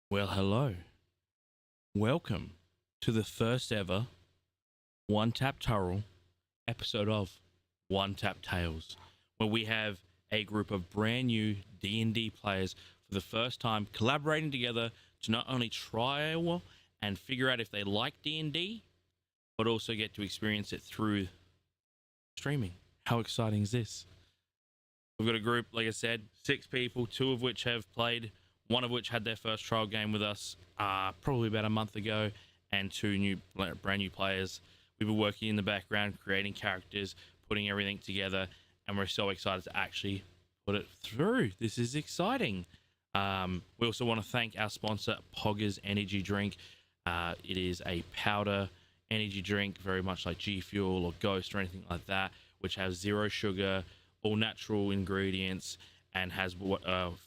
Well, hello. Welcome to the first ever OneTapTurrell episode of OneTapTales, where we have a group of brand new D&D players for the first time collaborating together to not only trial and figure out if they like D&D, but also get to experience it through streaming. How exciting is this? We've got a group, like I said, 6 people, 2 of which have played, 1 of which had their first trial game with us probably about a month ago, and 2 brand new players. We've been working in the background, creating characters, putting everything together, and we're so excited to actually put it through. This is exciting. We also want to thank our sponsor, Poggers Energy Drink. It is a powder energy drink, very much like G Fuel or Ghost or anything like that, which has 0 sugar, all natural ingredients, and has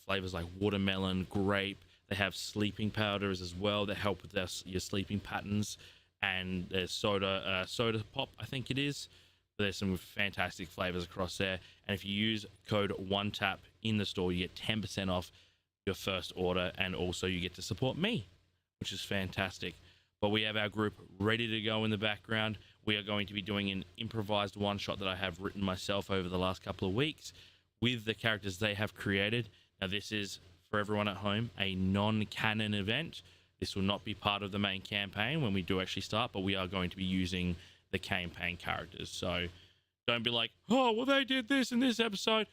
flavors like watermelon, grape. They have sleeping powders as well that help with your sleeping patterns, and there's soda pop, I think it is. There's some fantastic flavors across there, and if you use code OneTap in the store, you get 10% off your first order, and also you get to support me, which is fantastic. But we have our group ready to go in the background. We are going to be doing an improvised one-shot that I have written myself over the last couple of weeks with the characters they have created. Now, this is, for everyone at home, a non-canon event. This will not be part of the main campaign when we do actually start, but we are going to be using the campaign characters. So don't be like, oh, well, they did this in this episode.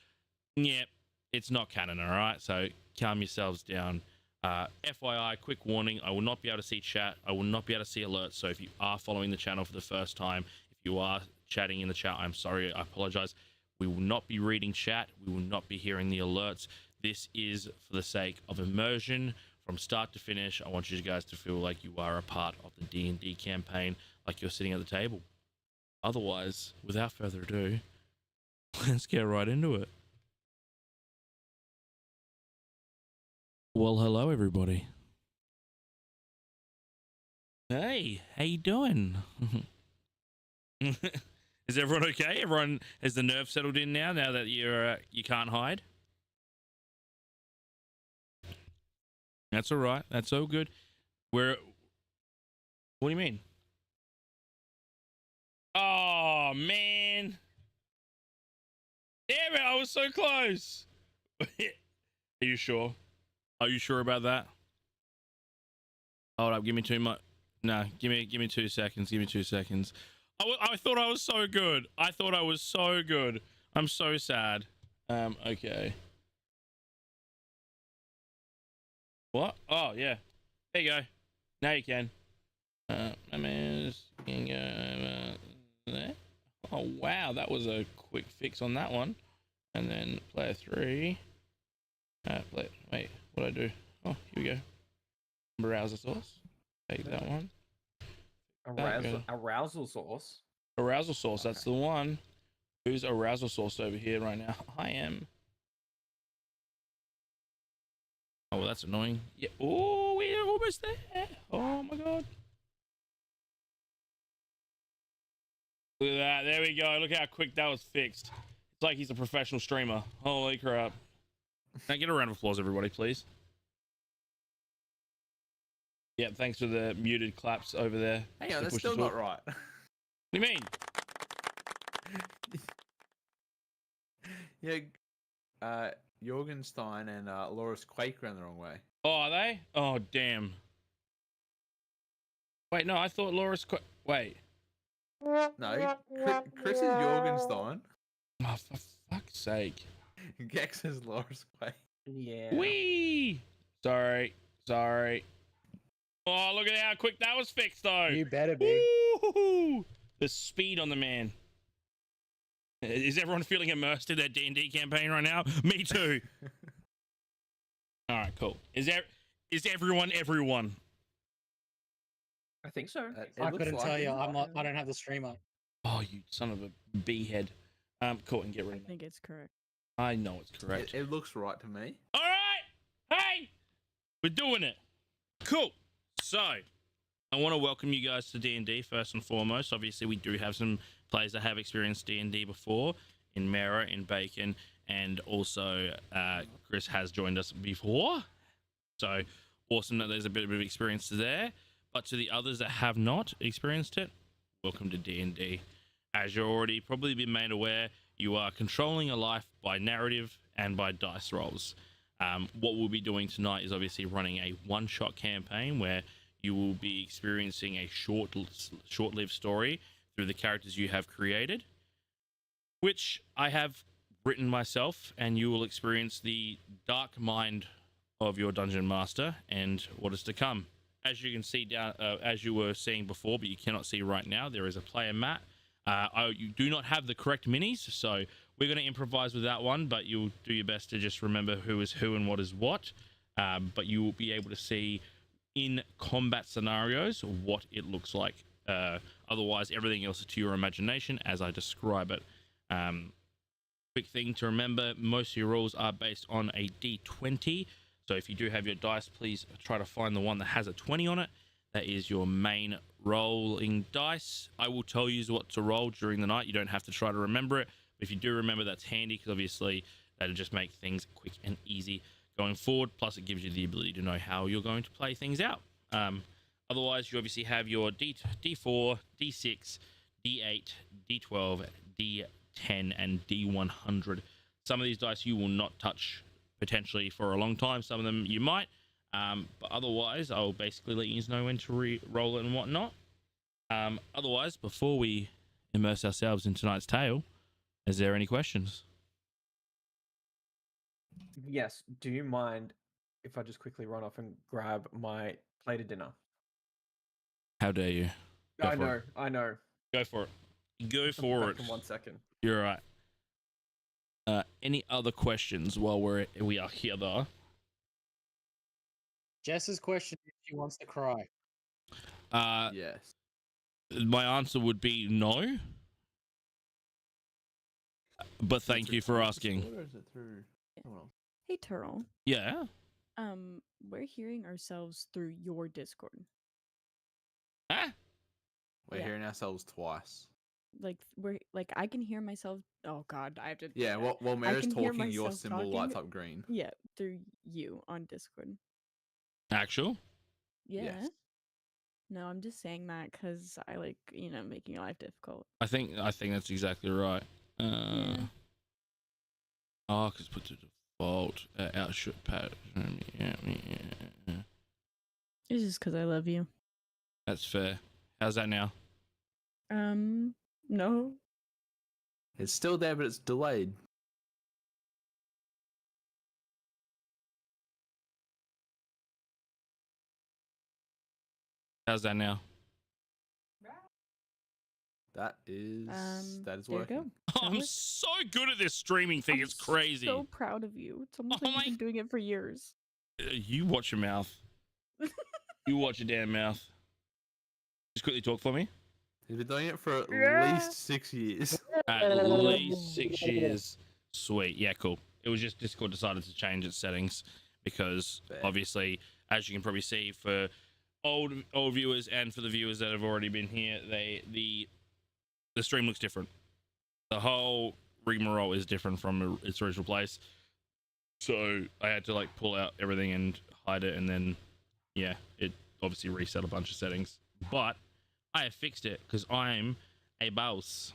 Yeah, it's not canon, all right? So calm yourselves down. FYI, quick warning, I will not be able to see chat. I will not be able to see alerts. So if you are following the channel for the first time, if you are chatting in the chat, I'm sorry, I apologize. We will not be reading chat. We will not be hearing the alerts. This is for the sake of immersion from start to finish. I want you guys to feel like you are a part of the D&D campaign, like you're sitting at the table. Otherwise, without further ado, let's get right into it. Well, hello, everybody. Hey, how you doing? Is everyone okay? Everyone, has the nerve settled in now that you can't hide? That's all right. That's all good. What do you mean? Oh, man. Damn it, I was so close. Are you sure? Are you sure about that? Hold up, give me 2 more. No, give me 2 seconds. Give me 2 seconds. I thought I was so good. I thought I was so good. I'm so sad. Okay. What? Oh, yeah. There you go. Now you can. There. Oh, wow. That was a quick fix on that one. And then player 3. Wait, what do I do? Oh, here we go. Browser source. Take that one. Arousal source. Arousal source, okay. That's the one. Who's arousal source over here right now? I am. Oh, well, that's annoying. Yeah. Oh, we're almost there. Oh my god. Look at that. There we go. Look how quick that was fixed. It's like he's a professional streamer. Holy crap. Now get a round of applause, everybody, please. Yeah, thanks for the muted claps over there. Hang on, that's still not right. What do you mean? Yeah, Jorgenstein and Loris Quake ran the wrong way. Oh, are they? Oh, damn. Wait, no, I thought Loris Quake... Wait. No, Chris is Jorgenstein. Oh, for fuck's sake. Gex is Loris Quake. Yeah. Whee! Sorry. Oh, look at how quick that was fixed, though. You better be. Woo-hoo-hoo. The speed on the man. Is everyone feeling immersed in their D&D campaign right now? Me too. All right, cool. Is everyone? I think so. I couldn't tell you. I don't have the stream up. Oh, you son of a bee head. Cool, and get rid of I think it's correct. I know it's correct. It looks right to me. All right. Hey, we're doing it. Cool. So, I want to welcome you guys to D&D first and foremost. Obviously, we do have some players that have experienced D&D before, in Mera, in Bacon, and also Chris has joined us before. So, awesome that there's a bit of experience there. But to the others that have not experienced it, welcome to D&D. As you're already probably been made aware, you are controlling a life by narrative and by dice rolls. What we'll be doing tonight is obviously running a one-shot campaign where you will be experiencing a short-lived story through the characters you have created, which I have written myself, and you will experience the dark mind of your dungeon master and what is to come. As you can see down, as you were seeing before, but you cannot see right now, there is a player mat. You do not have the correct minis, so we're going to improvise with that one, but you'll do your best to just remember who is who and what is what. But you will be able to see in combat scenarios what it looks like. Otherwise, everything else is to your imagination as I describe it. Quick thing to remember, most of your rolls are based on a d20. So if you do have your dice, please try to find the one that has a 20 on it. That is your main rolling dice. I will tell you what to roll during the night. You don't have to try to remember it. If you do remember, that's handy, because obviously that'll just make things quick and easy going forward. Plus, it gives you the ability to know how you're going to play things out. Otherwise, you obviously have your D4, D6, D8, D12, D10, and D100. Some of these dice you will not touch potentially for a long time. Some of them you might. But otherwise, I'll basically let you know when to re-roll it and whatnot. Otherwise, before we immerse ourselves in tonight's tale, is there any questions? Yes. Do you mind if I just quickly run off and grab my plate of dinner? How dare you? Go I for know. it. I know. Go for it. Go I'll be for back it. in 1 second. You're right. Any other questions while we are here, though? Jess's question is she wants to cry. Yes. My answer would be no. But thank you for asking. Or is it through someone else? Hey, Turl. Yeah. We're hearing ourselves through your Discord. Ah? We're Yeah. hearing ourselves twice. Like I can hear myself. Oh God, I have to. Yeah, while Mara's can hear talking, your myself symbol talking. lights up green. Yeah, through you on Discord. Actual? Yeah. Yes. No, I'm just saying that because I like making your life difficult. I think that's exactly right. Yeah. Oh, because put the default outshot pattern. Yeah. It's just because I love you. That's fair. How's that now? No. It's still there, but it's delayed. How's that now? That is There you working. go. Oh, I'm so good at this streaming thing. It's crazy. So proud of you. It's almost Oh like you've been doing it for years. You watch your mouth. You watch your damn mouth. Just quickly talk for me. He's been doing it for at least 6 years. At least 6 years. Sweet. Yeah, cool. It was just Discord decided to change its settings because Fair. obviously, as you can probably see, for old viewers and for the viewers that have already been here, the stream looks different. The whole rigmarole is different from its original place. So I had to like pull out everything and hide it, and then yeah, it obviously reset a bunch of settings. But I have fixed it because I'm a boss.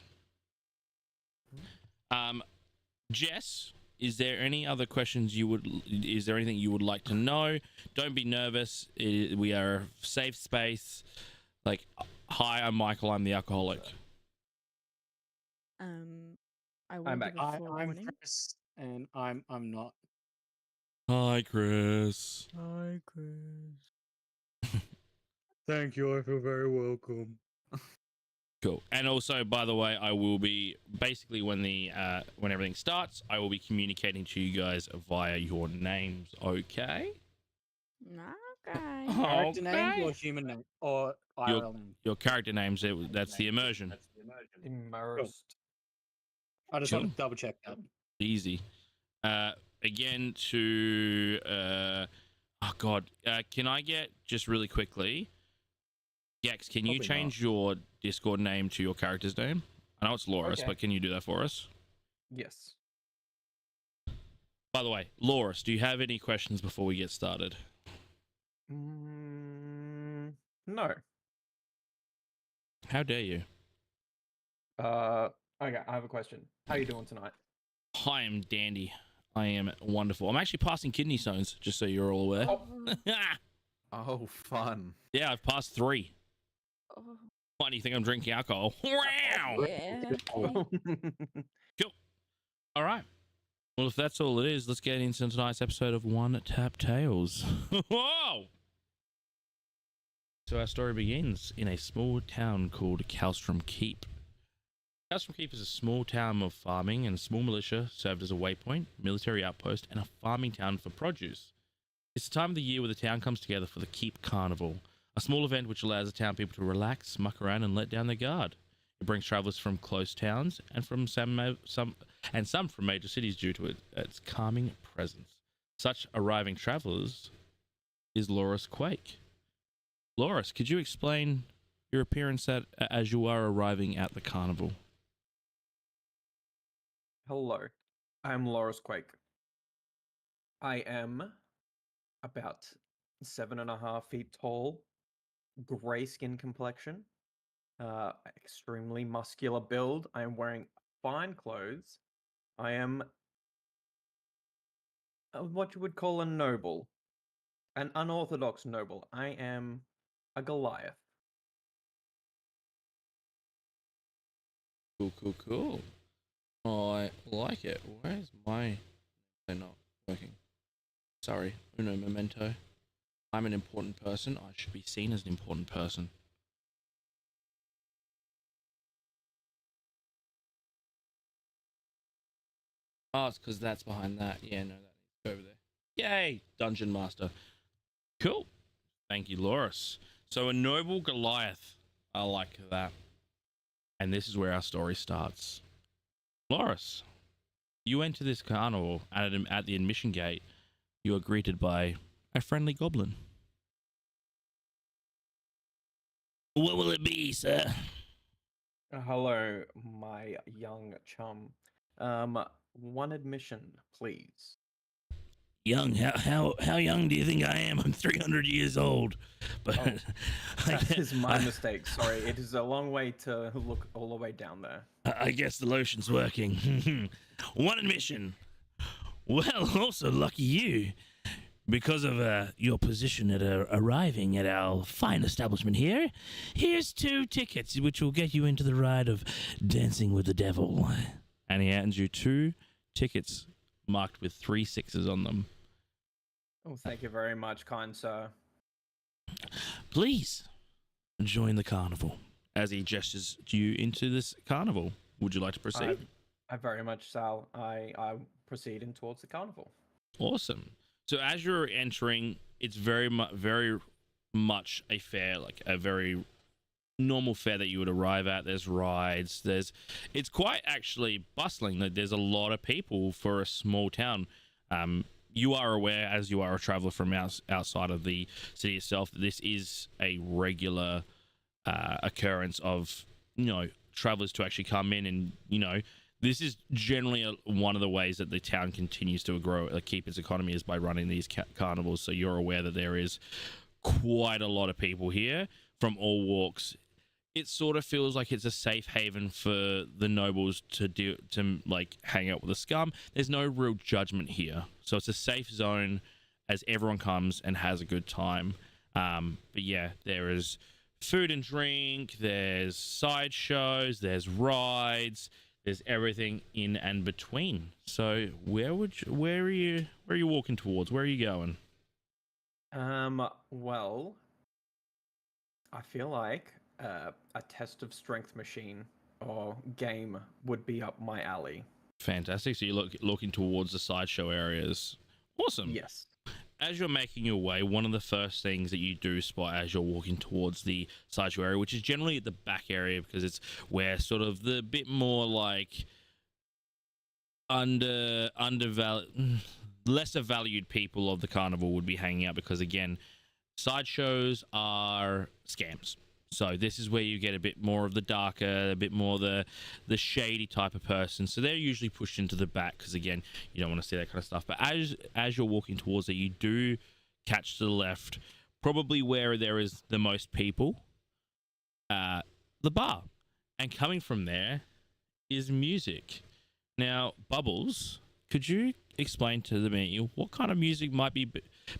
Jess, is there any other questions is there anything you would like to know? Don't be nervous. We are a safe space. Like, hi, I'm Michael. I'm the alcoholic. I will I'm give back. a full I'm warning. Chris, and I'm not. Hi, Chris. Hi, Chris. Thank you. I feel very welcome. Cool. And also, by the way, I will be basically when everything starts, I will be communicating to you guys via your names. Okay. Okay. Character name Okay. or human name or IRL name? Your character names. That's the immersion. Immersed. I just Cool. want to double check that. Easy. Again to oh god, can I get just really quickly, Gex? Can you Probably change your Discord name to your character's name? I know it's Loris, Okay. but can you do that for us? Yes. By the way, Loris, do you have any questions before we get started? No. How dare you? Okay, I have a question. How you doing tonight? I am dandy. I am wonderful. I'm actually passing kidney stones, just so you're all aware. Oh. Oh, fun. Yeah, I've passed 3. Oh, Why do you think I'm drinking alcohol? Wow. yeah. Oh. All right. Well, if that's all it is, let's get into tonight's episode of OneTapTales. Whoa! So our story begins in a small town called Calstrom Keep. Calstrom Keep is a small town of farming, and a small militia served as a waypoint, military outpost, and a farming town for produce. It's the time of the year where the town comes together for the Keep Carnival, a small event which allows the town people to relax, muck around, and let down their guard. It brings travelers from close towns and from some from major cities due to its calming presence. Such arriving travelers is Loris Quake. Loris, could you explain your appearance as you are arriving at the carnival? Hello, I'm Loris Quake. I am about 7.5 feet tall, grey skin complexion, extremely muscular build. I am wearing fine clothes. I am what you would call a noble, an unorthodox noble. I am a Goliath. Cool. I like it. Where is my... They're not working. Sorry, uno memento. I'm an important person. I should be seen as an important person. Oh, it's because that's behind that. Yeah, no, that over there. Yay, Dungeon Master. Cool. Thank you, Loris. So a noble Goliath. I like that. And this is where our story starts. Loris, you enter this carnival, and at the admission gate, you are greeted by a friendly goblin. What will it be, sir? Hello, my young chum. One admission, please. Young? How young do you think I am? I'm 300 years old. But Oh, that is my mistake. Sorry, it is a long way to look all the way down there. I guess the lotion's working. One admission. Well, also lucky you, because of your position at arriving at our fine establishment here. Here's 2 tickets, which will get you into the ride of Dancing with the Devil. And he hands you 2 tickets marked with 3 6s on them. Oh, thank you very much, kind sir. Please join the carnival. As he gestures you into this carnival. Would you like to proceed? I very much shall. I proceeding towards the carnival. Awesome. So as you're entering, it's very much a fair, like a very normal fair that you would arrive at. There's rides. It's quite actually bustling. There's a lot of people for a small town. You are aware, as you are a traveler from outside of the city itself, that this is a regular occurrence of, travelers to actually come in, and this is generally one of the ways that the town continues to grow, keep its economy, is by running these carnivals. So you're aware that there is quite a lot of people here from all walks. It sort of feels like it's a safe haven for the nobles to hang out with the scum. There's no real judgment here, so it's a safe zone as everyone comes and has a good time. But yeah, there is food and drink, there's sideshows, there's rides, there's everything in and between. So where are you walking towards? Where are you going? Well, I feel like a test of strength machine or game would be up my alley. Fantastic. So you're looking towards the sideshow areas. Awesome. Yes. As you're making your way, one of the first things that you do spot as you're walking towards the sideshow area, which is generally at the back area because it's where sort of the bit more like undervalued, lesser valued people of the carnival would be hanging out, because again, sideshows are scams. So this is where you get a bit more of the darker, a bit more the shady type of person. So they're usually pushed into the back because, again, you don't want to see that kind of stuff. But as you're walking towards it, you do catch to the left probably where there is the most people, the bar. And coming from there is music. Now, Bubbles, could you explain to me what kind of music might be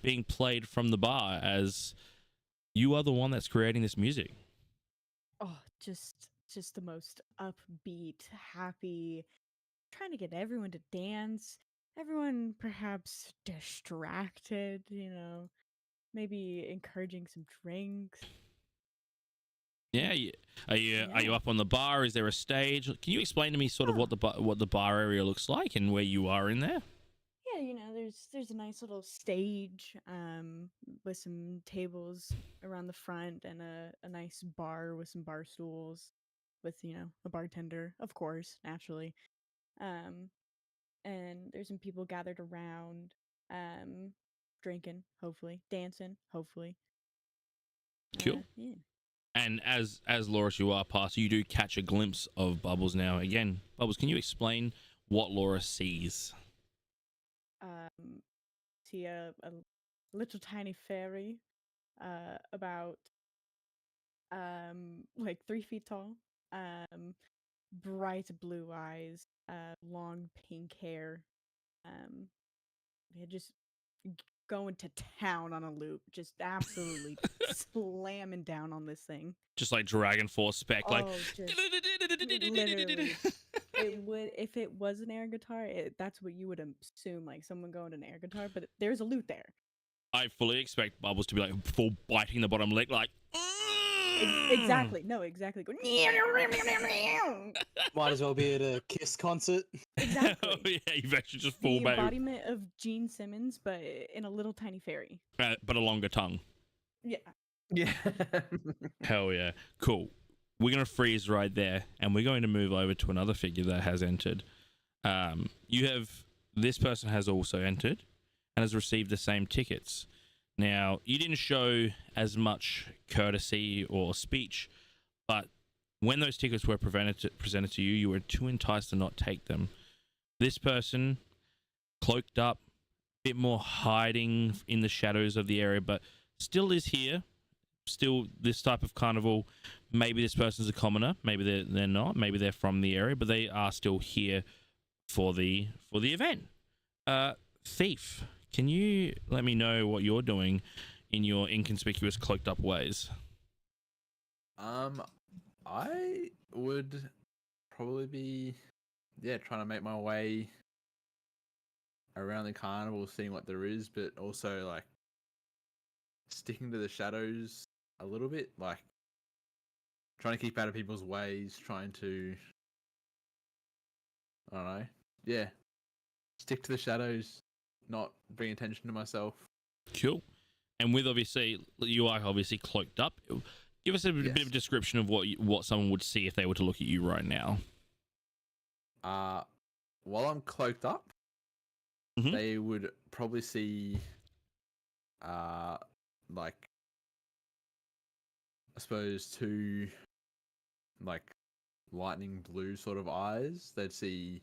being played from the bar, as you are the one that's creating this music? Oh, just the most upbeat, happy, trying to get everyone to dance. Everyone perhaps distracted, maybe encouraging some drinks. Yeah, are you Yeah. up on the bar? Is there a stage? Can you explain to me sort of Oh. what the bar area looks like and where you are in there? Yeah, there's a nice little stage with some tables around the front and a nice bar with some bar stools with, a bartender, of course, naturally. Um and there's some people gathered around drinking, hopefully, dancing, hopefully. Cool. Yeah. And as Loris, you are past, you do catch a glimpse of Bubbles now. Again, Bubbles, can you explain what Laura sees? See a little tiny fairy about like 3 feet tall, bright blue eyes, long pink hair, yeah, just going to town on a loop, just absolutely slamming down on this thing. Just like Dragon Force spec, like. Oh, just literally. It would, if it was an air guitar, that's what you would assume, like someone going an air guitar, but there's a lute there. I fully expect Bubbles to be like full biting the bottom lip, like. Exactly. No, exactly. Go, Might as well be at a Kiss concert. exactly. Oh, yeah, you've actually just The full bait, embodiment of Gene Simmons, but in a little tiny fairy. but a longer tongue. Yeah. Yeah. Hell yeah. Cool. We're going to freeze right there, and we're going to move over to another figure that has entered. This person has also entered and has received the same tickets. Now, you didn't show as much courtesy or speech, but when those tickets were presented to you, you were too enticed to not take them. This person, cloaked up, a bit more hiding in the shadows of the area, but still is here. Still, this type of carnival, maybe this person's a commoner, maybe they're not, maybe they're from the area, but they are still here for the event. Thief, can you let me know what you're doing in your inconspicuous cloaked up ways? I would probably be, trying to make my way around the carnival, seeing what there is, but also like sticking to the shadows a little bit, like trying to keep out of people's ways, trying to, I don't know, stick to the shadows, not bring attention to myself. Cool. And with you are obviously cloaked up. Give us a bit of a description of what someone would see if they were to look at you right now. While I'm cloaked up, Mhm. they would probably see, like, I suppose two, like, lightning blue sort of eyes. They'd see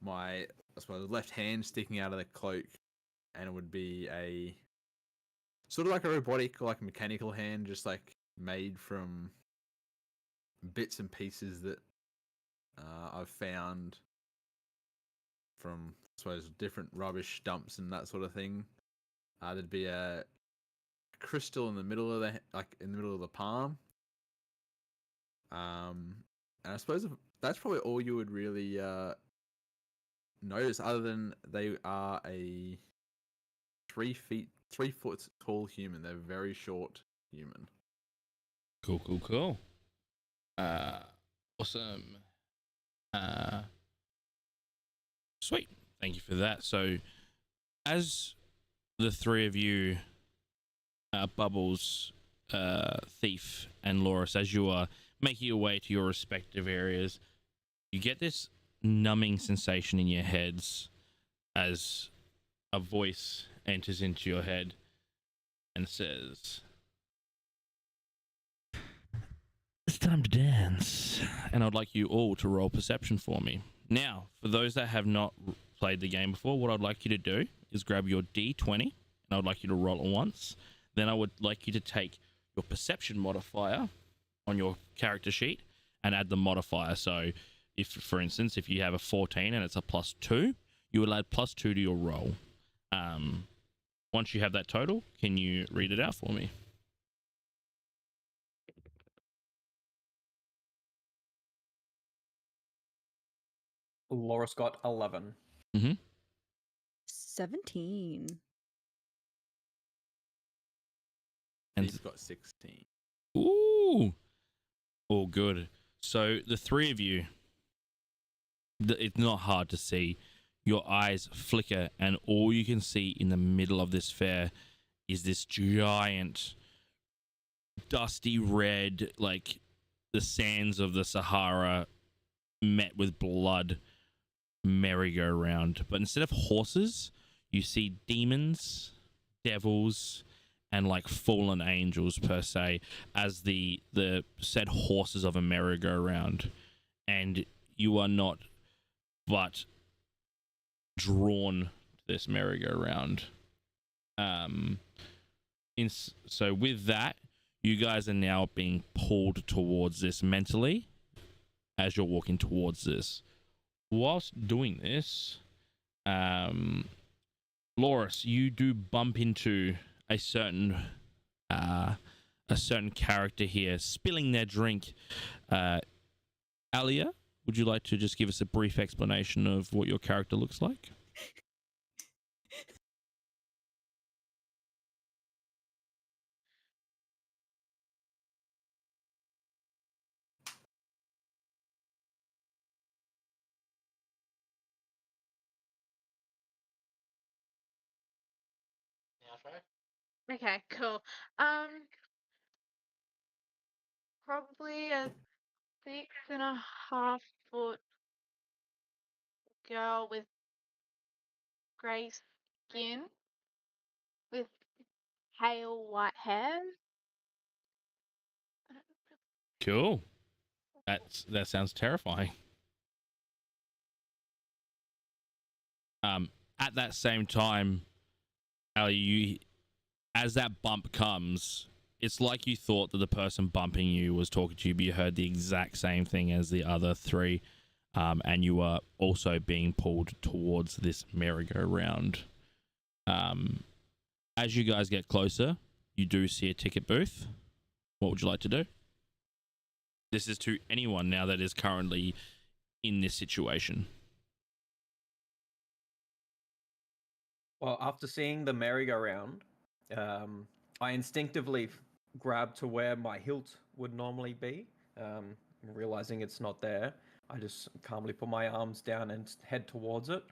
my, I suppose, left hand sticking out of the cloak, and it would be a sort of like a robotic, like mechanical hand, just like made from bits and pieces that I've found from, I suppose, different rubbish dumps and that sort of thing. There'd be a crystal in the middle of the palm. And I suppose that's probably all you would really notice, other than they are a 3 foot tall human. They're very short human. Cool. Awesome. Sweet. Thank you for that. So, as the three of you, Bubbles, Thief, and Loris, as you are making your way to your respective areas, you get this numbing sensation in your heads as a voice enters into your head and says, "It's time to dance." And I'd like you all to roll perception for me. Now, for those that have not played the game before, what I'd like you to do is grab your D20, and I'd like you to roll it once. then I would like you to take your perception modifier on your character sheet and add the modifier. So if, for instance, if you have a 14 and it's a +2, you will add +2 to your roll. Once you have that total, can you read it out for me? Laura's got 11. 17. And He's got 16. ooh, all good. So the three of you, it's not hard to see. Your eyes flicker, and all you can see in the middle of this fair is this giant, dusty red, like the sands of the Sahara met with blood merry-go-round. But instead of horses, you see demons, devils, and like fallen angels per se as the said horses of a merry-go-round. And you are not but drawn to this merry-go-round. So with that, you guys are now being pulled towards this mentally as you're walking towards this. Whilst doing this, Loris, you do bump into a certain character here, spilling their drink. Alia, would you like to just give us a brief explanation of what your character looks like? Okay, cool. Probably a 6.5 foot girl with grey skin, with pale white hair. Cool. That sounds terrifying. At that same time, Ali, as that bump comes, it's like you thought that the person bumping you was talking to you, but you heard the exact same thing as the other three, and you are also being pulled towards this merry-go-round. As you guys get closer, you do see a ticket booth. What would you like to do? This is to anyone now that is currently in this situation. Well, after seeing the merry-go-round, I instinctively grab to where my hilt would normally be. Realizing it's not there, I just calmly put my arms down and head towards it,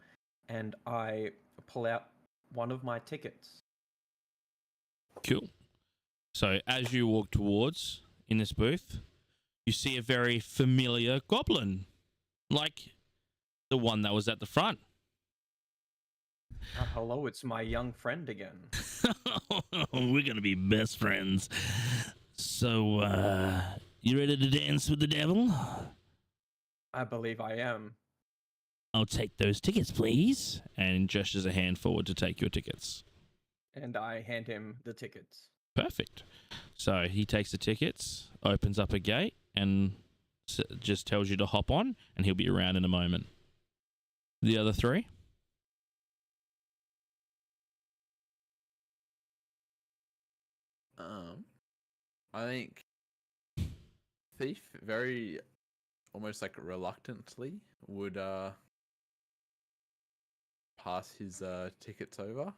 and I pull out one of my tickets. Cool. So as you walk towards in this booth, you see a very familiar goblin, like the one that was at the front. Hello, it's my young friend again. We're gonna be best friends. So, you ready to dance with the devil? I believe I am. I'll take those tickets, please. And gestures a hand forward to take your tickets. And I hand him the tickets. Perfect. So he takes the tickets, opens up a gate, and just tells you to hop on, and he'll be around in a moment. The other three? I think Thief very almost like reluctantly would pass his tickets over.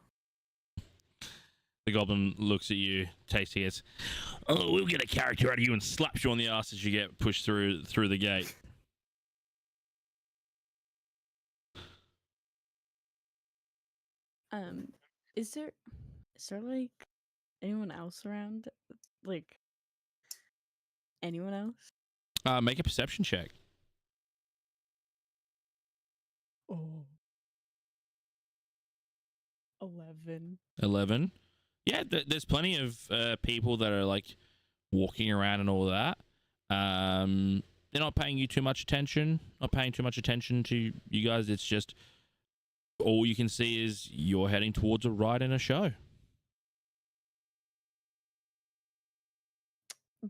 The goblin looks at you, takes tickets. Oh, we'll get a character out of you, and slaps you on the ass as you get pushed through the gate. Is there like anyone else around? Like anyone else? Make a perception check. Oh. 11. 11. Yeah, there's plenty of people that are like walking around and all that. They're not paying you too much attention. Not paying too much attention to you guys. It's just all you can see is you're heading towards a ride and a show.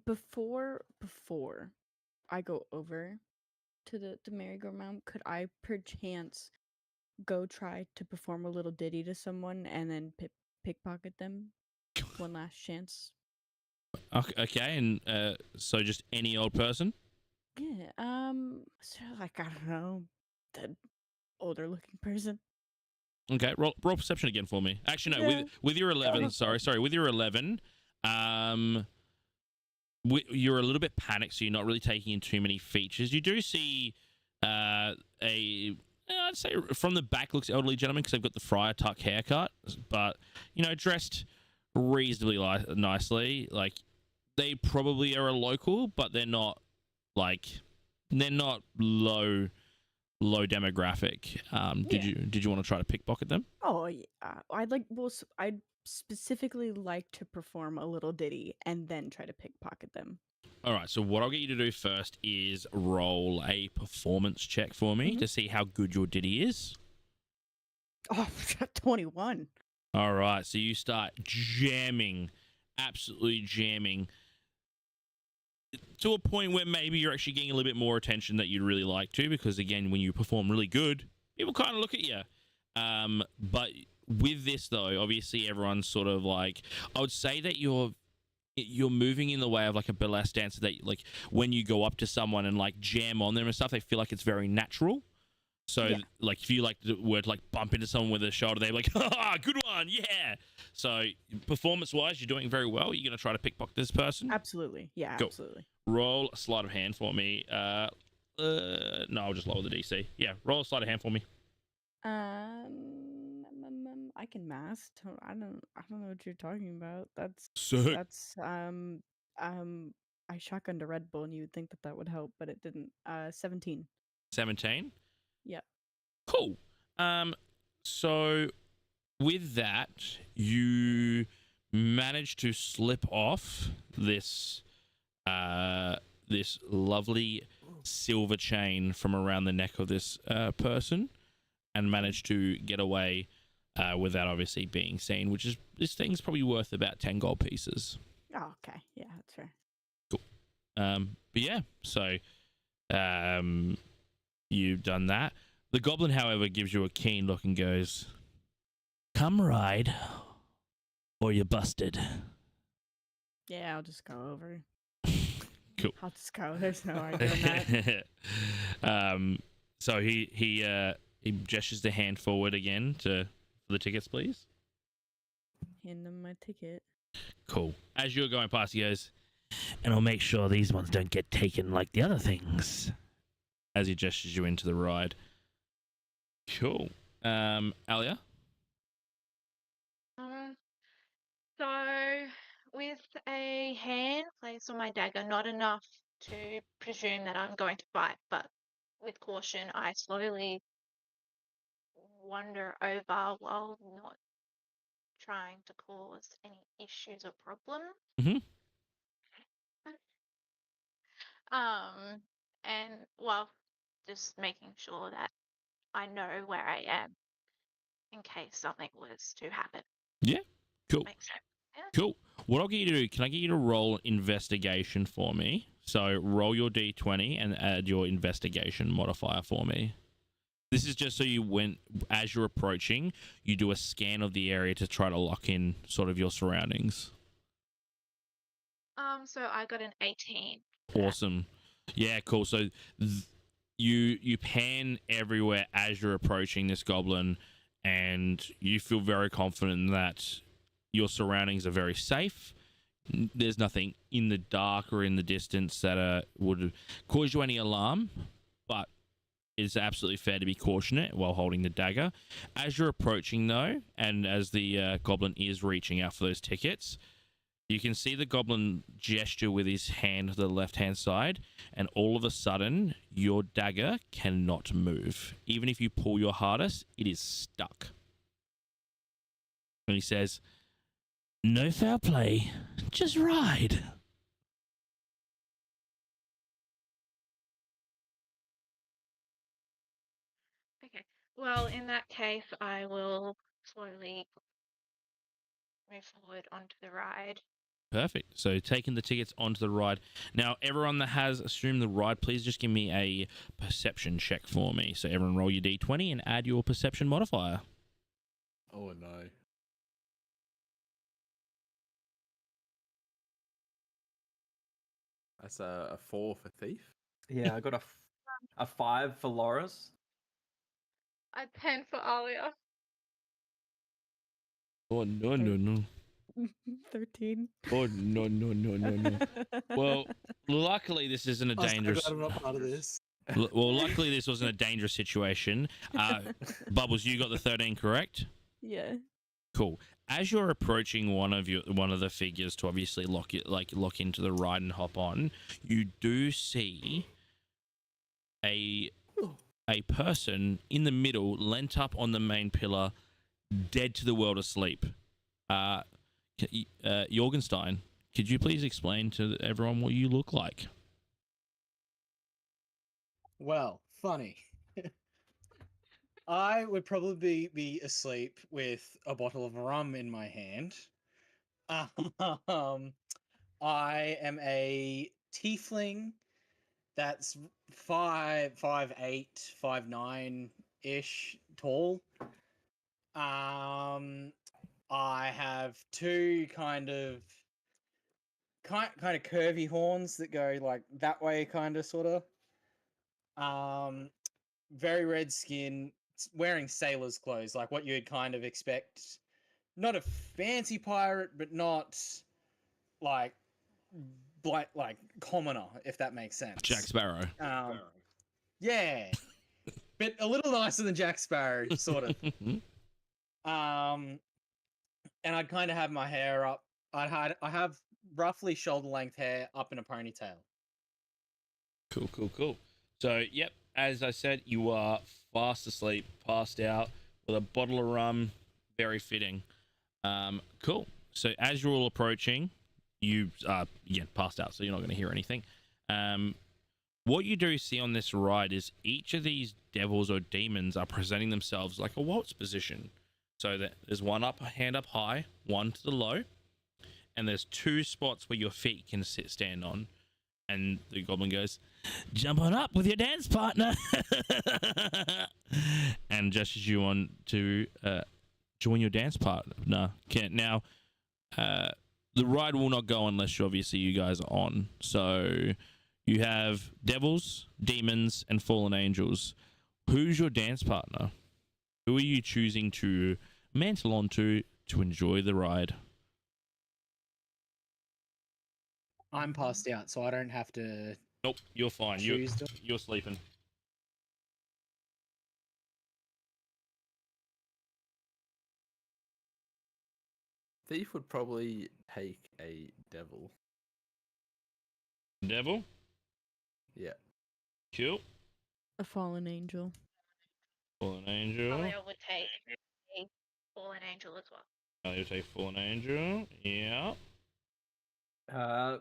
before I go over to the merry-go-round, could I perchance go try to perform a little ditty to someone and then pickpocket them? One last chance. Okay, and so just any old person. Yeah. So like I don't know, the older looking person. Okay, roll perception again for me. Actually, no, Yeah. with your 11. Sorry, with your 11, you're a little bit panicked, so you're not really taking in too many features. You do see I'd say from the back looks elderly gentleman because they've got the friar tuck haircut, but dressed reasonably nicely. Like they probably are a local, but they're not low demographic. Did you want to try to pickpocket them? Oh yeah. I'd specifically like to perform a little ditty and then try to pickpocket them. All right, so what I'll get you to do first is roll a performance check for me to see how good your ditty is. Oh, 21. All right, so you start jamming, absolutely jamming, to a point where maybe you're actually getting a little bit more attention that you'd really like to, because again, when you perform really good, people kind of look at you. But with this though, obviously everyone's sort of like, I would say that you're moving in the way of like a burlesque dancer, that like when you go up to someone and like jam on them and stuff, they feel like it's very natural. So like if you were to like bump into someone with a shoulder, they're like, "Ah, good one, yeah." So performance wise, you're doing very well. You're gonna try to pickpocket this person. Absolutely. Yeah, Cool. absolutely. Roll a sleight of hand for me. No, I'll just lower the DC. Yeah, roll a sleight of hand for me. I can mask. I don't know what you're talking about. Sick. That's I shotgunned a Red Bull and you would think that would help, but it didn't. 17. 17. Yep. Cool. So with that, you managed to slip off this this lovely silver chain from around the neck of this person, and managed to get away without obviously being seen, which is, this thing's probably worth about 10 gold pieces. Oh, okay. Yeah, that's fair. Cool. But yeah, so you've done that. The goblin, however, gives you a keen look and goes, "Come ride, or you're busted." Yeah, I'll just go over. Cool. I'll just go. There's no arguing that. So he gestures the hand forward again for the tickets, please. Hand them my ticket. Cool. As you're going past, he goes, "And I'll make sure these ones don't get taken like the other things," as he gestures you into the ride. Cool. Alia? So with a hand placed on my dagger, not enough to presume that I'm going to fight, but with caution, I slowly wander over while not trying to cause any issues or problems. Mhm. And well, just making sure that I know where I am in case something was to happen. Yeah. Cool. Makes sense. Yeah. Cool. What I'll get you to do, can I get you to roll investigation for me? So roll your d20 and add your investigation modifier for me. This is just so as you're approaching, you do a scan of the area to try to lock in sort of your surroundings. So I got an 18. Awesome. Yeah, cool. So you pan everywhere as you're approaching this goblin, and you feel very confident that your surroundings are very safe. There's nothing in the dark or in the distance that would cause you any alarm, but it's absolutely fair to be cautionate while holding the dagger. As you're approaching, though, and as the goblin is reaching out for those tickets, you can see the goblin gesture with his hand to the left-hand side, and all of a sudden, your dagger cannot move. Even if you pull your hardest, it is stuck. And he says, "No foul play, just ride." Okay. Well, in that case, I will slowly move forward onto the ride Perfect. So taking the tickets onto the ride. Now, everyone that has assumed the ride, please just give me a perception check for me. So everyone roll your d20 and add your perception modifier. Oh no. That's a 4 for thief. Yeah, I got a 5 for Loris. A 10 for Alia. Oh, no. 13. Oh, no. Well, luckily this isn't a I was so dangerous... glad I'm not part of this. Well, luckily this wasn't a dangerous situation. Bubbles, you got the 13 correct? Yeah. Cool. As you're approaching one of the figures to obviously lock into the ride and hop on, you do see a person in the middle, lent up on the main pillar, dead to the world asleep. Jorgenstein, could you please explain to everyone what you look like? Well, funny. I would probably be asleep with a bottle of rum in my hand. I am a tiefling that's 5'8", 5'9" ish tall. I have two kind of curvy horns that go like that way, kind of, sort of. Very red skin, wearing sailor's clothes, like what you'd kind of expect. Not a fancy pirate, but not like commoner, if that makes sense. Jack Sparrow. Yeah, but a little nicer than Jack Sparrow, sort of. And I'd kind of have my hair up. I have roughly shoulder length hair up in a ponytail. Cool. So, yep, as I said, you are fast asleep, passed out with a bottle of rum. Very fitting. Cool. So, as you're all approaching, you passed out, so you're not going to hear anything. What you do see on this ride is each of these devils or demons are presenting themselves like a waltz position. So that there's one hand up high, one to the low, and there's two spots where your feet can stand on. And the goblin goes, "Jump on up with your dance partner," and gestures you on to join your dance partner. No, can't now. The ride will not go unless obviously you guys are on. So you have devils, demons, and fallen angels. Who's your dance partner? Who are you choosing to mantle onto to enjoy the ride? I'm passed out, so I don't have to. Nope, you're fine. You're sleeping. Thief would probably take a devil. Devil? Yeah. Cool. A fallen angel. Fallen angel. Alia would take a fallen angel as well. You'll take fallen angel. Yeah.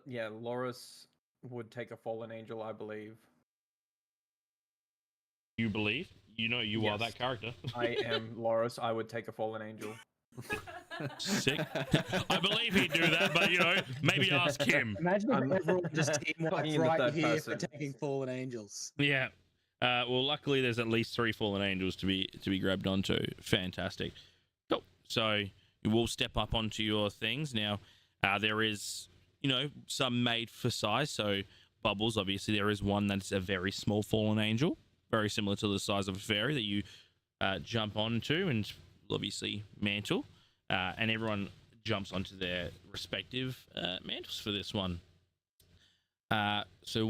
Yeah, Loris would take a fallen angel, I believe. You believe? You know you are Yes. that character. I am Loris. I would take a fallen angel. Sick. I believe he'd do that, but maybe ask him. Imagine I'm if everyone just team talking up in the right third here person. for taking fallen angels. Yeah. Well, luckily there's at least 3 fallen angels to be grabbed onto. Fantastic. Cool. So you will step up onto your things now. There is, some made for size. So Bubbles, obviously, there is one that's a very small fallen angel, very similar to the size of a fairy that you jump onto and obviously mantle. And everyone jumps onto their respective mantles for this one. So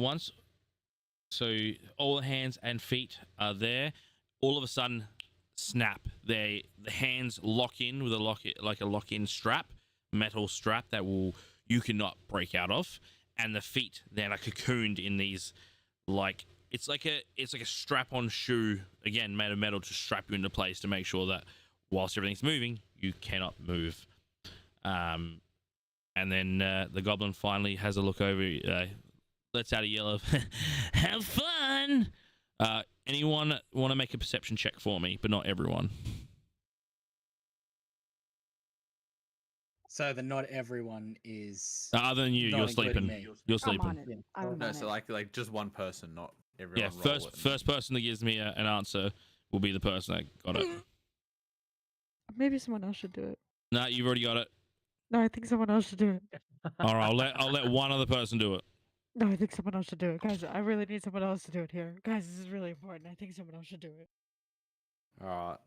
all the hands and feet are there. All of a sudden, snap! The hands lock in with a lock-in strap, metal strap that you cannot break out of, and the feet then are cocooned in these it's like a strap-on shoe, again made of metal, to strap you into place to make sure that whilst everything's moving, you cannot move. And then the goblin finally has a look over. Lets out a yell of "Have fun!" Anyone want to make a perception check for me? But not everyone. So that not everyone is. Other than you, Not you're including sleeping. me. You're I'm sleeping. on it. Yeah. I'm No, on so it. like just one person, not Yeah, everyone. roll it. first person that gives me an answer will be the person that got it. Maybe someone else should do it. No, you've already got it. No, I think someone else should do it. All right, I'll let one other person do it. No, I think someone else should do it. Guys, I really need someone else to do it here. Guys, this is really important. I think someone else should do it. All right.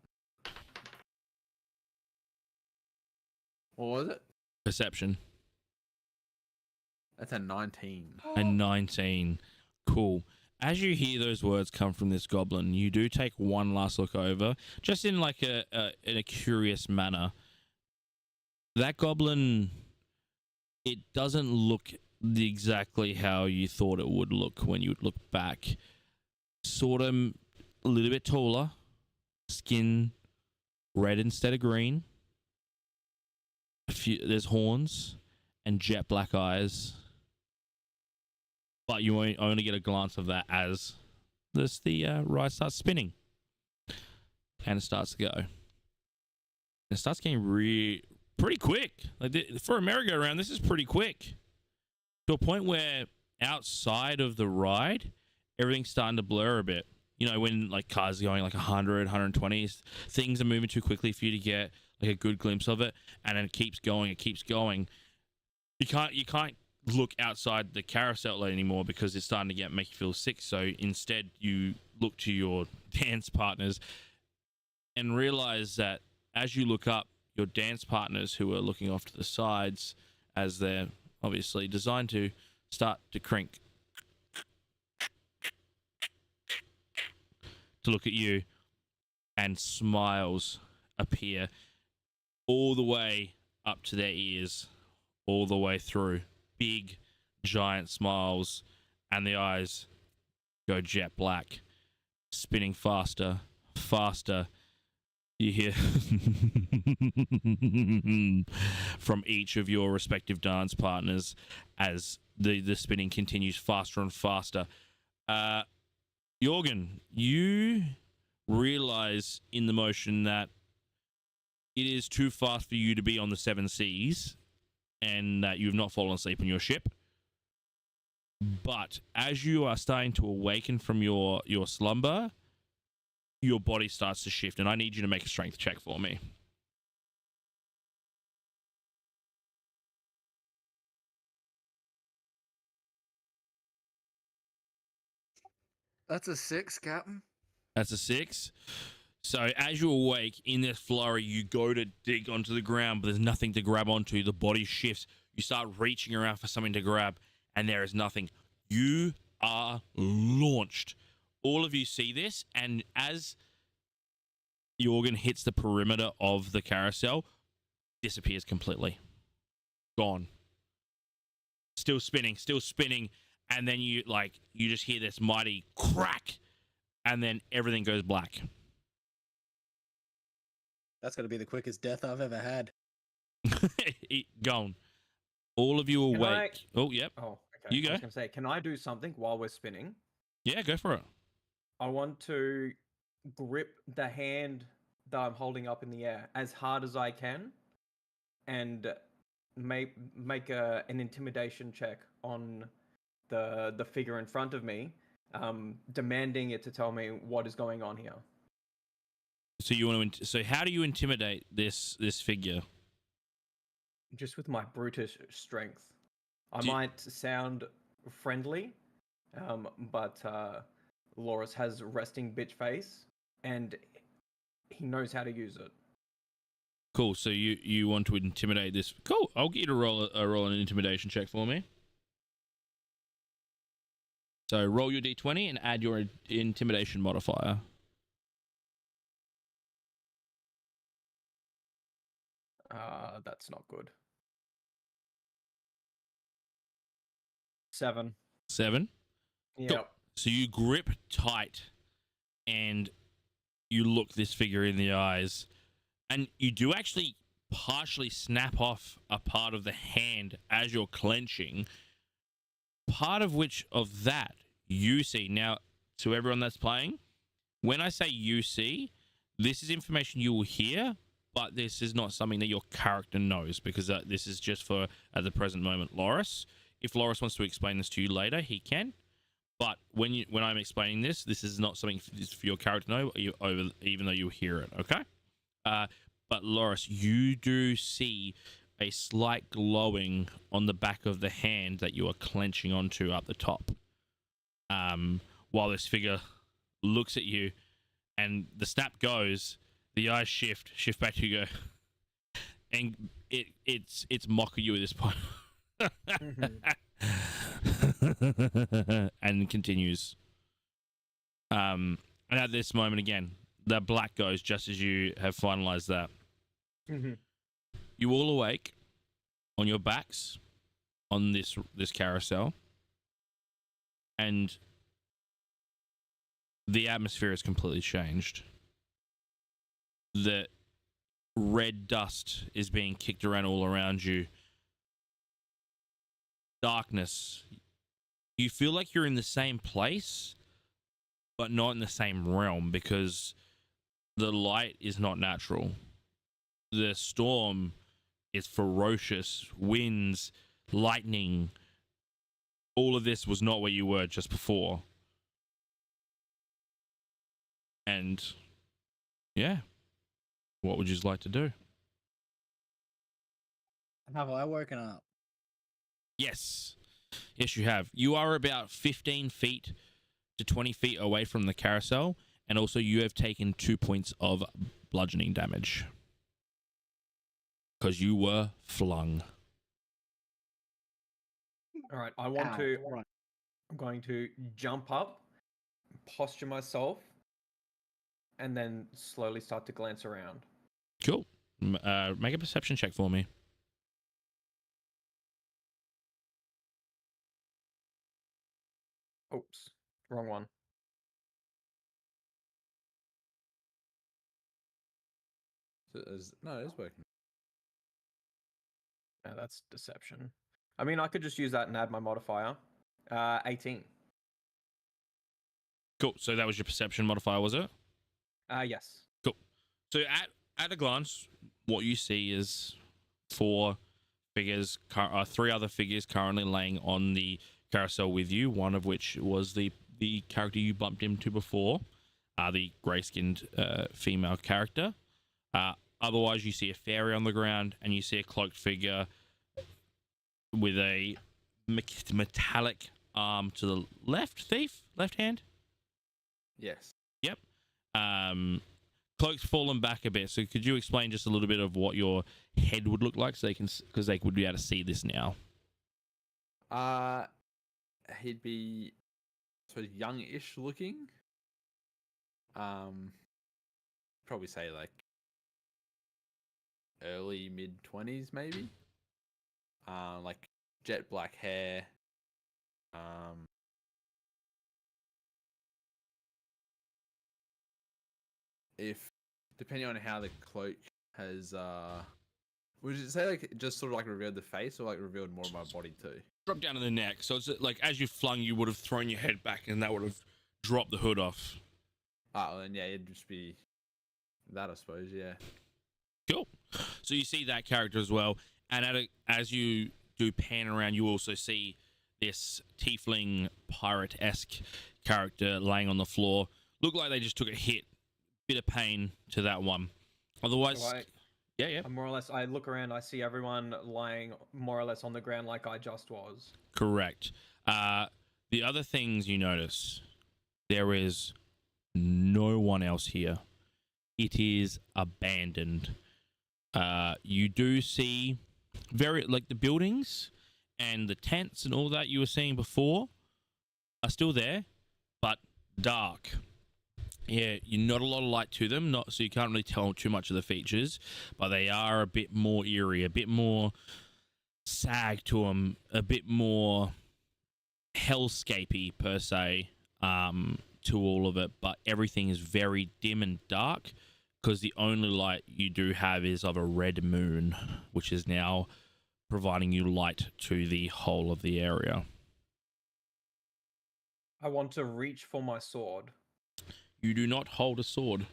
What was it? Perception. That's a 19. And 19. Cool. As you hear those words come from this goblin, you do take one last look over, just in like in a curious manner. That goblin, it doesn't look exactly how you thought it would look when you look back. Sort of a little bit taller, skin red instead of green. There's horns and jet black eyes. But you only get a glance of that as the ride starts spinning. And it starts to go. And it starts getting pretty quick. Like for a merry-go-round, this is pretty quick. To a point where outside of the ride, everything's starting to blur a bit. You know, when like cars are going like 100, 120, things are moving too quickly for you to get like a good glimpse of it. And then it keeps going. You can't look outside the carousel anymore because it's starting to make you feel sick. So instead you look to your dance partners and realize that as you look up, your dance partners who are looking off to the sides, as they're obviously designed to, start to crink to look at you, and smiles appear all the way up to their ears, all the way through. Big, giant smiles, and the eyes go jet black, spinning faster. You hear from each of your respective dance partners as the spinning continues faster and faster. Jorgen, you realize in the motion that it is too fast for you to be on the 7 seas, and that you've not fallen asleep on your ship. But as you are starting to awaken from your slumber, your body starts to shift, and I need you to make a strength check for me. That's a 6, Captain. That's a 6. So as you awake in this flurry, you go to dig onto the ground, but there's nothing to grab onto. The body shifts. You start reaching around for something to grab, and there is nothing. You are launched. All of you see this, and as Jorgen hits the perimeter of the carousel, disappears completely. Gone. Still spinning, and then you just hear this mighty crack, and then everything goes black. That's got to be the quickest death I've ever had. Gone. All of you Can awake. Oh, yep. Oh, okay. You go. I was going to say, can I do something while we're spinning? Yeah, go for it. I want to grip the hand that I'm holding up in the air as hard as I can, and make an intimidation check on the figure in front of me, demanding it to tell me what is going on here. So you want to? So how do you intimidate this figure? Just with my brutish strength. I Do you- might sound friendly, but Loris has resting bitch face, and he knows how to use it. Cool. So you want to intimidate this? Cool. I'll get you to roll an intimidation check for me. So roll your d20 and add your intimidation modifier. That's not good. 7. 7. Yep. So you grip tight and you look this figure in the eyes, and you do actually partially snap off a part of the hand as you're clenching, part of which of that you see. Now, to everyone that's playing, when I say you see, this is information you will hear, but this is not something that your character knows because this is just for at the present moment Loris. If Loris wants to explain this to you later, he can. But when I'm explaining this, this is not something for your character to know, even though you hear it. Okay. But Loris, you do see a slight glowing on the back of the hand that you are clenching onto up the top. While this figure looks at you, and the snap goes, the eyes shift back to you, and it's mocking you at this point. And continues. And at this moment again, the black goes just as you have finalized that. You all awake on your backs on this carousel, and the atmosphere has completely changed. The red dust is being kicked around all around you. Darkness. You feel like you're in the same place, but not in the same realm because the light is not natural. The storm is ferocious. Winds, lightning. All of this was not where you were just before. And yeah, what would you like to do? Have I woken up? Yes, you have. You are about 15 feet to 20 feet away from the carousel, and also you have taken 2 points of bludgeoning damage because you were flung. All right, I'm going to jump up, posture myself, and then slowly start to glance around. Cool. Make a perception check for me. Oops, wrong one. So it is working. No, that's deception. I mean, I could just use that and add my modifier. 18. Cool. So that was your perception modifier, was it? Yes. Cool. So at a glance, what you see is 4 figures, 3 other figures currently laying on the carousel with you. One of which was the character you bumped into before, the grey-skinned female character. Otherwise, you see a fairy on the ground, and you see a cloaked figure with a metallic arm to the left hand. Yes. Yep. Cloak's fallen back a bit. So could you explain just a little bit of what your head would look like, so because they would be able to see this now? He'd be sort of youngish looking. Probably say like early mid-20s maybe. Like jet black hair. If depending on how the cloak has would you say like just sort of like revealed the face or like revealed more of my body too? Drop down to the neck. So it's like as you flung, you would have thrown your head back, and that would have dropped the hood off. Oh, and yeah, it'd just be that, I suppose. Yeah. Cool. So you see that character as well, and as you do pan around, you also see this tiefling pirate-esque character laying on the floor. Look like they just took a hit, bit of pain to that one. Otherwise, yeah. More or less, I look around, I see everyone lying more or less on the ground like I just was. Correct. The other things you notice, there is no one else here. It is abandoned. You do see like the buildings and the tents and all that you were seeing before are still there, but dark. Yeah, you're not a lot of light to them, so you can't really tell too much of the features, but they are a bit more eerie, a bit more sag to them, a bit more hellscapey per se, to all of it. But everything is very dim and dark because the only light you do have is of a red moon, which is now providing you light to the whole of the area. I want to reach for my sword. You do not hold a sword.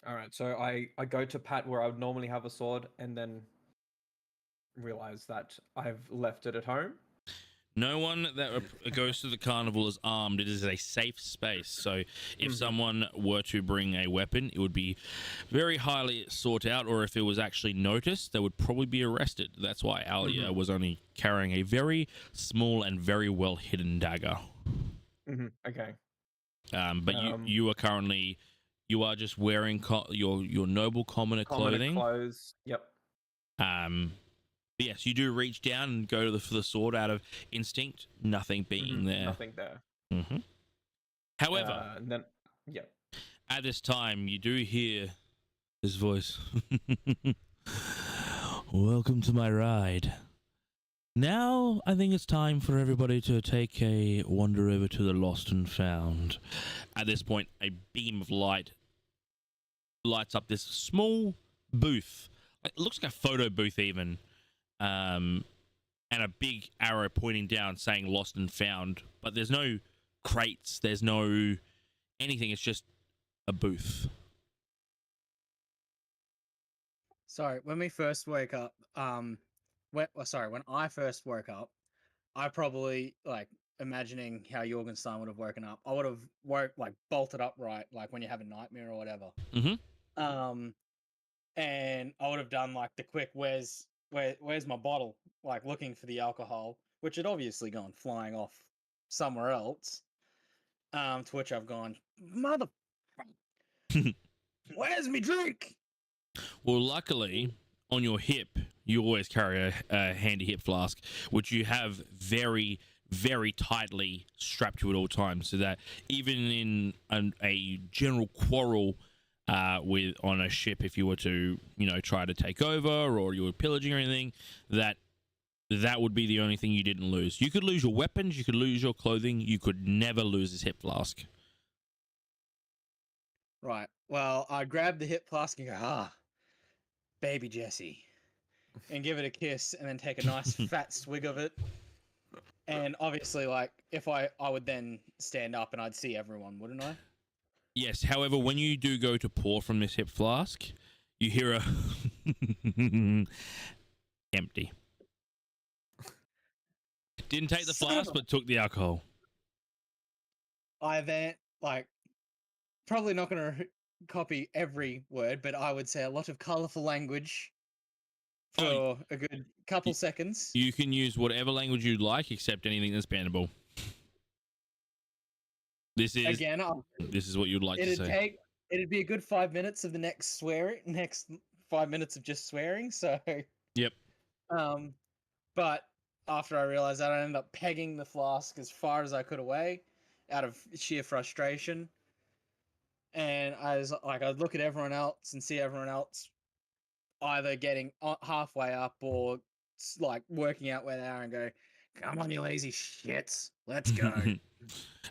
All right, so I go to pat where I would normally have a sword, and then realize that I've left it at home. No one that goes to the carnival is armed. It is a safe space. So if someone were to bring a weapon, it would be very highly sought out, or if it was actually noticed, they would probably be arrested. That's why Alia was only carrying a very small and very well hidden dagger. Okay. But you are currently, you are just wearing your noble commoner clothing. Clothes. Yep. Yes, you do reach down and go for the sword out of instinct. Nothing being there. Nothing there. However, and then at this time, you do hear his voice. Welcome to my ride. Now, I think it's time for everybody to take a wander over to the Lost and Found. At this point, a beam of light lights up this small booth. It looks like a photo booth even. And a big arrow pointing down saying Lost and Found. But there's no crates. There's no anything. It's just a booth. Sorry, when we first woke up, when I first woke up, I probably, like, imagining how Jorgenstein would have woken up, I would have bolted upright, like when you have a nightmare or whatever. And I would have done like the quick, where's my bottle? Like looking for the alcohol, which had obviously gone flying off somewhere else. To which I've gone, mother, where's me drink? Well, luckily, on your hip, you always carry a handy hip flask, which you have very, very tightly strapped to at all times, so that even in a general quarrel on a ship, if you were to, try to take over or you were pillaging or anything, that would be the only thing you didn't lose. You could lose your weapons, you could lose your clothing, you could never lose this hip flask. Right. Well, I grab the hip flask and go, baby Jessie, and give it a kiss, and then take a nice fat swig of it. And obviously, like, if I would then stand up and I'd see everyone, wouldn't I? Yes. However, when you do go to pour from this hip flask, you hear a empty. Didn't take the flask, but took the alcohol. I then, like, probably not going to copy every word, but I would say a lot of colourful language for a good couple seconds. You can use whatever language you'd like, except anything that's bannable. This is what you'd like to say. It'd be a good 5 minutes of the next 5 minutes of just swearing. So. Yep. But after I realized that, I ended up pegging the flask as far as I could away, out of sheer frustration. And I was like, I'd look at everyone else and see everyone else either getting halfway up or like working out where they are and go, come on, you lazy shits, let's go.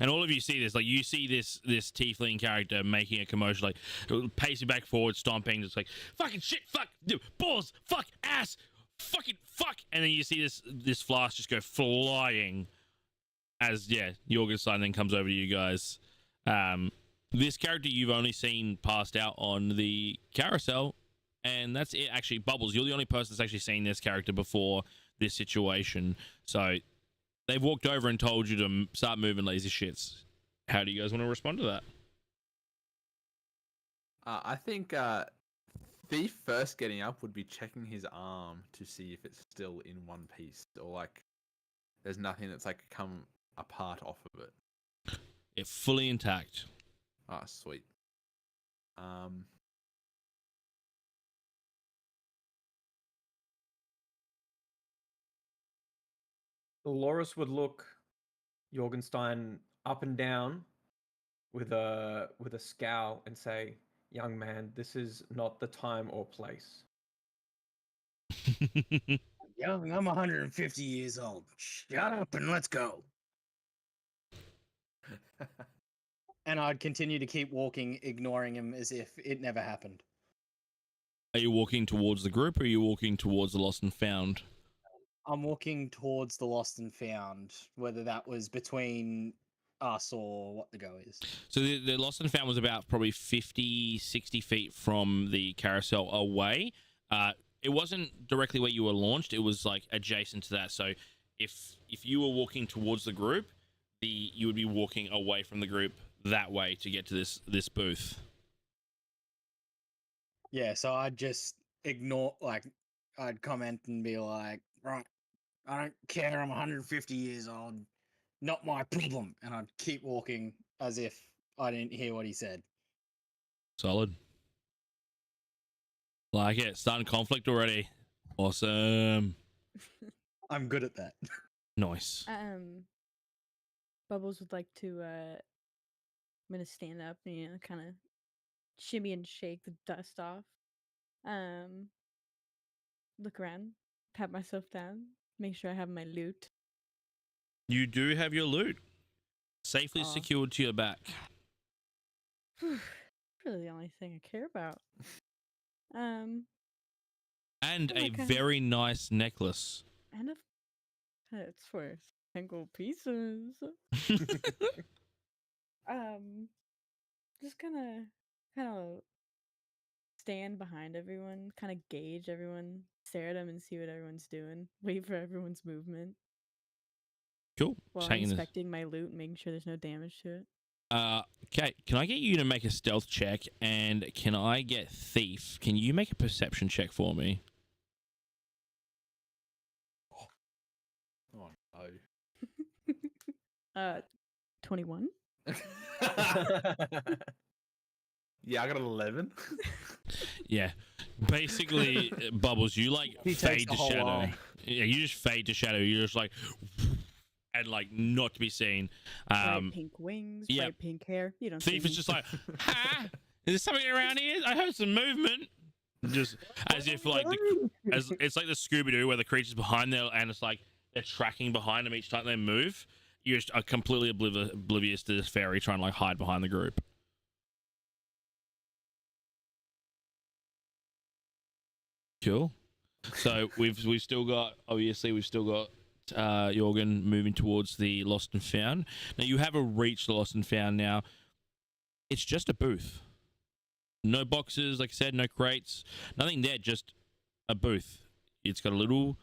And all of you see this, like you see this tiefling character making a commotion, like pacing back forward, stomping, just like fucking shit, fuck, balls, fuck, ass, fucking fuck, and then you see this flask just go flying as Jorgenstein then comes over to you guys. This character you've only seen passed out on the carousel, and that's it. Actually, Bubbles, you're the only person that's actually seen this character before this situation, so they've walked over and told you to start moving, lazy shits. How do you guys want to respond to that? I think Thief first getting up would be checking his arm to see if it's still in one piece, or like there's nothing that's like come apart off of it. It's fully intact. Ah, sweet. Loris would look Jorgenstein up and down with a scowl and say, young man, this is not the time or place. Young, I'm 150 years old. Shut up and let's go. And I'd continue to keep walking, ignoring him as if it never happened. Are you walking towards the group, or are you walking towards the Lost and Found? I'm walking towards the Lost and Found, whether that was between us or what the go is. So the lost and found was about probably 50, 60 feet from the carousel away. It wasn't directly where you were launched. It was like adjacent to that. So if you were walking towards the group, you would be walking away from the group that way to get to this booth. Yeah, so I'd just ignore, like, I'd comment and be like, right, I don't care, I'm 150 years old, not my problem. And I'd keep walking as if I didn't hear what he said. Solid. Like it. Starting conflict already. Awesome. I'm good at that. Nice. Bubbles would like to I'm gonna stand up and kind of shimmy and shake the dust off. Look around, pat myself down, make sure I have my loot. You do have your loot safely Aw. secured to your back. Really the only thing I care about. And Oh a my God. very nice necklace. And it's worth 10 gold pieces. Just kind of stand behind everyone, kind of gauge everyone, stare at them and see what everyone's doing, wait for everyone's movement Cool. while Taking this. inspecting my loot and making sure there's no damage to it. Okay, can I get you to make a stealth check? And can I get Thief? Can you make a perception check for me? Oh no. 21. Yeah, I got an 11. Yeah. Basically, Bubbles, you like He takes fade the to whole shadow. line. Yeah, you just fade to shadow. You're just like, and like not to be seen. Bright pink wings, yeah. bright pink hair. You don't see Thief me. is just like, ha! Is there something around here? I heard some movement. Just as if like it's like the Scooby Doo where the creature's behind there and it's like they're tracking behind them each time they move. You just are completely oblivious to this fairy trying to like hide behind the group. Cool. So we've still got Jorgen moving towards the lost and found. Now you haven't reached the lost and found now. It's just a booth. No boxes, like I said, no crates, nothing there, just a booth. It's got a little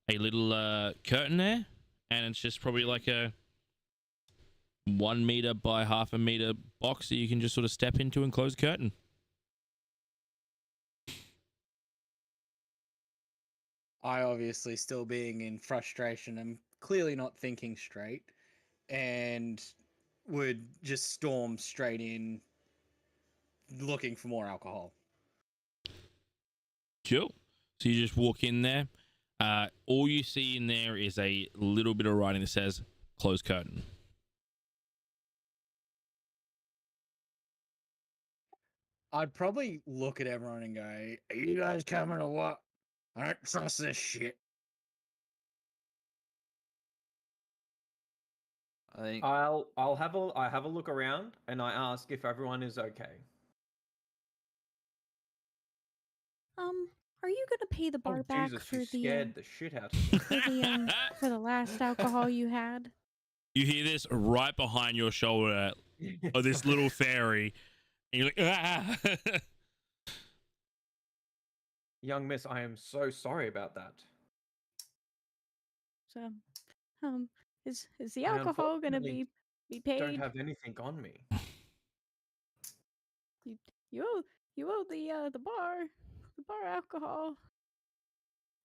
curtain there, and it's just probably like a 1 meter by half a meter box that you can just sort of step into and close the curtain. I obviously still being in frustration and clearly not thinking straight, and would just storm straight in looking for more alcohol. Cool. So you just walk in there. All you see in there is a little bit of writing that says closed curtain. I'd probably look at everyone and go, "Are you guys coming or what? I don't trust this shit." I think I have a look around and I ask if everyone is okay. Are you gonna pay the bar Oh back Jesus, for you the scared the shit out of me. for the last alcohol you had? You hear this right behind your shoulder of this little fairy, and you're like, ah! Young miss, I am so sorry about that. So, is the I alcohol gonna unfortunately be Don't paid? have anything on me. You owe the bar alcohol.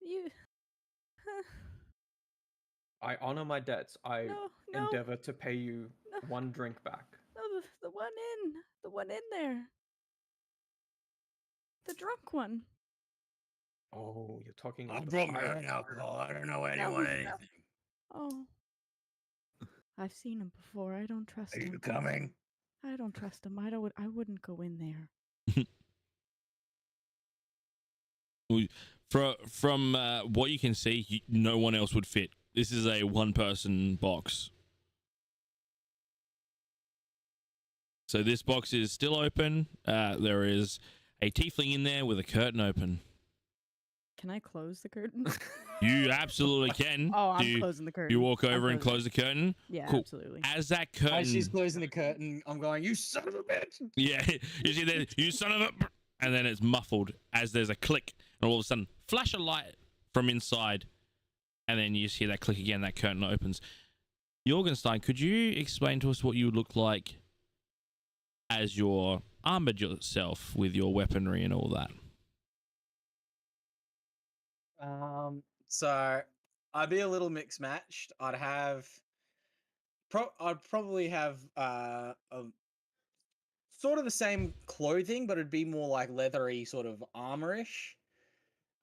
You I honor my debts. I no endeavor to pay you No. one drink back. no the one in there. The drunk one. Oh, you're talking I of the brought my pirate. own alcohol. I don't know anyone No. anything. Oh. I've seen him before. I don't trust Are you him. coming? I don't trust him. I wouldn't go in there. From what you can see, no one else would fit. This is a one-person box. So this box is still open. There is a tiefling in there with a curtain open. Can I close the curtain? You absolutely can. Oh, Do I'm you, closing the curtain. you walk I'm over and closing close the curtain? it. Yeah, Cool. absolutely. As that As she's curtain, closing the curtain, I'm going, "You son of a bitch!" yeah, you see that, you son of a, and then it's muffled as there's a click, and all of a sudden, flash a light from inside, and then you just hear that click again. That curtain opens. Jorgenstein, could you explain to us what you look like as you're armored yourself with your weaponry and all that? So I'd be a little mixed matched. I'd probably have sort of the same clothing, but it'd be more like leathery sort of armorish.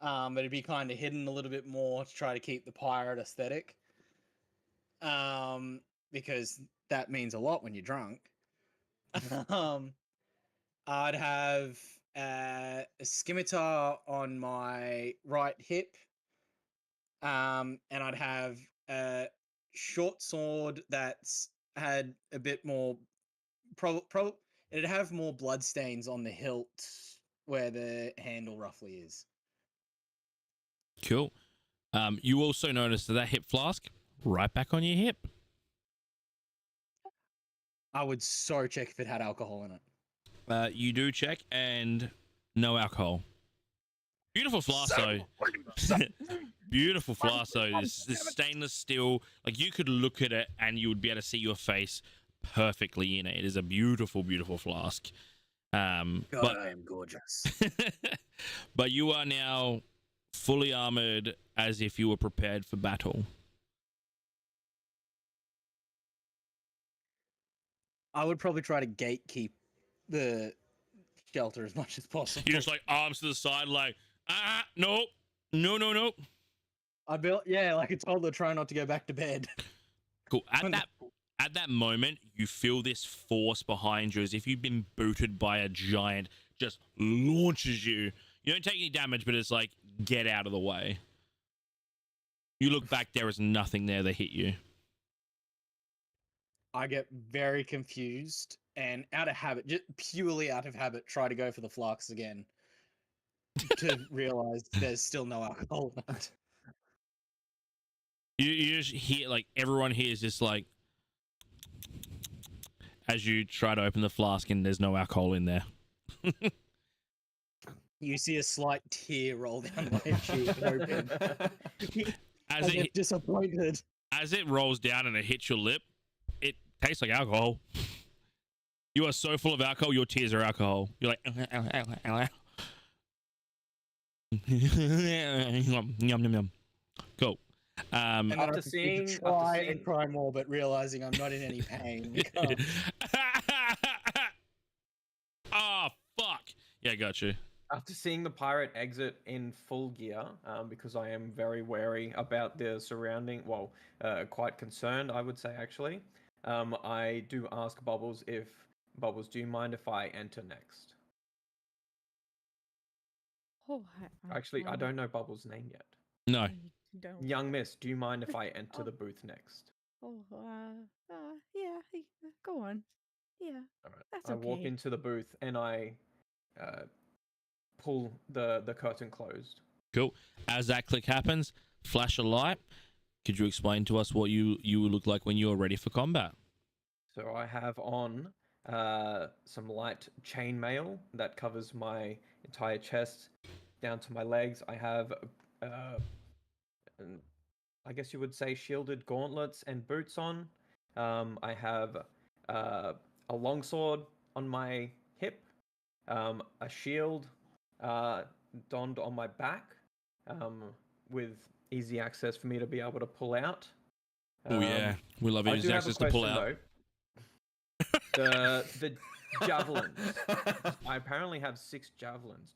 But it'd be kind of hidden a little bit more to try to keep the pirate aesthetic. Because that means a lot when you're drunk. I'd have a scimitar on my right hip. And I'd have a short sword that's had a bit more. It'd have more blood stains on the hilt where the handle roughly is. Cool. You also notice that hip flask right back on your hip. I would so check if it had alcohol in it. You do check, and no alcohol. Beautiful flask, though. Beautiful flask, though. This stainless steel. Like, you could look at it, and you would be able to see your face perfectly in it. It is a beautiful, beautiful flask. God, but I am gorgeous. but you are now fully armored, as if you were prepared for battle. I would probably try to gatekeep the shelter as much as possible. You're just like arms to the side, like, no. I'd be like a toddler trying not to go back to bed. Cool. At that moment, you feel this force behind you, as if you've been booted by a giant, just launches you. You don't take any damage, but it's like, get out of the way. You look back, there is nothing there that hit you. I get very confused and out of habit, just purely out of habit, try to go for the flasks again to realize there's still no alcohol in it. You just hear, like, everyone hears this, like, as you try to open the flask and there's no alcohol in there. You see a slight tear roll down my cheek. As it disappointed. As it rolls down and it hits your lip, it tastes like alcohol. You are so full of alcohol, your tears are alcohol. You're like, yum, yum, yum. Cool. And After seeing, and cry more, but realizing I'm not in any pain. Oh, fuck. Yeah, got you. After seeing the pirate exit in full gear, because I am very wary about the surrounding, quite concerned, I would say, actually, I do ask Bubbles, do you mind if I enter next? Oh, Actually, I don't know Bubbles' name yet. No. Don't. Young miss, do you mind if I enter the booth next? Oh, yeah. Go on. Yeah. All right. That's I walk okay. into the booth and I pull the curtain closed. Cool. As that click happens, flash a light. Could you explain to us what you look like when you are ready for combat? So I have on some light chainmail that covers my entire chest down to my legs. I have, I guess you would say, shielded gauntlets and boots on. I have a longsword on my hip, a shield donned on my back, with easy access for me to be able to pull out. Oh yeah, we love I easy do have a access to pull question, out. though. The javelins. I apparently have 6 javelins.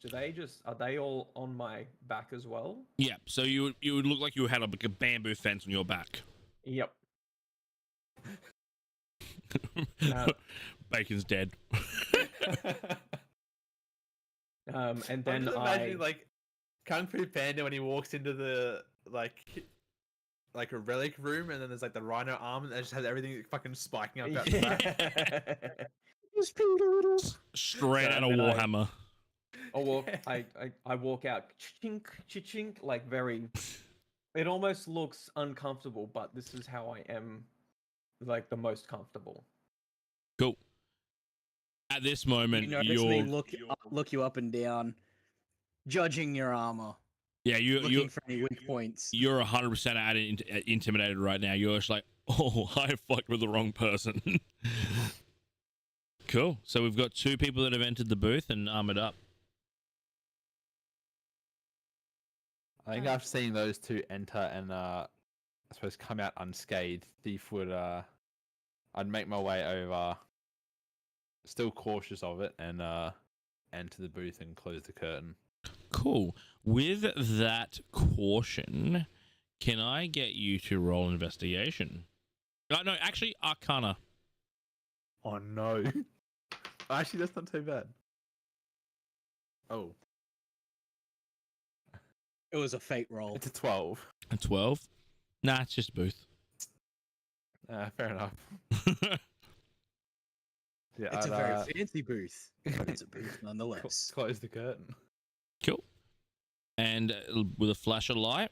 Are they all on my back as well? Yeah, so you would look like you had like a bamboo fence on your back. Yep. Bacon's dead. And then I'm just imagining like Kung Fu Panda when he walks into the like a relic room, and then there's like the rhino arm that just has everything fucking spiking up out the back. Straight out of then Warhammer. I walk out, chink, chink, like very. It almost looks uncomfortable, but this is how I am, like the most comfortable. Cool. At this You moment, notice me look you up and down, judging your armor, yeah, looking for any weak points. you're 100% intimidated right now. You're just like, oh, I fucked with the wrong person. Cool. So we've got 2 people that have entered the booth and armored up. I think after seeing those 2 enter and I suppose come out unscathed, Thief would I'd make my way over, still cautious of it, and enter the booth and close the curtain. Cool. With that caution, can I get you to roll investigation? No, actually, Arcana. Oh no. Actually, that's not too bad. Oh, It was a fate roll. it's a 12. A 12? Nah, it's just a booth. Fair enough. Yeah, It's I'd, a very fancy booth, but it's a booth nonetheless. close the curtain. Cool. And with a flash of light,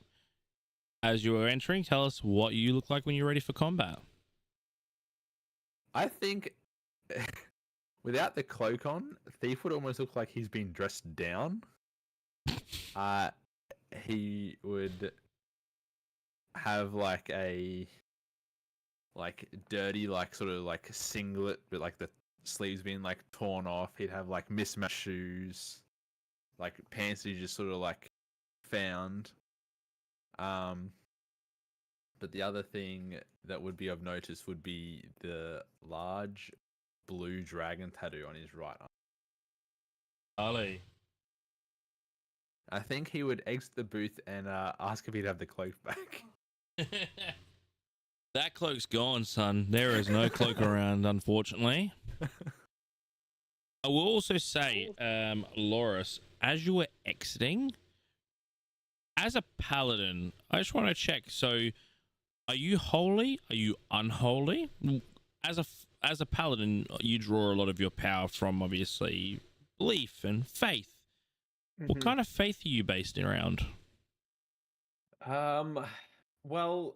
as you are entering, tell us what you look like when you're ready for combat. I think without the cloak on, Thief would almost look like he's been dressed down. He would have like a dirty sort of singlet with the sleeves being torn off. He'd have mismatched shoes, pants that he just sort of found. But the other thing that would be of notice would be the large blue dragon tattoo on his right arm. Ali. I think he would exit the booth and ask if he'd have the cloak back. That cloak's gone, son. There is no cloak around, unfortunately. I will also say, Loris, as you were exiting, as a paladin, I just want to check. So, are you holy? Are you unholy? As a paladin, you draw a lot of your power from obviously belief and faith. What kind of faith are you based around? Well,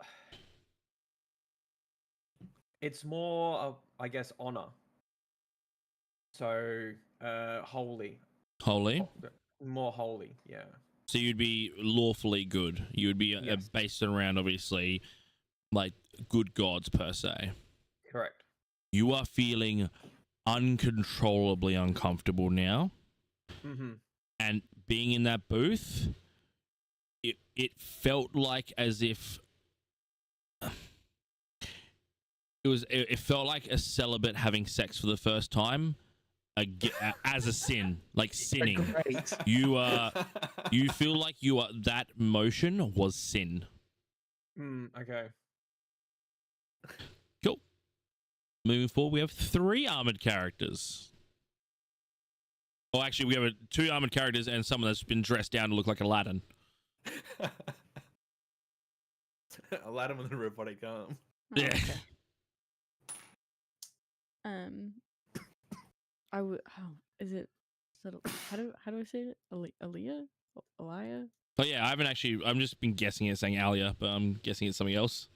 it's more of, I guess, honor. So, holy. Holy? More holy, yeah. So you'd be lawfully good. You would be Yes. based around, obviously, good gods per se. Correct. You are feeling uncontrollably uncomfortable now. Mm-hmm. And being in that booth, it felt like as if it felt like a celibate having sex for the first time as a sin, sinning. Great. You feel like that motion was sin. Okay. Cool. Moving forward, we have 3 armored characters. Oh, actually, we have 2 armored characters and someone that's been dressed down to look like Aladdin. Aladdin with a robotic arm. Oh, Yeah. okay. I would. How is it? How do I say it? Aaliyah? Aliyah? Oh yeah, I haven't actually. I'm just been guessing it, saying Alia, but I'm guessing it's something else.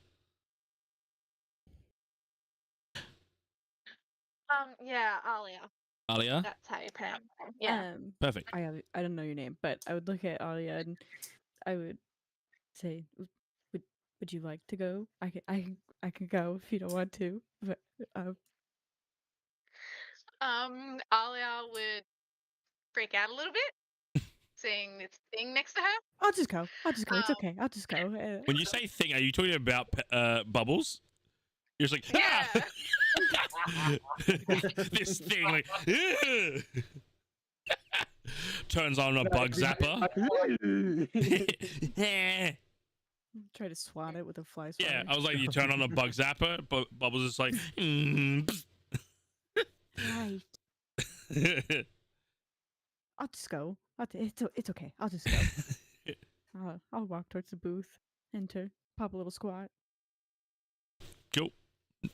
Yeah, Alia. Alia. That's how you pronounce it. Yeah. Perfect. I don't know your name, but I would look at Alia and I would say, would you like to go? I can go if you don't want to, but Alia would freak out a little bit, seeing this thing next to her. I'll just go. It's Um, okay. I'll just go. When you say thing, are you talking about Bubbles? You're just like, Yeah. this thing, turns on a bug zapper. Try to swat it with a fly swatter. Yeah, I was like, you turn on a bug zapper, but Bubbles is like, Right. I'll just go. It's okay. I'll just go. I'll walk towards the booth, enter, pop a little squat. Cool.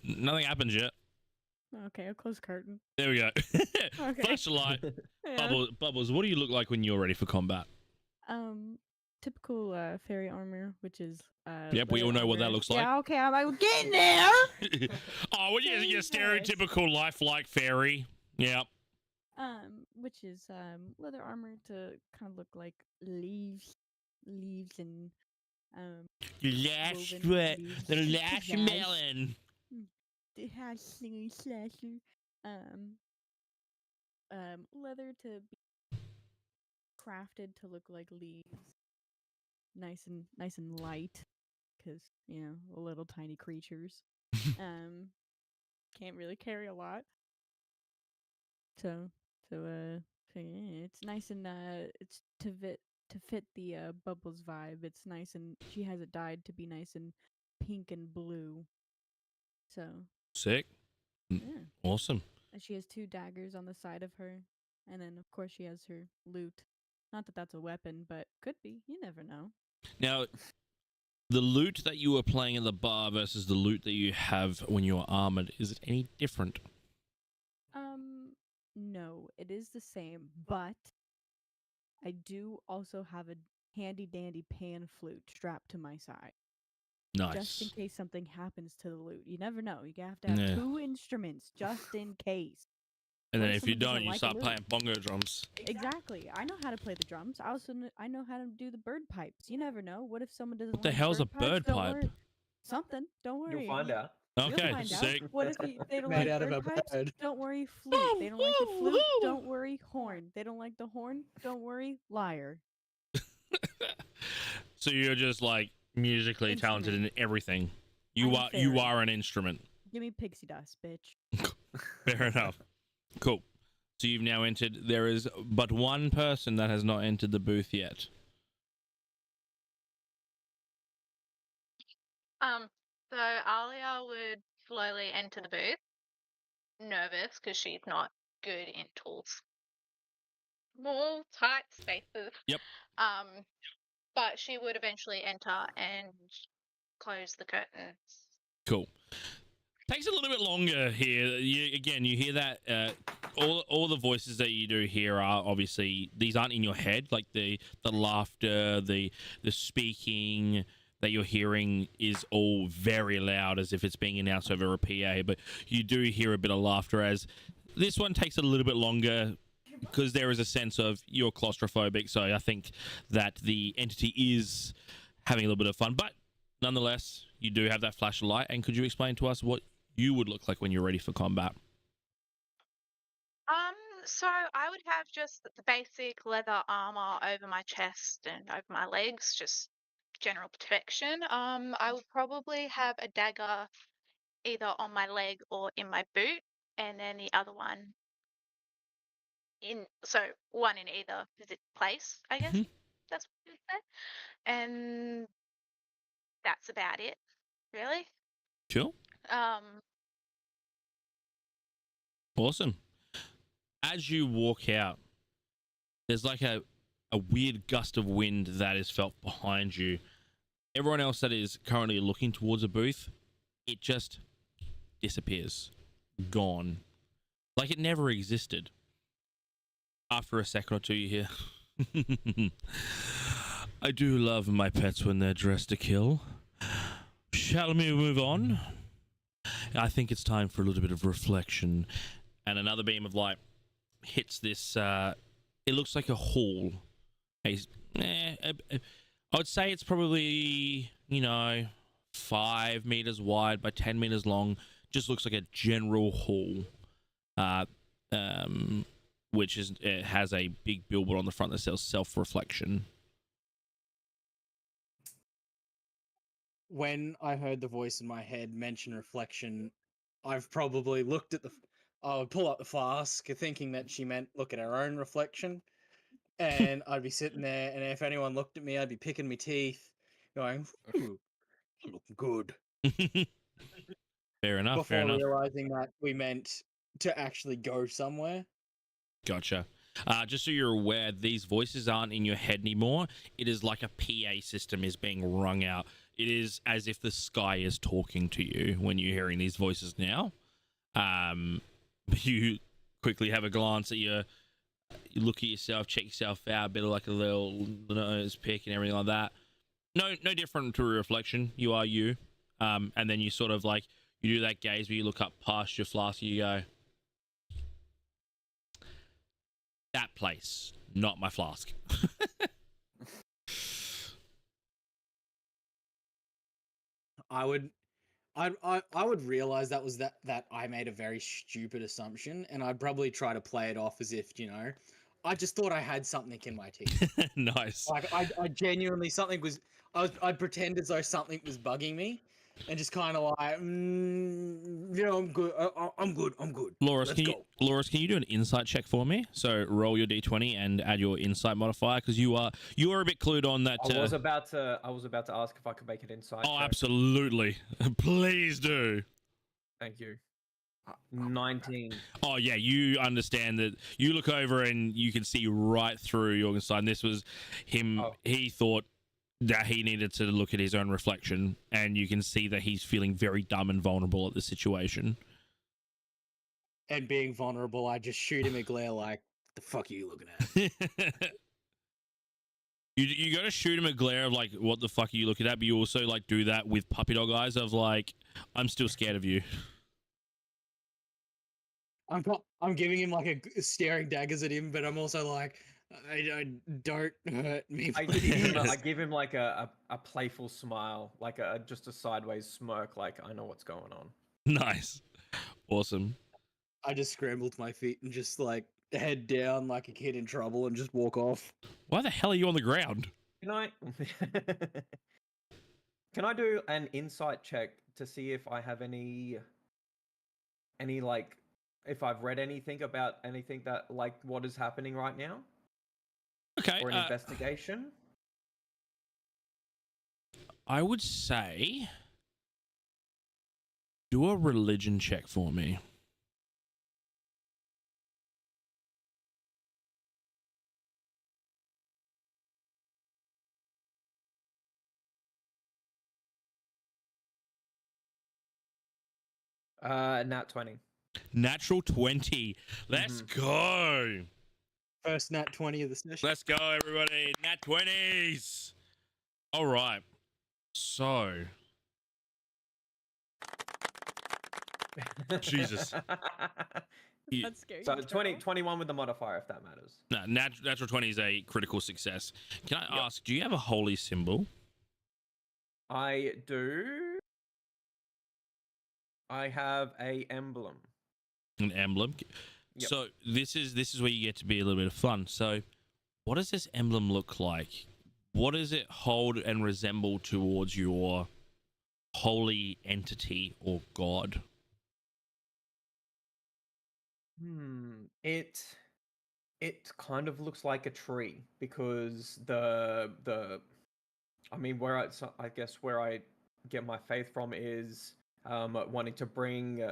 Nothing happens yet. Okay, a closed curtain. There we go. Okay. Flashlight. Yeah. Bubbles, what do you look like when you're ready for combat? Typical fairy armor, which is Yep, we all leather know what that armor. looks like. Yeah, okay, I'm getting there. Oh, well, yeah, your Jesus. stereotypical lifelike fairy. Yeah. Which is leather armor to kind of look like leaves and The last woven sweat, leaves. the last Pizzazz. melon. It has slinger slasher. Leather to be crafted to look like leaves. Nice and light, because little tiny creatures. Can't really carry a lot. So yeah, it's nice and it's to fit the Bubbles vibe. It's nice, and she has it dyed to be nice and pink and blue. So Sick. yeah, Awesome. and she has 2 daggers on the side of her, and then of course she has her lute. Not that that's a weapon, but could be. You never know. Now, the loot that you were playing in the bar versus the loot that you have when you're armored, is it any different? No, it is the same, but I do also have a handy dandy pan flute strapped to my side. Just in Nice. case something happens to the lute. You never know. You have to have Yeah. 2 instruments just in case. And What then if if you someone doesn't don't, you like a start lute? playing bongo drums. Exactly. I know how to play the drums. I also I know how to do the bird pipes. You never know. What if someone doesn't What the like hell's a bird pipes? bird Don't pipe? worry. Something. Don't worry. You'll find out. You'll Okay, find sick. out. What if they don't Made like out of bird a pipes? bird. Don't worry, flute. They don't like the flute. Don't worry, horn. They don't like the horn. Don't worry, lyre. So you're just like musically talented in everything. You I'm a are fairy. an instrument. Give me pixie dust, bitch. Fair enough. Cool. So you've now entered. There is but one person that has not entered the booth yet. So Alia would slowly enter the booth, nervous because she's not good in tools. Small, tight spaces. Yep. But she would eventually enter and close the curtains. Cool. Takes a little bit longer here. You hear that all the voices that you do hear are obviously, these aren't in your head, like the laughter, the speaking that you're hearing is all very loud as if it's being announced over a PA, but you do hear a bit of laughter as this one takes a little bit longer because there is a sense of you're claustrophobic, so I think that the entity is having a little bit of fun, but nonetheless, you do have that flash of light. And could you explain to us what you would look like when you're ready for combat? So I would have just the basic leather armor over my chest and over my legs, just general protection. I would probably have a dagger either on my leg or in my boot, and then the other one one in either place, I guess. Mhm. That's what you would say. And that's about it, really. Cool. Um, Awesome. As you walk out, there's like a weird gust of wind that is felt behind you. Everyone else that is currently looking towards a booth, it just disappears. Gone. Like it never existed. After a second or two, you hear, I do love my pets when they're dressed to kill. Shall we move on? I think it's time for a little bit of reflection. And another beam of light hits this, it looks like a hall. I would say it's probably, 5 meters wide by 10 meters long. Just looks like a general hall. Which is, it has a big billboard on the front that says self-reflection. When I heard the voice in my head mention reflection, I've probably looked at I would pull up the flask thinking that she meant look at her own reflection. And I'd be sitting there, and if anyone looked at me, I'd be picking my teeth, going, "Ooh, I look good." Fair enough, Before fair enough. realizing that we meant to actually go somewhere. Gotcha. Just so you're aware, these voices aren't in your head anymore. It is like a PA system is being rung out. It is as if the sky is talking to you when you're hearing these voices now. You quickly have a glance at you look at yourself, check yourself out, a bit of like a little nose pick and everything like that. No different to a reflection. You are you. And then you sort of like, you do that gaze where you look up past your flask and you go, that place, not my flask. I would realize that I made a very stupid assumption, and I'd probably try to play it off as if, I just thought I had something in my teeth. Nice. Like I genuinely I'd pretend as though something was bugging me, and just kind of like, I'm good. I'm good. I'm good. Loris, Let's go. Loris, can you do an insight check for me? So roll your d20 and add your insight modifier, because you are a bit clued on that. I was about to ask if I could make an insight. Oh, check. absolutely. Please do. Thank you. 19. Oh yeah, you understand that. You look over and you can see right through Jorgenstein. This was him. Oh. He thought that he needed to look at his own reflection, and you can see that he's feeling very dumb and vulnerable at the situation. And being vulnerable, I just shoot him a glare like, the fuck are you looking at? You got to shoot him a glare of like, what the fuck are you looking at? But you also like do that with puppy dog eyes of like, I'm still scared of you. I'm giving him like a staring daggers at him, but I'm also like, I don't hurt me. I give him like a playful smile, like just a sideways smirk, like I know what's going on. Nice. Awesome. I just scramble to my feet and just like head down like a kid in trouble and just walk off. Why the hell are you on the ground? Can I can I do an insight check to see if I have any like, if I've read anything about anything that like what is happening right now? Okay. Or an investigation? I would say do a religion check for me. Nat 20. Natural 20. Let's go. First nat 20 of the session. Let's go, everybody. Nat 20s. All right. So. Jesus. That's scary. So 21 with the modifier, if that matters. No, natural 20 is a critical success. Can I ask, do you have a holy symbol? I do. I have a emblem. An emblem? Yep. So this is where you get to be a little bit of fun. So what does this emblem look like? What does it hold and resemble towards your holy entity or god? It kind of looks like a tree, because I guess where I get my faith from is wanting to bring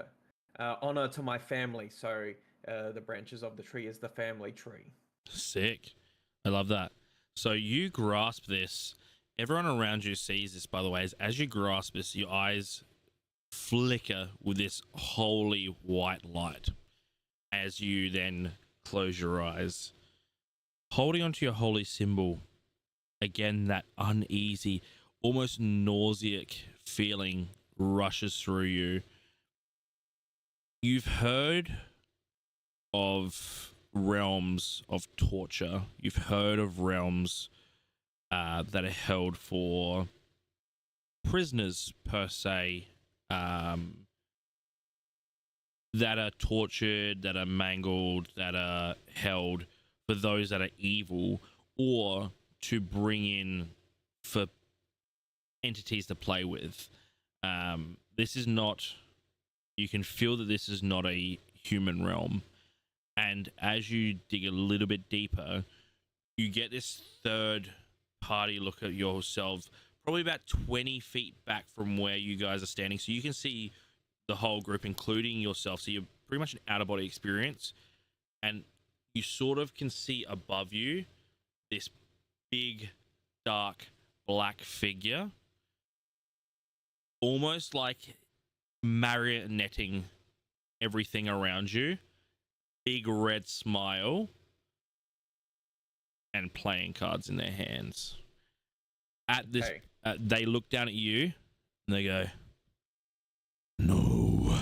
honor to my family. So the branches of the tree is the family tree. Sick. I love that. So you grasp this. Everyone around you sees this, by the way. As you grasp this, your eyes flicker with this holy white light. As you then close your eyes, holding onto your holy symbol, again, that uneasy, almost nauseatic feeling rushes through you. You've heard of realms of torture. You've heard of realms that are held for prisoners, per se, that are tortured, that are mangled, that are held for those that are evil, or to bring in for entities to play with. This is not, you can feel that this is not a human realm. And as you dig a little bit deeper, you get this third party look at yourself, probably about 20 feet back from where you guys are standing. So you can see the whole group, including yourself. So you're pretty much an out-of-body experience. And you sort of can see above you this big, dark, black figure, almost like marionetting everything around you, big red smile, and playing cards in their hands. At this, Okay. they look down at you and they go, "No,"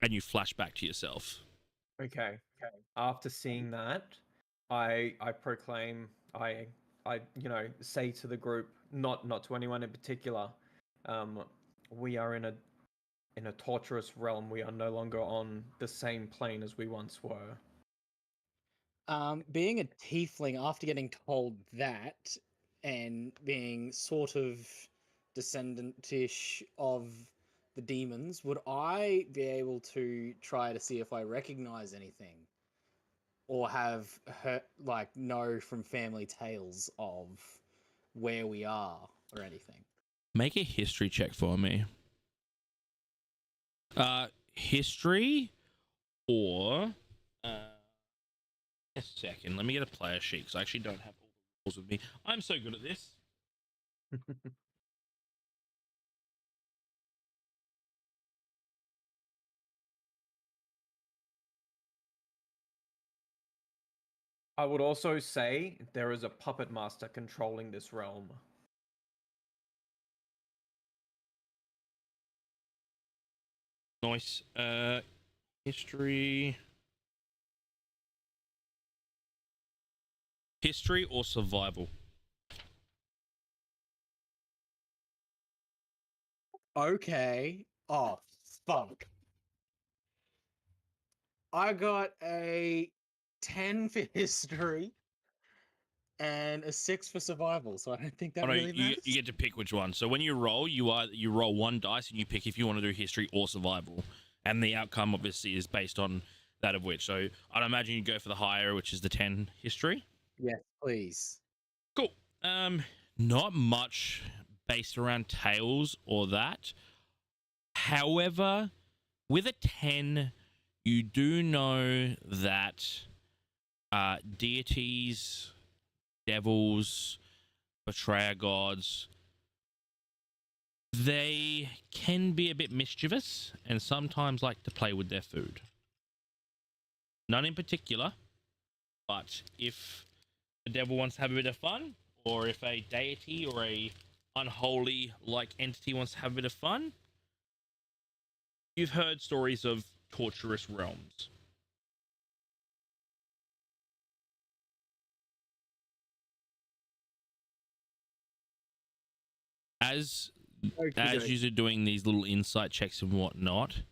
and you flash back to yourself. Okay. After seeing that, I proclaim, I say to the group, not to anyone in particular, we are in a torturous realm. We are no longer on the same plane as we once were. Being a tiefling, after getting told that, and being sort of descendant-ish of the demons, would I be able to try to see if I recognize anything? Or have heard, know from family tales of where we are or anything? Make a history check for me. History or a second. Let me get a player sheet because I actually don't have all the rules with me. I'm so good at this. I would also say there is a puppet master controlling this realm. Nice. History. History or survival? Okay. Oh, fuck. I got a 10 for history and a 6 for survival, so I don't think that Oh, no, really you matters. get to pick which one. So when you roll, you roll one dice and you pick if you want to do history or survival, and the outcome obviously is based on that of which. So I'd imagine you go for the higher, which is the 10 history. Yes, please. Cool. Not much based around tales or that. However, with a 10, you do know that deities, devils, betrayer gods, they can be a bit mischievous and sometimes like to play with their food. None in particular, but if the devil wants to have a bit of fun, or if a deity or a unholy like entity wants to have a bit of fun, you've heard stories of torturous realms. As you're doing these little insight checks and whatnot,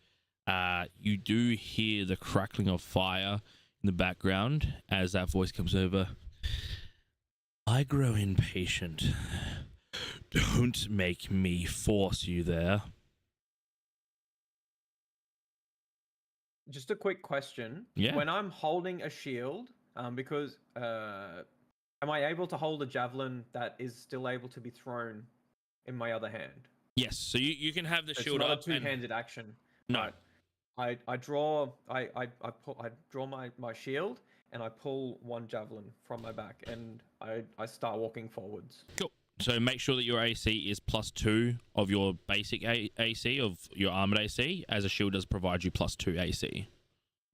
you do hear the crackling of fire in the background as that voice comes over. I grow impatient. Don't make me force you there. Just a quick question. Yeah. When I'm holding a shield, because am I able to hold a javelin that is still able to be thrown in my other hand? Yes, so you can have the It's shield not up. a two-handed action. No. Right. I draw my shield and I pull one javelin from my back and I start walking forwards. Cool. So make sure that your AC is +2 of your basic AC of your armored AC, as a shield does provide you +2 AC.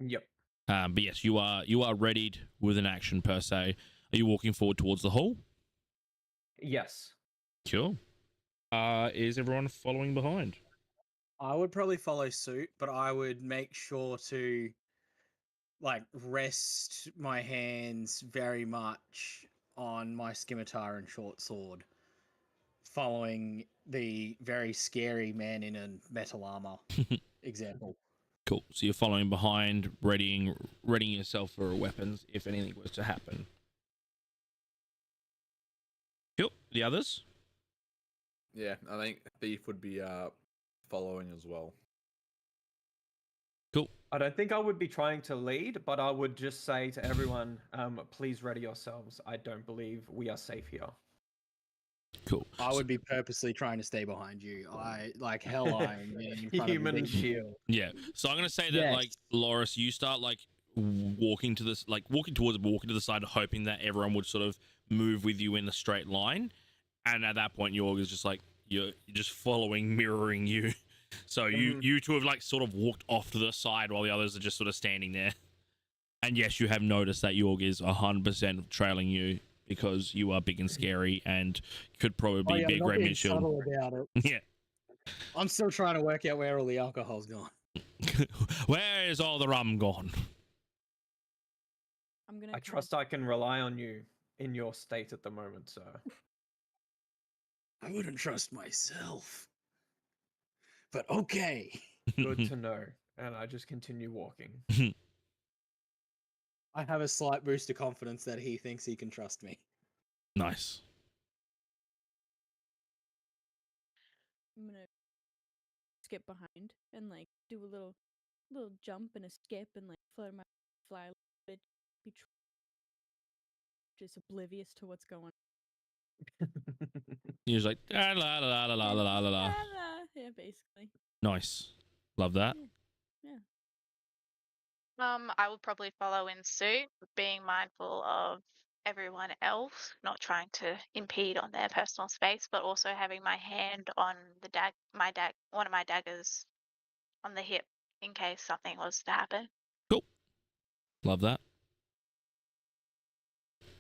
Yep. But yes, you are readied with an action per se. Are you walking forward towards the hall? Yes. Cool. Is everyone following behind? I would probably follow suit, but I would make sure to rest my hands very much on my scimitar and short sword, following the very scary man in a metal armor example. Cool. So you're following behind, readying yourself for weapons if anything was to happen. Cool. The others? Yeah, I think Thief would be following as well. Cool. I don't think I would be trying to lead, but I would just say to everyone, please ready yourselves. I don't believe we are safe here. Cool. I would be purposely trying to stay behind you. I am getting in front Human of the shield. Yeah. So I'm gonna say that Yes. Loris, you start walking to this, walking towards it, but walking to the side, hoping that everyone would sort of move with you in a straight line. And at that point, Yorg is just you're just following, mirroring you So you two have like sort of walked off to the side while the others are just sort of standing there. And yes, you have noticed that Yorg is 100% trailing you because you are big and scary and could probably be a great windshield. Subtle about it. Yeah. I'm still trying to work out where all the alcohol's gone. Where is all the rum gone? I'm gonna. I trust I can rely on you in your state at the moment, sir. I wouldn't trust myself. But okay. Good to know. And I just continue walking. I have a slight boost of confidence that he thinks he can trust me. Nice. I'm gonna skip behind and like do a little jump and a skip and like flutter my fly a little bit, be just oblivious to what's going on. You're just like la la la la la la la la. Yeah, basically. Nice. Love that. Yeah. I would probably follow in suit, being mindful of everyone else, not trying to impede on their personal space, but also having my hand on the one of my daggers on the hip in case something was to happen. Cool. Love that.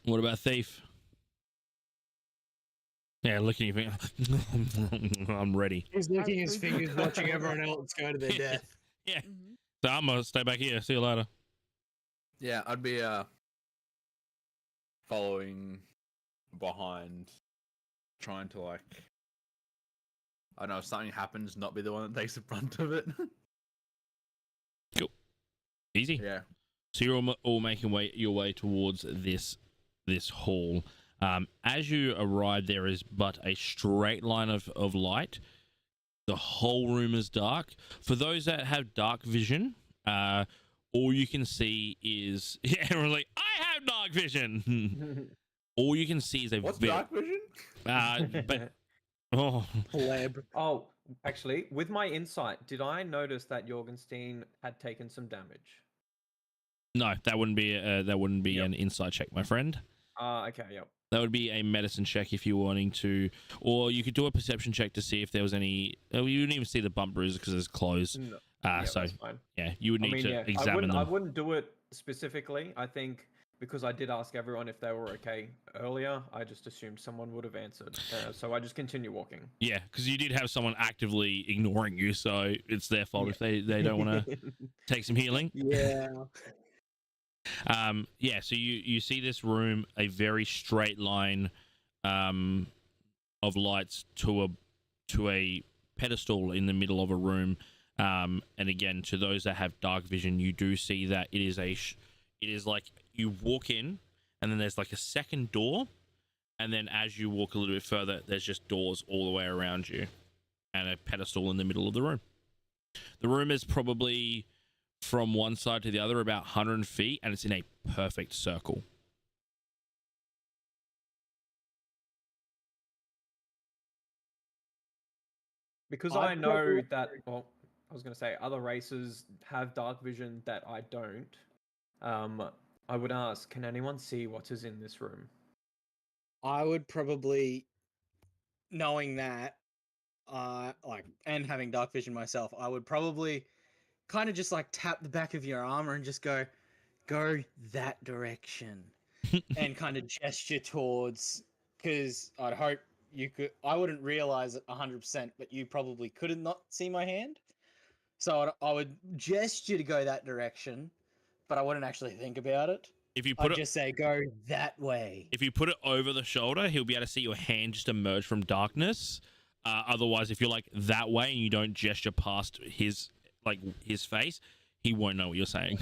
What about Thief? Yeah, looking at your finger. I'm ready. He's licking his fingers, watching everyone else go to their death. Yeah. Mm-hmm. So I'm gonna stay back here. See you later. Yeah, I'd be following behind, trying to like, I don't know, if something happens, not be the one that takes the brunt of it. Easy. Yeah. So you're all making your way towards this hall. As you arrive, there is but a straight line of light. The whole room is dark. For those that have dark vision, all you can see is everyone's like, I have dark vision. All you can see is What's dark vision? but oh, Pleb. Oh, actually, with my insight, did I notice that Jorgenstein had taken some damage? no, that wouldn't be Yep. an insight check, my friend. Okay, yep. That would be a medicine check if you were wanting to, or you could do a perception check to see if there was any. You wouldn't even see the bump bruises because it's closed. No, So that's fine. yeah, you would need to examine I them. wouldn't do it specifically. I think because I did ask everyone if they were okay earlier, I just assumed someone would have answered. So I just continue walking. Yeah, because you did have someone actively ignoring you, so it's their fault if they don't want to take some healing. Yeah. Yeah, so you see this room, a very straight line of lights to a pedestal in the middle of a room. And again, to those that have dark vision, you do see that it is like you walk in and then there's like a second door, and then as you walk a little bit further, there's just doors all the way around you and a pedestal in the middle of the room. The room is probably from one side to the other about 100 feet, and it's in a perfect circle. Because I'd I know that, well, I was going to say other races have dark vision that I don't. I would ask, can anyone see what is in this room? I would probably, knowing that, and having dark vision myself, I would probably kind of just like tap the back of your armor and just go that direction, and kind of gesture towards, because I'd hope you could. I wouldn't realize it 100%, but you probably couldn't not see my hand. So I would gesture to go that direction, but I wouldn't actually think about it. If you I'd put it, just say go that way. if you put it over the shoulder, he'll be able to see your hand just emerge from darkness. Otherwise, if you're like that way and you don't gesture past his face, he won't know what you're saying.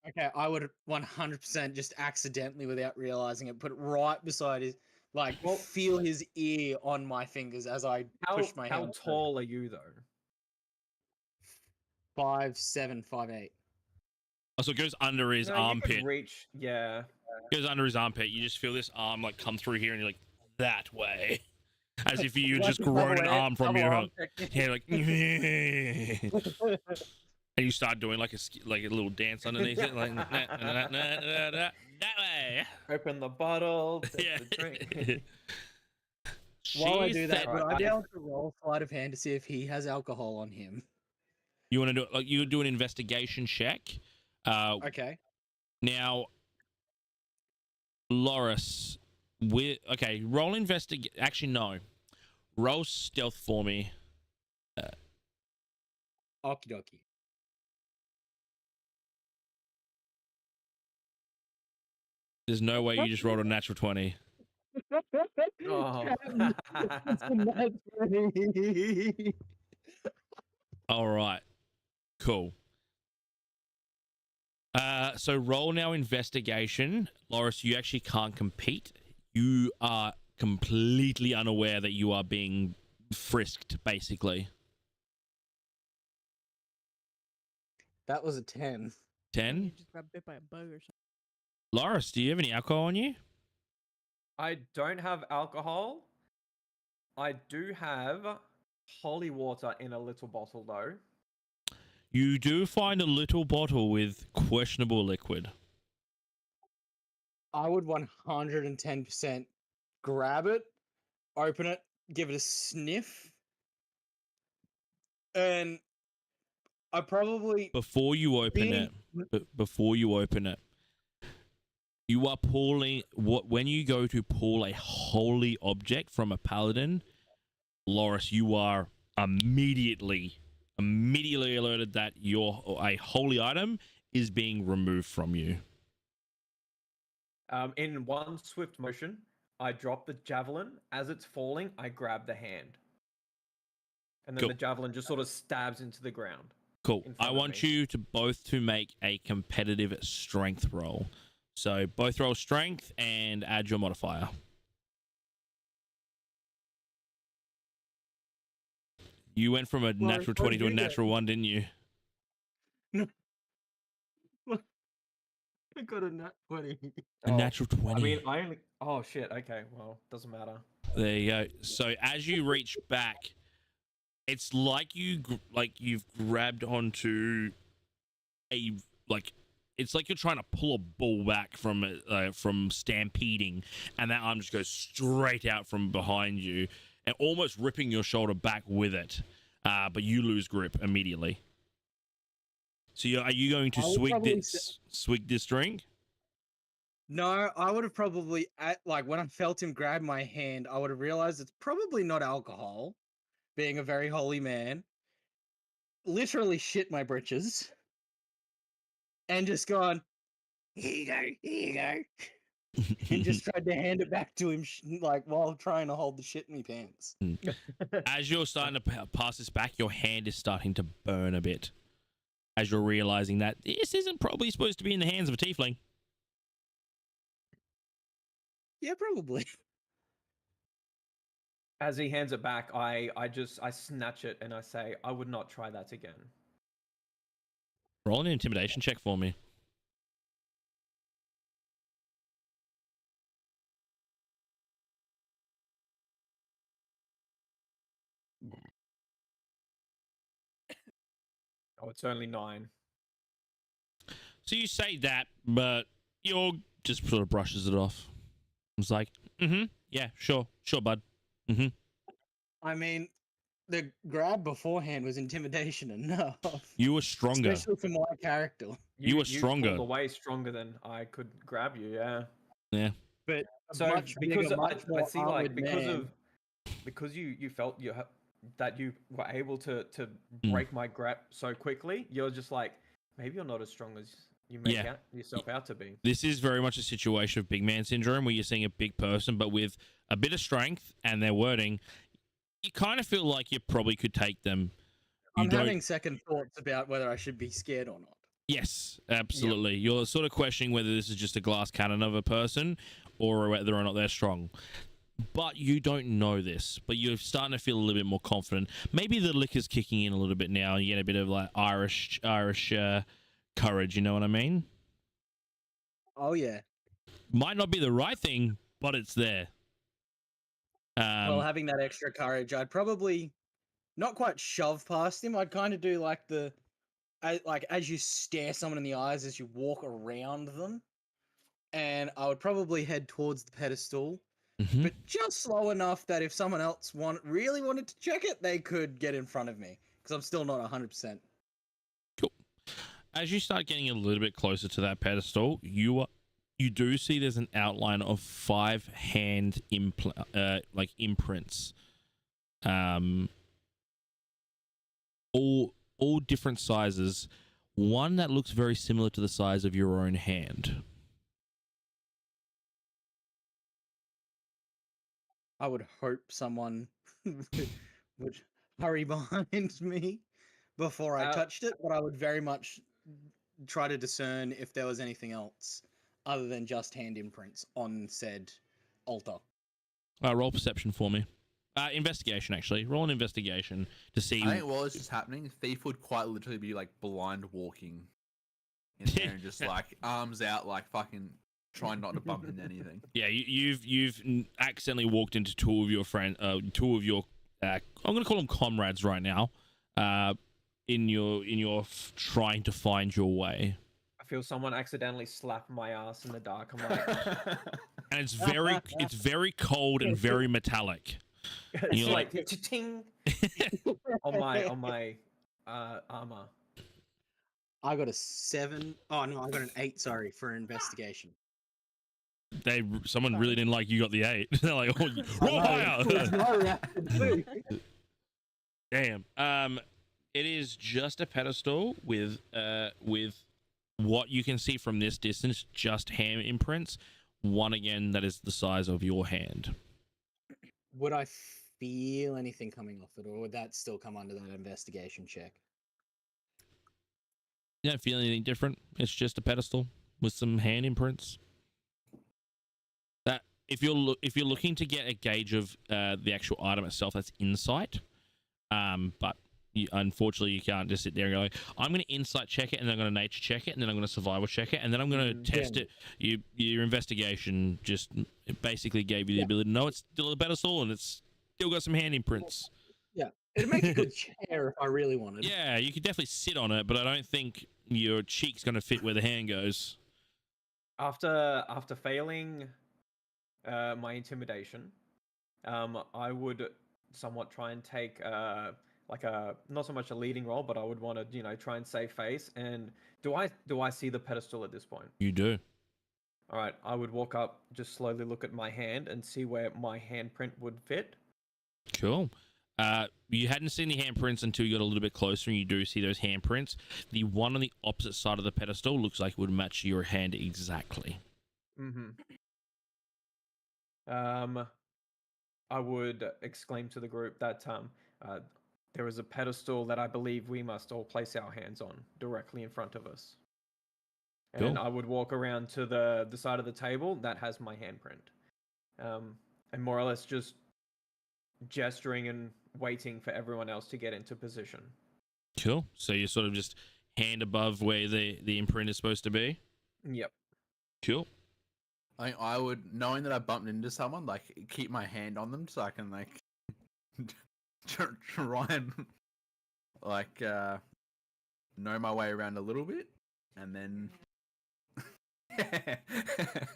Okay, I would 100% just accidentally, without realizing it, put it right beside his, like, Well- feel his ear on my fingers as I push my How hand. tall are you though? 5'7", 5'8". So it goes under his No, you armpit. could reach, yeah. Goes under his armpit. You just feel this arm like come through here, and you're like that way, as if you Like just a grown an double arm from double your arm technique. yeah, like, and you start doing like a little dance underneath it, like that way. Open the bottle, take Yeah. the drink. While I She's do that, said- would I Right, be able to roll sleight of hand to see if he has alcohol on him? You want to do like you do an investigation check. Okay. Now, Loris, roll investigate. Actually, no, roll stealth for me. Okie dokie. There's no way you just rolled a natural 20. Oh. All right, cool. So roll now investigation. Loris, you actually can't compete. You are completely unaware that you are being frisked, basically. That was a 10. 10. You just got bit by a bug or something. Loris, do you have any alcohol on you? I don't have alcohol. I do have holy water in a little bottle, though. You do find a little bottle with questionable liquid. I would 110% grab it, open it, give it a sniff, and I probably Before you open it, you are pulling when you go to pull a holy object from a paladin, Loris, you are immediately alerted that a holy item is being removed from you. In one swift motion, I drop the javelin. As it's falling, I grab the hand. And then Cool. the javelin just sort of stabs into the ground. Cool. In I front of want me. you to both to make a competitive strength roll. So both roll strength and add your modifier. You went from a natural what 20 did to a you get? natural 1, didn't you? I got a nat 20. A natural 20. I mean, I only. Oh shit. Okay. Well, doesn't matter. There you go. So as you reach back, it's like you've grabbed onto it's like you're trying to pull a bull back from stampeding, and that arm just goes straight out from behind you and almost ripping your shoulder back with it. But you lose grip immediately. So are you going to I would swig probably this drink? No, I would have probably, when I felt him grab my hand, I would have realized it's probably not alcohol, being a very holy man. Literally shit my britches. And just gone, here you go, here you go. And just tried to hand it back to him, while trying to hold the shit in my pants. As you're starting to pass this back, your hand is starting to burn a bit. As you're realizing that this isn't probably supposed to be in the hands of a tiefling. Yeah, probably. As he hands it back, I snatch it and I say, I would not try that again. Roll an intimidation check for me. Oh, it's only 9. So you say that, but you're just sort of brushes it off. It's like, yeah, sure, bud. I mean, the grab beforehand was intimidation enough. You were stronger. Especially for my character. You were stronger. You pulled away stronger than I could grab you, yeah. Yeah. But So much because bigger, I much more see like armored because man. of because you felt that you were able to break my grip so quickly, you're just like, maybe you're not as strong as you make Yeah. yourself out to be. This is very much a situation of big man syndrome where you're seeing a big person, but with a bit of strength and their wording, you kind of feel like you probably could take them. I'm having second thoughts about whether I should be scared or not. Yes, absolutely. You're sort of questioning whether this is just a glass cannon of a person or whether or not they're strong. But you don't know this, but you're starting to feel a little bit more confident. Maybe the liquor's kicking in a little bit now. You get a bit of like Irish courage, you know what I mean? Oh, yeah. Might not be the right thing, but it's there. Well, having that extra courage, I'd probably not quite shove past him. I'd kind of do as you stare someone in the eyes as you walk around them. And I would probably head towards the pedestal Mhm. but just slow enough that if someone else really wanted to check it, they could get in front of me because I'm still not 100%. Cool. As you start getting a little bit closer to that pedestal, you do see there's an outline of 5 hand imprints, all different sizes. One that looks very similar to the size of your own hand. I would hope someone would hurry behind me before I touched it, but I would very much try to discern if there was anything else other than just hand imprints on said altar. Roll perception for me. Investigation, actually. Roll an investigation to see. I think while this is happening, Thief would quite literally be like blind walking in there and just like arms out, like fucking trying not to bump into anything. Yeah, you've accidentally walked into two of your I'm going to call them comrades right now. In your trying to find your way. I feel someone accidentally slapped my ass in the dark. I'm like, and it's very cold and very metallic. it's You're like ting on my armor. I got a 7. Oh no, I got an 8. Sorry for investigation. Someone really didn't like you got the 8. They're like, oh, roll higher. Damn. It is just a pedestal with what you can see from this distance, just hand imprints. One again that is the size of your hand. Would I feel anything coming off it, or would that still come under that investigation check? You don't feel anything different. It's just a pedestal with some hand imprints. That if you're looking to get a gauge of the actual item itself, that's insight. But unfortunately, you can't just sit there and go, I'm going to insight check it, and then I'm going to nature check it, and then I'm going to survival check it, and then I'm going to test it. Your investigation just basically gave you the ability to know it's still a pedestal, and it's still got some hand imprints. Yeah, it'd make a good chair if I really wanted. Yeah, you could definitely sit on it, but I don't think your cheek's going to fit where the hand goes. After failing my intimidation, I would somewhat try and take like a not so much a leading role, but I would want to try and save face. And do I see the pedestal at this point? You do. All right, I would walk up, just slowly look at my hand and see where my handprint would fit. Cool. You hadn't seen the handprints until you got a little bit closer, and you do see those handprints. The one on the opposite side of the pedestal looks like it would match your hand exactly. I would exclaim to the group that there is a pedestal that I believe we must all place our hands on directly in front of us. And I would walk around to the side of the table that has my handprint. And more or less just gesturing and waiting for everyone else to get into position. Cool. So you're sort of just hand above where the imprint is supposed to be? Yep. Cool. I would, knowing that I bumped into someone, like keep my hand on them so I can like try and like know my way around a little bit, and then.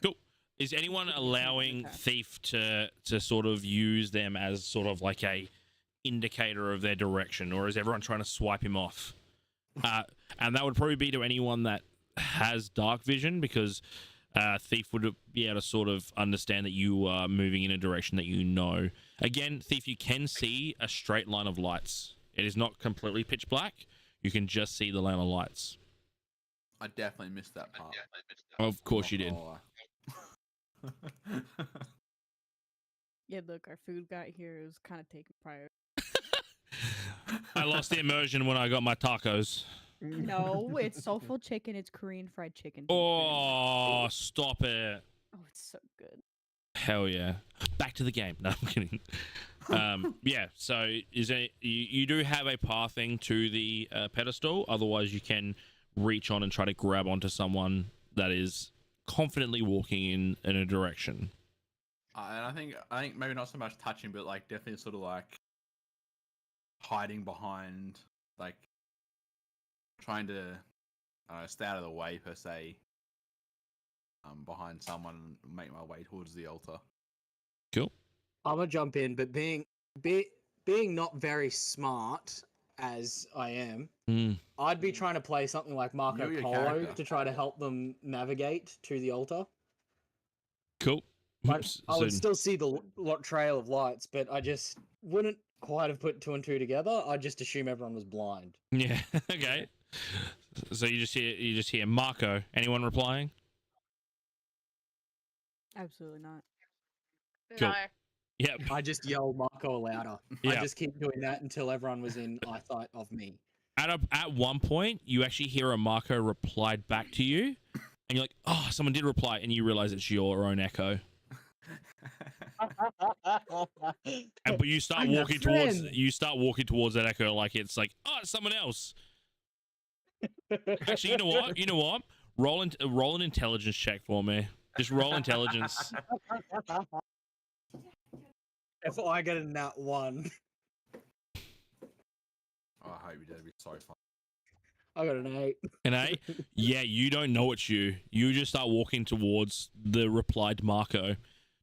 Cool. Is anyone allowing Thief to sort of use them as sort of like a indicator of their direction, or is everyone trying to swipe him off? And that would probably be to anyone that has dark vision, because Thief would be able to sort of understand that you are moving in a direction that you know. Again, Thief, you can see a straight line of lights. It is not completely pitch black. You can just see the line of lights. I definitely missed that part. Of course you did. Yeah, look, our food got here. It was kind of taking priority. I lost the immersion when I got my tacos. No, it's soulful chicken. It's Korean fried chicken. Oh, stop it. Oh, it's so good. Hell yeah. Back to the game. No, I'm kidding. Yeah, so you do have a pathing to the pedestal. Otherwise, you can reach on and try to grab onto someone that is confidently walking in a direction. And I think maybe not so much touching, but like definitely sort of like hiding behind, like trying to stay out of the way per se. Behind someone and make my way towards the altar. I'm gonna jump in, but being not very smart as I am, Mm. I'd be trying to play something like Marco You're your Polo character. to try to help them navigate to the altar. Cool. Like, Oops, I would so- still see the trail of lights, but I just wouldn't quite have put two and two together. I'd just assume everyone was blind. yeah. Okay. So you just hear Marco. Anyone replying? Absolutely not. Cool. No. Yep. I just yell Marco louder. Yeah. I just keep doing that until everyone was in eyesight of me. At one point, you actually hear a Marco replied back to you, and you're like, "Oh, someone did reply," and you realize it's your own echo. But you start I'm your walking towards that echo like it's like, oh, it's someone else. Actually, you know what? Roll an intelligence check for me. Just roll intelligence. If I get a nat 1, Oh, I hope you did. It'd be so fun. I got an 8. And yeah, you don't know it's you. You just start walking towards the replied Marco.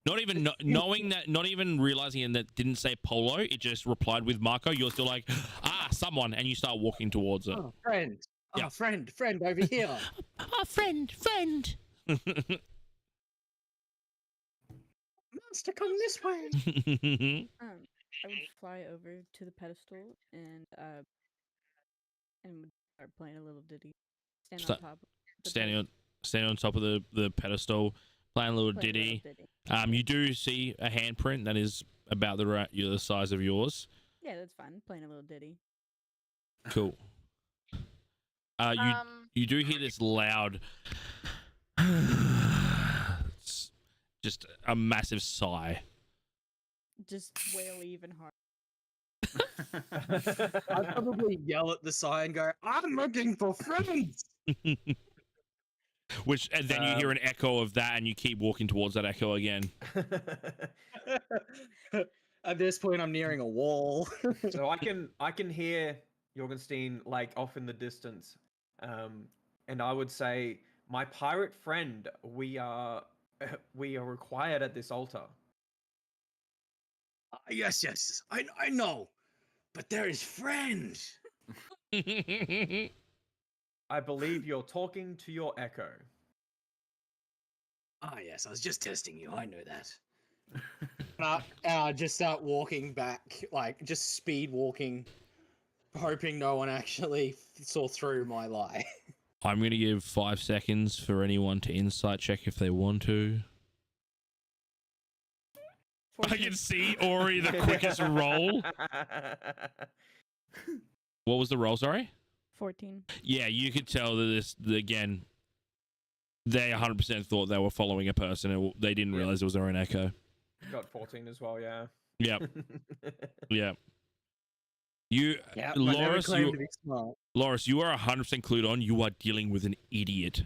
Not even knowing that, not even realizing that didn't say Polo. It just replied with Marco. You're still like, someone, and you start walking towards it. Oh, friend. Oh, Yeah. friend over here. Friend. Monster, come this way. I would fly over to the pedestal and would start playing a little ditty. Stand Sta- on top. Of the standing on top of the pedestal, playing a little play a little ditty. ditty. You do see a handprint that is about the size of yours. Yeah, that's fine. Playing a little ditty. Cool. You do hear this loud, it's just a massive sigh. Just wail even harder. I'd probably yell at the sign and go, I'm looking for friends. And then you hear an echo of that, and you keep walking towards that echo again. At this point, I'm nearing a wall. So I can hear Jorgenstein like off in the distance, and I would say, my pirate friend, we are required at this altar. Yes, I know. But there is friend. I believe you're talking to your echo. Yes, I was just testing you. I know that. I just start walking back, like just speed walking, hoping no one actually saw through my lie. I'm going to give 5 seconds for anyone to insight check if they want to. I can see Ori the quickest roll. What was the roll, sorry? 14. Yeah, you could tell that again, they 100% thought they were following a person, and they didn't realize it was their own echo. Got 14 as well, yeah. Yep. Yep. You, Yeah, I never Loris, claimed to be smart. Loris, you are 100% clued on. You are dealing with an idiot.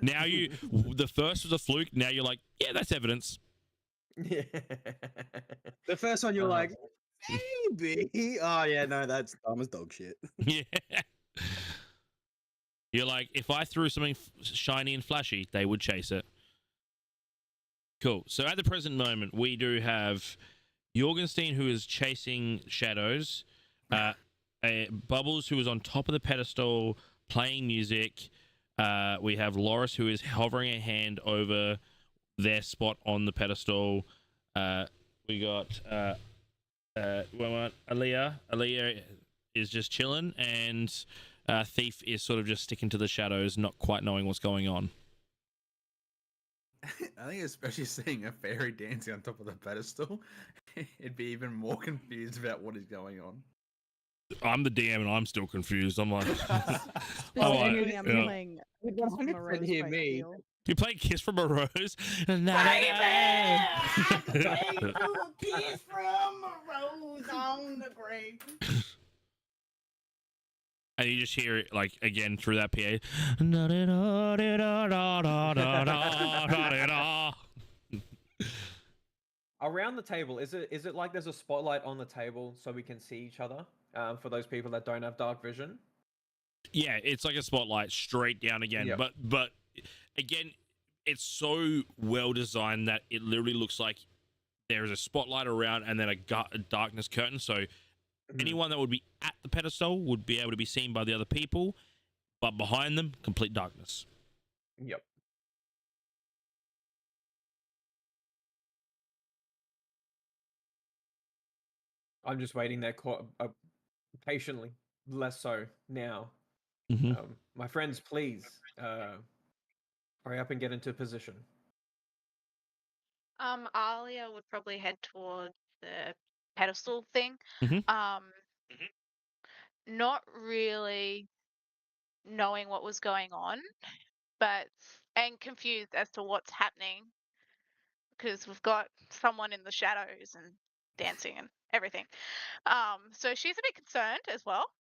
Now the first was a fluke. Now you're like, yeah, that's evidence. Yeah. The first one, you're like, maybe. Oh, yeah, no, that's dumb as dog shit. Yeah. You're like, if I threw something shiny and flashy, they would chase it. Cool. So at the present moment, we do have Jorgenstein, who is chasing shadows, Bubbles, who is on top of the pedestal playing music. We have Loris, who is hovering a hand over their spot on the pedestal. We got Aaliyah. Aaliyah is just chilling, and Thief is sort of just sticking to the shadows, not quite knowing what's going on. I think especially seeing a fairy dancing on top of the pedestal, it'd be even more confused about what is going on. I'm the DM and I'm still confused. I'm like, Specifically, I'm playing Would Kiss from a 100% Rose hear by me. Seal. you play Kiss from a Rose? Kiss from a rose on the grave. And you just hear it like again through that PA. Around the table, is it like there's a spotlight on the table so we can see each other? For those people that don't have dark vision. Yeah, it's like a spotlight straight down again. Yep. But again, it's so well designed that it literally looks like there's a spotlight around and then a darkness curtain. So Mhm. anyone that would be at the pedestal would be able to be seen by the other people, but behind them, complete darkness. Yep. I'm just waiting there patiently, less so now. Mm-hmm. My friends, please hurry up and get into position. Alia would probably head towards the pedestal thing. Mhm. Not really knowing what was going on, and confused as to what's happening because we've got someone in the shadows and dancing and everything. So she's a bit concerned as well.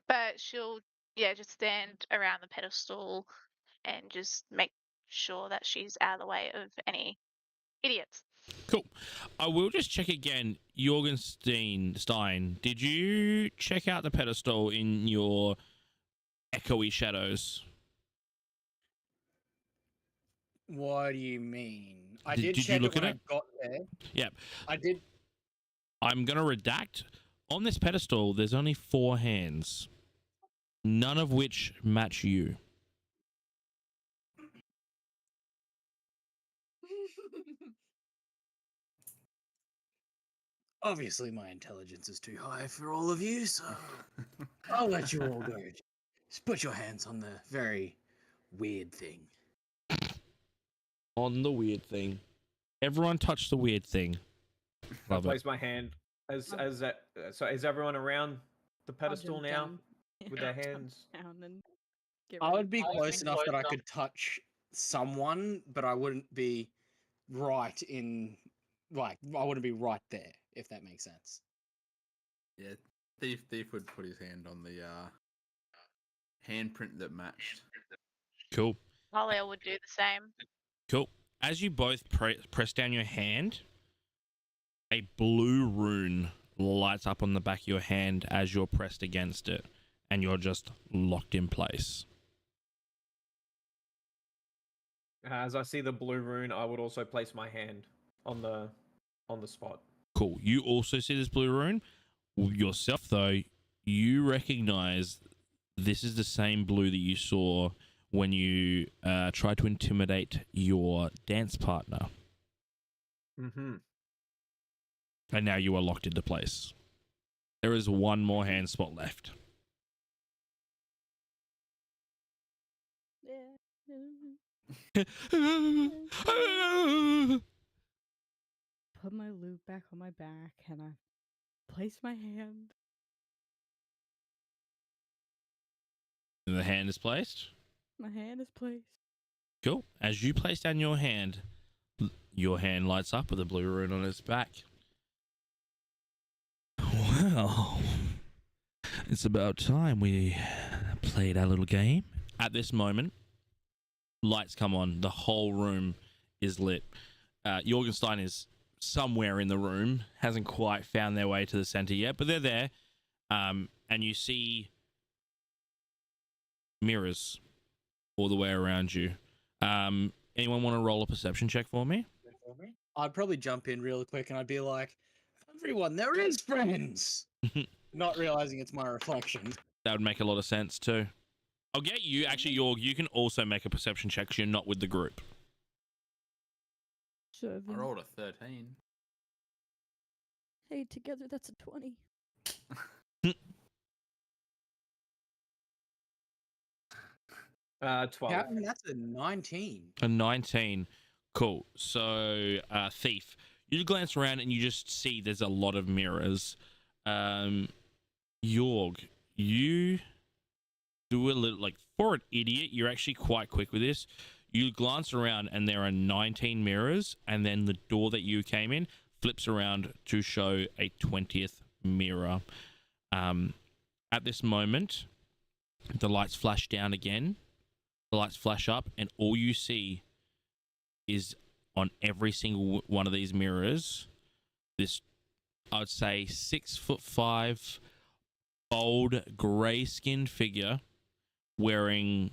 But she'll just stand around the pedestal and just make sure that she's out of the way of any idiots. Cool. I will just check again. Stein, did you check out the pedestal in your echoey shadows? What do you mean? I Did- did did you check look it when at I got there. Yep. I did. I'm going to redact. On this pedestal, there's only 4 hands, none of which match you. Obviously, my intelligence is too high for all of you, so I'll let you all go. Just put your hands on the very weird thing. On the weird thing. Everyone touch the weird thing. I Love it. place my hand so is everyone around the pedestal jump now down. with their I'll jump hands? down and get I ready. would be close enough that I could touch someone, but I wouldn't be right in, like, I wouldn't be right there, if that makes sense. Yeah, Thief would put his hand on the handprint that matched. Cool. Alia would do the same. Cool. As you both press down your hand, a blue rune lights up on the back of your hand as you're pressed against it, and you're just locked in place. As I see the blue rune, I would also place my hand on the spot. Cool. You also see this blue rune. Yourself, though, you recognize this is the same blue that you saw when you tried to intimidate your dance partner. Mm-hmm. And now you are locked into place. There is one more hand spot left. Yeah. Put my loop back on my back and I place my hand. The hand is placed. My hand is placed. Cool. As you place down your hand lights up with a blue rune on its back. Well, it's about time we played our little game. At this moment, lights come on. The whole room is lit. Jorgenstein is somewhere in the room. Hasn't quite found their way to the center yet, but they're there. And you see mirrors all the way around you. Anyone want to roll a perception check for me? I'd probably jump in real quick and I'd be like, everyone, there is friends! Not realizing it's my reflection. That would make a lot of sense too. I'll get you. Actually, Jorg, you can also make a perception check because you're not with the group. 7. I rolled a 13. Hey, together that's a 20. 12. Captain, that's a 19. A 19. Cool. So, Thief, you glance around and you just see there's a lot of mirrors. Jorg, you do a little, like, for an idiot, you're actually quite quick with this. You glance around and there are 19 mirrors, and then the door that you came in flips around to show a 20th mirror. At this moment, the lights flash down again. The lights flash up, and all you see is on every single one of these mirrors, this, I would say, 6'5", bold, grey-skinned figure wearing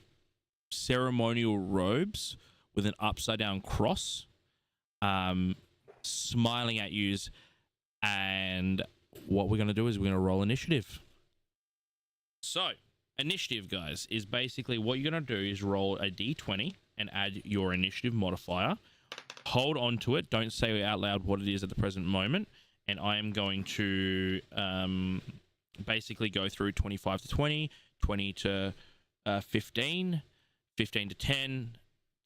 ceremonial robes with an upside-down cross, smiling at yous. And what we're going to do is we're going to roll initiative. So, initiative, guys, is basically what you're going to do is roll a d20 and add your initiative modifier. Hold on to it. Don't say out loud what it is at the present moment. And I am going to basically go through 25 to 20, 20 to 15, 15 to 10,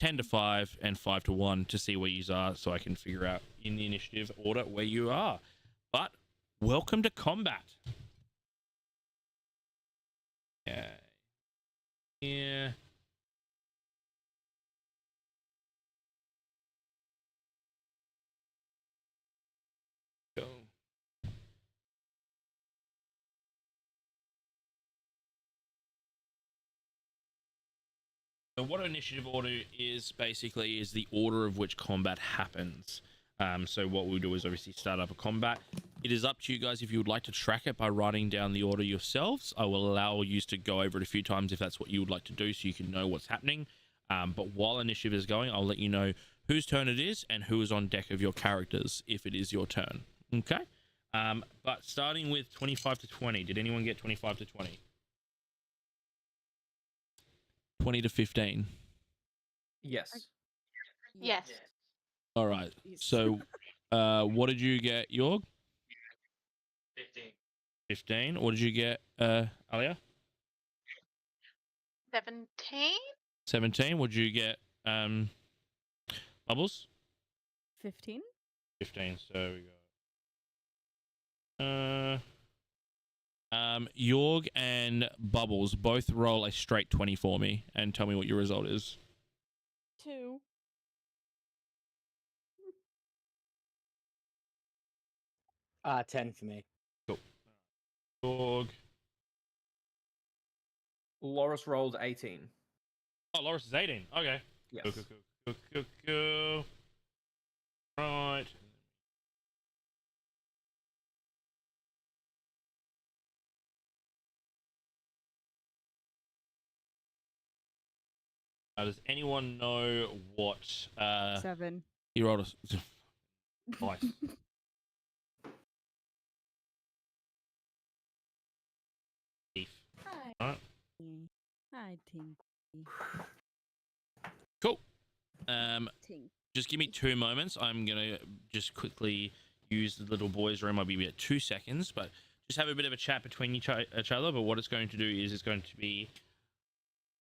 10 to 5, and 5 to 1 to see where you are so I can figure out in the initiative order where you are. But welcome to combat. Yeah. Go. So what initiative order is basically is the order of which combat happens. So what we'll do is obviously start up a combat. It is up to you guys if you would like to track it by writing down the order yourselves. I will allow you to go over it a few times if that's what you would like to do so you can know what's happening. But while initiative is going, I'll let you know whose turn it is and who is on deck of your characters if it is your turn. Okay? But starting with 25 to 20. Did anyone get 25 to 20? 20 to 15. Yes. Yes. All right. So, what did you get, Jorg? 15. 15. What did you get, Alia? 17? 17. What did you get, Bubbles? 15. 15. So we got Jorg and Bubbles both roll a straight 20 for me and tell me what your result is. 2. 10 for me. Jorg. Loris rolled 18. Oh, Loris is 18. Okay. Yes. Cool. Right. Does anyone know what 7. he rolled? Nice. Thief. Hi. Alright. Hi, Tink. Cool. Tink. Just give me 2 moments. I'm gonna just quickly use the little boys' room. I'll be about 2 seconds, but just have a bit of a chat between each other. But what it's going to do is it's going to be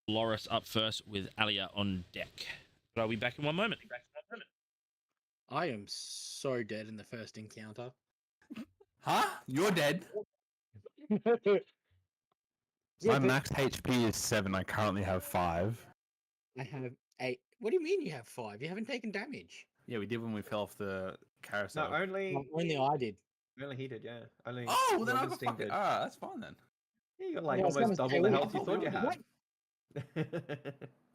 Loris up first with Alia on deck. But I'll be back in 1 moment. I am so dead in the first encounter. Huh? You're dead. My max HP is 7. I currently have 5. I have 8. What do you mean you have 5? You haven't taken damage. Yeah, we did when we fell off the carousel. No, only I did. only he did. Yeah. Only. Oh, well, then I got Morgenstein fucking... did. Ah, that's fine then. Yeah, you got like I was almost gonna double say, the we health you got thought you double had.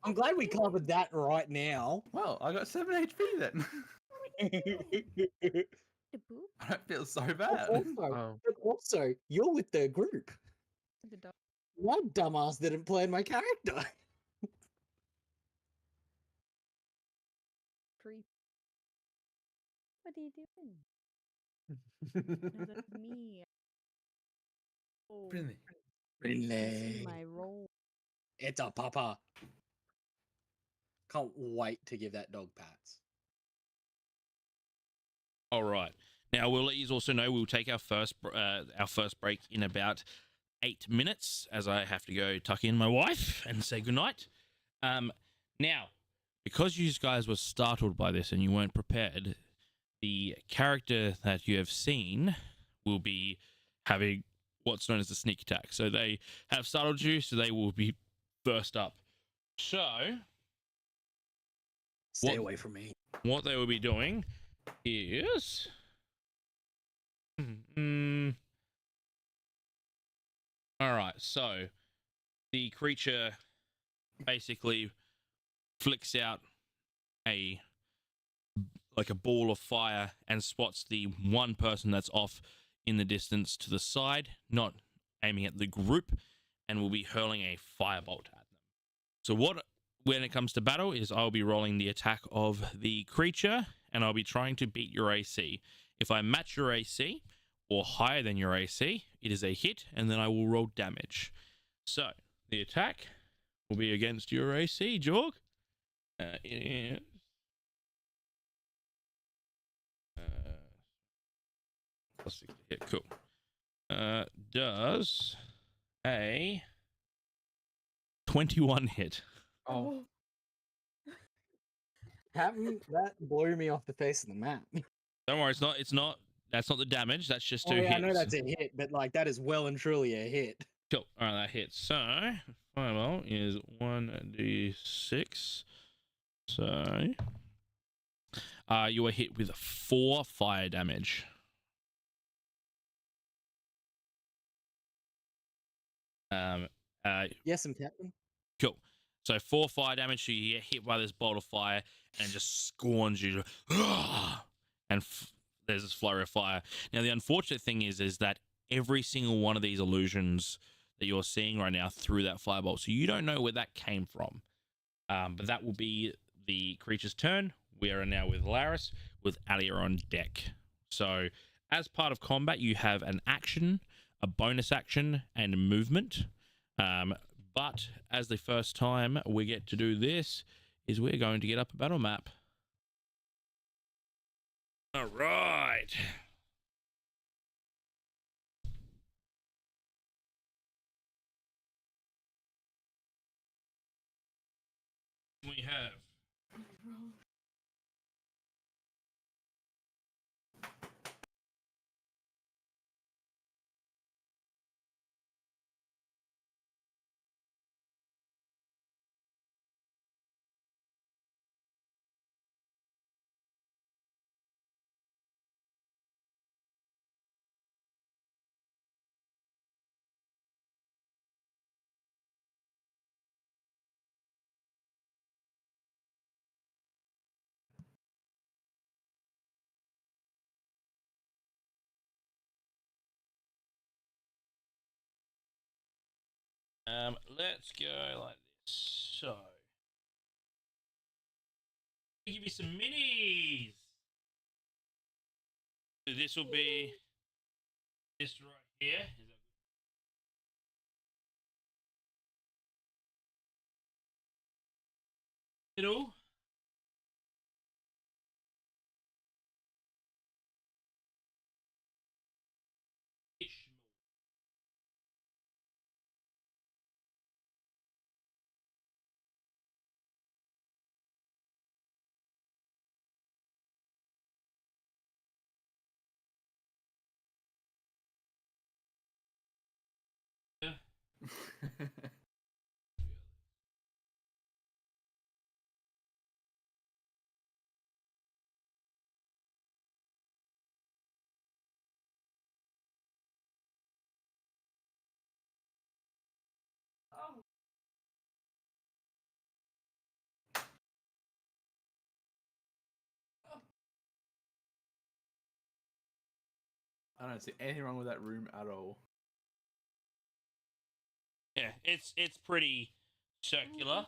I'm glad we covered that right now. Well, I got 7 HP then. The boop. I don't feel so bad. Also, you're with the group. The dog. My dumbass didn't plan my character. Creep. What are you doing? No, that's me. Oh, Really? see my role. It's a papa. Can't wait to give that dog pats. All right. Now we'll let you also know we'll take our first break in about 8 minutes as I have to go tuck in my wife and say goodnight. Now, because you guys were startled by this and you weren't prepared, the character that you have seen will be having what's known as a sneak attack. So they have startled you, so they will be first up. So Stay away from me. what they will be doing is... All right, so the creature basically flicks out a ball of fire and spots the one person that's off in the distance to the side, not aiming at the group, and will be hurling a firebolt at them. So what when it comes to battle is I'll be rolling the attack of the creature, and I'll be trying to beat your AC. If I match your AC or higher than your AC, it is a hit, and then I will roll damage. So the attack will be against your AC, Jorg. It is plus 6 to hit. Cool. Does a 21 hit. Oh, that blew me off the face of the map. Don't worry, it's not. That's not the damage. That's just Oh, two yeah, hits. I know that's a hit, but like that is well and truly a hit. Cool. All right, that hits. So fireball is 1d6. So you are hit with 4 fire damage. Yes, I'm Captain. Cool. So 4 fire damage. So you get hit by this bolt of fire and it just scorns you. And there's this flurry of fire. Now the unfortunate thing is that every single one of these illusions that you're seeing right now through that firebolt, so you don't know where that came from. But that will be the creature's turn. We are now with Laris, with Alia on deck. So as part of combat, you have an action, a bonus action, and movement. But as the first time we get to do this is we're going to get up a battle map. All right. We have let's go like this. So, I'll give you some minis. So this will be this right here. Middle. I don't see anything wrong with that room at all. Yeah, it's pretty circular.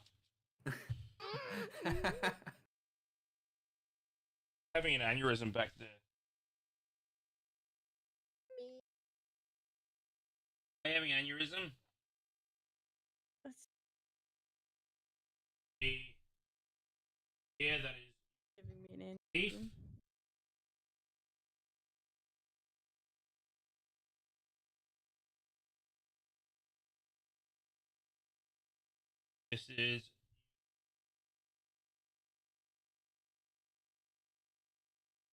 Having an aneurysm back there. Am I having an aneurysm? That's Yeah, that is. giving me an Beef. aneurysm. This is.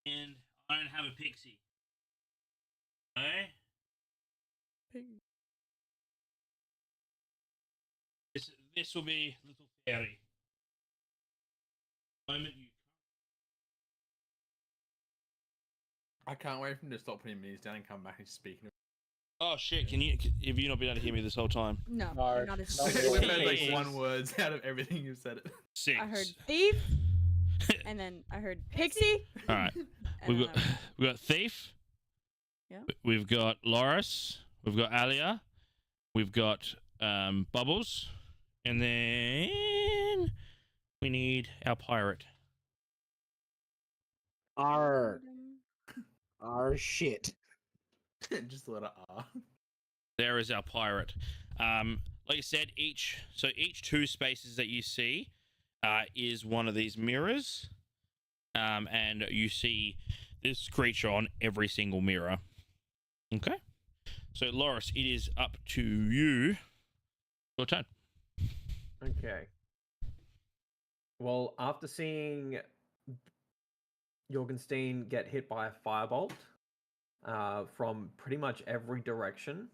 And I don't have a pixie. Okay? This will be little fairy. Moment you. I can't wait for him to stop putting minis down and come back and speaking. Oh shit! Have you not been able to hear me this whole time? No, No, you're not as not smart. really. We've heard like Jeez. one words out of everything you've said. It. 6. I heard thief, and then I heard pixie. All right. and We've then got we've got thief. Yeah. We've got Loris. We've got Alia. We've got Bubbles, and then We need our pirate. R shit. Just a letter R. There is our pirate. Like I said, each two spaces that you see is one of these mirrors, and you see this creature on every single mirror. Okay, so Loris, it is up to you. Your turn. Okay. Well, after seeing Jorgenstein get hit by a firebolt from pretty much every direction,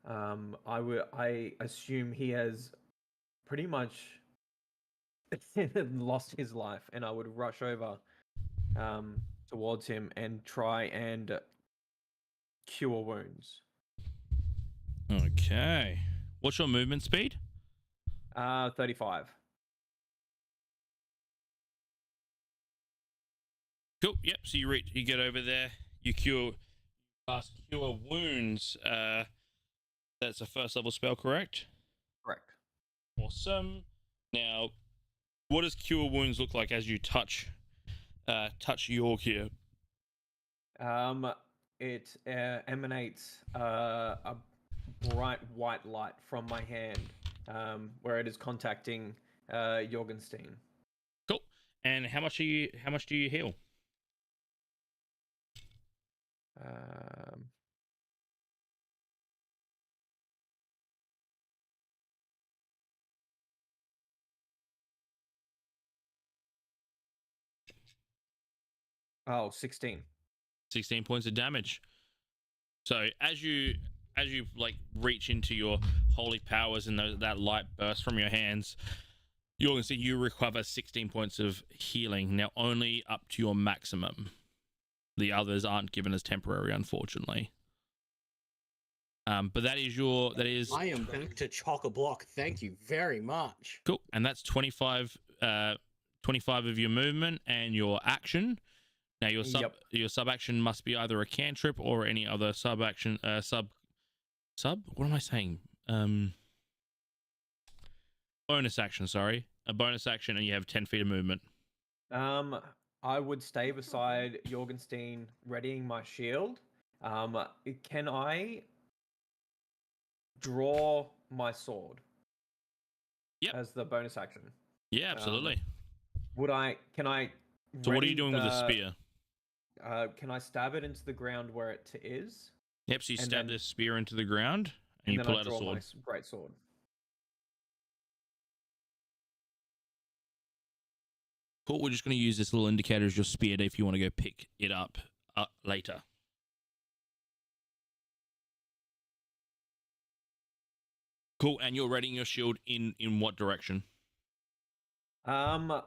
I assume he has pretty much lost his life, and I would rush over towards him and try and cure wounds. Okay. What's your movement speed? 35. Cool. Yep. So you get over there. You cure wounds. That's a first level spell, correct? Correct. Awesome. Now, what does cure wounds look like as you touch York here? It emanates a bright white light from my hand, where it is contacting Jorgenstein. Cool. And how much do you heal? Oh, 16. 16 points of damage. So as you like reach into your holy powers and that light bursts from your hands, you're going to see you recover 16 points of healing. Now only up to your maximum. The others aren't given as temporary, unfortunately. But that is. I am back to chock-a-block. Thank you very much. Cool. And that's 25 of your movement and your action. Now your sub action must be either a cantrip or any other sub action. What am I saying? Bonus action. Sorry, a bonus action, and you have 10 feet of movement. I would stay beside Jorgenstein, readying my shield. Can I draw my sword? Yep. As the bonus action. Yeah, absolutely. Can I? So what are you doing with the spear? Can I stab it into the ground where it is? Yep. So you stab this spear into the ground, and you then pull I out a draw sword. my great sword. Cool. We're just going to use this little indicator as your spear if you want to go pick it up later. Cool. And you're readying your shield in what direction? So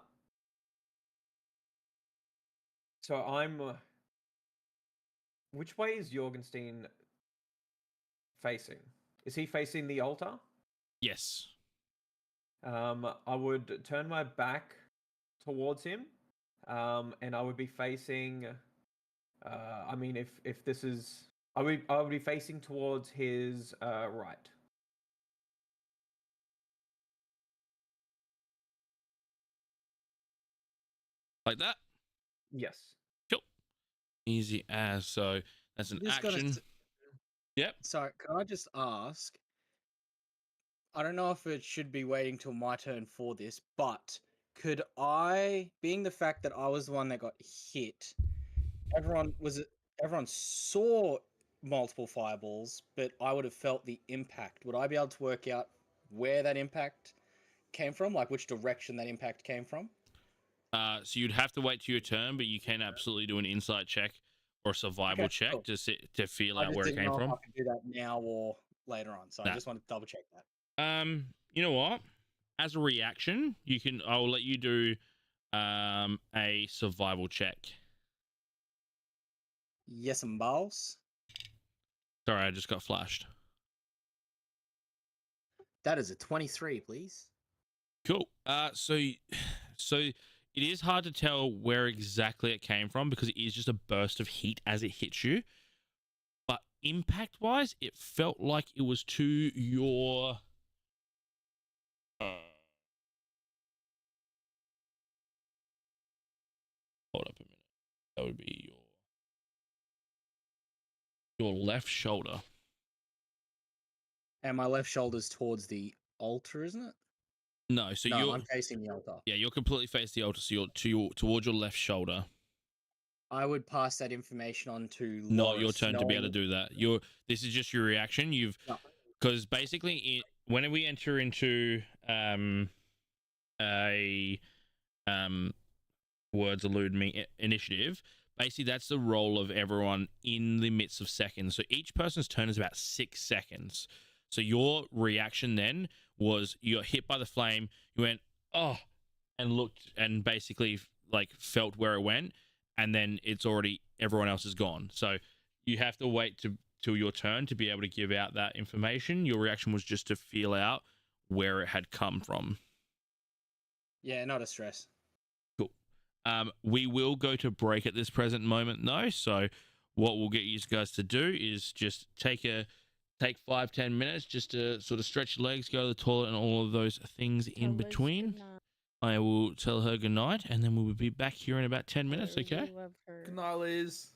I'm. Which way is Jorgenstein facing? Is he facing the altar? Yes. I would turn my back towards him, and I would be facing. I mean, if this is, I would be facing towards his right. Like that? Yes. Cool. Easy as. So that's an action. Yep. Sorry, can I just ask? I don't know if it should be waiting till my turn for this, but could I, being the fact that I was the one that got hit, everyone saw multiple fireballs, but I would have felt the impact. Would I be able to work out where that impact came from, like which direction that impact came from? So you'd have to wait till your turn, but you can absolutely do an insight check or a survival check cool. to feel out where it came from. I can do that now or later on, so I just wanted to double check that. You know what? As a reaction, I'll let you do a survival check. Yes, and balls. Sorry, I just got flashed. That is a 23, please. Cool. So it is hard to tell where exactly it came from because it is just a burst of heat as it hits you. But impact-wise, it felt like it was to your That would be your left shoulder. And my left shoulder's towards the altar, isn't it? No, so No, you're I'm facing the altar. yeah, you're completely face the altar, so you're towards your left shoulder. I would pass that information on to Loris. Not your turn to be able to knowing- do that. This is just your reaction. No. Because basically, when we enter into a words elude me initiative, basically that's the role of everyone in the midst of seconds. So each person's turn is about 6 seconds. So your reaction then was you got hit by the flame, you went oh, and looked and basically like felt where it went, and then it's already everyone else is gone. So you have to wait till your turn to be able to give out that information. Your reaction was just to feel out where it had come from. Yeah, not a stress. Cool. We will go to break at this present moment though. So what we'll get you guys to do is just take 5-10 minutes just to sort of stretch your legs, go to the toilet, and all of those things in Tell Liz between. good night. I will tell her good night, and then we will be back here in about 10 minutes. Tell her Okay? we love her. Good night, Liz.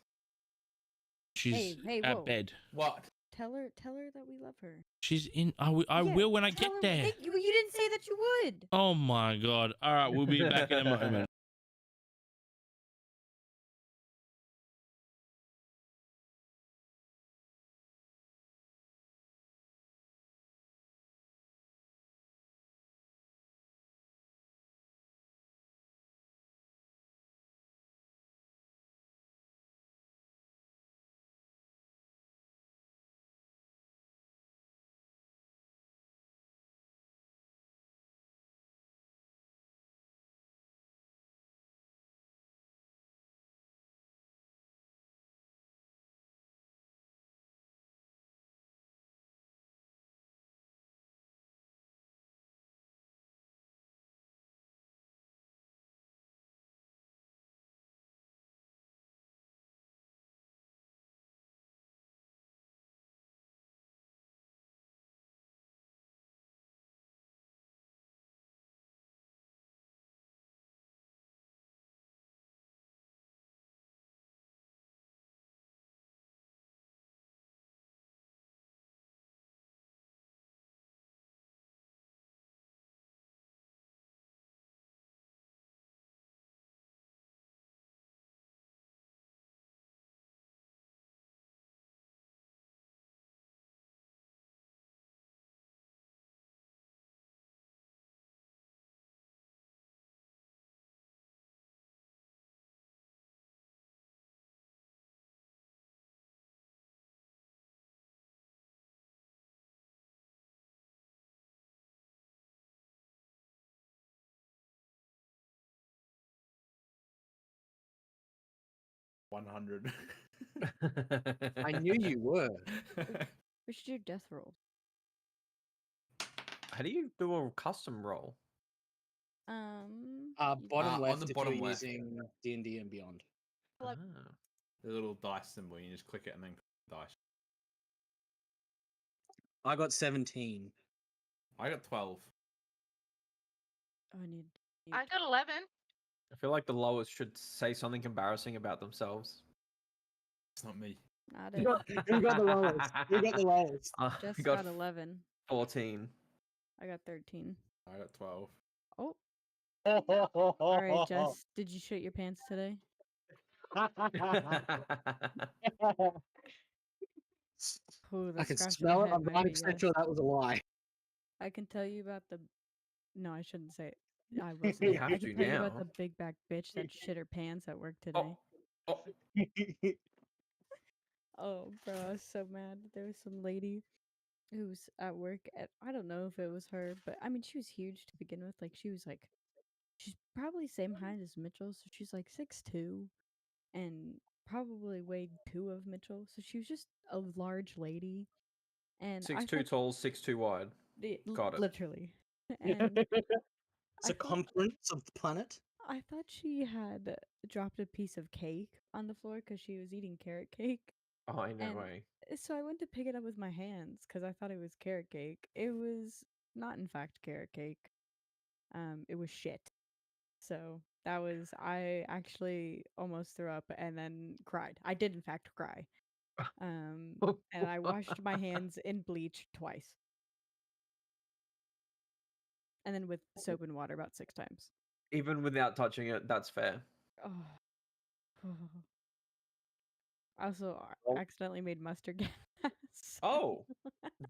She's Hey, at whoa. bed. What? Tell her that we love her. She's in. I Yeah, will when I tell get her- there. Hey, you didn't say that you would. Oh my god! All right, we'll be back in a moment. $100. I knew you were. We should do death roll. How do you do a custom roll? Um, Bottom on left the if bottom you're left. using D&D and Beyond. Like- Ah. The little dice symbol, you just click it and then dice. I got 17. I got 12. oh, I need. I got 11. I feel like the lowest should say something embarrassing about themselves. It's not me. Not You it. got, you got the lowest. You got the lowest. Jess I got 11. 14. I got 13. I got 12. Oh, all right, Jess. Did you shit your pants today? Oh, the I can scratch on smell the it. head I'm might be 90% yes. sure that was a lie. I can tell you about the. No, I shouldn't say it. I will say You it. have I to can tell you about now. the big back bitch that shit her pants at work today. Oh, Oh, bro, I was so mad. There was some lady who was at work at, I don't know if it was her, but I mean, she was huge to begin with. Like, she's probably same height as Mitchell, so she's like 6'2", and probably weighed 2 of Mitchell. So she was just a large lady. And I 6'2" thought, tall, 6'2" wide. Got it. literally. And I thought, Circumference of the planet. I thought she had dropped a piece of cake on the floor because she was eating carrot cake. Oh, I know And way. so I went to pick it up with my hands because I thought it was carrot cake. It was not, in fact, carrot cake. It was shit. So that was, I actually almost threw up and then cried. I did in fact cry. And I washed my hands in bleach twice. And then with soap and water about 6 times. Even without touching it, that's fair. Oh. I also Oh. accidentally made mustard gas. Oh,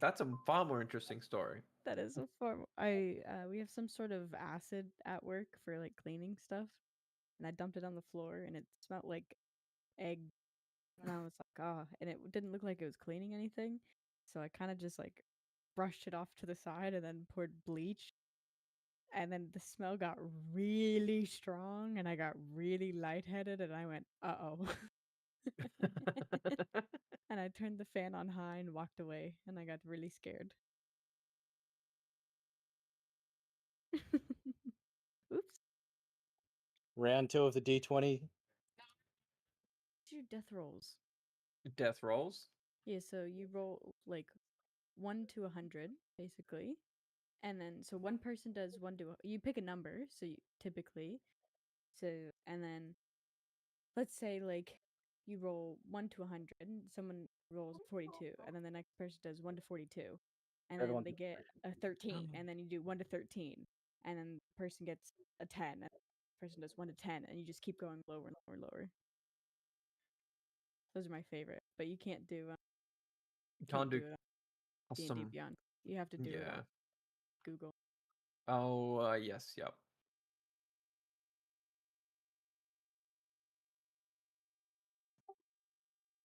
that's a far more interesting story. That is a form. We have some sort of acid at work for like cleaning stuff, and I dumped it on the floor, and it smelled like egg. And I was like, oh, and it didn't look like it was cleaning anything, so I kind of just like brushed it off to the side and then poured bleach, and then the smell got really strong, and I got really lightheaded, and I went, uh-oh. And I turned the fan on high and walked away, and I got really scared. Oops. Round 2 of the D20. Do death rolls. Death rolls. Yeah, so you roll like 1 to 100, basically. And then, so one person does 1 to, you pick a number, so you typically, so, and then let's say like you roll 1 to 100, someone rolls 42, and then the next person does 1 to 42, and Third then one. they get a 13, and then you do 1 to 13, and then the person gets a 10, and the person does 1 to 10, and you just keep going lower and lower and lower. Those are my favorite, but you can't do Can't do it on D&D custom. Beyond. You have to do it Yeah. on Google. Oh, yes, yep.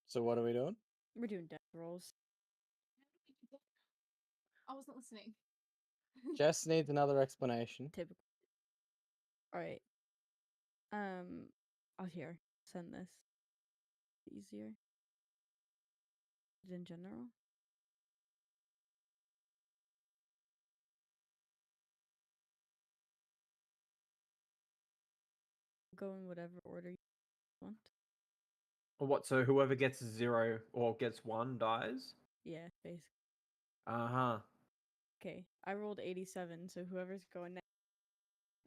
So what are we doing? We're doing death rolls. I wasn't listening. Jess needs another explanation. Typical. All right. I'll here send this. Easier. In general. Go in whatever order you want. What? So whoever gets 0 or gets 1 dies. Yeah, basically. Uh-huh. Okay, I rolled 87, so whoever's going next,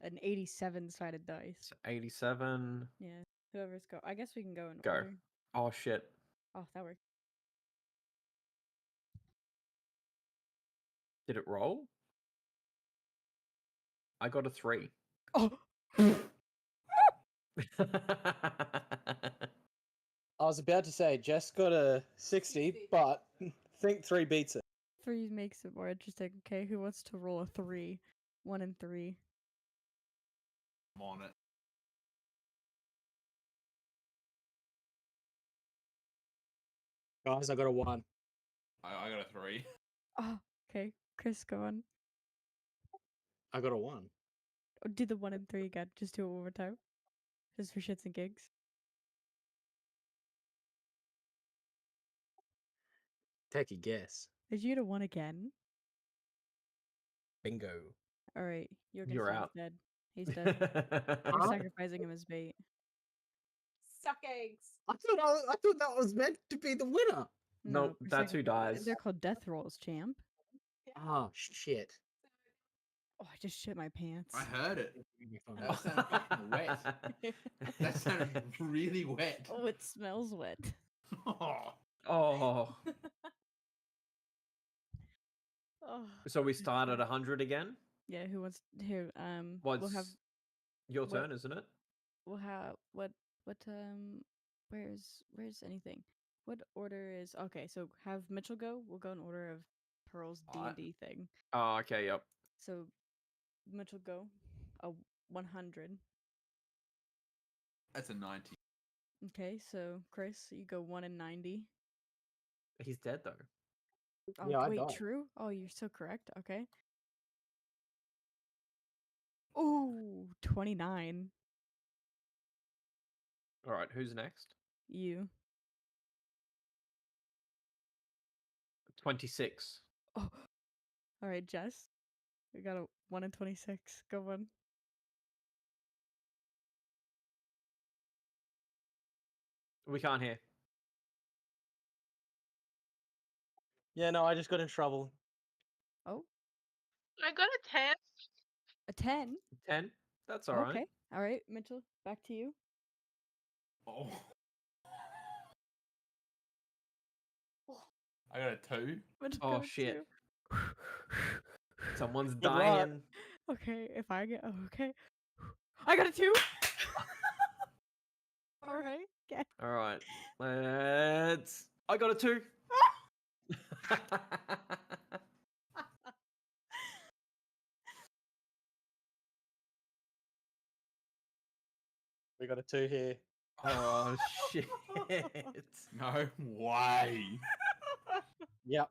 an 87-sided dice. So 87. Yeah, whoever's go. I guess we can go in Go. order. Oh shit. Oh, that worked. Did it roll? I got a 3. Oh. I was about to say Jess got a 60, but think 3 beats it. 3 makes it more interesting. Okay, who wants to roll a 3? 1 and 3. I'm on it. Guys, I got a 1. I got a 3. Oh, okay. Chris, go on. I got a 1. Oh, do the 1 and 3 again. Just do it one more time. Just for shits and gigs. Take a guess. Did you get a 1 again? Bingo. All right, You're out. dead. He's dead. We're Huh? sacrificing him as bait. Suck eggs. I thought that was meant to be the winner. No, we're that's who sacrificing- dies. They're called death rolls, champ. Oh, shit. Oh, I just shit my pants. I heard it. That That sounded fucking wet. That sounded really wet. Oh, it smells wet. Oh. Oh. Oh. So we start at 100 again? Yeah, who wants who Well, we'll have it's your what- turn, isn't it? we'll have what where's anything? What order is okay, so have Mitchell go. We'll go in order of Pearl's Alright. D&D thing. Oh, okay, yep. So Mitchell go a 100. That's a 90. Okay, so Chris, you go 1 and 90. He's dead though. Oh, Yeah, I wait, died. true? Oh, you're so correct. Okay. Ooh, 29. All right, who's next? You. 26. Oh. All right, Jess. We got a 1 and 26. Go on. We can't hear. Yeah, no, I just got in trouble. Oh, I got a 10. a 10. 10? That's all right. Okay. All right, Mitchell, back to you. Oh. I got a 2. Mitchell Oh, got a shit. 2. Someone's Good luck. dying. Okay, if I get okay, I got a 2. All right, okay. All right. Let's. I got a 2. We got a 2 here. Oh, shit. No way. Yep.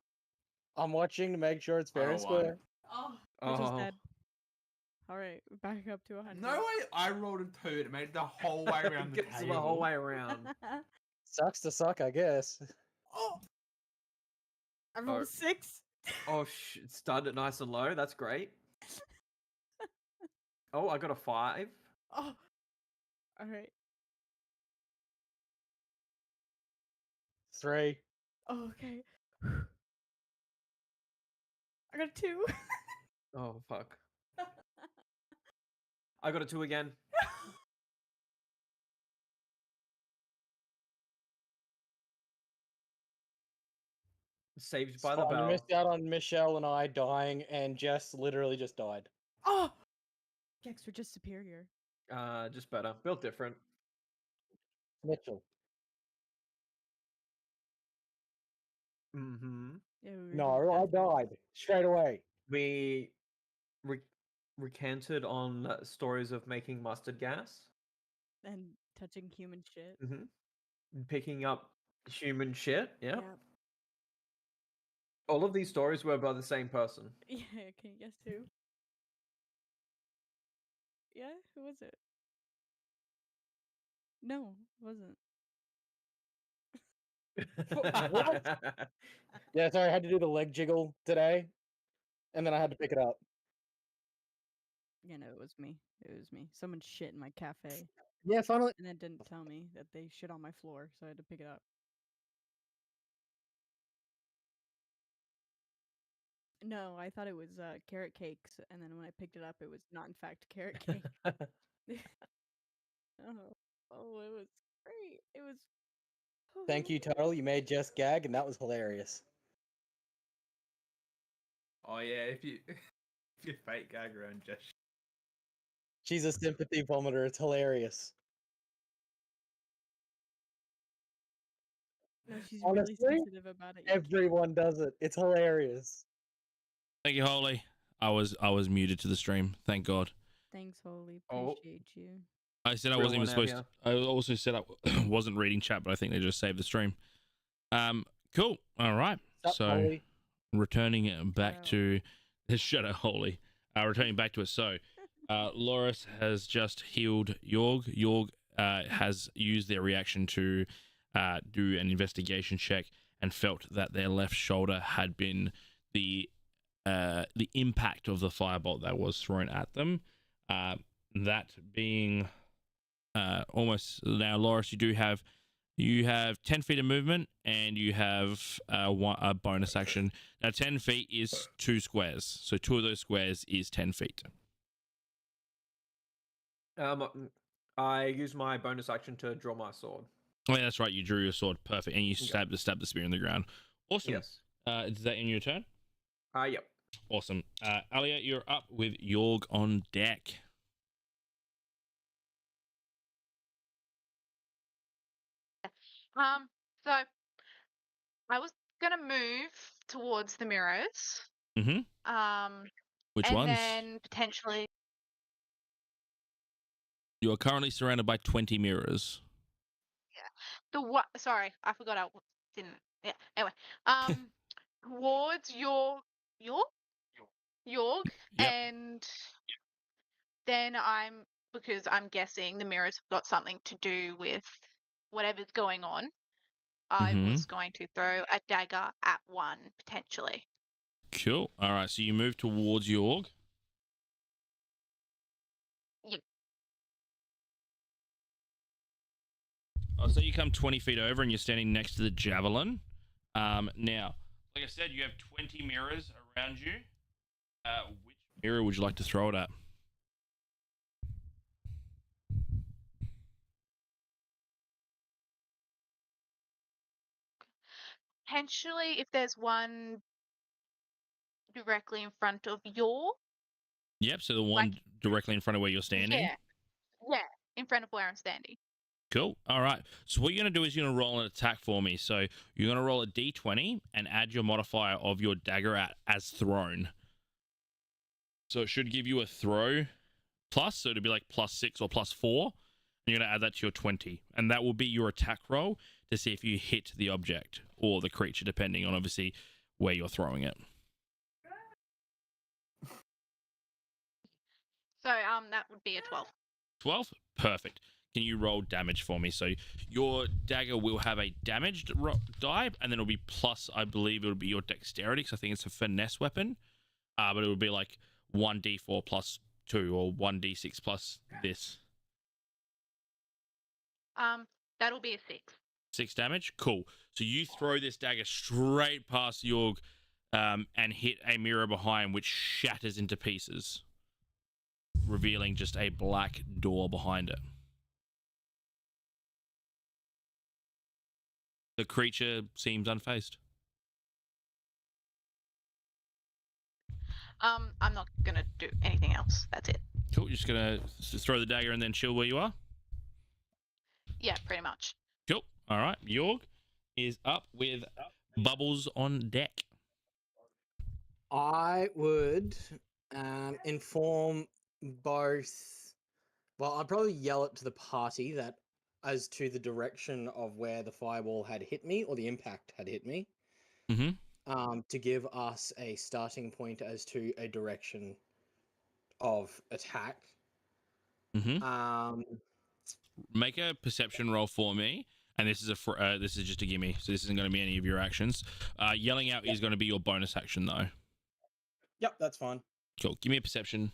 I'm watching to make sure it's fair I and won. square. Oh, Mitchell's Oh. dead. All right, back up to 100. No way. I rolled a 2 and it made it the whole way around the Gets table. the whole way around. Sucks to suck, I guess. Oh. I rolled Oh. a 6. Oh, it started nice and low. That's great. Oh, I got a 5. Oh. All right. 3. Oh, okay. I got a 2. Oh, fuck. I got a 2 again. Saved It's by the fine, you bell. missed out on Michelle and I dying, and Jess literally just died. Oh. Gex, we're just superior. Just better. Built different. Mitchell. Mm-hmm. Yeah, we were No, doing I death rolls. died straight away. We recanted on stories of making mustard gas. And touching human shit. Mm-hmm. Picking up human shit. Yep. Yeah. All of these stories were by the same person. Yeah, can you guess who? Yeah, who was it? No, it wasn't. What? Yeah, sorry, I had to do the leg jiggle today, and then I had to pick it up. Yeah, no, it was me. It was me. Someone shit in my cafe Yeah, finally. and then didn't tell me that they shit on my floor, so I had to pick it up. No, I thought it was carrot cakes, and then when I picked it up, it was not in fact carrot cake. Oh, it was great. It was. Thank you, Turtle. You made Jess gag, and that was hilarious. Oh yeah, if you if you fake gag around Jess. She's a sympathy vomiter. It's hilarious. No, she's Honestly, really sensitive about it. You can't- Everyone does it. It's hilarious. Thank you, Holly. I was muted to the stream. Thank God. Thanks, Holy. Oh. Appreciate you. I said I Real wasn't even one out supposed to. I also said I wasn't reading chat, but I think they just saved the stream. Cool. All right. Sup, So Holly? returning it back Wow. to the Shadow Holy. Returning back to it. So, Loris has just healed Yorg. Yorg has used their reaction to do an investigation check and felt that their left shoulder had been the impact of the firebolt that was thrown at them. That being almost now, Loris, you have 10 feet of movement and you have a bonus action. Now 10 feet is 2 squares, so 2 of those squares is 10 feet. I use my bonus action to draw my sword. Oh yeah, that's right, you drew your sword. Perfect. And you stab the spear in the ground. Awesome. Yes. Is that in your turn? Yep. Awesome. Alia, you're up with Yorg on deck. So I was gonna move towards the mirrors. Mm-hmm. Which and ones? then potentially You are currently surrounded by 20 mirrors. the what? Sorry, I forgot. I didn't. Yeah. Anyway, towards York, Yep. and then because I'm guessing the mirrors have got something to do with whatever's going on. I Mhm. was going to throw a dagger at one potentially. Cool. All right, so you move towards Yorg. Yep. Oh, so you come 20 feet over and you're standing next to the javelin. Now, like I said, you have 20 mirrors around you. Which mirror would you like to throw it at? potentially if there's one directly in front of your, Yep. So the one directly in front of where you're standing. yeah, in front of where I'm standing. Cool. All right. So what you're going to do is you're going to roll an attack for me. So you're going to roll a d20 and add your modifier of your dagger at as thrown. So it should give you a throw plus. So it'll be like +6 or +4. And you're going to add that to your 20. And that will be your attack roll to see if you hit the object or the creature, depending on obviously where you're throwing it. So that would be a 12. 12? Perfect. Can you roll damage for me? So your dagger will have a damaged die, and then it'll be plus, I believe it'll be your dexterity, because I think it's a finesse weapon. But it would be like 1d4 plus 2 or 1d6 plus this. That'll be a 6. 6 damage? Cool. So you throw this dagger straight past Yorg and hit a mirror behind, which shatters into pieces, revealing just a black door behind it. The creature seems unfazed. I'm not gonna do anything else. That's it. Cool. You're just gonna throw the dagger and then chill where you are? Yeah, pretty much. Cool. All right. Yorg is up with Bubbles on deck. I would inform both. Well, I'd probably yell it to the party that as to the direction of where the fireball had hit me or the impact had hit me. Mm-hmm. To give us a starting point as to a direction of attack. Mm-hmm. Make a perception roll for me, and this is just a gimme, so this isn't going to be any of your actions. Yelling out is going to be your bonus action, though. Yep, that's fine. Cool. Give me a perception.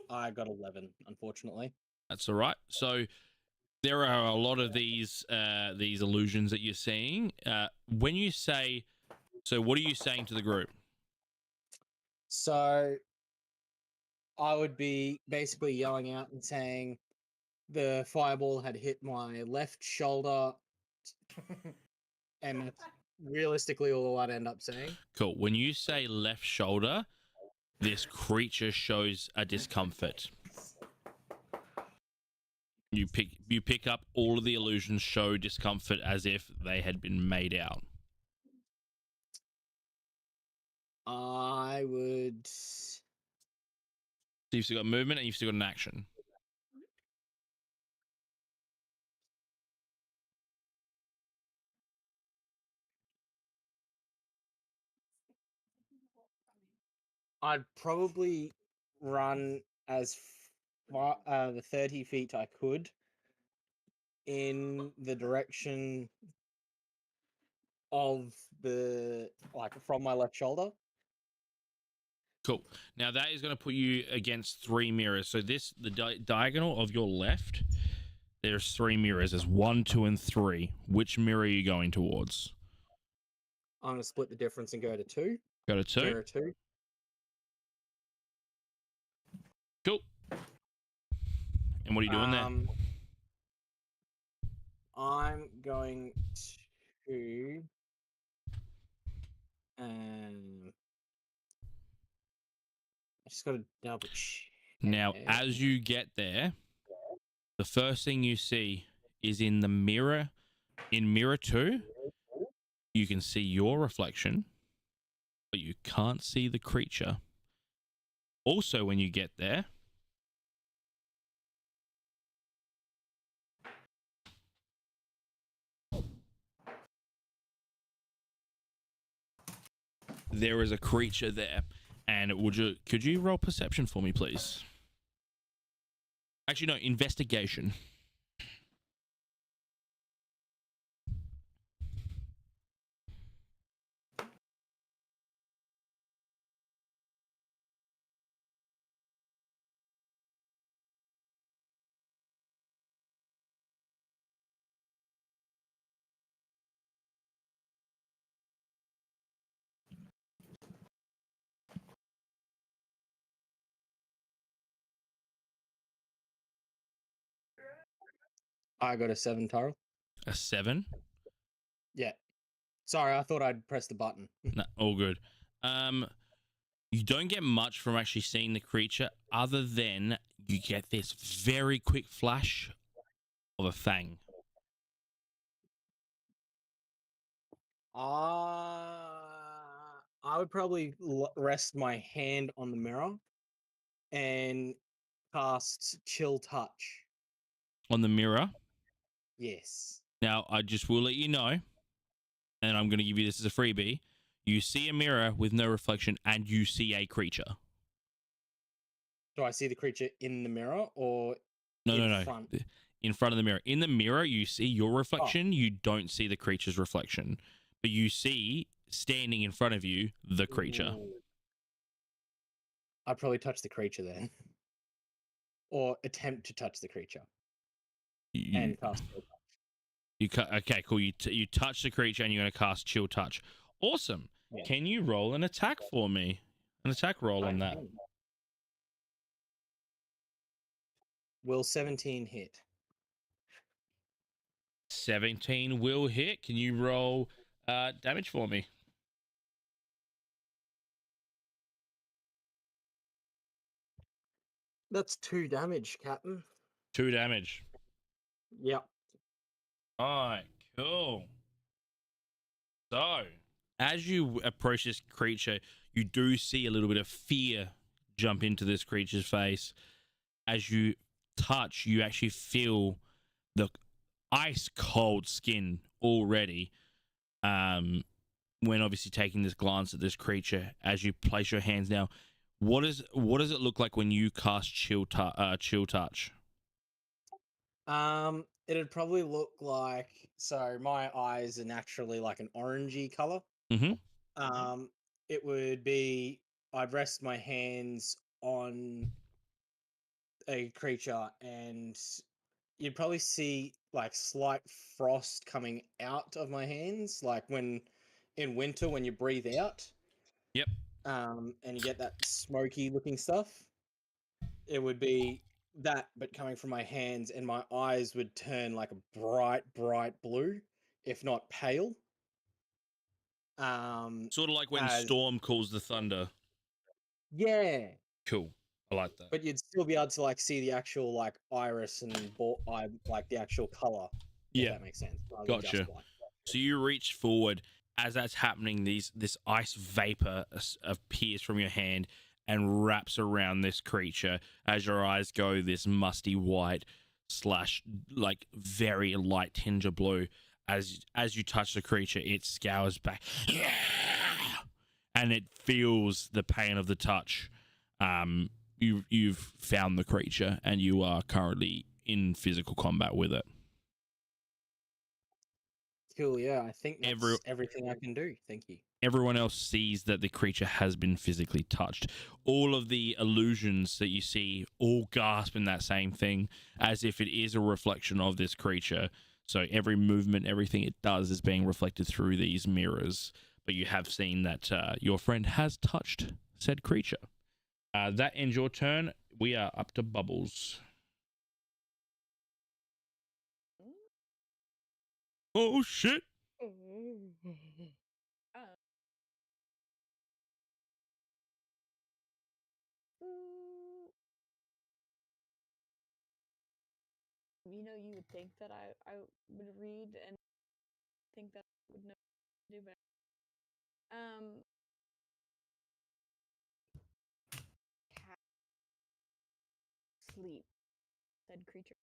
I got 11, unfortunately. That's all right. So there are a lot of these illusions that you're seeing. When you say, so what are you saying to the group? So I would be basically yelling out and saying the fireball had hit my left shoulder, and that's realistically all I'd end up saying. Cool. When you say left shoulder, this creature shows a discomfort. You pick up all of the illusions show discomfort as if they had been made out. I would. So you've still got movement and you've still got an action. I'd probably run as far the 30 feet I could in the direction of from my left shoulder. Cool. Now that is going to put you against 3 mirrors. So the diagonal of your left, there's 3 mirrors. There's 1, 2, and 3. Which mirror are you going towards? I'm gonna split the difference and go to 2. Go to 2. Mirror 2. Cool. And what are you doing there? I'm going to I just got to double check. Now, as you get there, the first thing you see is in the mirror. In mirror 2, you can see your reflection, but you can't see the creature. Also, when you get there, there is a creature there. And could you roll perception for me, please? Actually, no, investigation. I got a 7, Taro. A 7? Yeah. Sorry, I thought I'd press the button. No, all good. You don't get much from actually seeing the creature, other than you get this very quick flash of a fang. I would probably rest my hand on the mirror and cast Chill Touch. On the mirror. Yes. Now, I just will let you know, and I'm going to give you this as a freebie. You see a mirror with no reflection, and you see a creature. Do I see the creature in the mirror or No, in no. front? In front of the mirror. In the mirror, you see your reflection. You don't see the creature's reflection, but you see standing in front of you the creature. Ooh. I'd probably touch the creature then, or attempt to touch the creature and cast Chill Touch. Okay, cool. You touch the creature, and you're going to cast Chill Touch. Awesome. Yeah. Can you roll an attack for me? An attack roll on that. Will 17 hit? 17 will hit. Can you roll damage for me? That's 2 damage, Captain. 2 damage. Yep. All right, cool. So, as you approach this creature, you do see a little bit of fear jump into this creature's face. As you touch, you actually feel the ice cold skin already. When obviously taking this glance at this creature, as you place your hands now, what does it look like when you cast Chill Touch? It'd probably look like, so my eyes are naturally like an orangey color. Mm-hmm. It would be, I'd rest my hands on a creature and you'd probably see like slight frost coming out of my hands, like when in winter when you breathe out. Yep. And you get that smoky looking stuff. It would be that, but coming from my hands, and my eyes would turn like a bright, bright blue, if not pale. Sort of like when as Storm calls the thunder. yeah, Cool. I like that. but you'd still be able to like see the actual like iris and eye, like the actual color. If Yeah. that makes sense. Rather than Gotcha. just black. So you reach forward. As that's happening, this ice vapor appears from your hand and wraps around this creature. As your eyes go this musty white slash like very light tinge of blue. As you touch the creature, it scours back, and it feels the pain of the touch. You've found the creature, and you are currently in physical combat with it. Cool, yeah. I think that's everything I can do. Thank you. Everyone else sees that the creature has been physically touched. All of the illusions that you see all gasp in that same thing, as if it is a reflection of this creature. So every movement, everything it does is being reflected through these mirrors. But you have seen that your friend has touched said creature. That ends your turn. We are up to Bubbles. Oh, shit. You know, you would think that I would read and think that I would know what to do better. Sleep, said creature.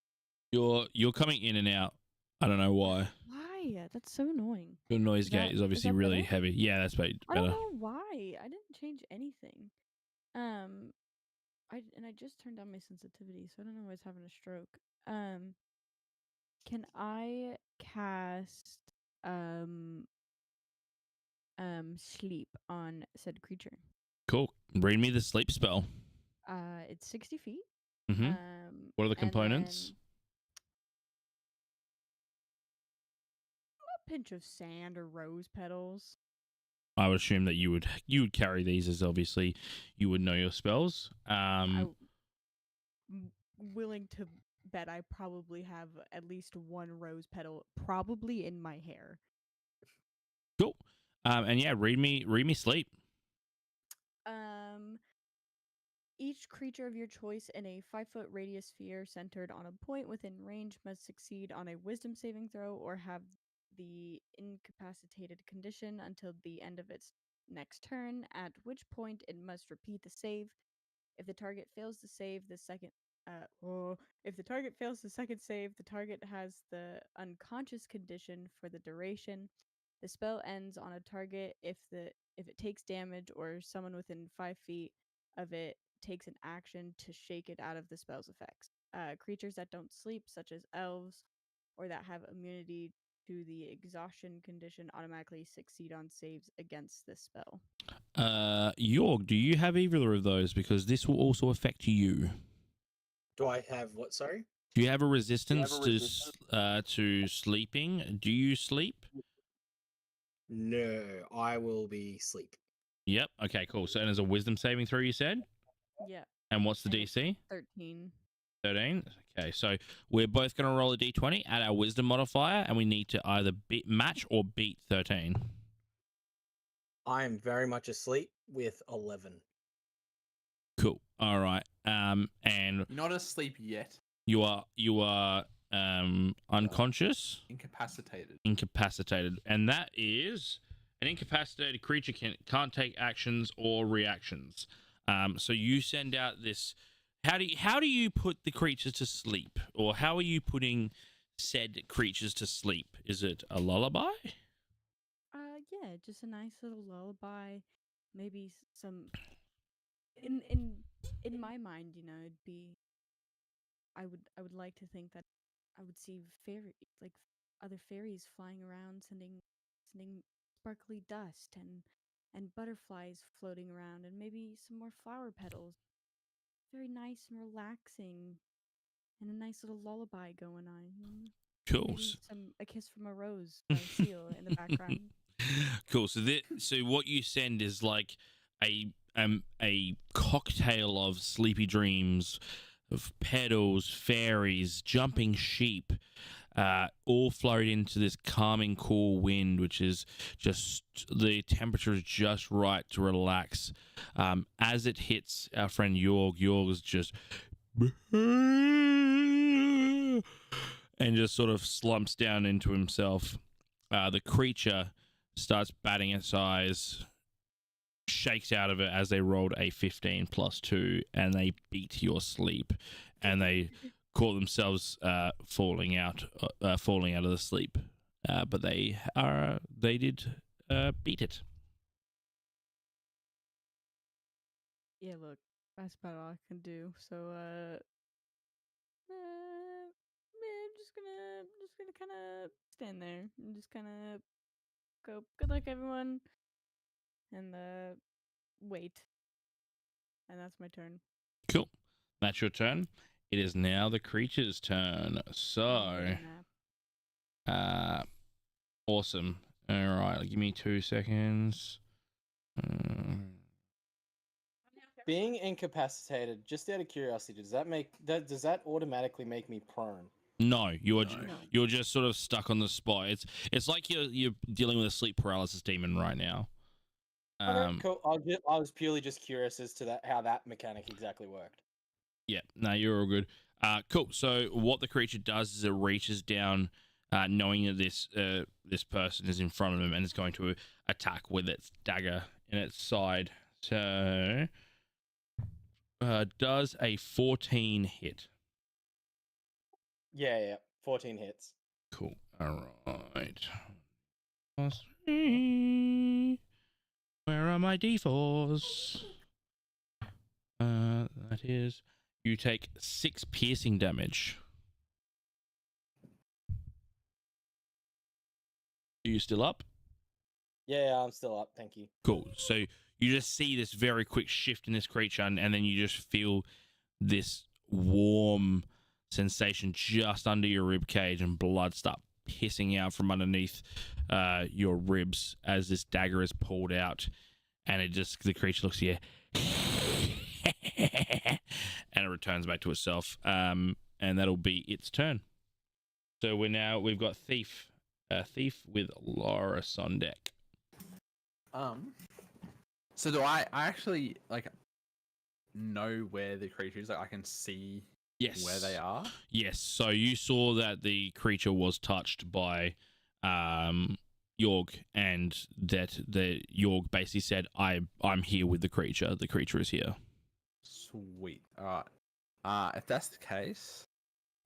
You're coming in and out. I don't know why. Why? That's so annoying. Your noise gate is obviously that really better? heavy. Yeah, that's better. I don't know why. I didn't change anything. I just turned down my sensitivity, so I don't know why it's having a stroke. Can I cast sleep on said creature? Cool. Read me the sleep spell. It's 60 feet. Mm-hmm. What are the components? A pinch of sand or rose petals. I would assume that you would carry these, as obviously you would know your spells. I'm willing to bet I probably have at least one rose petal, probably in my hair. Cool. And yeah, read me sleep. Each creature of your choice in a 5-foot radius sphere centered on a point within range must succeed on a wisdom saving throw or have the incapacitated condition until the end of its next turn, at which point it must repeat the save. If the target fails to save the second if the target fails the second save, the target has the unconscious condition for the duration. The spell ends on a target if it takes damage or someone within 5 feet of it takes an action to shake it out of the spell's effects. Creatures that don't sleep, such as elves, or that have immunity to the exhaustion condition, automatically succeed on saves against this spell. Yorg, do you have either of those? Because this will also affect you. Do I have what? Sorry. Do you have a resistance to sleeping? Do you sleep? No, I will be sleep. Yep. Okay, cool. So there's a wisdom saving throw, you said? Yeah. And what's the And it's DC? 13. 13. Okay, so we're both going to roll a d20, add our wisdom modifier, and we need to either match or beat 13. I am very much asleep with 11. Cool. All right. And You're not asleep yet. you are unconscious, Incapacitated. and that is an incapacitated creature can't take actions or reactions. So you send out this. How do you put the creatures to sleep, or how are you putting said creatures to sleep? Is it a lullaby? Yeah, just a nice little lullaby. Maybe some. In my mind, it'd be. I would like to think that I would see other fairies flying around, sending sparkly dust and butterflies floating around, and maybe some more flower petals. Very nice and relaxing, and a nice little lullaby going on. Cool. Maybe a kiss from a rose by a seal in the background. Cool. So what you send is like a cocktail of sleepy dreams, of petals, fairies, jumping sheep, all float into this calming, cool wind, which is just the temperature is just right to relax. As it hits our friend Yorg is just and just sort of slumps down into himself. The creature starts batting its eyes, shakes out of it as they rolled a 15 plus 2, and they beat your sleep, and they caught themselves falling out of the sleep, but they did beat it. Yeah, look, that's about all I can do. So, I'm just gonna kind of stand there and just kind of go. Good luck, everyone, and wait. And that's my turn. Cool. That's your turn. It is now the creature's turn. So, awesome. All right, give me 2 seconds. Being incapacitated, just out of curiosity, does that automatically make me prone? No, you're just sort of stuck on the spot. It's like you're dealing with a sleep paralysis demon right now. Okay, cool. I was purely just curious as to how that mechanic exactly worked. Yeah, no, you're all good. Cool. So what the creature does is it reaches down, knowing that this person is in front of him, and is going to attack with its dagger in its side. So, does a 14 hit? Yeah, 14 hits. Cool. All right. Plus 3. Where are my d4s? That is, you take 6 piercing damage. Are you still up? Yeah, I'm still up. Thank you. Cool. So you just see this very quick shift in this creature, and then you just feel this warm sensation just under your rib cage, and blood start pissing out from underneath your ribs as this dagger is pulled out, and the creature looks at you and it returns back to itself, and that'll be its turn. So we've got Thief with Loris on deck. So do I actually like know where the creature is? Like I can see Yes. where they are. Yes. So you saw that the creature was touched by Yorg, and that the Yorg basically said, I'm here with the creature. The creature is here. Sweet. All right. If that's the case,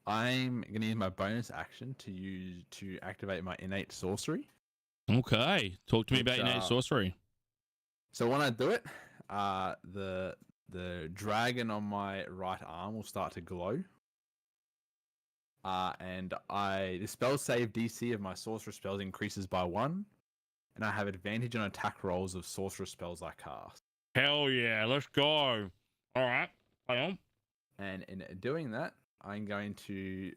I'm gonna use my bonus action to activate my innate sorcery. Okay. Talk to me about Which, innate sorcery. So when I do it, the dragon on my right arm will start to glow. And the spell save DC of my sorcerer spells increases by 1, and I have advantage on attack rolls of sorcerer spells I cast. Hell yeah. Let's go. All right. Hang on. And in doing that, I'm going to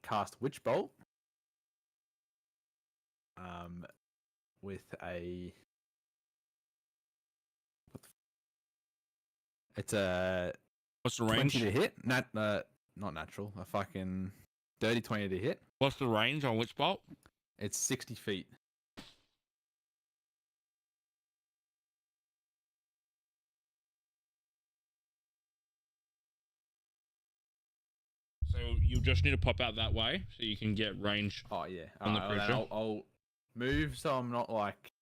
cast Witch Bolt. With a it's a What's the 20 range? to hit. Not natural. A fucking dirty 20 to hit. What's the range on Witch Bolt? It's 60 feet. So you just need to pop out that way so you can get range. Oh yeah. On the Alright, well, then creature? I'll move so I'm not like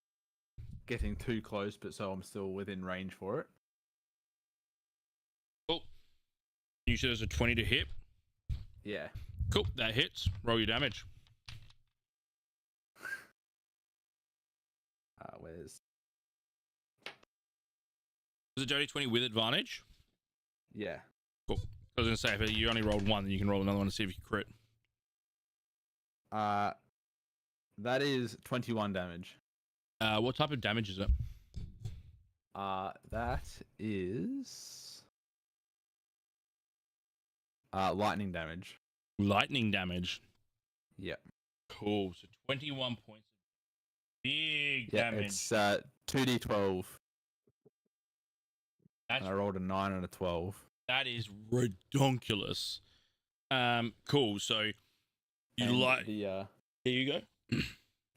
getting too close, but so I'm still within range for it. Cool. You said there's a 20 to hit. Yeah. Cool. That hits. Roll your damage. Where's Is it dirty 20 with advantage? yeah. Cool. I was going to say, if you only rolled one, then you can roll another one to see if you crit. That is 21 damage. What type of damage is it? That is lightning damage. Lightning damage. Yep. Cool. So 21 points. Big Yeah, damage. it's 2d12. That's, I rolled a 9 and a 12. that is redonkulous. Cool. So you And like. the Here you go.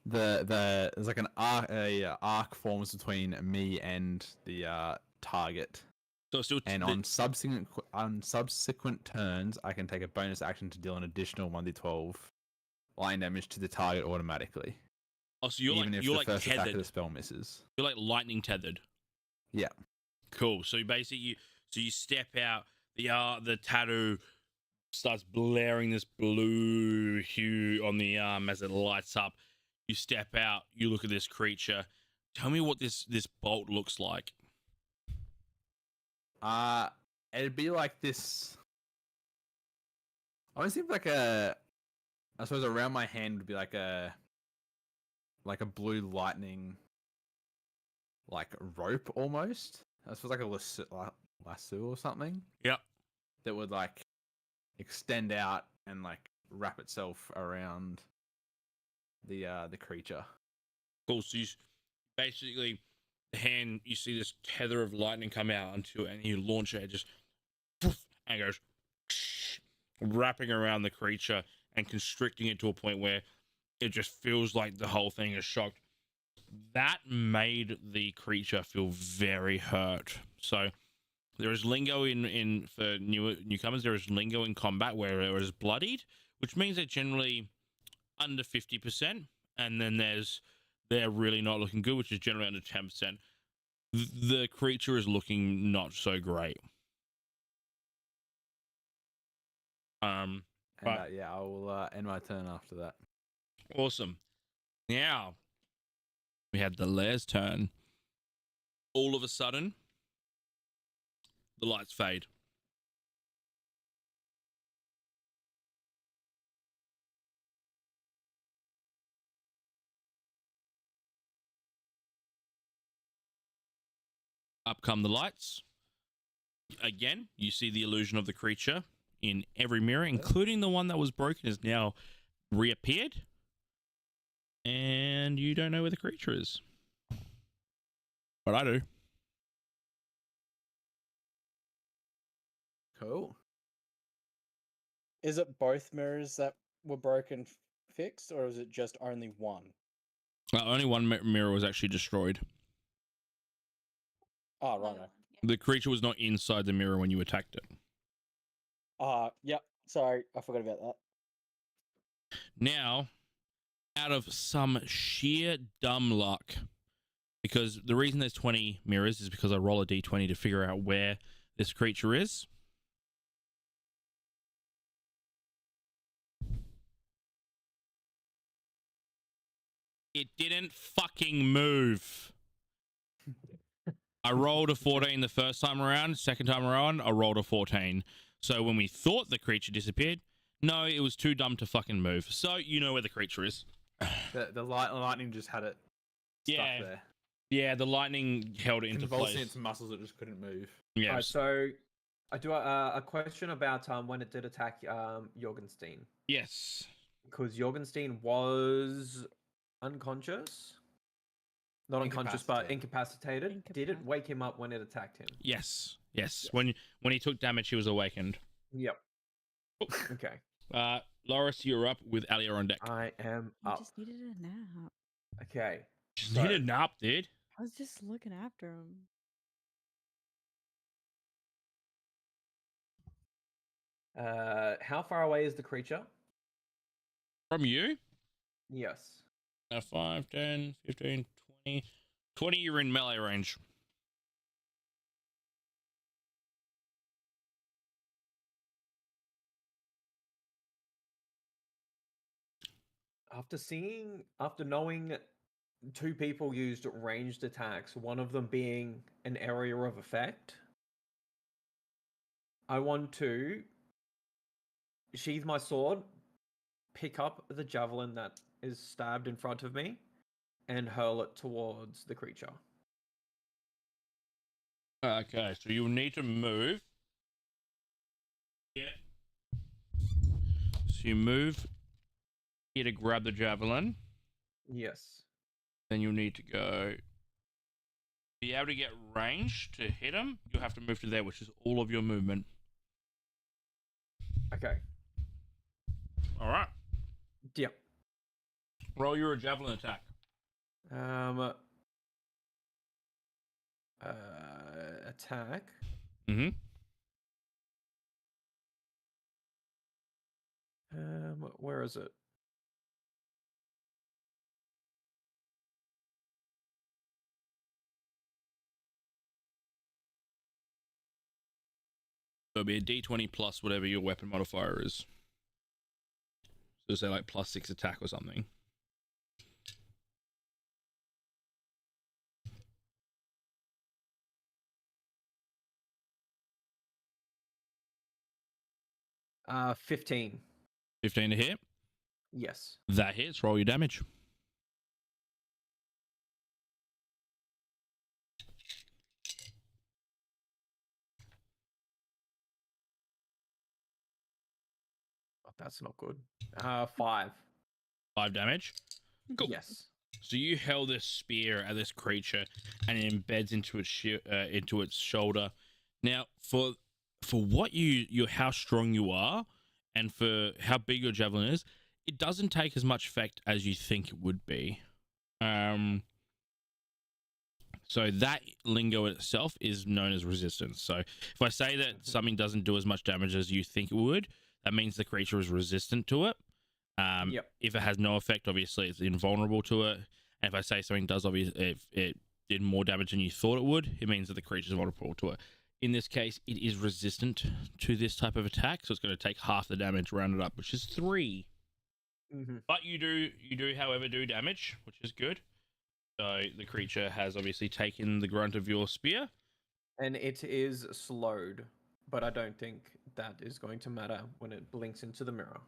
there's like an arc forms between me and the target. So it's still. And on subsequent turns, I can take a bonus action to deal an additional 1d12 lightning damage to the target automatically, Oh, so you're even like if you're the like first attack of tethered. the spell misses. You're like lightning tethered. Yeah. Cool. So basically, you step out. The tattoo starts blaring this blue hue on the arm as it lights up. You step out. You look at this creature. Tell me what this bolt looks like. It'd be like this. I would think like I suppose around my hand would be like a blue lightning, like rope almost. I suppose like a lasso or something. Yep. That would like extend out and like wrap itself around the creature. Cool. So you basically, the hand, you see this tether of lightning come out onto it, and you launch it, just poof, and it goes wrapping around the creature and constricting it to a point where it just feels like the whole thing is shocked. That made the creature feel very hurt. So there is lingo in for newcomers. There is lingo in combat where it is bloodied, which means they're generally under 50%, and then they're really not looking good, which is generally under 10%. The creature is looking not so great. And But- yeah, I will end my turn after that. Awesome. Now we have the Lair's turn. All of a sudden, the lights fade. Up come the lights. Again, you see the illusion of the creature in every mirror, including the one that was broken, has now reappeared. And you don't know where the creature is. But I do. Cool. Is it both mirrors that were broken fixed, or is it just only one? Only one mirror was actually destroyed. Oh, No, right. yeah. The creature was not inside the mirror when you attacked it. Yep. Sorry, I forgot about that. Now, out of some sheer dumb luck, because the reason there's 20 mirrors is because I roll a d20 to figure out where this creature is. It didn't fucking move. I rolled a 14 the first time around. Second time around, I rolled a 14. So when we thought the creature disappeared, no, it was too dumb to fucking move. So you know where the creature is. The lightning just had it stuck Yeah. there. Yeah, the lightning held it into Convulsing place. its muscles, it just couldn't move. Yeah. Alright, so I do a question about when it did attack Jorgenstein, Yes. because Jorgenstein was unconscious. Not unconscious, but incapacitated. Did it wake him up when it attacked him? Yes. Yes. When he took damage, he was awakened. Yep. Okay. Loris, you're up with Alia on deck. I am You up. just needed a nap. Okay. Just need a nap, dude. I was just looking after him. How far away is the creature? From you? Yes. 5, 10, 15, 20. 20, you're in melee range. After knowing two people used ranged attacks, one of them being an area of effect, I want to sheathe my sword, pick up the javelin that is stabbed in front of me, and hurl it towards the creature. Okay, so you need to move. Yeah. So you move here to grab the javelin. Yes. Then you'll need to go. Be able to get range to hit him, you'll have to move to there, which is all of your movement. Okay. All right. Yep. Roll your javelin attack. Attack. Mm-hmm. Where is it? So it'll be a d20 plus whatever your weapon modifier is. So say like +6 attack or something. Uh, 15. 15 to hit. Yes. That hits. Roll your damage. Oh, that's not good. 5. 5 damage. Cool. Yes. So you held this spear at this creature, and it embeds into its shoulder. Now, for what you how strong you are, and for how big your javelin is, it doesn't take as much effect as you think it would be. So that lingo itself is known as resistance. So if I say that something doesn't do as much damage as you think it would, that means the creature is resistant to it. If it has no effect, obviously it's invulnerable to it. And if I say something does, obviously, if it did more damage than you thought it would, it means that the creature is vulnerable to it. In this case, it is resistant to this type of attack, so it's going to take half the damage rounded up, which is 3. Mm-hmm. But you do, however, do damage, which is good. So the creature has obviously taken the grunt of your spear. And it is slowed, but I don't think that is going to matter when it blinks into the mirror.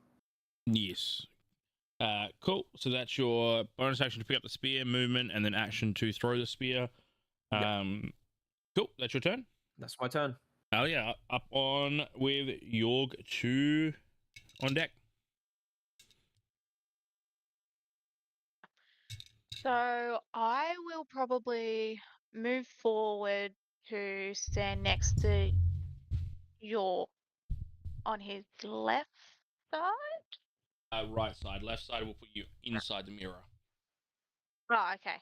Yes. Cool. So that's your bonus action to pick up the spear, movement, and then action to throw the spear. Cool. That's your turn. That's my turn. Oh yeah, up on with Jorg 2 on deck. So I will probably move forward to stand next to York on his left side. Right side. Left side will put you inside the mirror. Oh, okay.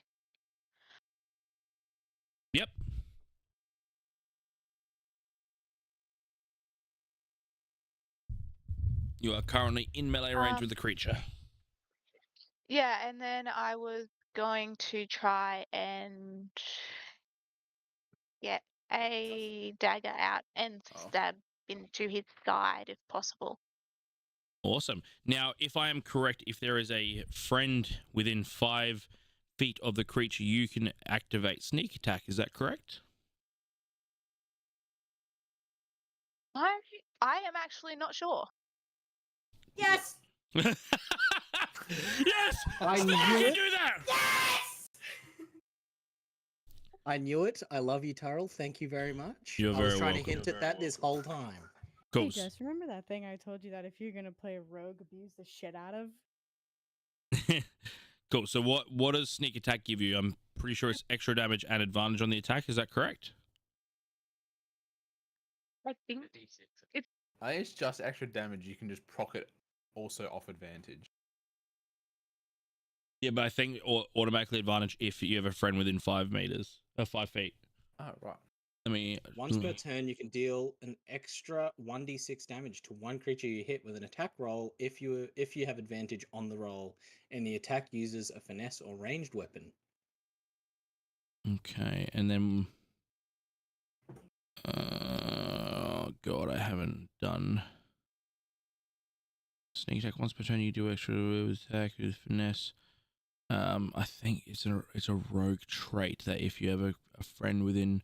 Yep. You are currently in melee range with the creature. Yeah, and then I was going to try and get a dagger out and Oh. stab into his side if possible. Awesome. Now, if I am correct, if there is a friend within 5 feet of the creature, you can activate sneak attack. Is that correct? I am actually not sure. Yes! Yes! I Stop, knew you can it. do that! Yes! I knew it. I love you, Turrell. Thank you very much. You're I was very trying welcome. to hint You're at very that this whole time. Cool. Hey Jess, remember that thing I told you that if you're gonna play a rogue, abuse the shit out of? Cool. So what does sneak attack give you? I'm pretty sure it's extra damage and advantage on the attack. Is that correct? I think D6. I think it's just extra damage. You can just proc it also off advantage. Yeah, but I think automatically advantage if you have a friend within 5 meters or 5 feet. Oh, right. Let me. Once per turn, you can deal an extra 1d6 damage to one creature you hit with an attack roll if you have advantage on the roll, and the attack uses a finesse or ranged weapon. Okay, and then. Oh god, I haven't done. Sneak attack once per turn. You do extra attack with finesse. I think it's a rogue trait that if you have a friend within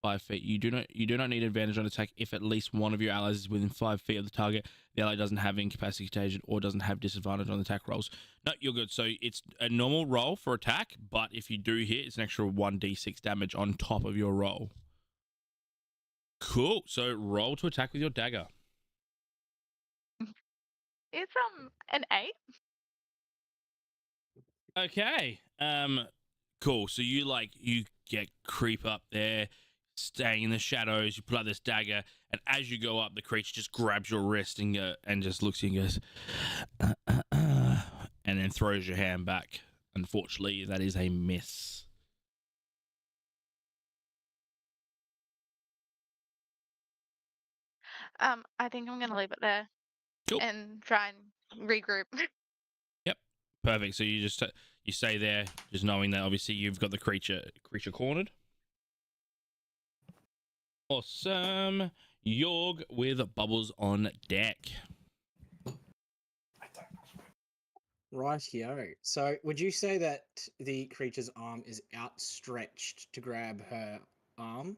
5 feet, you do not need advantage on attack if at least one of your allies is within 5 feet of the target. The ally doesn't have incapacitation or doesn't have disadvantage on attack rolls. No, you're good. So it's a normal roll for attack, but if you do hit, it's an extra 1d6 damage on top of your roll. Cool. So roll to attack with your dagger. it's an 8. Okay. Cool. So you get creep up there, staying in the shadows. You pull out this dagger, and as you go up, the creature just grabs your wrist and just looks at you and goes, and then throws your hand back. Unfortunately, that is a miss. I think I'm gonna leave it there Cool. and try and regroup. Yep. Perfect. So you just you stay there, just knowing that obviously you've got the creature cornered. Awesome. Yorg with Bubbles on deck. Rightio. So, would you say that the creature's arm is outstretched to grab her arm?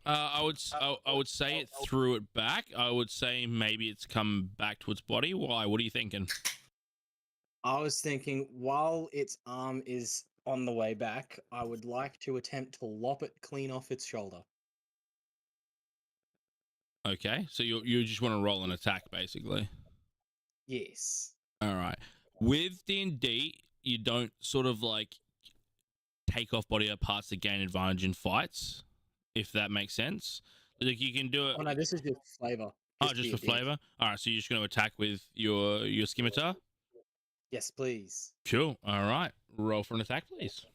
I would say it threw it back. I would say maybe it's come back to its body. Why? What are you thinking? I was thinking while its arm is on the way back, I would like to attempt to lop it clean off its shoulder. Okay, so you just want to roll an attack, basically. Yes. All right. With D&D, you don't sort of like take off body parts to gain advantage in fights, if that makes sense. Like you can do it. Oh no, this is just flavor. Oh, just for D&D. flavor. All right, so you're just going to attack with your scimitar. Yes, please. Cool. All right, roll for an attack, please.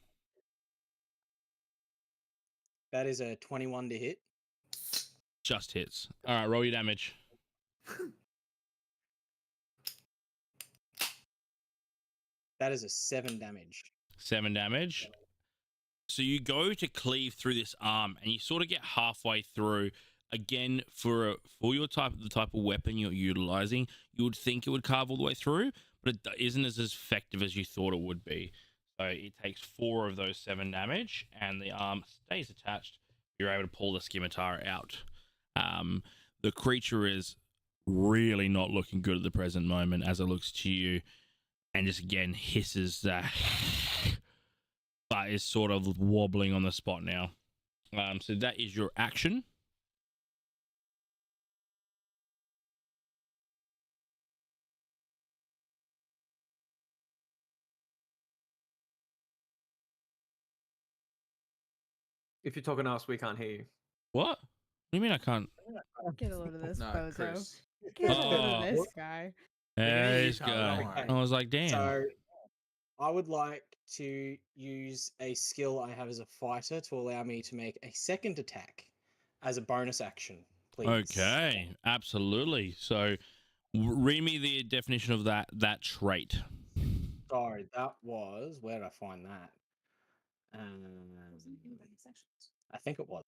That is a 21 to hit. Just hits. All right, roll your damage. That is a 7 damage. 7 damage. So you go to cleave through this arm, and you sort of get halfway through. Again, for the type of weapon you're utilizing, you would think it would carve all the way through, but it isn't as effective as you thought it would be. So it takes 4 of those 7 damage, and the arm stays attached. You're able to pull the scimitar out. The creature is really not looking good at the present moment as it looks to you, and just again hisses but is sort of wobbling on the spot now. So that is your action. If you're talking to us, we can't hear you. What? What do you mean I can't? Get a load of this No, bozo. Chris. Get a load Oh. of this guy. Hey, this each other, guy. don't worry. I was like, damn. So, I would like to use a skill I have as a fighter to allow me to make a second attack as a bonus action, please. Okay, absolutely. So Read me the definition of that trait. Sorry, that was where did I find that? I think it was.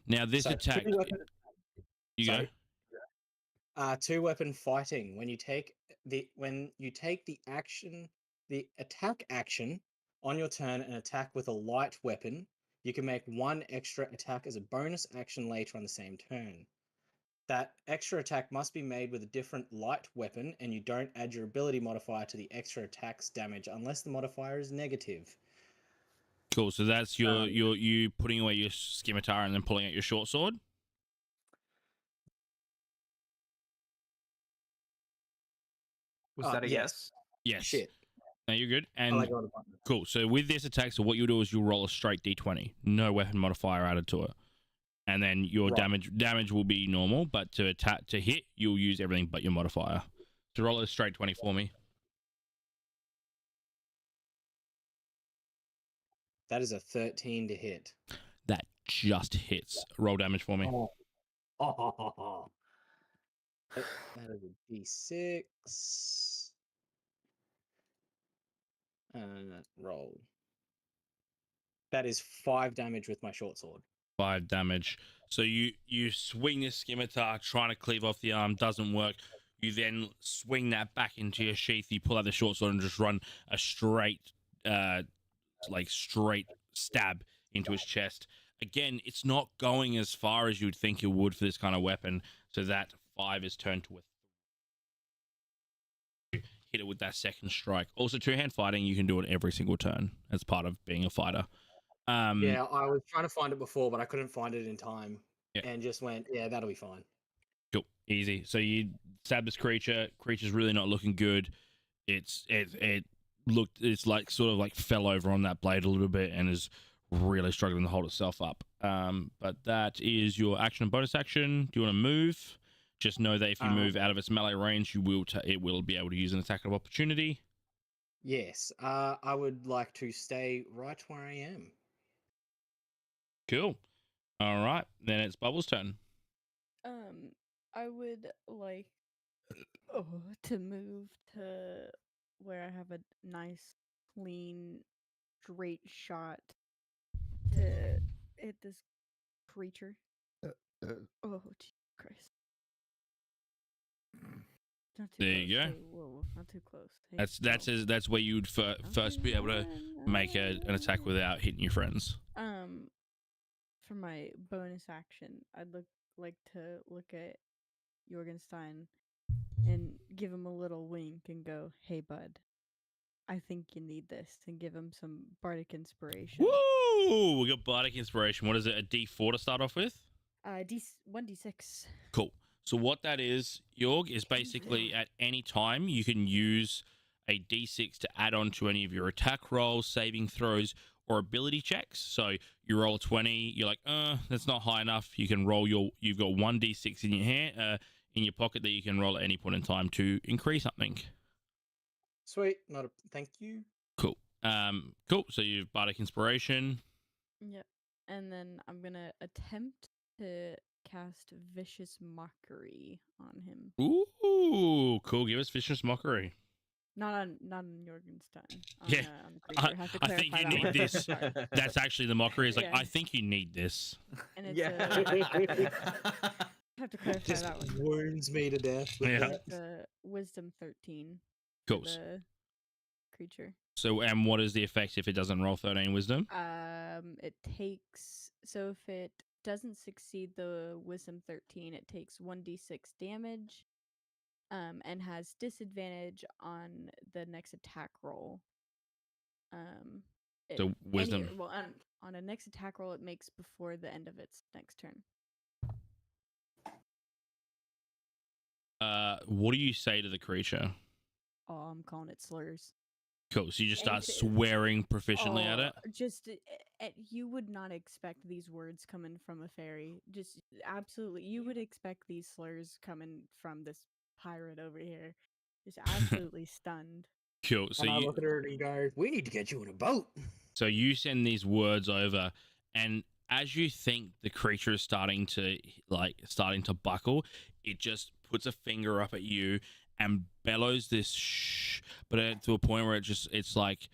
Now this So, attack. two-weapon, You go. sorry. Two-weapon fighting. When you take the attack action on your turn and attack with a light weapon, you can make one extra attack as a bonus action later on the same turn. That extra attack must be made with a different light weapon, and you don't add your ability modifier to the extra attack's damage unless the modifier is negative. Cool. So that's you putting away your scimitar and then pulling out your short sword. Was that a yes? Yes. Shit. No, you're good. I And like all the buttons. cool. So with this attack, so what you'll do is you'll roll a straight d20, no weapon modifier added to it, and then your Right. damage will be normal. But to hit, you'll use everything but your modifier. So roll a straight 20 for me. That is a 13 to hit. That just hits. Roll damage for me. Oh. That is a d6. Roll. That is 5 damage with my short sword. 5 damage. So you swing this scimitar, trying to cleave off the arm, doesn't work. You then swing that back into your sheath. You pull out the short sword and just run a straight stab into his chest. Again, it's not going as far as you'd think it would for this kind of weapon. So that 5 is turned to a 3. Hit it with that second strike. Also, two-hand fighting, you can do it every single turn as part of being a fighter. Yeah, I was trying to find it before, but I couldn't find it in time. Yeah. And just went, yeah, that'll be fine. Cool. Easy. So you stab this creature. Creature's really not looking good. It's like sort of like fell over on that blade a little bit and is really struggling to hold itself up. But that is your action and bonus action. Do you want to move? Just know that if you move out of its melee range, it will be able to use an attack of opportunity. Yes, I would like to stay right where I am. Cool. All right, then it's Bubbles' turn. I would like to move to where I have a nice, clean, straight shot to hit this creature. Oh, Jesus Christ! Not too There close. you go. Whoa, not too close. Hey, That's where you would first be able to make an attack without hitting your friends. For my bonus action, I'd like to look at Jorgenstein and give him a little wink and go, "Hey, bud, I think you need this," and give him some bardic inspiration. Woo! We got bardic inspiration. What is it? A D4 to start off with? 1d6. Cool. So what that is, Jorg, is basically at any time you can use a D6 to add on to any of your attack rolls, saving throws, or ability checks. So you roll a 20, you're like, that's not high enough. You can roll you've got 1d6 in your hand, in your pocket that you can roll at any point in time to increase something. Sweet, thank you. Cool. Cool. So you've bardic inspiration. Yep. And then I'm gonna attempt to cast Vicious Mockery on him. Ooh, cool. Give us vicious mockery. Not on Jorgenstein. Yeah, on the creature. Have to I think clarify you that need one. this. Sorry. That's actually the mockery. Is like, Yeah. I think you need this. And it's Yeah. have to clarify Just that one. wounds me to death. With Yeah. that. It's a Wisdom 13 for Cool. the creature. So, and what is the effect if it doesn't roll 13 wisdom? It takes, so if it doesn't succeed the Wisdom 13, it takes 1d6 damage, and has disadvantage on the next attack roll. So wisdom. On a next attack roll it makes before the end of its next turn. What do you say to the creature? Oh, I'm calling it slurs. Cool. So you just start It's- swearing proficiently at it. Just you would not expect these words coming from a fairy. Just absolutely, you would expect these slurs coming from this pirate over here. Just absolutely stunned. Cool. So And I you look at her and go, "We need to get you in a boat." send these words over, and as you think the creature is starting to buckle, it just puts a finger up at you and bellows this shh, but to a point where it's like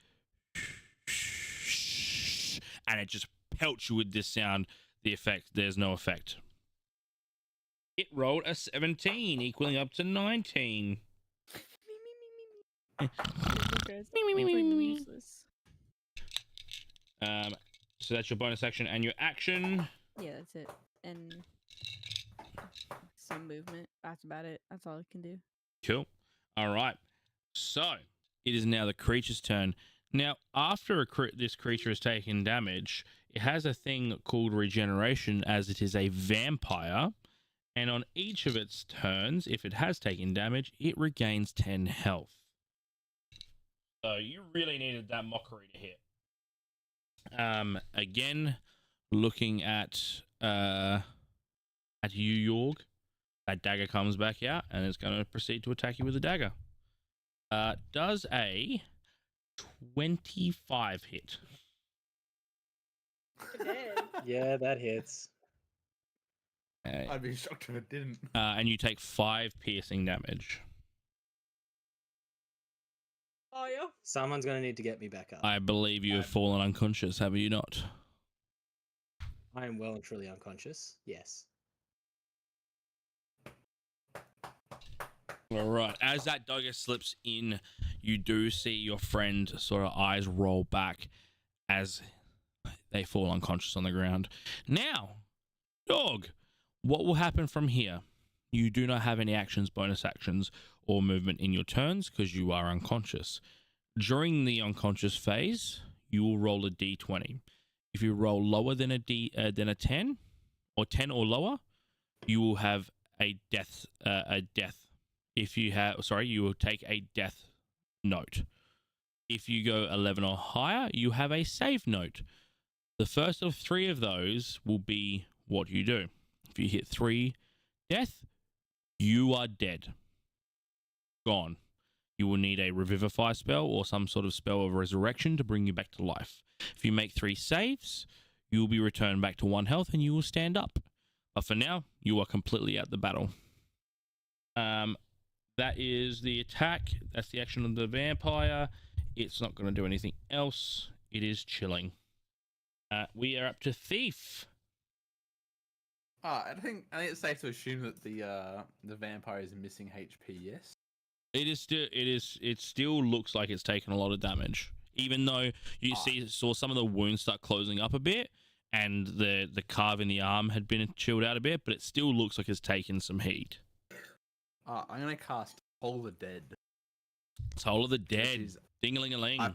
shh, and it just pelts you with this sound. There's no effect. It rolled a 17, equaling up to 19. Useless. So that's your bonus action and your action. Yeah, that's it. And some movement. That's about it. That's all it can do. Cool. All right. So it is now the creature's turn. Now, after this creature has taken damage, it has a thing called regeneration, as it is a vampire. And on each of its turns, if it has taken damage, it regains 10 health. So you really needed that mockery to hit. Again, looking at you, Yorg, that dagger comes back out and it's going to proceed to attack you with a dagger. Does a 25 hit? Yeah, that hits. I'd be shocked if it didn't. And you take 5 piercing damage. Oh, yeah. Someone's gonna need to get me back up. I believe you have fallen unconscious, have you not? I am well and truly unconscious. Yes. All right. As that dagger slips in, you do see your friend sort of eyes roll back as they fall unconscious on the ground. Now, dog, what will happen from here? You do not have any actions, bonus actions, or movement in your turns because you are unconscious. During the unconscious phase, you will roll a d20. If you roll lower than a 10, or 10 or lower, you will have a death. If you have, you will take a death note. If you go 11 or higher, you have a save note. The first of 3 of those will be what you do. If you hit 3 death, you are dead. Gone. You will need a revivify spell or some sort of spell of resurrection to bring you back to life. If you make 3 saves, you will be returned back to 1 health and you will stand up. But for now, you are completely out the battle. That is the attack. That's the action of the vampire. It's not going to do anything else. It is chilling. We are up to Thief. I think it's safe to assume that the vampire is missing HP. Yes. It still looks like it's taken a lot of damage, even though you saw some of the wounds start closing up a bit, and the carve in the arm had been chilled out a bit, but it still looks like it's taken some heat. I'm gonna cast Toll the Dead. Toll of the Dead. Ding-a-ling-a-ling. I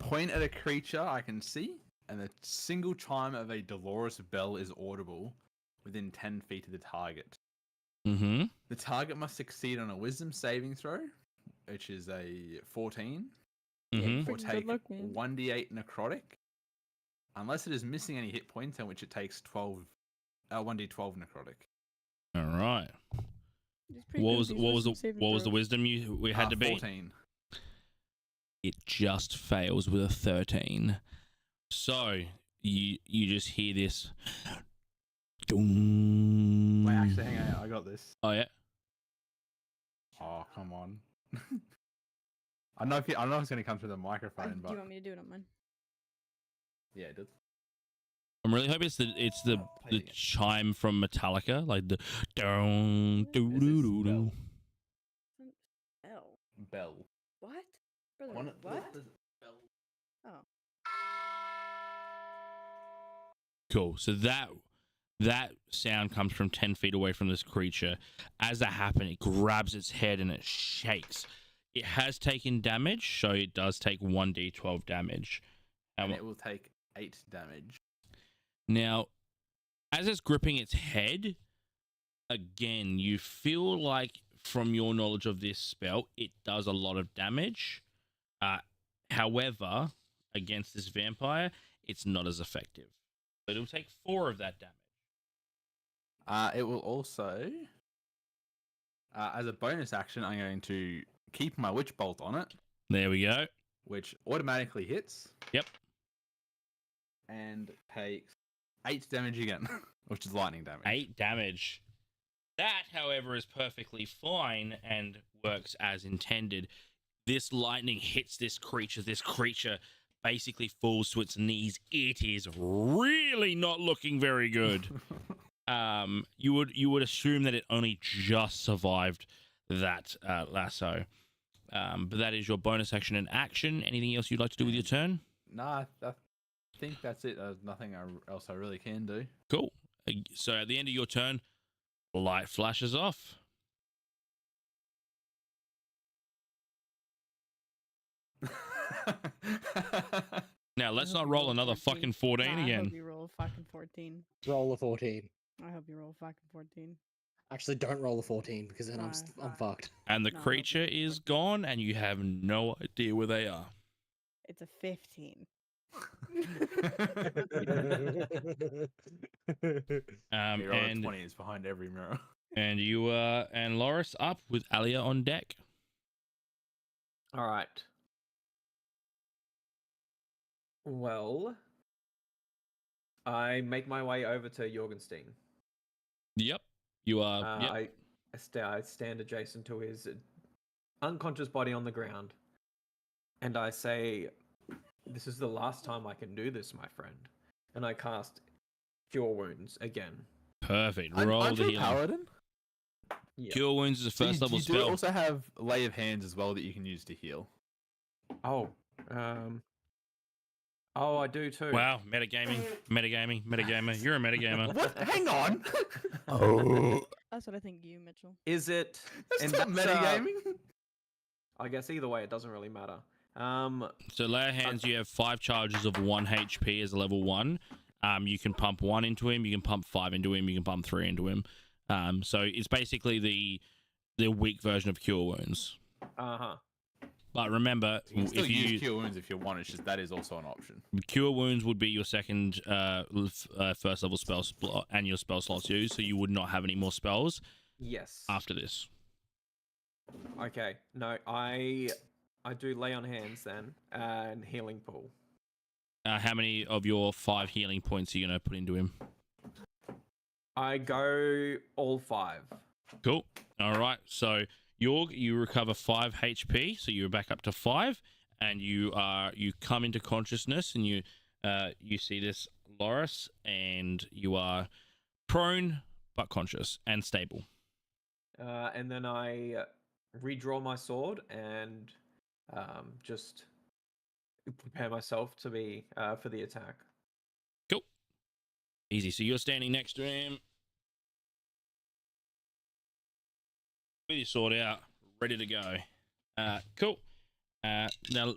point at a creature I can see, and the single chime of a Dolores bell is audible within 10 feet of the target. Mm-hmm. The target must succeed on a Wisdom saving throw, which is a 14, Mm-hmm. or Good take luck, man. 1d8 necrotic, unless it is missing any hit points, in which it takes 1d12 necrotic. All right. It's pretty What good was with what these was the wisdom saving what was the throws. wisdom we had to beat? 14. It just fails with a 13. So you just hear this. Doom. Wait, actually, hang on, I got this. Oh yeah. Oh, come on. I don't know if it's going to come through the microphone, Do but you want me to do it on mine? yeah, it does. I'm really hoping it's the Play the it again. chime from Metallica, like the down doo doo doo doo. L. Bell. What? Brother, One- what? does- Bell. Oh. Cool. So that sound comes from 10 feet away from this creature. As that happens, it grabs its head and it shakes. It has taken damage, so it does take 1d12 damage. And it will take 8 damage. Now, as it's gripping its head, again, you feel like from your knowledge of this spell, it does a lot of damage. However, against this vampire, it's not as effective. But it'll take 4 of that damage. It will also, as a bonus action, I'm going to keep my Witch Bolt on it, There we go. which automatically hits. Yep. And takes 8 damage again, which is lightning damage. 8 damage. That, however, is perfectly fine and works as intended. This lightning hits this creature. This creature basically falls to its knees. It is really not looking very good. You would assume that it only just survived that lasso. But that is your bonus action and action. Anything else you'd like to do with your turn? Nah, I think that's it. There's nothing else I really can do. Cool. So at the end of your turn, light flashes off. Now let's hope not you roll roll another 14. fucking 14 I again. hope you roll a fucking 14. Roll a 14. I hope you roll a fucking 14. Actually, don't roll a 14 because then I'm Fine. fucked. And the No, I hope creature you roll is 14. gone, and you have no idea where they are. It's a 15. You roll a And 20 is behind every mirror. and you and Loris up with Alia on deck. All right. Well, I make my way over to Jorgenstein. Yep, you are. Yep. I stand adjacent to his unconscious body on the ground, and I say, "This is the last time I can do this, my friend." And I cast Cure Wounds again. Perfect. Aren't Roll you the a healing. paladin? Yeah. Cure wounds is a So first level you do spell. also have Lay of Hands as well that you can use to heal. Oh, I do too. Wow, metagaming, metagamer. You're a metagamer. What? Hang on. That's what I think you, Mitchell. Is it? That's and not that's, metagaming. I guess either way, it doesn't really matter. So layer hands, you have 5 charges of 1 HP as a level 1. You can pump 1 into him, you can pump 5 into him, you can pump 3 into him. So it's basically the weak version of Cure Wounds. But remember, You can still if use you Cure Wounds if you want. It's just that is also an option. Cure Wounds would be your second first level spell slot and your spell slots used, so you would not have any more spells Yes. after this. Okay. No, I do lay on hands then and healing pool. How many of your 5 healing points are you going to put into him? I go all 5. Cool. All right. So you recover 5 HP, so you're back up to 5, and you come into consciousness, and you see this Loris, and you are prone but conscious and stable. And then I redraw my sword and just prepare myself to be for the attack. Cool. Easy. So you're standing next to him with your sword out, ready to go. Cool. Now,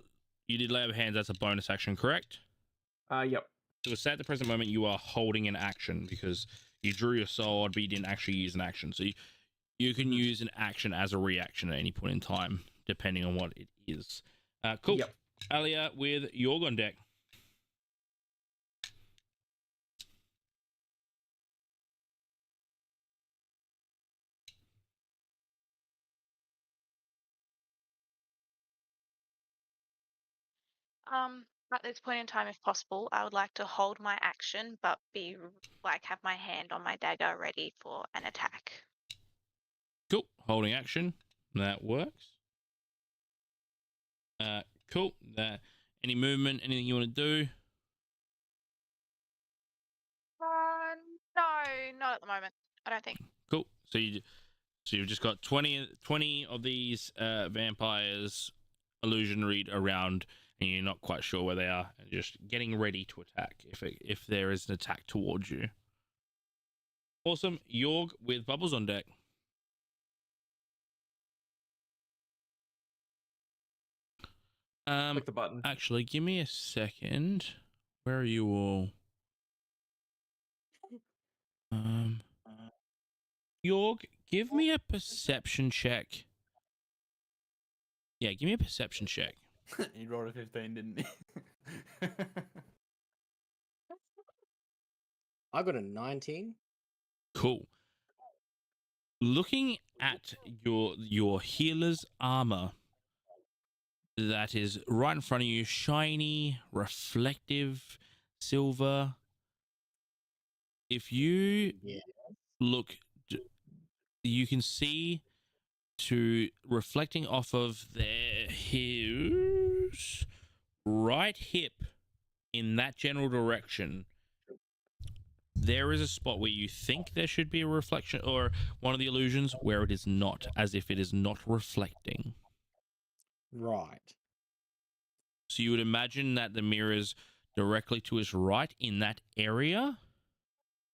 you did lay of hands. That's a bonus action, correct? Yep. So at the present moment, you are holding an action because you drew your sword, but you didn't actually use an action. So you can use an action as a reaction at any point in time, depending on what it is. Cool. Yep. Alia with Yorg on deck. At this point in time, if possible, I would like to hold my action, but have my hand on my dagger ready for an attack. Cool. Holding action. That works. Cool. Any movement? Anything you want to do? No, not at the moment. I don't think. Cool. So you've just got 20 of these vampires illusionary around, and you're not quite sure where they are, and just getting ready to attack if there is an attack towards you. Awesome. Yorg with Bubbles on deck. Click the button. Actually, give me a second. Where are you all? Yorg, give me a perception check. Yeah, give me a perception check. He rolled a 15, didn't he? I got a 19. Cool. Looking at your healer's armor that is right in front of you, shiny, reflective, silver. If you Yeah. look you can see to reflecting off of their his right hip in that general direction. There is a spot where you think there should be a reflection or one of the illusions where it is not, as if it is not reflecting. Right. So you would imagine that the mirrors directly to his right in that area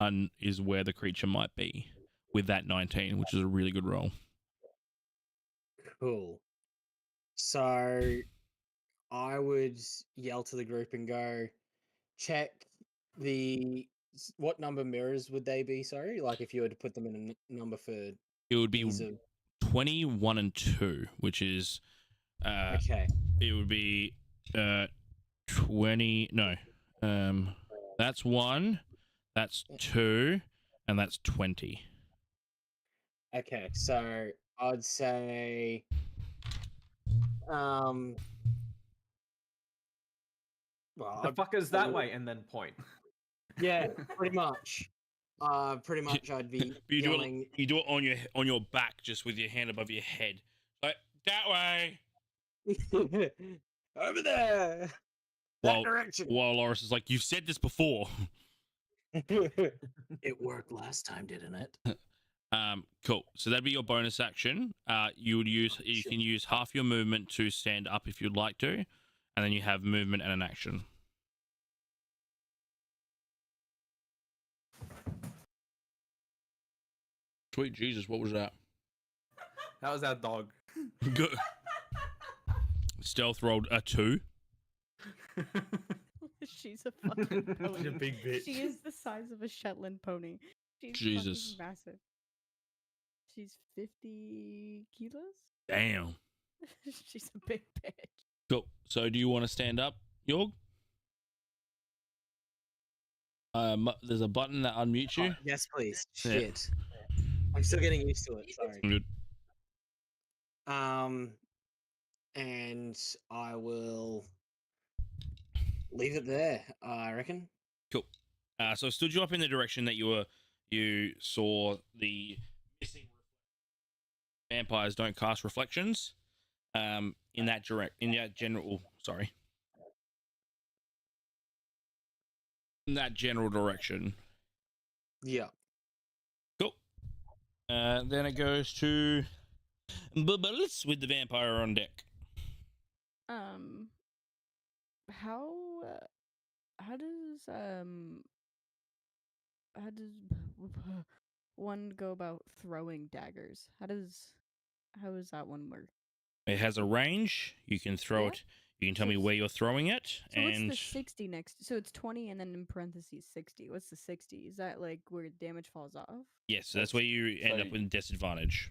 and is where the creature might be with that 19, which is a really good roll. Cool. So I would yell to the group and go, check what number mirrors would they be? Sorry, like if you were to put them in a number for It would be ease of. 21 and 2, which is Okay. it would be 20. No, that's 1, that's 2, and that's 20. Okay, so I'd say, well, The fuckers that way, and then point. yeah, pretty much. Pretty much, I'd be You do yelling. it. You do it on your back, just with your hand above your head, like that way. Over there. That direction. While Loris is like, "You've said this before." It worked last time, didn't it? Cool. So that'd be your bonus action. You can use half your movement to stand up if you'd like to, and then you have movement and an action. Sweet Jesus, what was that? That was our dog. Good. Stealth rolled a 2. She's a fucking pony. She's a big bitch. She is the size of a Shetland pony. She's Jesus. fucking massive. She's 50 kilos? Damn. She's a big bitch. Cool. So do you want to stand up, Yorg? There's a button that unmutes you. Yes, please. Yeah. Shit. I'm still getting used to it. Sorry. Good. And I will leave it there, I reckon. Cool. So I stood you up in the direction that you saw the missing vampires don't cast reflections. In that general direction. Yeah. Cool. Then it goes to Bubbles with the vampire on deck. How does one go about throwing daggers? How does that one work? It has a range. You can throw Yeah. it. You can tell So me it's- where you're throwing it. So and what's the 60 next? So it's 20 and then in parentheses 60. What's the 60? Is that like where damage falls off? yes, so that's where you end up So- with disadvantage.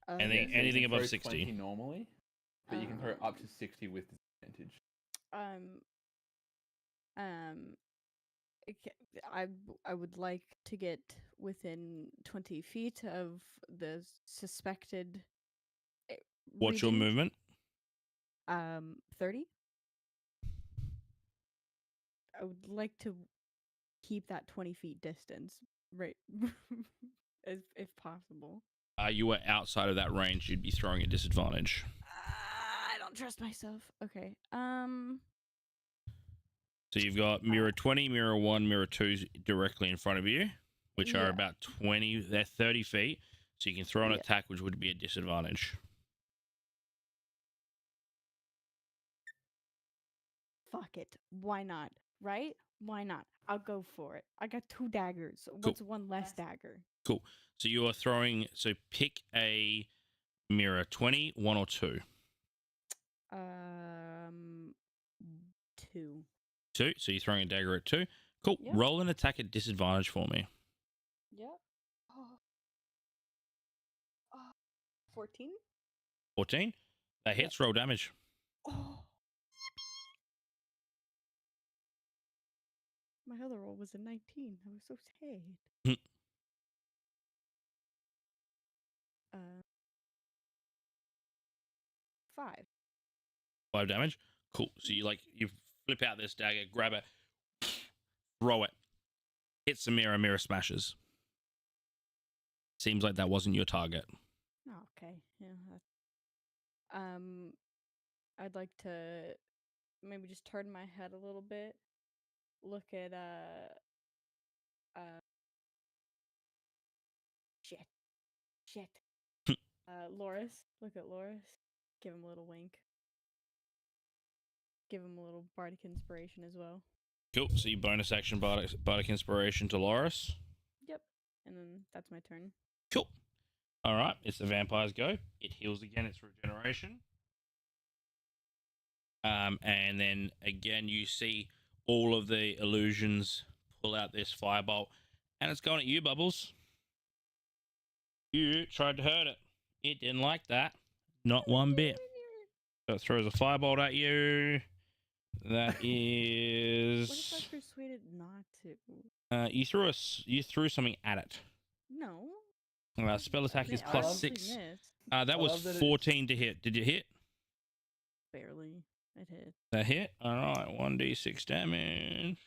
Oh, And Yeah, then so you anything can above throw 60. 20 normally, but you can throw up to 60 with disadvantage. I would like to get within 20 feet of the suspected. What's your region. movement? 30. I would like to keep that 20 feet distance, right? if possible. You were outside of that range. You'd be throwing a disadvantage. I don't trust myself. Okay. So you've got mirror 20, mirror 1, mirror 2 directly in front of you, which are Yeah. about 20. They're 30 feet. So you can throw an Yeah. attack, which would be a disadvantage. Fuck it. Why not? Right? Why not? I'll go for it. I got 2 daggers. What's one less dagger? Cool. So you are throwing. So pick a mirror 20, 1 or 2. 2. 2. So you're throwing a dagger at 2. Cool. Yeah. Roll an attack at disadvantage for me. Yep. 14? 14. That hits. Roll damage. Oh. My other roll was a 19. I was so sad. 5. 5 damage. Cool. So you flip out this dagger, grab it, throw it. Hits the mirror. Mirror smashes. Seems like that wasn't your target. Oh, okay. Yeah. I'd like to maybe just turn my head a little bit, look at shit. Loris. Look at Loris. Give him a little wink. Give him a little bardic inspiration as well. Cool. So you bonus action bardic inspiration to Loris. Yep. And then that's my turn. Cool. All right. It's the vampire's go. It heals again. It's regeneration. And then again, you see all of the illusions pull out this firebolt, and it's going at you, Bubbles. You tried to hurt it. It didn't like that. Not one bit. So it throws a firebolt at you. That is. What if I persuaded not to? You threw something at it. No. Spell attack is I plus obviously 6. missed. That was 14 to hit. Did you hit? Barely. It hit. That hit? Alright, 1d6 damage.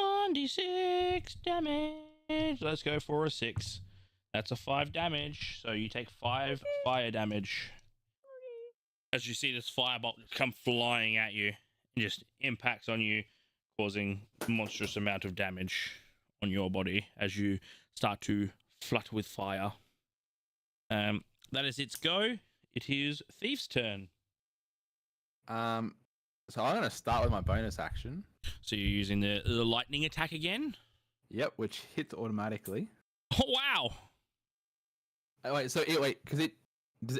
1d6 damage. Let's go for a 6. That's a 5 damage. So you take 5 fire damage. As you see this firebolt come flying at you and just impacts on you, causing a monstrous amount of damage on your body as you start to flutter with fire. That is its go. It is Thief's turn. So I'm gonna start with my bonus action. So you're using the lightning attack again? Yep, which hits automatically. Oh wow! Because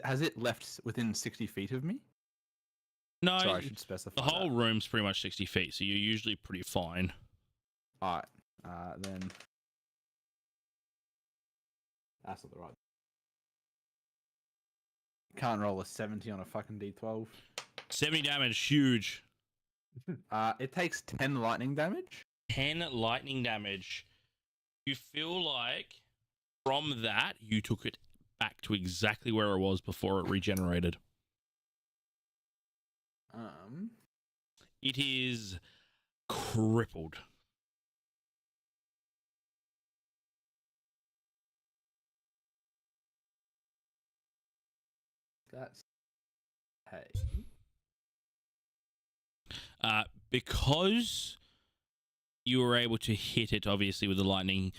has it left within 60 feet of me? No, Sorry, I should specify. the whole room's pretty much 60 feet, so you're usually pretty fine. All right, then that's not the right. Can't roll a 70 on a fucking D12. 70 damage, huge. It takes 10 lightning damage. 10 lightning damage. You feel like from that, you took it back to exactly where it was before it regenerated. It is crippled. That's hey. Because you were able to hit it, obviously, with the lightning,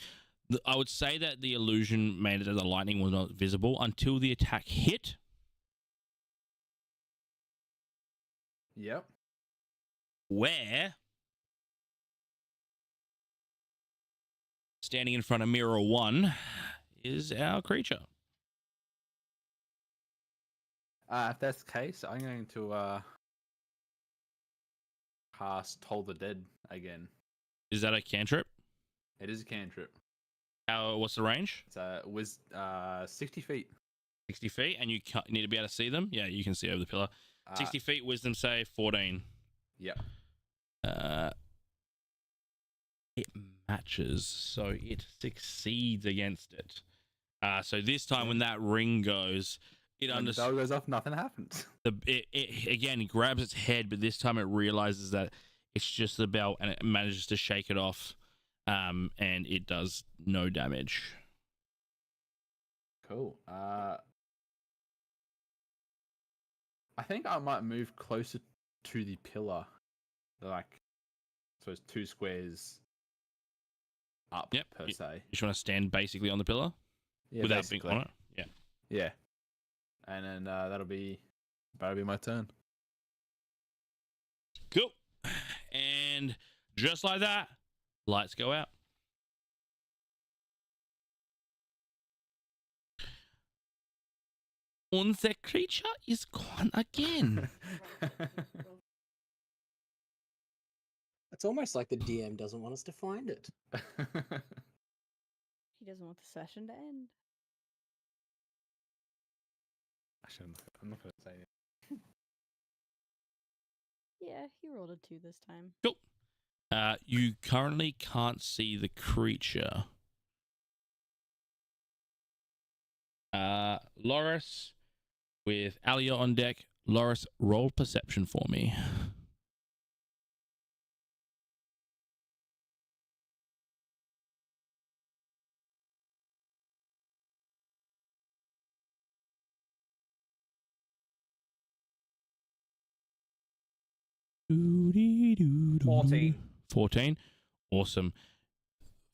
I would say that the illusion made it that the lightning was not visible until the attack hit. Yep. Where, standing in front of Mirror 1, is our creature. If that's the case, I'm going to cast Toll the Dead again. Is that a cantrip? It is a cantrip. What's the range? It's 60 feet. 60 feet, and you need to be able to see them? Yeah, you can see over the pillar. 60 feet, wisdom save, 14. Yep. It matches, so it succeeds against it. So this time when that ring goes, it When the bell goes off, nothing happens. It again grabs its head, but this time it realizes that it's just the bell, and it manages to shake it off, and it does no damage. Cool. I think I might move closer to the pillar, like, so it's 2 squares up. Yep. Per se. You just want to stand basically on the pillar, Yeah, without being basically. on it. Yeah. Yeah. And then that'll be my turn. Cool. And just like that, lights go out. And the creature is gone again. It's almost like the DM doesn't want us to find it. He doesn't want the session to end. I'm not going to say it. Yeah, he rolled a 2 this time. Cool. You currently can't see the creature. Loris, with Alia on deck. Loris, roll perception for me. Doo-dee-doo-doo-doo. 14. 14. Awesome.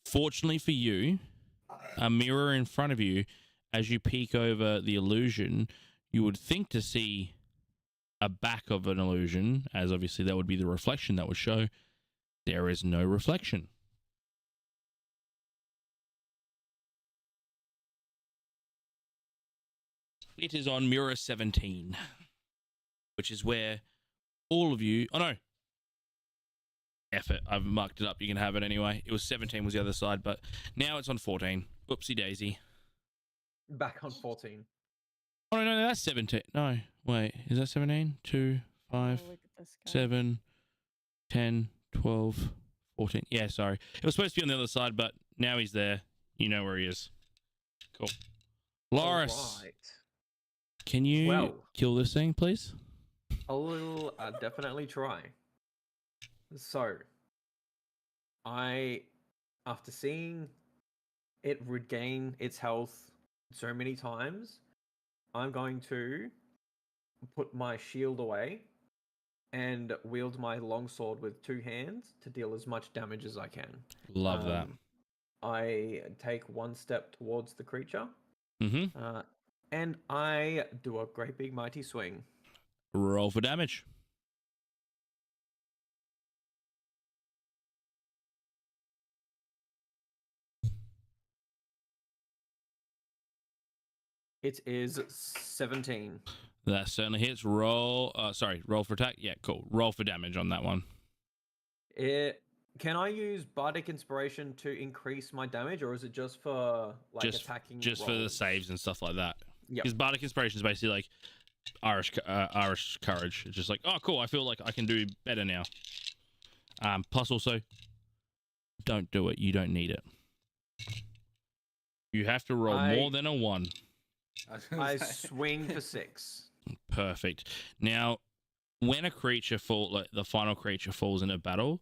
Fortunately for you, a mirror in front of you, as you peek over the illusion, you would think to see a back of an illusion, as obviously that would be the reflection that would show. There is no reflection. It is on mirror 17, which is where all of you... Oh, no. F it. I've marked it up. You can have it anyway. It was 17 was the other side, but now it's on 14. Oopsie daisy. Back on 14. Oh, no, that's 17. No, wait. Is that 17? 2, 5, Oh, look at this guy. 7, 10, 12, 14. Yeah, sorry. It was supposed to be on the other side, but now he's there. You know where he is. Cool. Loris, Alright. can you Well. kill this thing, please? I will definitely try. So, after seeing it regain its health so many times, I'm going to put my shield away and wield my longsword with 2 hands to deal as much damage as I can. Love that. I take 1 step towards the creature, Mm-hmm. and I do a great big mighty swing. Roll for damage. It is 17. That certainly hits. Roll for attack. Yeah, cool. Roll for damage on that one. Can I use Bardic Inspiration to increase my damage, or is it just for attacking? Just for the rolls? saves and stuff like that. Yep. Because Bardic Inspiration is basically like Irish courage. It's just like, oh, cool. I feel like I can do better now. Plus, also, don't do it. You don't need it. You have to roll more than a 1. I swing for 6. Perfect. Now, when a creature like the final creature falls in a battle,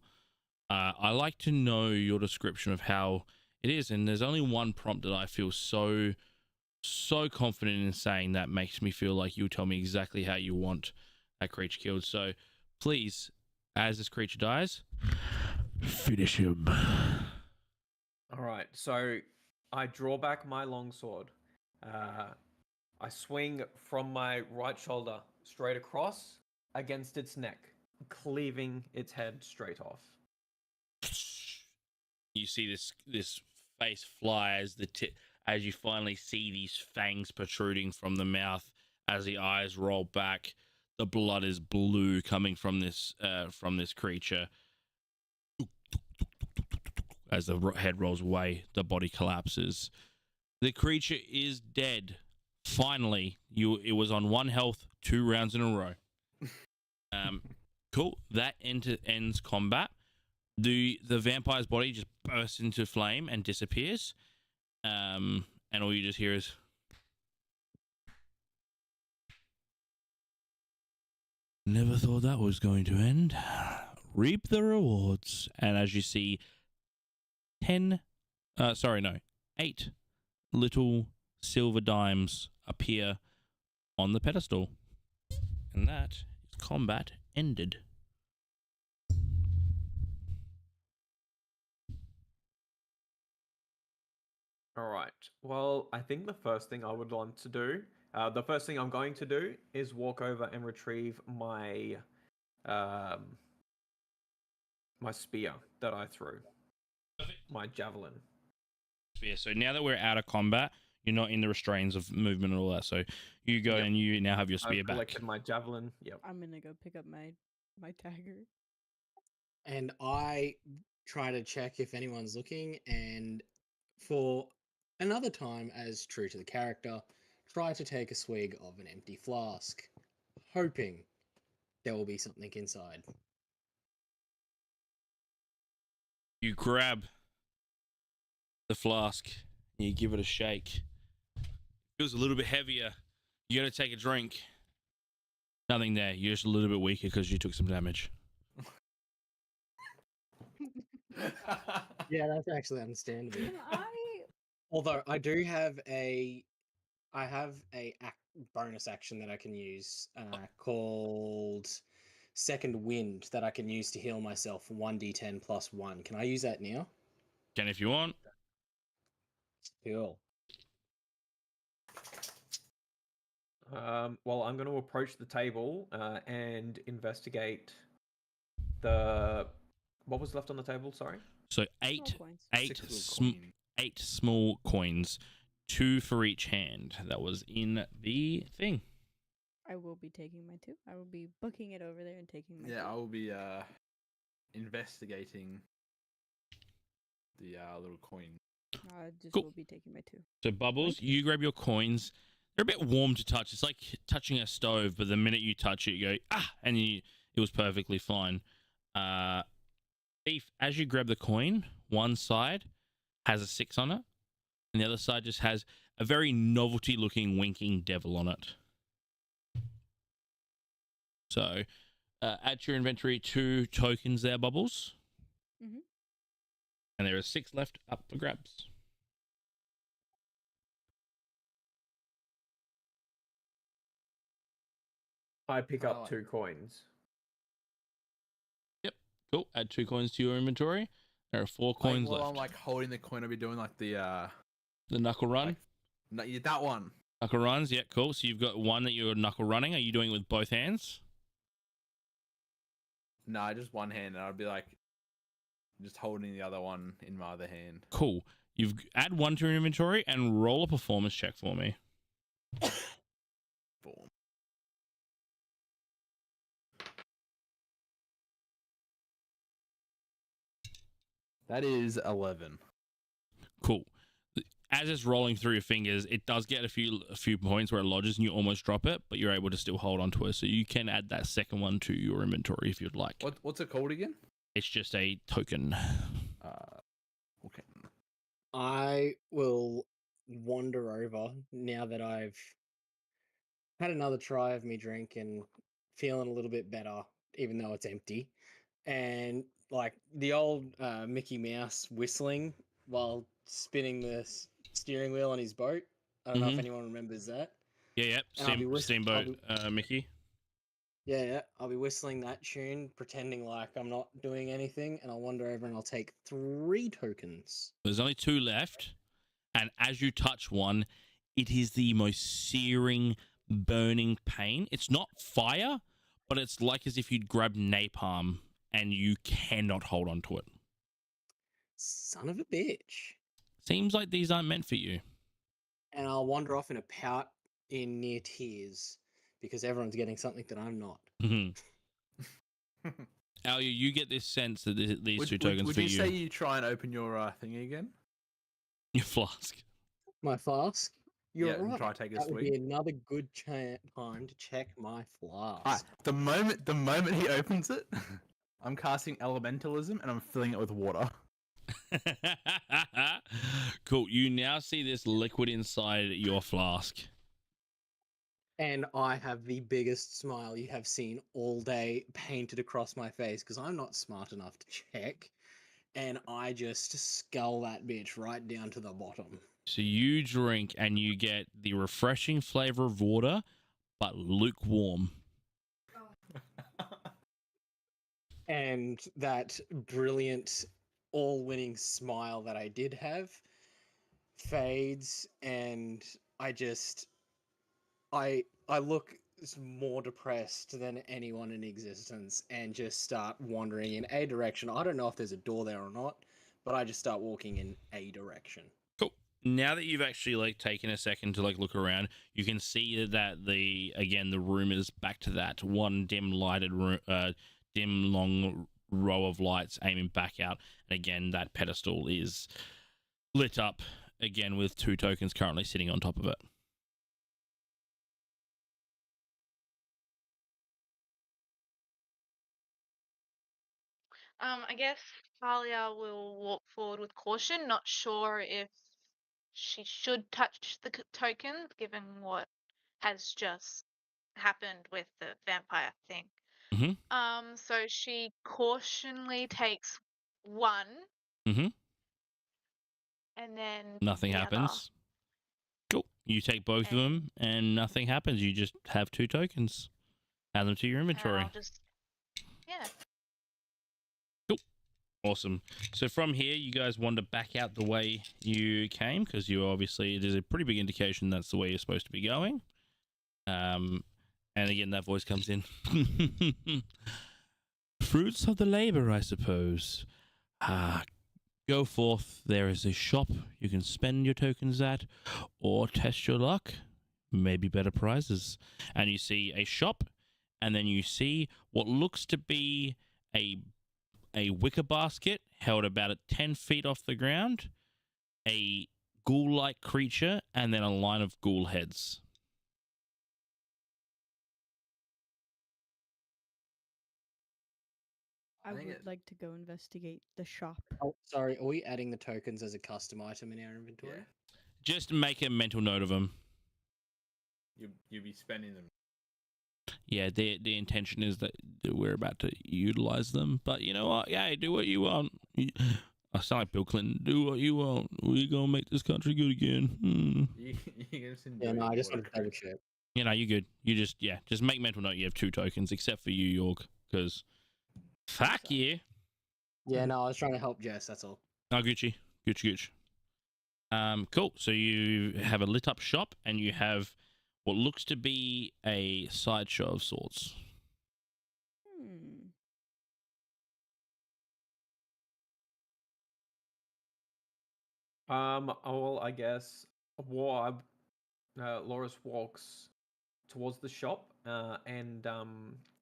I like to know your description of how it is. And there's only one prompt that I feel so confident in saying that makes me feel like you'll tell me exactly how you want that creature killed. So please, as this creature dies, finish him. All right. So I draw back my longsword. I swing from my right shoulder straight across against its neck, cleaving its head straight off. You see this face fly as you finally see these fangs protruding from the mouth as the eyes roll back. The blood is blue coming from this creature. As the head rolls away, the body collapses. The creature is dead. Finally, it was on 1 health 2 rounds in a row. Cool. That ends combat. The vampire's body just bursts into flame and disappears. And all you just hear is never thought that was going to end. Reap the rewards. And as you see 8 little silver dimes appear on the pedestal. And that is combat ended. All right. Well, I think the first thing I would want to do, the first thing I'm going to do is walk over and retrieve my my spear that I threw. My javelin. Yeah, so now that we're out of combat, you're not in the restraints of movement and all that. So you go and you now have your spear I've back. collected my javelin. Yep. I'm gonna go pick up my dagger. And I try to check if anyone's looking, and for another time, as true to the character, try to take a swig of an empty flask, hoping there will be something inside. You grab the flask and you give it a shake. Feels a little bit heavier. You got to take a drink. Nothing there. You're just a little bit weaker because you took some damage. Yeah, that's actually understandable. Can I? Although I do have a bonus action that I can use called second wind that I can use to heal myself 1d10 plus 1. Can I use that now? Can if you want. Cool. Well, I'm going to approach the table and investigate the. What was left on the table? Sorry. So Small coins. eight small coins, 2 for each hand. That was in the thing. I will be taking my 2. I will be booking it over there and taking my 2. Yeah, I will be investigating the little coin. I just Cool. will be taking my 2. So Bubbles, you grab your coins. They're a bit warm to touch. It's like touching a stove, but the minute you touch it, you go and it was perfectly fine. Thief, as you grab the coin, one side has a 6 on it, and the other side just has a very novelty-looking winking devil on it. So, add to your inventory 2 tokens there, Bubbles. Mhm. And there are 6 left up for grabs. I pick Oh, up 2 coins. Yep, cool. Add 2 coins to your inventory. There are 4 coins while left. I'm like holding the coin, I'll be doing like the knuckle run. like, no, yeah, that one. Knuckle runs, yeah, cool. So you've got one that you're knuckle running. Are you doing it with both hands? No, just one hand, and I'll be like just holding the other one in my other hand. Cool. You've add 1 to your inventory and roll a performance check for me. Boom. That is 11. Cool. As it's rolling through your fingers, it does get a few points where it lodges and you almost drop it, but you're able to still hold onto it. So you can add that second one to your inventory if you'd like. What's it called again? It's just a token. Okay. I will wander over now that I've had another try of me drink and feeling a little bit better, even though it's empty. And like the old Mickey Mouse whistling while spinning the steering wheel on his boat. I don't know if anyone remembers that. Yeah. And I'll be Steamboat, Mickey. Yeah, I'll be whistling that tune, pretending like I'm not doing anything, and I'll wander over and I'll take 3 tokens. There's only 2 left, and as you touch one, it is the most searing, burning pain. It's not fire, but it's like as if you'd grabbed napalm and you cannot hold on to it. Son of a bitch. Seems like these aren't meant for you. And I'll wander off in a pout in near tears because everyone's getting something that I'm not. Alia, you get this sense that these 2 tokens would for you you. say you try and open your thingy again? Your flask. My flask? You're Yeah, and right. try to take a That would swig. be another good time to check my flask. The moment he opens it, I'm casting elementalism and I'm filling it with water. Cool. You now see this liquid inside your flask. And I have the biggest smile you have seen all day painted across my face because I'm not smart enough to check. And I just scull that bitch right down to the bottom. So you drink and you get the refreshing flavor of water, but lukewarm. And that brilliant all-winning smile that I did have fades, and I look more depressed than anyone in existence and just start wandering in a direction. I don't know if there's a door there or not, but I just start walking in a direction. Cool. Now that you've actually like taken a second to like look around, you can see that the room is back to that one dim lighted room, dim long row of lights aiming back out, and again that pedestal is lit up again with 2 tokens currently sitting on top of it. I guess Talia will walk forward with caution, not sure if she should touch the tokens given what has just happened with the vampire thing. So she cautionally takes 1. And then Nothing the happens. other. Cool. You take both of them and nothing happens. You just have 2 tokens. Add them to your And inventory. I'll just Yeah. Awesome. So from here, you guys wander back out the way you came because you obviously it is a pretty big indication that's the way you're supposed to be going. And again, that voice comes in. Fruits of the labor, I suppose. Go forth. There is a shop you can spend your tokens at, or test your luck. Maybe better prizes. And you see a shop, and then you see what looks to be a wicker basket held about at 10 feet off the ground, a ghoul-like creature, and then a line of ghoul heads. I think would it- like to go investigate the shop. Oh, sorry. Are we adding the tokens as a custom item in our inventory? Yeah. Just make a mental note of them. You'll be spending them. Yeah, the intention is that we're about to utilize them, but you know what? Yeah, do what you want. I sound like Bill Clinton. Do what you want. We're gonna make this country good again. You just enjoy Yeah, no, I just water wanted to double crap. check. You know, you're good. You just make mental note. You have 2 tokens, except for you, York, because fuck you. Yeah, no, I was trying to help Jess. That's all. Oh, Gucci. Cool. So you have a lit up shop, and you have what looks to be a sideshow of sorts. Hmm. Well, I guess Loris walks towards the shop, and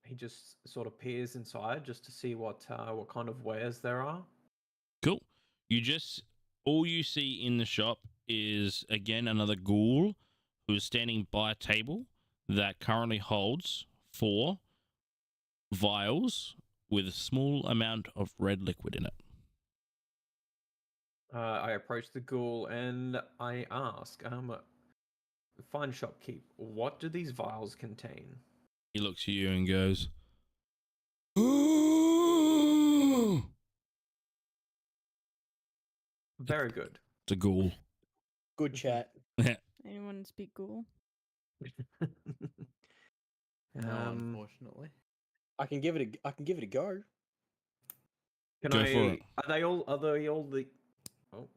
he just sort of peers inside just to see what kind of wares there are. Cool. All you see in the shop is again another ghoul who is standing by a table that currently holds 4 vials with a small amount of red liquid in it. I approach the ghoul and I ask, fine shopkeep, what do these vials contain? He looks at you and goes, Very good. it's a ghoul. Good chat. Anyone speak ghoul? No, Um, unfortunately. I can give it a go. Can Go I? for it. Are they all the? Oh,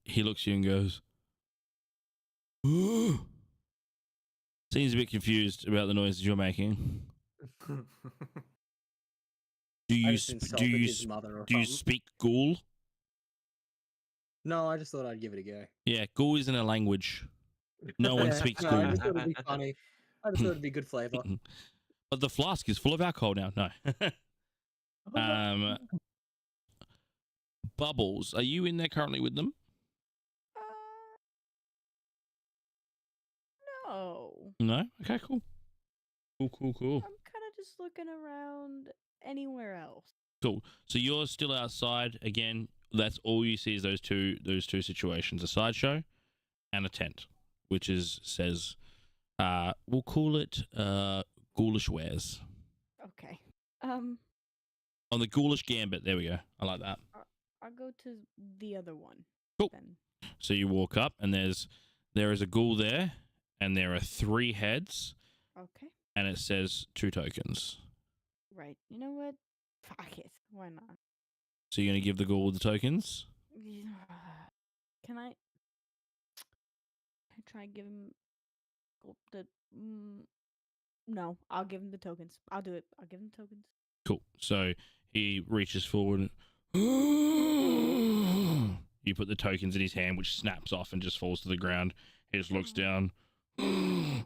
He looks at you and goes, seems a bit confused about the noises you're making. Do I you just insulted his mother or do you something. speak ghoul? No, I just thought I'd give it a go. Yeah, ghoul isn't a language. No one Yeah, speaks no, I ghoul. just thought it'd be funny. I just thought it'd be good flavor. But the flask is full of alcohol now. No. Bubbles, are you in there currently with them? No. No? Okay, cool. Cool. I'm kind of just looking around anywhere else. Cool. So you're still outside again. That's all you see is those two situations: a sideshow and a tent, which says, we'll call it ghoulish wares. Okay. On the ghoulish gambit. There we go. I like that. I'll go to the other one. Cool. Then. So you walk up, and there is a ghoul there, and there are 3 heads, Okay. and it says 2 tokens. Right. You know what? Fuck it. Why not? So you're gonna give the ghoul the tokens? Can I try and give him the? No, I'll give him the tokens. I'll do it. I'll give him the tokens. Cool. So he reaches forward. You put the tokens in his hand, which snaps off and just falls to the ground. He just looks down. And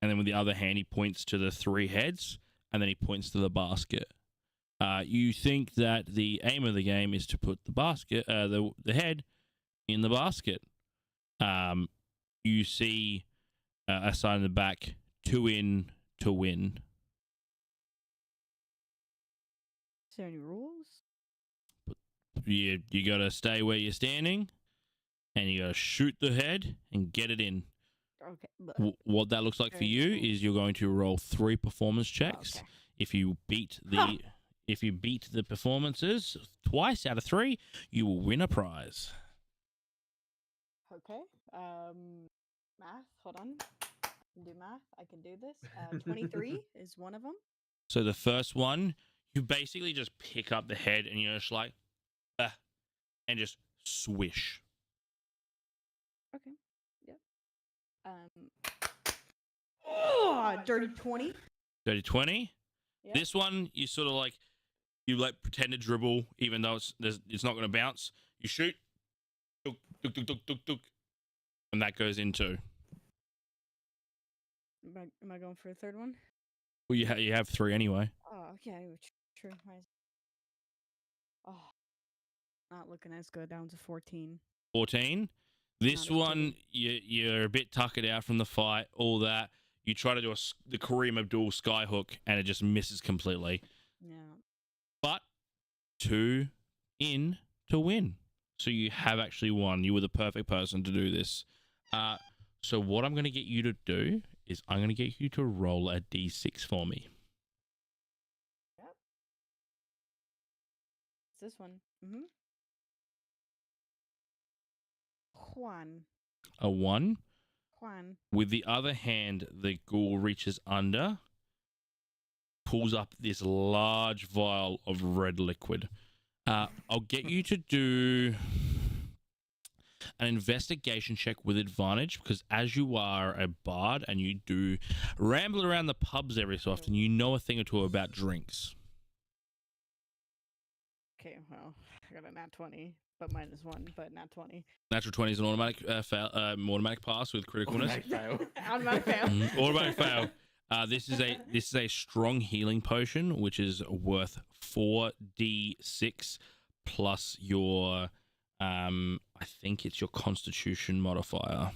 then with the other hand, he points to the 3 heads, and then he points to the basket. You think that the aim of the game is to put the basket, the head, in the basket. You see a sign in the back: 2 in to win. Is there any rules? You gotta stay where you're standing, and you gotta shoot the head and get it in. Okay. What that looks like for Very you cool. is you're going to roll 3 performance checks. Okay. If you beat Huh. the performances twice out of 3, you will win a prize. Okay. Math. Hold on. I can do math. I can do this. 23 is one of them. So the first one, you basically just pick up the head and you're just like, and just swish. Okay. Yep. Oh, dirty 20. Dirty 20. Yep. This one, you sort of like, you like pretend to dribble, even though it's not going to bounce. You shoot, duk, duk, duk, duk, duk, duk, and that goes into. Am I going for a third one? Well, you have 3 anyway. Oh, okay. True. Oh, not looking as good. Down to 14. 14. This Not as one, you're a bit tuckered out from the fight, all that. You try to do the Kareem Abdul skyhook, and it just misses completely. Yeah. But 2 in to win. So you have actually won. You were the perfect person to do this. So what I'm going to get you to do is I'm going to get you to roll a d6 for me. Yep. It's this one. Mm-hmm. Juan. A 1. Juan. With the other hand, the ghoul reaches under, pulls up this large vial of red liquid. I'll get you to do an investigation check with advantage, because as you are a bard and you do ramble around the pubs every so often, you know a thing or two about drinks. Okay, well, I got a nat 20, but -1, but nat 20. Natural 20 is an automatic automatic pass with criticalness. Automatic fail. Automatic fail. Automatic fail. This is a strong healing potion, which is worth 4d6 plus your I think it's your Constitution modifier.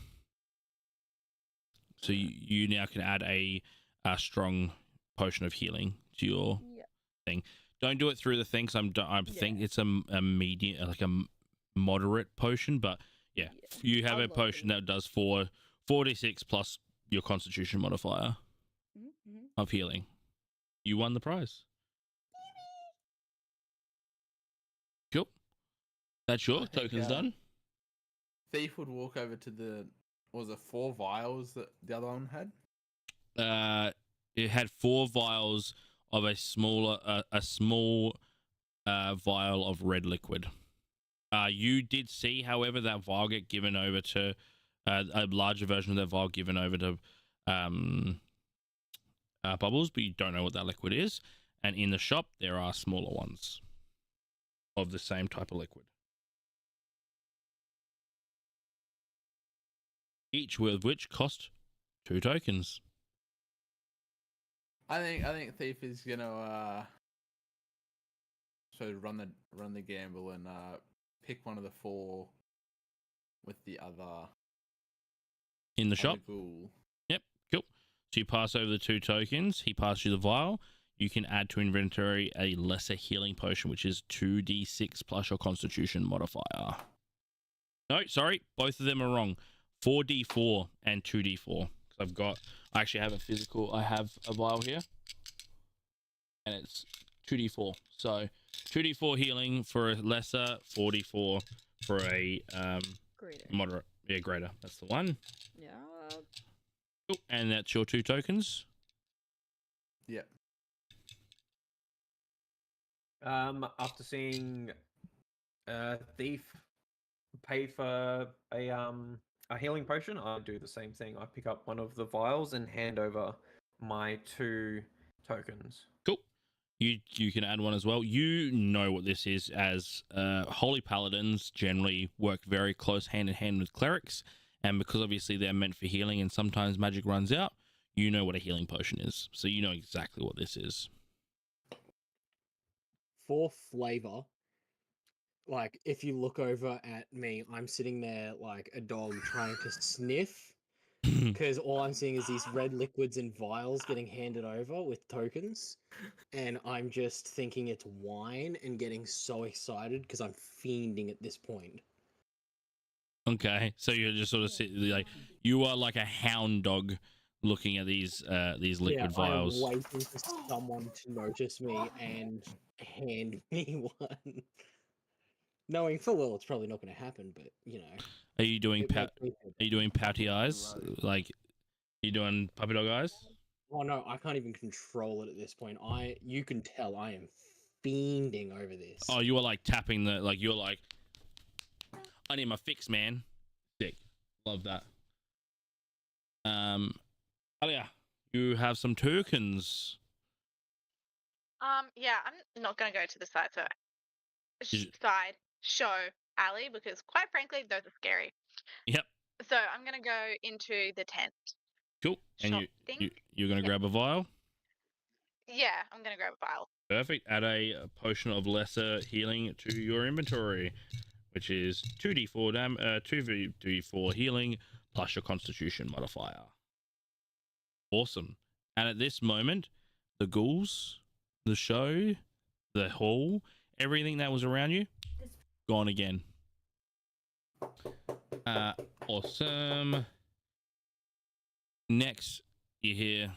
So you now can add a strong potion of healing to your thing. Don't do it through the thing, because I think it's a medium, like a moderate potion. But yeah. You have a potion that does 4d6 plus your Constitution modifier of healing. You won the prize. Cool. That's your tokens done. Thief would walk over to the, was it 4 vials that the other one had? It had 4 vials of a small vial of red liquid. You did see, however, that vial get given over to a larger version of that vial given over to Bubbles, but you don't know what that liquid is. And in the shop, there are smaller ones of the same type of liquid. Each of which cost 2 tokens. I think Thief is gonna run the gamble and pick one of the 4 with the other In the shop? Ghoul. Yep, cool. So you pass over the 2 tokens. He passes you the vial. You can add to inventory a lesser healing potion, which is 2d6 plus your Constitution modifier. No, sorry, both of them are wrong. 4d4 and 2d4. I actually have I have a vial here, and it's 2d4. So 2d4 healing for a lesser, 4d4 for a Greater. moderate. Yeah, greater. That's the one. Yeah. Cool. And that's your 2 tokens. Yep. After seeing Thief pay for a healing potion, I do the same thing. I pick up one of the vials and hand over my 2 tokens. Cool. You can add one as well. You know what this is, as holy paladins generally work very close hand in hand with clerics, and because obviously they're meant for healing and sometimes magic runs out, you know what a healing potion is. So you know exactly what this is. For flavor, like if you look over at me, I'm sitting there like a dog trying to sniff, because all I'm seeing is these red liquids and vials getting handed over with tokens, and I'm just thinking it's wine and getting so excited because I'm fiending at this point. Okay, so you're just sort of like, you are like a hound dog looking at these liquid vials. I'm waiting for someone to notice me and hand me one. Knowing full well it's probably not going to happen, but you know. Are you doing it makes me feel Are you doing pouty eyes? Like, you doing puppy dog eyes? Oh no, I can't even control it at this point. You can tell I am fiending over this. Oh, you were like tapping the like. You're like, I need my fix, man. Sick, love that. Alia, you have some tokens. Yeah, I'm not gonna go to the side You- show alley because quite frankly those are scary. Yep, So I'm gonna go into the tent. cool. And Shop you're thing? gonna Yep. grab a vial. Yeah, I'm gonna grab a vial. Perfect. Add a potion of lesser healing to your inventory, which is 2d4 healing plus your Constitution modifier. Awesome. And at this moment, the ghouls, the show, the hall, everything that was around you, gone again. Awesome. Next, you hear,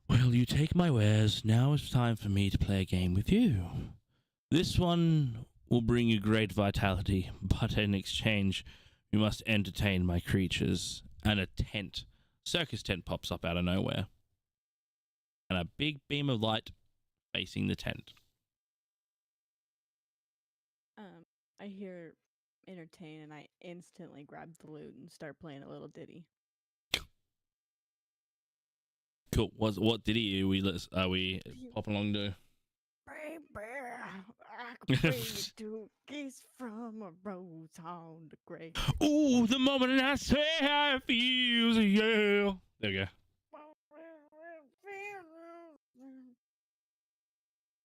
well, you take my wares. Now it's time for me to play a game with you. This one will bring you great vitality, but in exchange, you must entertain my creatures. And a circus tent pops up out of nowhere. And a big beam of light facing the tent. I hear entertain and I instantly grab the lute and start playing a little ditty. Cool. What ditty are we popping along to? Baby, I could bring you two geese from a rose on the grave. Ooh, the moment I say how it feels, yeah. There we go.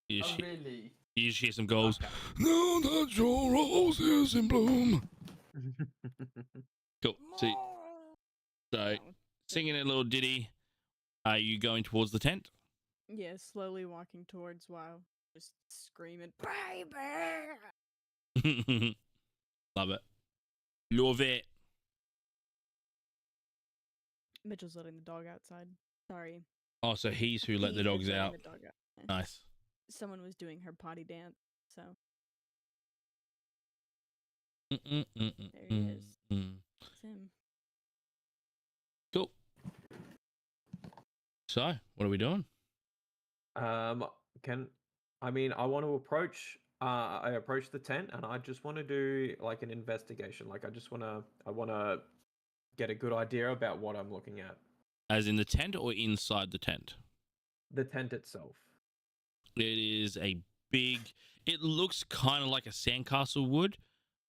You just, really? you just hear some goals. Okay. No, that your roses in bloom. Cool. So singing a little ditty. Are you going towards the tent? Yeah, slowly walking towards while just screaming, baby! Love it. Love it. Mitchell's letting the dog outside. Sorry. Oh, so he's who let the He's dogs letting out. the dog out. Nice. Someone was doing her potty dance, so There he is. it's him. Cool. So, what are we doing? I want to approach. I approach the tent, and I just want to do like an investigation. Like, I want to get a good idea about what I'm looking at. As in the tent or inside the tent? The tent itself. It is a big. It looks kind of like a sandcastle would.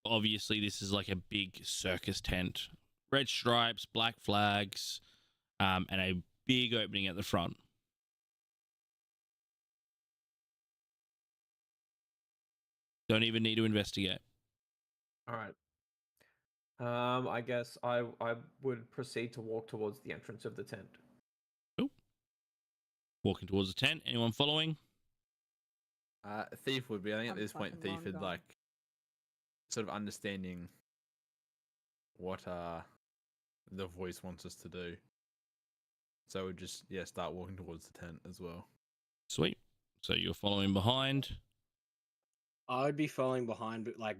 Obviously, this is like a big circus tent. Red stripes, black flags, and a big opening at the front. Don't even need to investigate. All right. I guess I would proceed to walk towards the entrance of the tent. Cool. Walking towards the tent. Anyone following? Thief would be. I think at I'm this point, fucking Thief long is gone. like sort of understanding what the voice wants us to do. So we'd just start walking towards the tent as well. Sweet. So you're following behind. I would be following behind, but like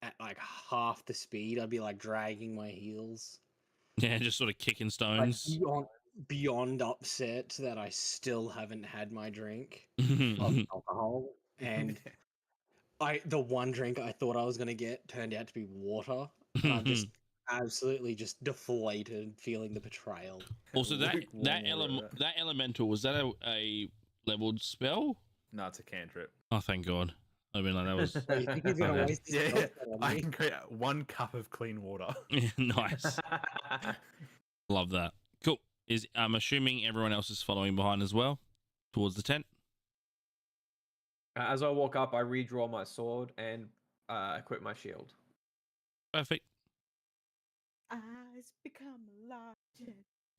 at like half the speed. I'd be like dragging my heels. Yeah, just sort of kicking Like stones. beyond upset that I still haven't had my drink of alcohol, and the one drink I thought I was gonna get turned out to be water, and I'm just absolutely just deflated, feeling the betrayal. Also, that Lukewarm water. that elemental, was that a leveled spell? No, it's a cantrip. Oh, thank God. I mean, like, that was So you think he's gonna waste his Yeah, spell slot on I me? can create 1 cup of clean water. nice. Love that. Cool. I'm assuming everyone else is following behind as well, towards the tent. As I walk up, I redraw my sword and equip my shield. Perfect. Eyes become larger,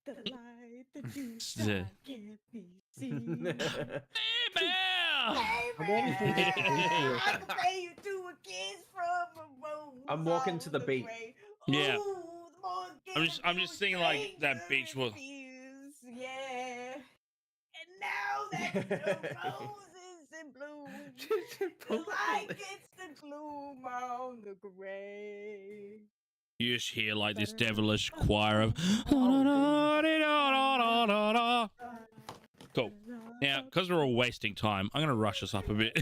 the light that you Yeah. shine can't be seen. Baby! I could pay you to a kiss from a rose I'm walking to on the beat. grave. Yeah. Ooh, the more I'm gives just you thinking like that stranger beach was. it feels. Yeah. And now that the roses in gloom. Pull The light it. gets the gloom on the grave. You just hear like this devilish choir of. Cool. Now, because we're all wasting time, I'm gonna rush us up a bit.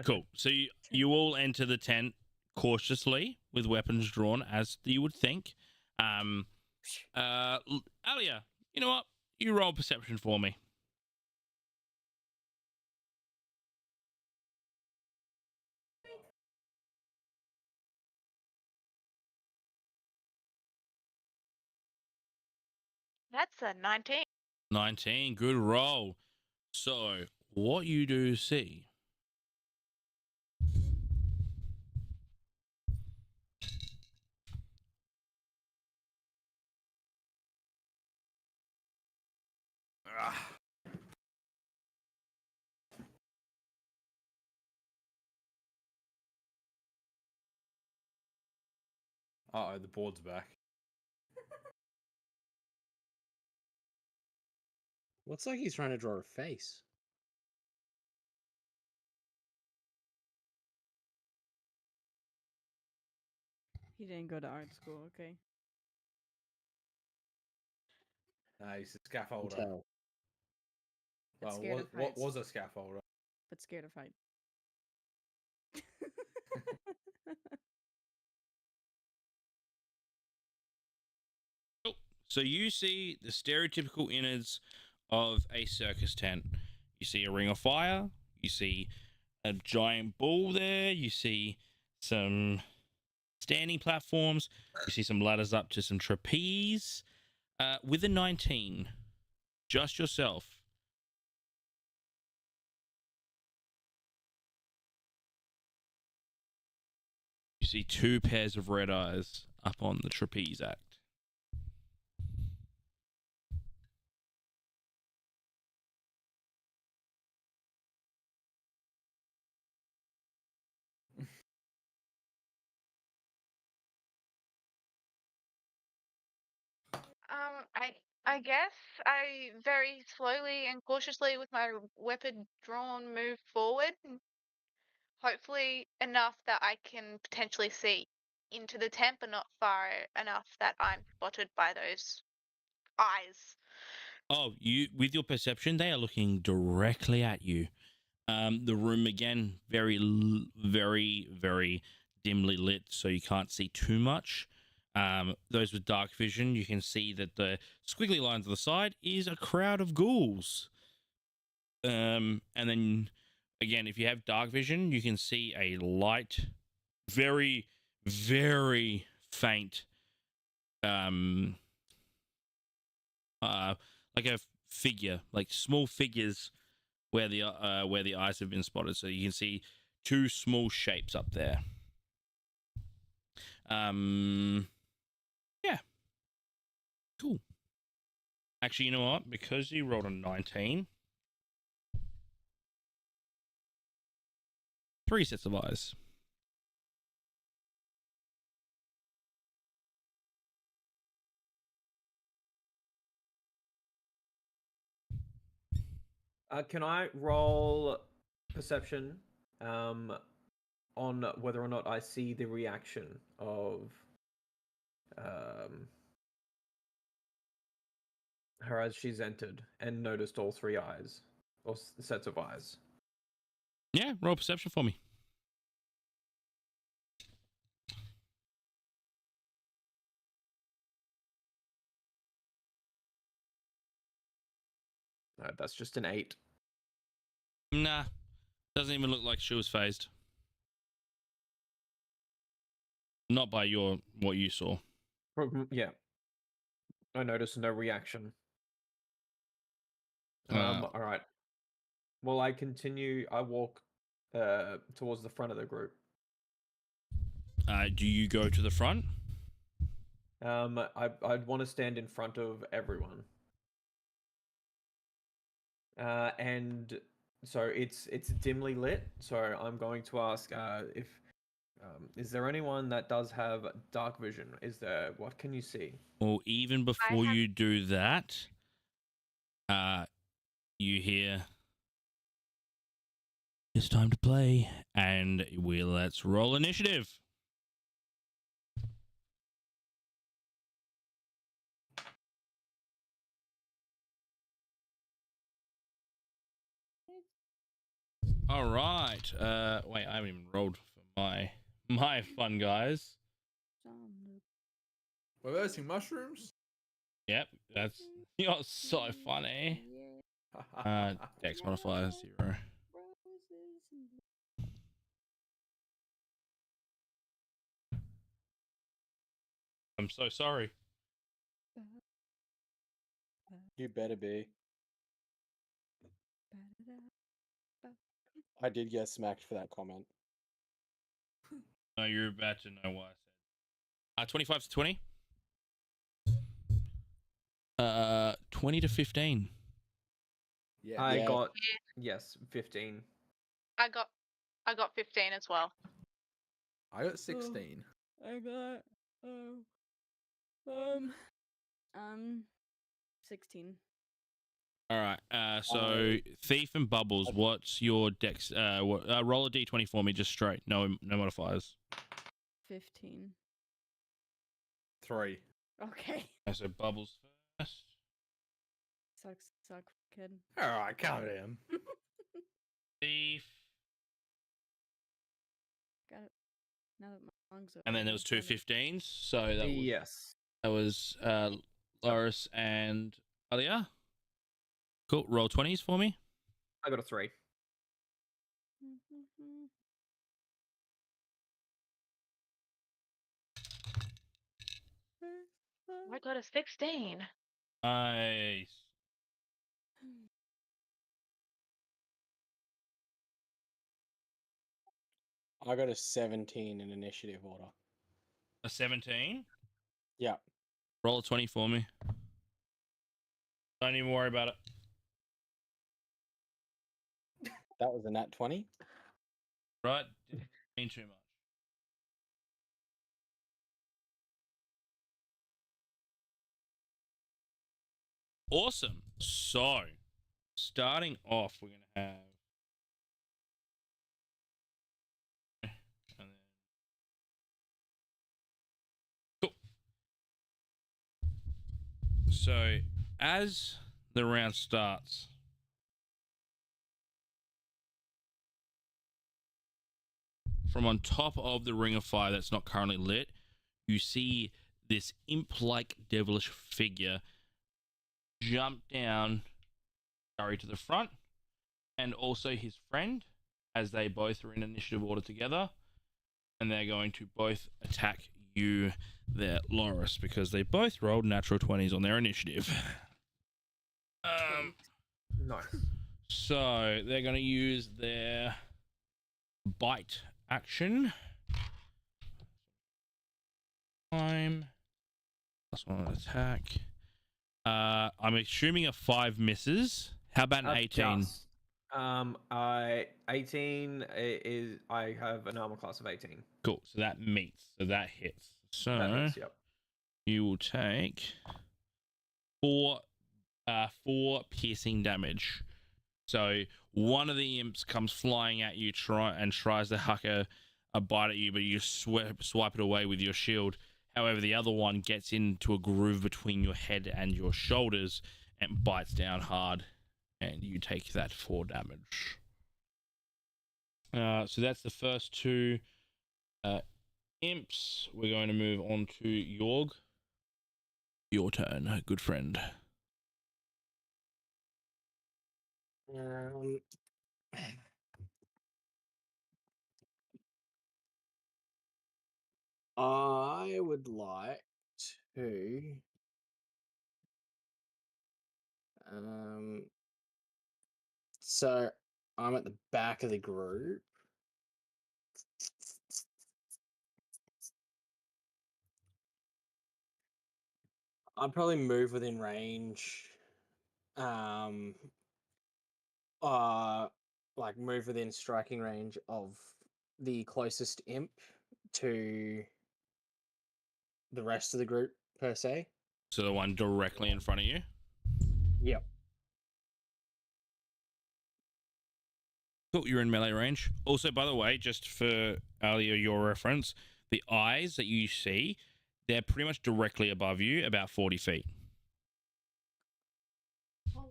Cool. So you all enter the tent cautiously with weapons drawn, as you would think. Alia, you know what? You roll perception for me. That's a 19. 19. Good roll. So, what you do see. Uh-oh, the board's back. Looks like he's trying to draw a face. He didn't go to art school, okay? He's a scaffolder. Tell. But Well, scared of what heights. was a scaffolder? But scared of height. So you see the stereotypical innards of a circus tent. You see a ring of fire. You see a giant bull there. You see some standing platforms. You see some ladders up to some trapeze. With a 19, just yourself. You see 2 pairs of red eyes up on the trapeze act. I guess I very slowly and cautiously, with my weapon drawn, move forward. Hopefully enough that I can potentially see into the tent, but not far enough that I'm spotted by those eyes. Oh, you with your perception, they are looking directly at you. The room again, very, very dimly lit, so you can't see too much. Those with dark vision, you can see that the squiggly lines on the side is a crowd of ghouls. And then again, if you have dark vision, you can see a light, very, very faint, like a figure, like small figures where the eyes have been spotted. So you can see 2 small shapes up there. Yeah. Cool. Actually, you know what? Because you rolled a 19, 3 sets of eyes. Can I roll perception on whether or not I see the reaction of her as she's entered and noticed all 3 eyes or sets of eyes? Yeah, roll perception for me. That's just an 8. Nah, doesn't even look like she was phased. Not by what you saw. Yeah. I noticed no reaction. All right. Well, I continue. I walk towards the front of the group. Do you go to the front? I'd want to stand in front of everyone. And so it's dimly lit. So I'm going to ask if is there anyone that does have dark vision? What can you see? Well, even before have- you do that, you hear It's time to play, and let's roll initiative. All right. Wait, I haven't even rolled for my fun guys. We're versing mushrooms. Yep, that's you're so funny. Dex modifier 0. I'm so sorry. You better be. I did get smacked for that comment. No, you're about to know what I said. 25 to 20. 20 to 15. Yeah. I Yeah. got yes, 15. I got 15 as well. I got 16. I got 16. All right. So Thief and Bubbles, what's your dex? Roll a d20 for me, just straight. No modifiers. 15. 3. Okay. So Bubbles first. Suck, kid. All right, calm down. Thief. Got it. Now that my lungs are. And then there was two 15s. So that was Yes. that was Loris and Alia. Cool. Roll 20s for me. I got a 3. I got a 16. Nice. I got a 17 in initiative order. A 17. Yeah. Roll a 20 for me. Don't even worry about it. That was a nat 20. Right? Didn't mean too much. Awesome. So, starting off, we're going to have. And then... Cool. So, as the round starts, from on top of the ring of fire that's not currently lit, you see this imp-like devilish figure jump down, scurry to the front, and also his friend, as they both are in initiative order together, and they're going to both attack you there, Loris, because they both rolled natural 20s on their initiative. Nice. So they're going to use their bite action. Time. +1 attack. I'm assuming a 5 misses. How about an 18? Just, 18 is I have an armor class of 18. Cool. So that meets. So that hits. So That hits, yep. you will take 4 piercing damage. So one of the imps comes flying at you, tries to huck a bite at you, but you swipe it away with your shield. However, the other one gets into a groove between your head and your shoulders and bites down hard, and you take that 4 damage. So that's the first 2 imps. We're going to move on to Yorg. Your turn, good friend. I would like to so I'm at the back of the group. I'd probably move within range. Like move within striking range of the closest imp to the rest of the group per se. So the one directly in front of you? Yep. Cool, you're in melee range. Also, by the way, just for your reference, the eyes that you see, they're pretty much directly above you, about 40 feet. Holy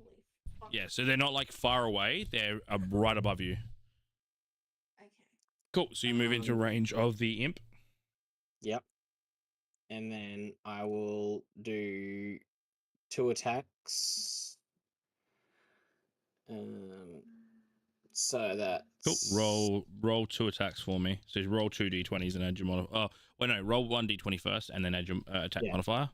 fuck. Yeah, so they're not like far away. They're right above you. Okay. Cool. So you move into range of the imp. Yep. And then I will do 2 attacks. So that's Cool. Roll 2 attacks for me. So you roll 2 d20s and add your modifier. Oh, well, no, roll 1 d20 first and then add your attack Yeah. modifier.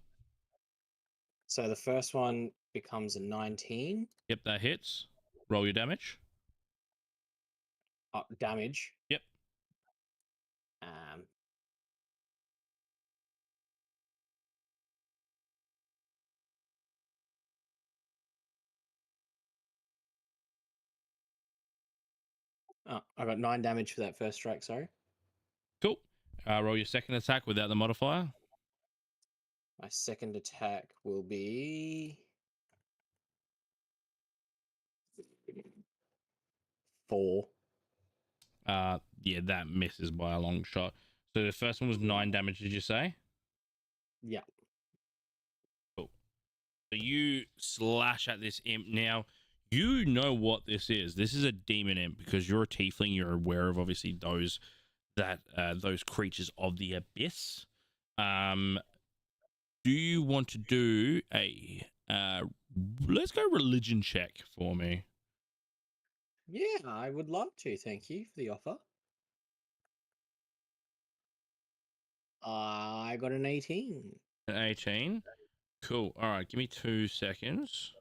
So the first one becomes a 19. Yep, that hits. Roll your damage. Damage. Yep. I got 9 damage for that first strike, sorry. Cool. Roll your second attack without the modifier. My second attack will be 4. Yeah, that misses by a long shot. So the first one was 9 damage, did you say? Yeah. Cool. So you slash at this imp. Now, you know what this is. This is a demon imp because you're a tiefling. You're aware of obviously those creatures of the abyss. Do you want to do a let's go religion check for me? Yeah, I would love to. Thank you for the offer. I got an 18. An 18. Cool. All right, give me 2 seconds.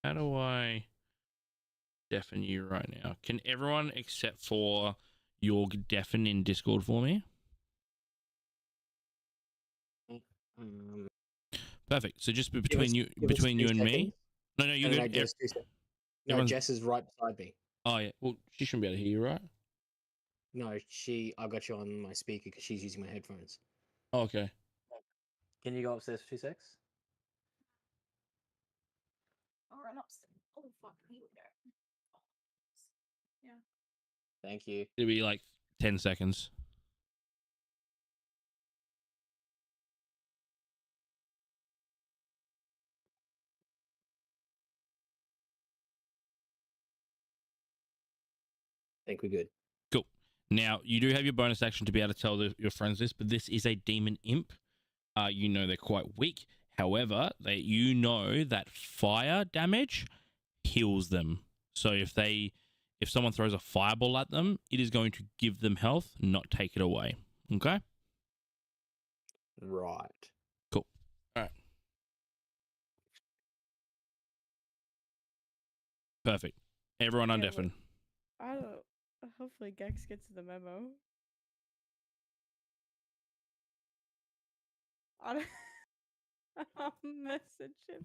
How do I deafen you right now? Can everyone except for your deafen in Discord for me? Perfect. So just between you and me. No, you No, good. Jess, 2 seconds. No, everyone's- Jess is right beside me. Oh yeah. Well, she shouldn't be able to hear you, right? No, I got you on my speaker because she's using my headphones. Oh, okay. Can you go upstairs for 2 secs? I'll run upstairs. Oh fuck, here we go. Yeah. Thank you. It'll be like 10 seconds. I think we're good. Cool. Now, you do have your bonus action to be able to tell your friends this, but this is a demon imp. You know they're quite weak. However, you know that fire damage heals them. So if someone throws a fireball at them, it is going to give them health, not take it away. Okay? Right. Cool. All right. Perfect. Everyone Yeah, undeafen. I don't. Hopefully, Gex gets the memo. I'll message him.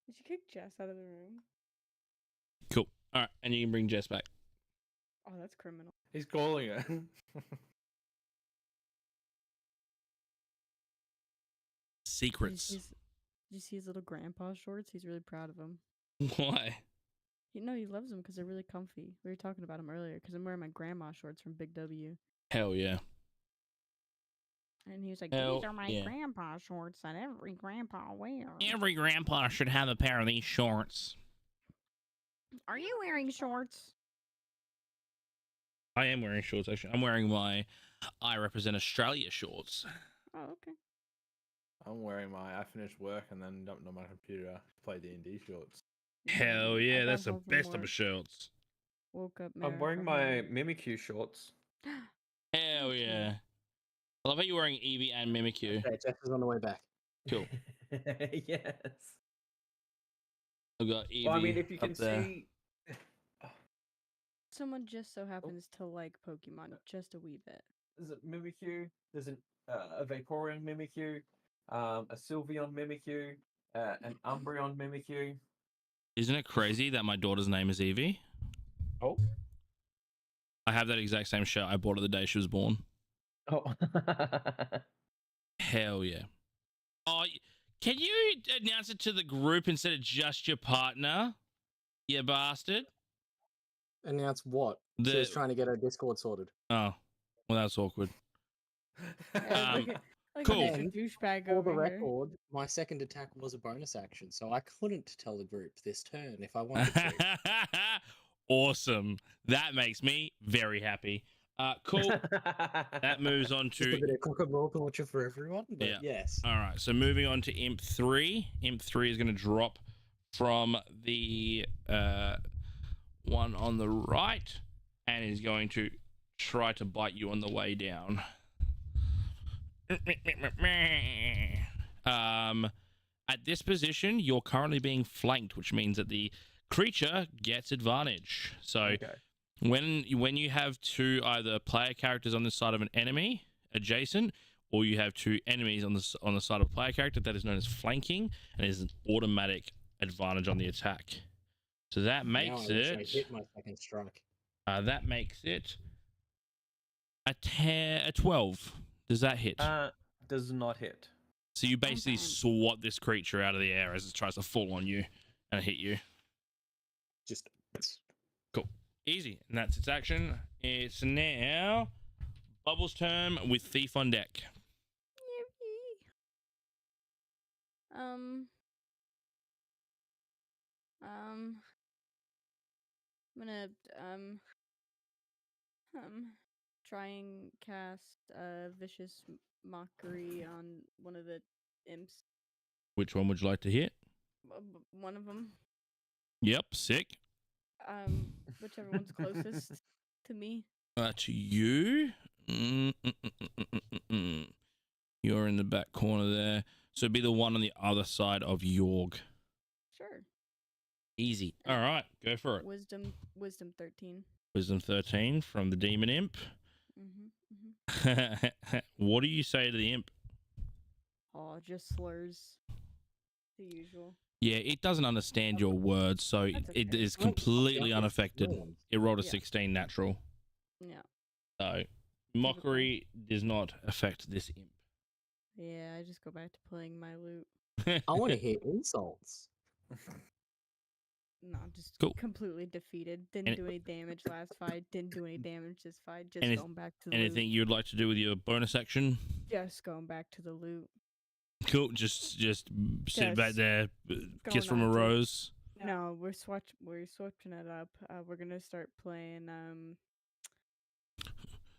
Did you kick Jess out of the room? Cool. All right. And you can bring Jess back. Oh, that's criminal. He's calling it. Secrets. Did you see his little grandpa shorts? He's really proud of them. Why? He loves them because they're really comfy. We were talking about them earlier because I'm wearing my grandma shorts from Big W. Hell yeah. And he was like, Hell these are my yeah. grandpa shorts that every grandpa wears. Every grandpa should have a pair of these shorts. Are you wearing shorts? I am wearing shorts, actually. I'm wearing my I Represent Australia shorts. Oh, okay. I'm wearing my I finished work and then jumped on my computer to play D&D shorts. Hell I yeah, got that's the home from best of work, the shorts. Woke up. I'm wearing my Mimikyu shorts. Hell Thank you. yeah. I love how you're wearing Eevee and Mimikyu. Okay, Jess is on the way back. Cool. Yes. I've got Eevee Well, I mean, if you up can there. see, Someone just so happens to like Pokemon just a wee bit. there's a Mimikyu, there's a Vaporeon Mimikyu, a Sylveon Mimikyu, an Umbreon Mimikyu. Isn't it crazy that my daughter's name is Eevee? Oh. I have that exact same shirt. I bought it the day she was born. Oh. Hell yeah. Oh, can you announce it to the group instead of just your partner? You bastard. Announce what? She was trying to get her Discord sorted. Oh, well, that's awkward. Yeah, like cool. Mr. Douchebag For the over here. record, my second attack was a bonus action, so I couldn't tell the group this turn if I wanted to. Awesome. That makes me very happy. Cool. That moves on Just a to bit of cock-and-roll culture for everyone, but Yeah. yes. All right, so moving on to Imp 3. Imp 3 is going to drop from the one on the right and is going to try to bite you on the way down. At this position, you're currently being flanked, which means that the creature gets advantage. So Okay. when you have two either player characters on the side of an enemy adjacent, or you have two enemies on the side of a player character, that is known as flanking, and is an automatic advantage on the attack. So that Now makes I wish I it. hit my second strike. That makes it a 12. Does that hit? Does not hit. So you basically Okay. swat this creature out of the air as it tries to fall on you and hit you. Just Cool. Easy. And that's its action. It's now Bubbles' turn with Thief on deck. Yippee. I'm gonna try and cast vicious mockery on one of the imps. Which one would you like to hit? One of them. Yep, sick. Whichever one's closest to me. To you. You're in the back corner there. So it'd be the one on the other side of Yorg. Sure. Easy. All right, go for it. Wisdom 13. Wisdom 13 from the demon imp. Mm-hmm. What do you say to the imp? Oh, just slurs. The usual. Yeah, it doesn't understand your words, so That's it okay. is completely Yeah. unaffected. It rolled a Yeah. 16 natural. Yeah. So mockery does not affect this imp. Yeah, I just go back to playing my loot. I want to hear insults. No, just Cool. completely defeated. Didn't Any- do any damage last fight. Didn't do any damage this fight. Just Any- going back to the Anything loot. you'd like to do with your bonus action? Just going back to the loot. Cool. Just sit back Just there, kiss going from a on to- rose. No, we're switching it up. We're gonna start playing.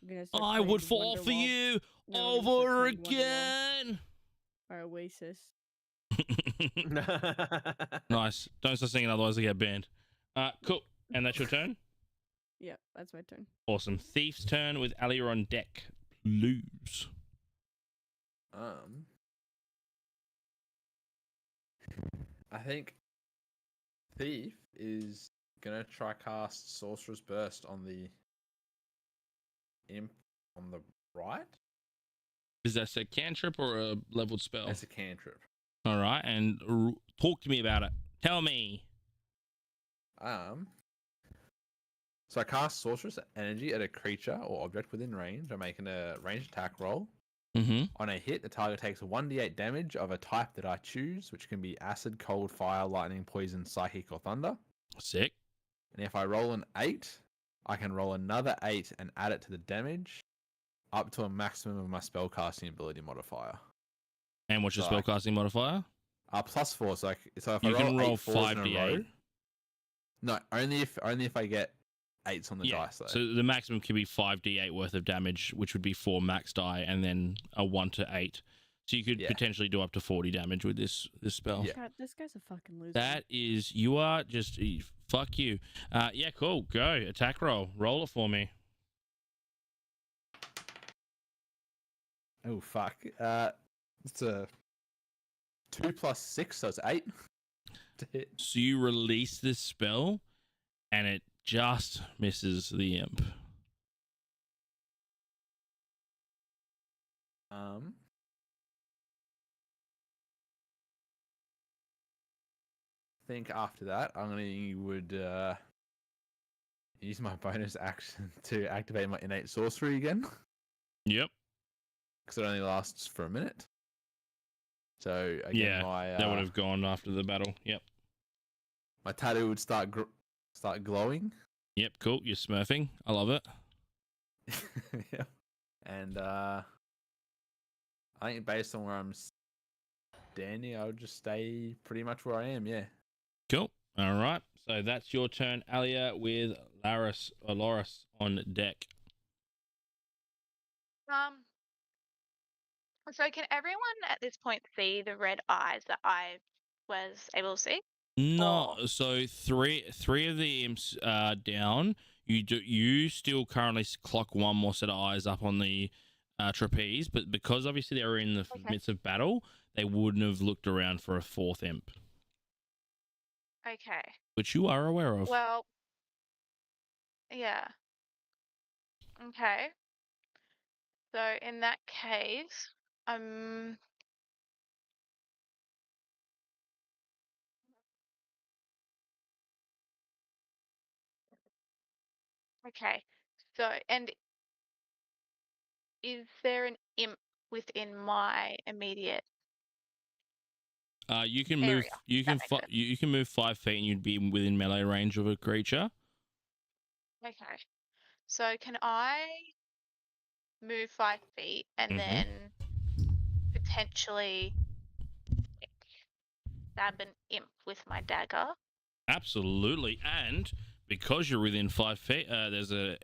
We're gonna start I playing would fall for Wonderwall. you No, we're gonna start over playing Wonderwall again. by Oasis. Nice. Don't start singing, otherwise I get banned. Cool. And that's your turn? Yep, that's my turn. Awesome. Thief's turn with Alia on deck. Lose. I think Thief is gonna try cast Sorcerer's Burst on the imp on the right. Is that a cantrip or a leveled spell? That's a cantrip. All right. And talk to me about it. Tell me. So I cast Sorcerer's Energy at a creature or object within range. I'm making a ranged attack roll. Mm-hmm. On a hit, the target takes 1d8 damage of a type that I choose, which can be acid, cold, fire, lightning, poison, psychic, or thunder. Sick. And if I roll an 8, I can roll another 8 and add it to the damage, up to a maximum of my spellcasting ability modifier. And what's your So I- spellcasting modifier? +4. So if You I can roll roll 8 fours in a 5d8. row- No, only if I get 8s on the dice though. So the maximum can be 5d8 worth of damage, which would be 4 max die, and then a 1 to 8. So you could Yeah. potentially do up to 40 damage with this spell. Yeah. God, this guy's a fucking loser. That is, you are just fuck you. Yeah, cool. Go attack roll. Roll it for me. Oh fuck. It's a 2 + 6, so it's 8 to hit. So you release this spell, and it just misses the imp. Think after that, would use my bonus action to activate my innate sorcery again, Yep. because it only lasts for a minute. So again, Yeah, that would have gone after the battle. Yep. my tattoo would start glowing. Yep. Cool. You're smurfing. I love it. Yeah. And I think based on where I'm standing, I would just stay pretty much where I am. Yeah. Cool. All right. So that's your turn, Alia, with Loris on deck. So can everyone at this point see the red eyes that I was able to see? No. Or- So three of the imps are down. You still currently clock one more set of eyes up on the trapeze, but because obviously they were in the midst of battle, they wouldn't have looked around for a fourth imp, Okay. which you are aware of. Well, yeah. Okay. So in that case, okay. So, and is there an imp within my immediate You can move. area? You That can makes sense. you can move 5 feet, and you'd be within melee range of a creature. Okay. So can I move 5 feet and then potentially stab an imp with my dagger? Absolutely, and because you're within 5 feet, there's a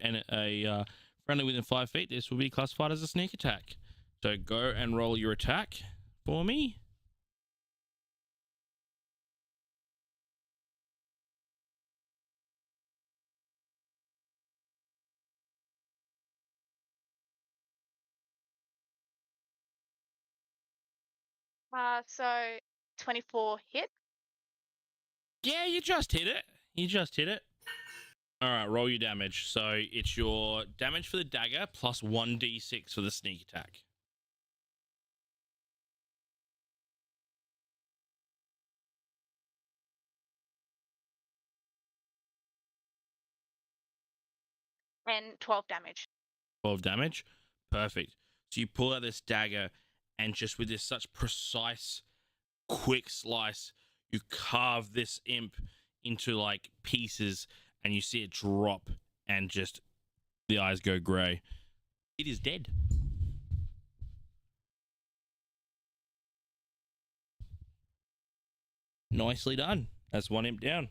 friendly within 5 feet. This will be classified as a sneak attack. So go and roll your attack for me. So 24 hit. Yeah, you just hit it. You just hit it. All right, roll your damage. So it's your damage for the dagger plus 1d6 for the sneak attack. And 12 damage. 12 damage. Perfect. So you pull out this dagger, and just with this such precise, quick slice, you carve this imp into like pieces, and you see it drop, and just the eyes go grey. It is dead. Nicely done. That's one imp down.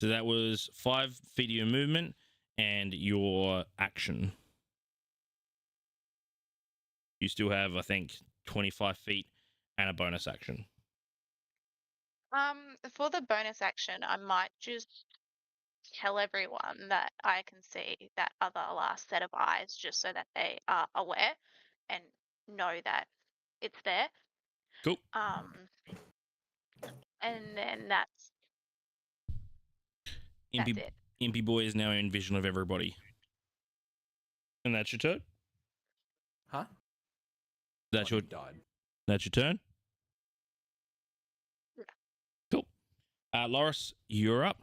So that was 5 feet of your movement and your action. You still have, I think, 25 feet and a bonus action. For the bonus action, I might just tell everyone that I can see that other last set of eyes, just so that they are aware and know that it's there. Cool. And then that's it. Impy Boy is now in vision of everybody. And that's your turn? Huh? That's Oh, your he died. That's your turn? Yeah. Cool. Loris, you're up.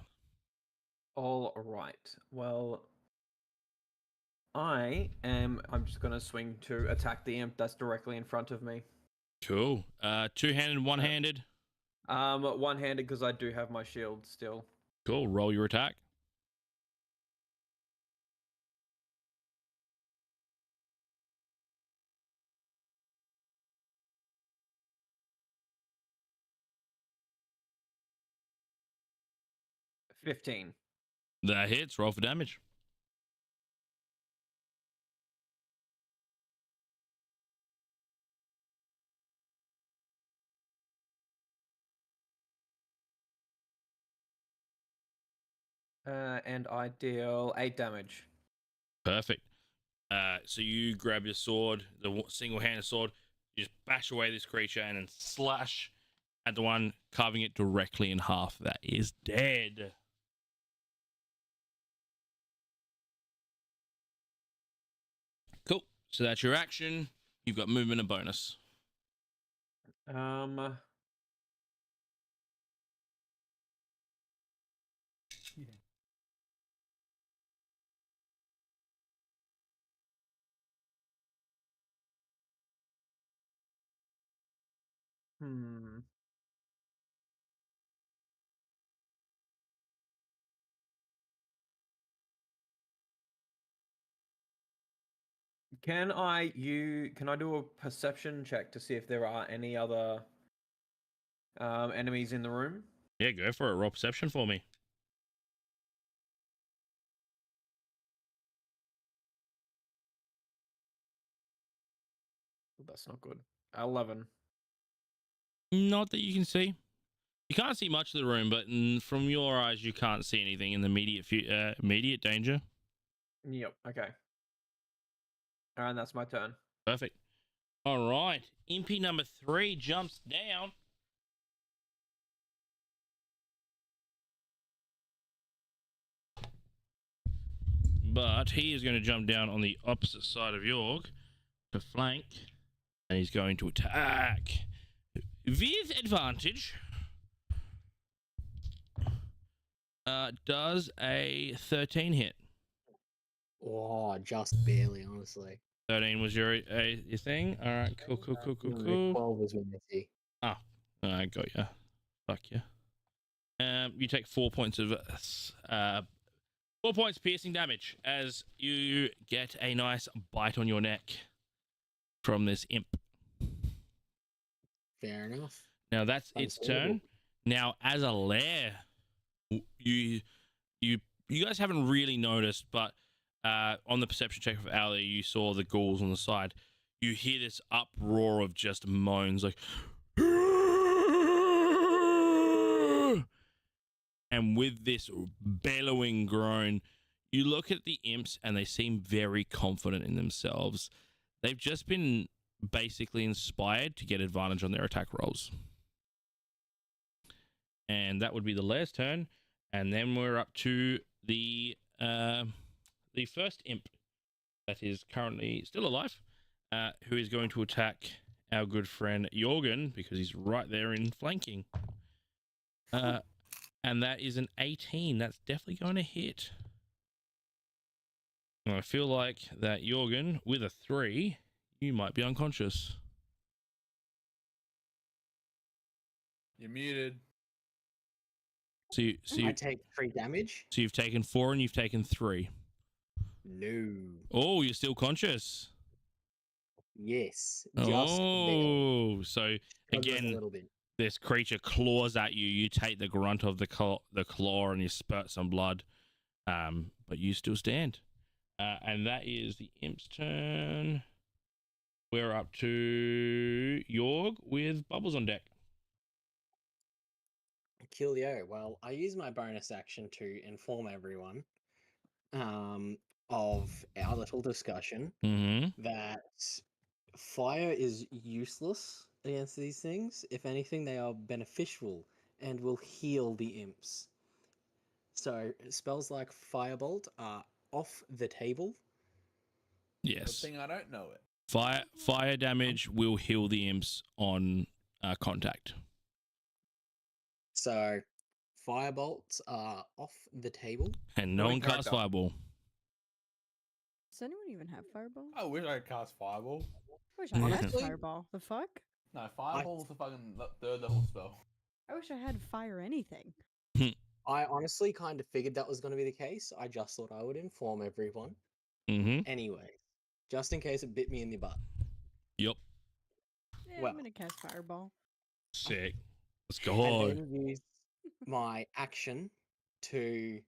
All right. Well, I'm just gonna swing to attack the imp that's directly in front of me. Cool. Two-handed, one-handed. One-handed because I do have my shield still. Cool. Roll your attack. $15. That hits. Roll for damage. And I deal 8 damage. Perfect. So you grab your sword, the single-handed sword, you just bash away this creature and then slash at the one, carving it directly in half. That is dead. Cool. So that's your action. You've got movement and bonus. Um. Hmm. Can I do a perception check to see if there are any other enemies in the room? Yeah, go for it. Roll perception for me. That's not good. 11. Not that you can see. You can't see much of the room, but from your eyes, you can't see anything in the immediate danger. Yep. Okay. And that's my turn. Perfect. All right. Impy number 3 jumps down. But he is going to jump down on the opposite side of York to flank. And he's going to attack with advantage. Does a 13 hit? Oh, just barely, honestly. 13 was your thing? All right, cool. 12 was when I see. Ah, I got ya. Fuck ya. You take 4 points of 4 points piercing damage as you get a nice bite on your neck from this imp. Fair enough. Now that's its turn. Now, as a lair, you guys haven't really noticed, but on the perception check of Ali, you saw the ghouls on the side. You hear this uproar of just moans, like, and with this bellowing groan, you look at the imps and they seem very confident in themselves. They've just been basically inspired to get advantage on their attack rolls. And that would be the last turn. And then we're up to the first imp that is currently still alive, who is going to attack our good friend Jorgen because he's right there in flanking. And that is an 18. That's definitely going to hit. And I feel like that Jorgen, with a 3, you might be unconscious. You're muted. So I take 3 damage? So you've taken 4 and you've taken 3. No. Oh, you're still conscious. Yes. Oh, so again, a little bit. This creature claws at you. You take the grunt of the claw and you spurt some blood, but you still stand. And that is the imp's turn. We're up to Jorg with Bubbles on deck. Coolio. Well, I use my bonus action to inform everyone of our little discussion that fire is useless against these things. If anything, they are beneficial and will heal the imps. So spells like Firebolt are off the table. Yes. Good thing I don't know it. Fire damage will heal the imps on contact. So Firebolts are off the table. And no one casts Fireball. Does anyone even have Fireball? I wish I could cast Fireball. I wish I had Honestly- Fireball. The fuck? No, Fireball's a fucking third level spell. I wish I had fire anything. I honestly kind of figured that was going to be the case. I just thought I would inform everyone. Anyway, just in case it bit me in the butt. Yep. Yeah, Well. I'm gonna cast Fireball. Sick. Let's go. And then use my action to,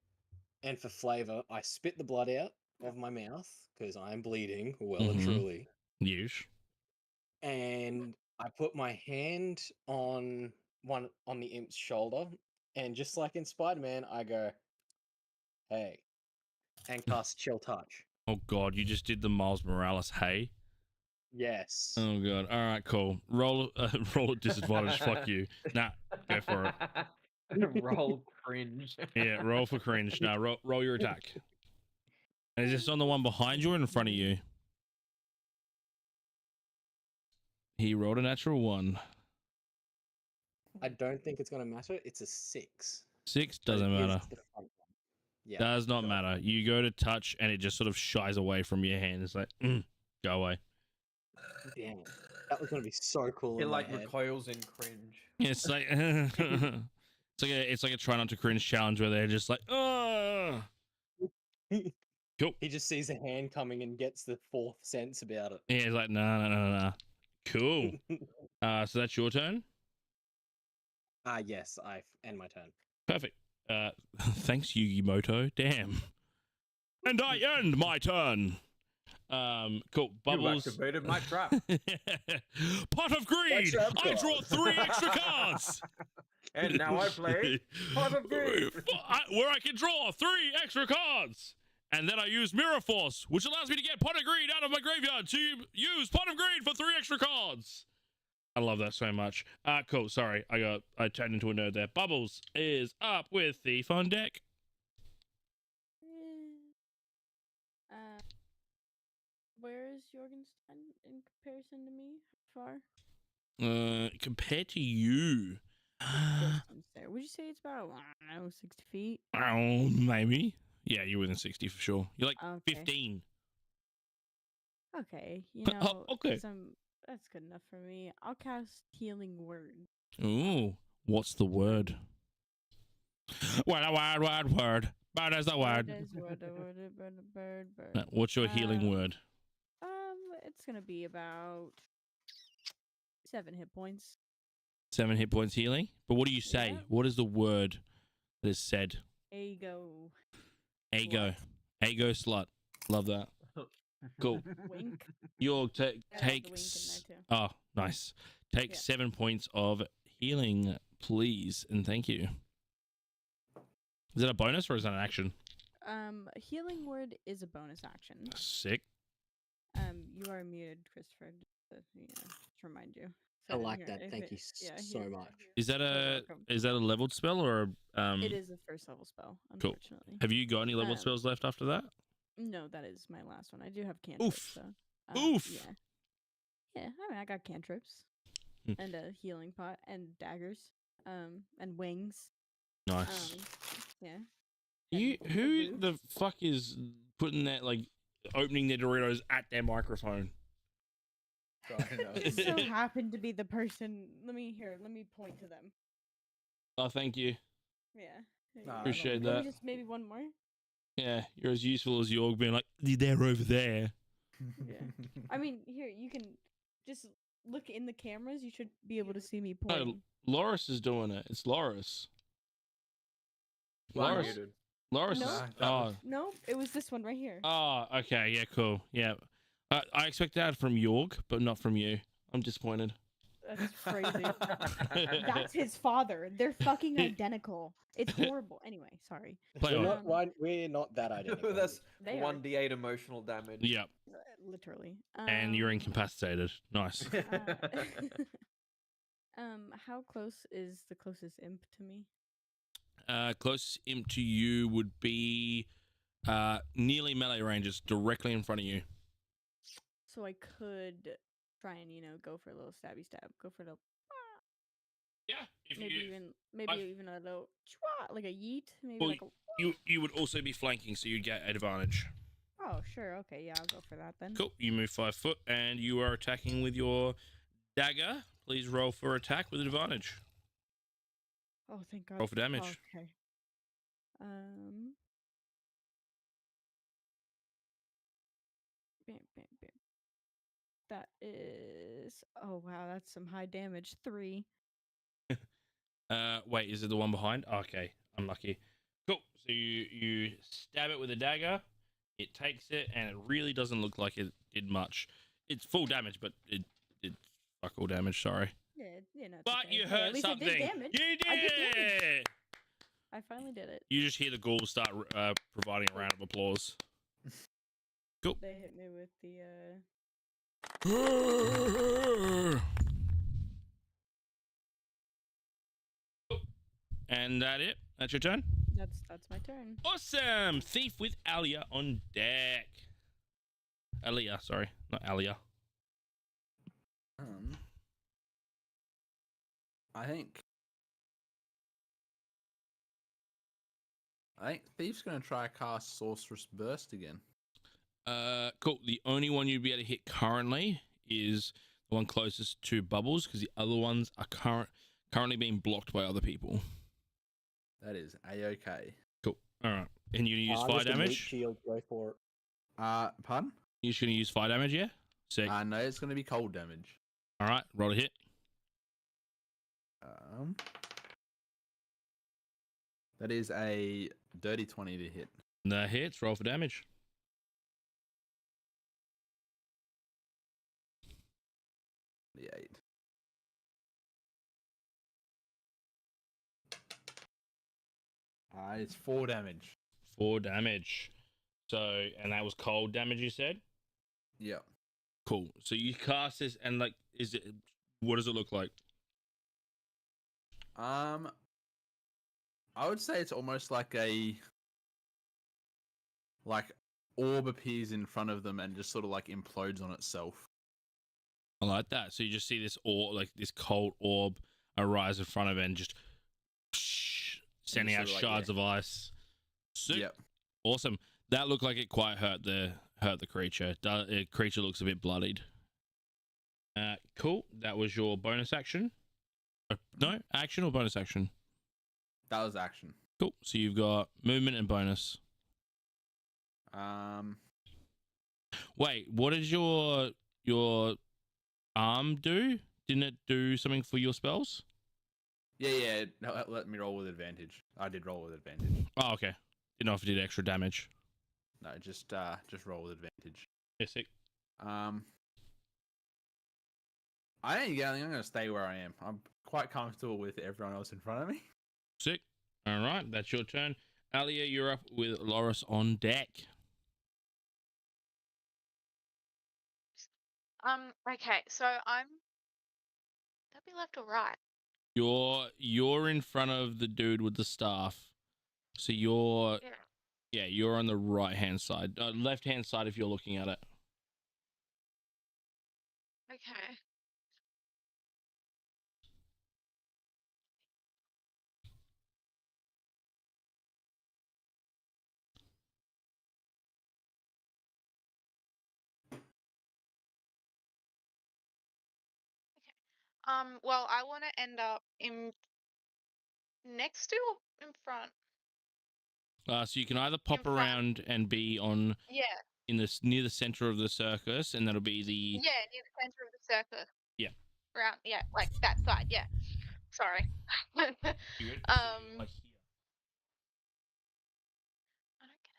and for flavor, I spit the blood out of my mouth because I am bleeding well and truly. Use. And I put my hand on the imp's shoulder, and just like in Spider-Man, I go, "Hey," and cast Chill Touch. Oh god, you just did the Miles Morales. Hey. Yes. Oh god. All right, cool. Roll at disadvantage. Fuck you. Nah, go for it. Roll cringe. Yeah, roll for cringe. Nah, roll your attack. And is this on the one behind you or in front of you? He rolled a natural 1. I don't think it's gonna matter. It's a 6. 6 but it doesn't is matter. the front one. Yeah. Does not sure. matter. You go to touch and it just sort of shies away from your hand. It's like, go away. Damn it. That was gonna be so cool. It in my like head. recoils in cringe. It's like it's like a try not to cringe challenge where they're just like, oh. Cool. He just sees a hand coming and gets the 4th sense about it. Yeah, he's like, no. Cool. So that's your turn. Yes, I end my turn. Perfect. Thanks, Yugimoto. Damn. And I end my turn. Cool. You Bubbles. activated my trap. Pot of Greed. trap I card. draw 3 extra cards. And now I play Pot of Greed. Where I can draw 3 extra cards. And then I use Mirror Force, which allows me to get Pot of Greed out of my graveyard to use Pot of Greed for 3 extra cards. I love that so much. Cool. Sorry, I turned into a nerd there. Bubbles is up with the fun deck. Where is Jorgenstein in comparison to me? How far? Compared to you, Distance there. Would you say it's about, I don't know, 60 feet? oh, maybe. Yeah, you're within 60 for sure. You're like Okay. 15. Okay, you Oh, know, okay. that's good enough for me. I'll cast Healing Word. Ooh, what's the word? What a word. Bird is the word. Bird. What's your healing word? It's gonna be about 7 hit points. 7 hit points healing. But what do you say? Yeah. What is the word that is said? Ego. Ego. Ego slut. Love that. Cool. Wink. York I have the wink in takes. there too. Oh, nice. Take Yeah. 7 points of healing, please, and thank you. Is that a bonus or is that an action? Healing Word is a bonus action. Sick. You are muted, Christopher. Just to remind you. I So like here, that. if Thank it- you yeah, so here. much. Is that You're a welcome. leveled spell or It is a first level spell, Cool. unfortunately. have you got any leveled Um, spells left after that? No, that is my last one. I do have cantrips. Oof. So, Oof. Yeah. Yeah, I mean, I got cantrips Hmm. and a healing pot and daggers, and wings. Nice. Yeah. You and who boots. the fuck is putting that like opening their Doritos at their microphone? It so happened to be the person. Let me point to them. Oh, thank you. Yeah. there you Nah, go. Appreciate Maybe that. just maybe one more. Yeah, you're as useful as York being like, they're over there. Yeah. I mean, here you can just look in the cameras. You should be able to see me No, pointing. Loris is doing it. It's Loris. Well, I'm Loris. muted. Loris. No. Is, That oh. was- No, it was this one right here. Oh, okay. Yeah, cool. Yeah. I expect that from York, but not from you. I'm disappointed. That's crazy. That's his father. They're fucking identical. It's horrible. Anyway, sorry. Play We're on. not, we're not that identical. That's They are 1d8 emotional damage. Yep. literally. And you're incapacitated. Nice. How close is the closest imp to me? Closest imp to you would be nearly melee ranges, directly in front of you. So I could try and go for a little stabby stab. Go for a little. Yeah. If Maybe even a little chwa, like a yeet. Maybe Well, like a. you would also be flanking, so you'd get advantage. Oh sure, okay, yeah, I'll go for that then. Cool. You move 5 foot, and you are attacking with your dagger. Please roll for attack with advantage. Oh, thank God. Roll for damage. Okay. Bam, bam, bam. That is. Oh wow, that's some high damage. 3. Wait, is it the one behind? Okay, unlucky. Cool. So you stab it with a dagger. It takes it, and it really doesn't look like it did much. It's full damage, but it did fuck all damage. Sorry. Yeah, it's But okay. you Hey, heard at least something. I did damage. You did I did damage. it. I finally did it. You just hear the ghouls start providing a round of applause. Cool. They hit me with the And that it? That's your turn? That's my turn. Awesome! Thief with Alia on deck. Alia, sorry, not Alia. I think I think Thief's going to try cast Sorceress Burst again. Cool. The only one you'd be able to hit currently is the one closest to Bubbles, because the other ones are currently being blocked by other people. That is A-okay. Cool. All right. And you're gonna use I'm fire just a meat damage? shield. Go for it. Pardon? You're just gonna use fire damage, yeah? Sick. No, it's going to be cold damage. All right. Roll a hit. That is a dirty 20 to hit. That hits. Roll for damage. The 8. It's 4 damage. 4 damage. So, and that was cold damage, you said? Yep. Cool. So you cast this, and like, what does it look like? I would say it's almost like orb appears in front of them and just sort of like implodes on itself. I like that. So you just see this this cold orb arise in front of it and just sending out shards of ice. Sick. Yep. Awesome. That looked like it quite hurt the creature. The creature looks a bit bloodied. Cool. That was your bonus action. No, action or bonus action? That was action. Cool. So you've got movement and bonus. Wait, what did your arm do? Didn't it do something for your spells? Yeah. No, let me roll with advantage. I did roll with advantage. Oh, okay. Didn't know if it did extra damage. No, just roll with advantage. Yeah, sick. I think I'm going to stay where I am. I'm quite comfortable with everyone else in front of me. Sick. All right, that's your turn. Alia, you're up with Loris on deck. Okay, so that'd be left or right? You're in front of the dude with the staff. So you're on the right hand side. Left hand side if you're looking at it. Okay. Well, I want to end up in next to or in front? So you can either pop In front. around and be on Yeah. near the center of the circus, and that'll be the Yeah, near the center of the circus. Yeah. Around, yeah, like that side, yeah. Sorry. I don't get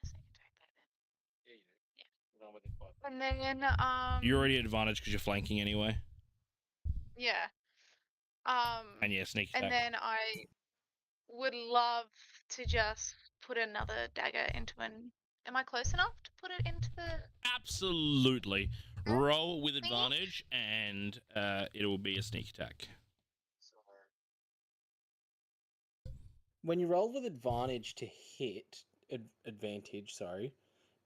a second attack there then. Yeah. And then You're already at advantage because you're flanking anyway. Yeah. And yeah, sneak attack. And then I would love to just put another dagger into an. Am I close enough to put it into the? Absolutely. Roll with advantage, and it will be a sneak attack. When you roll with advantage to hit, do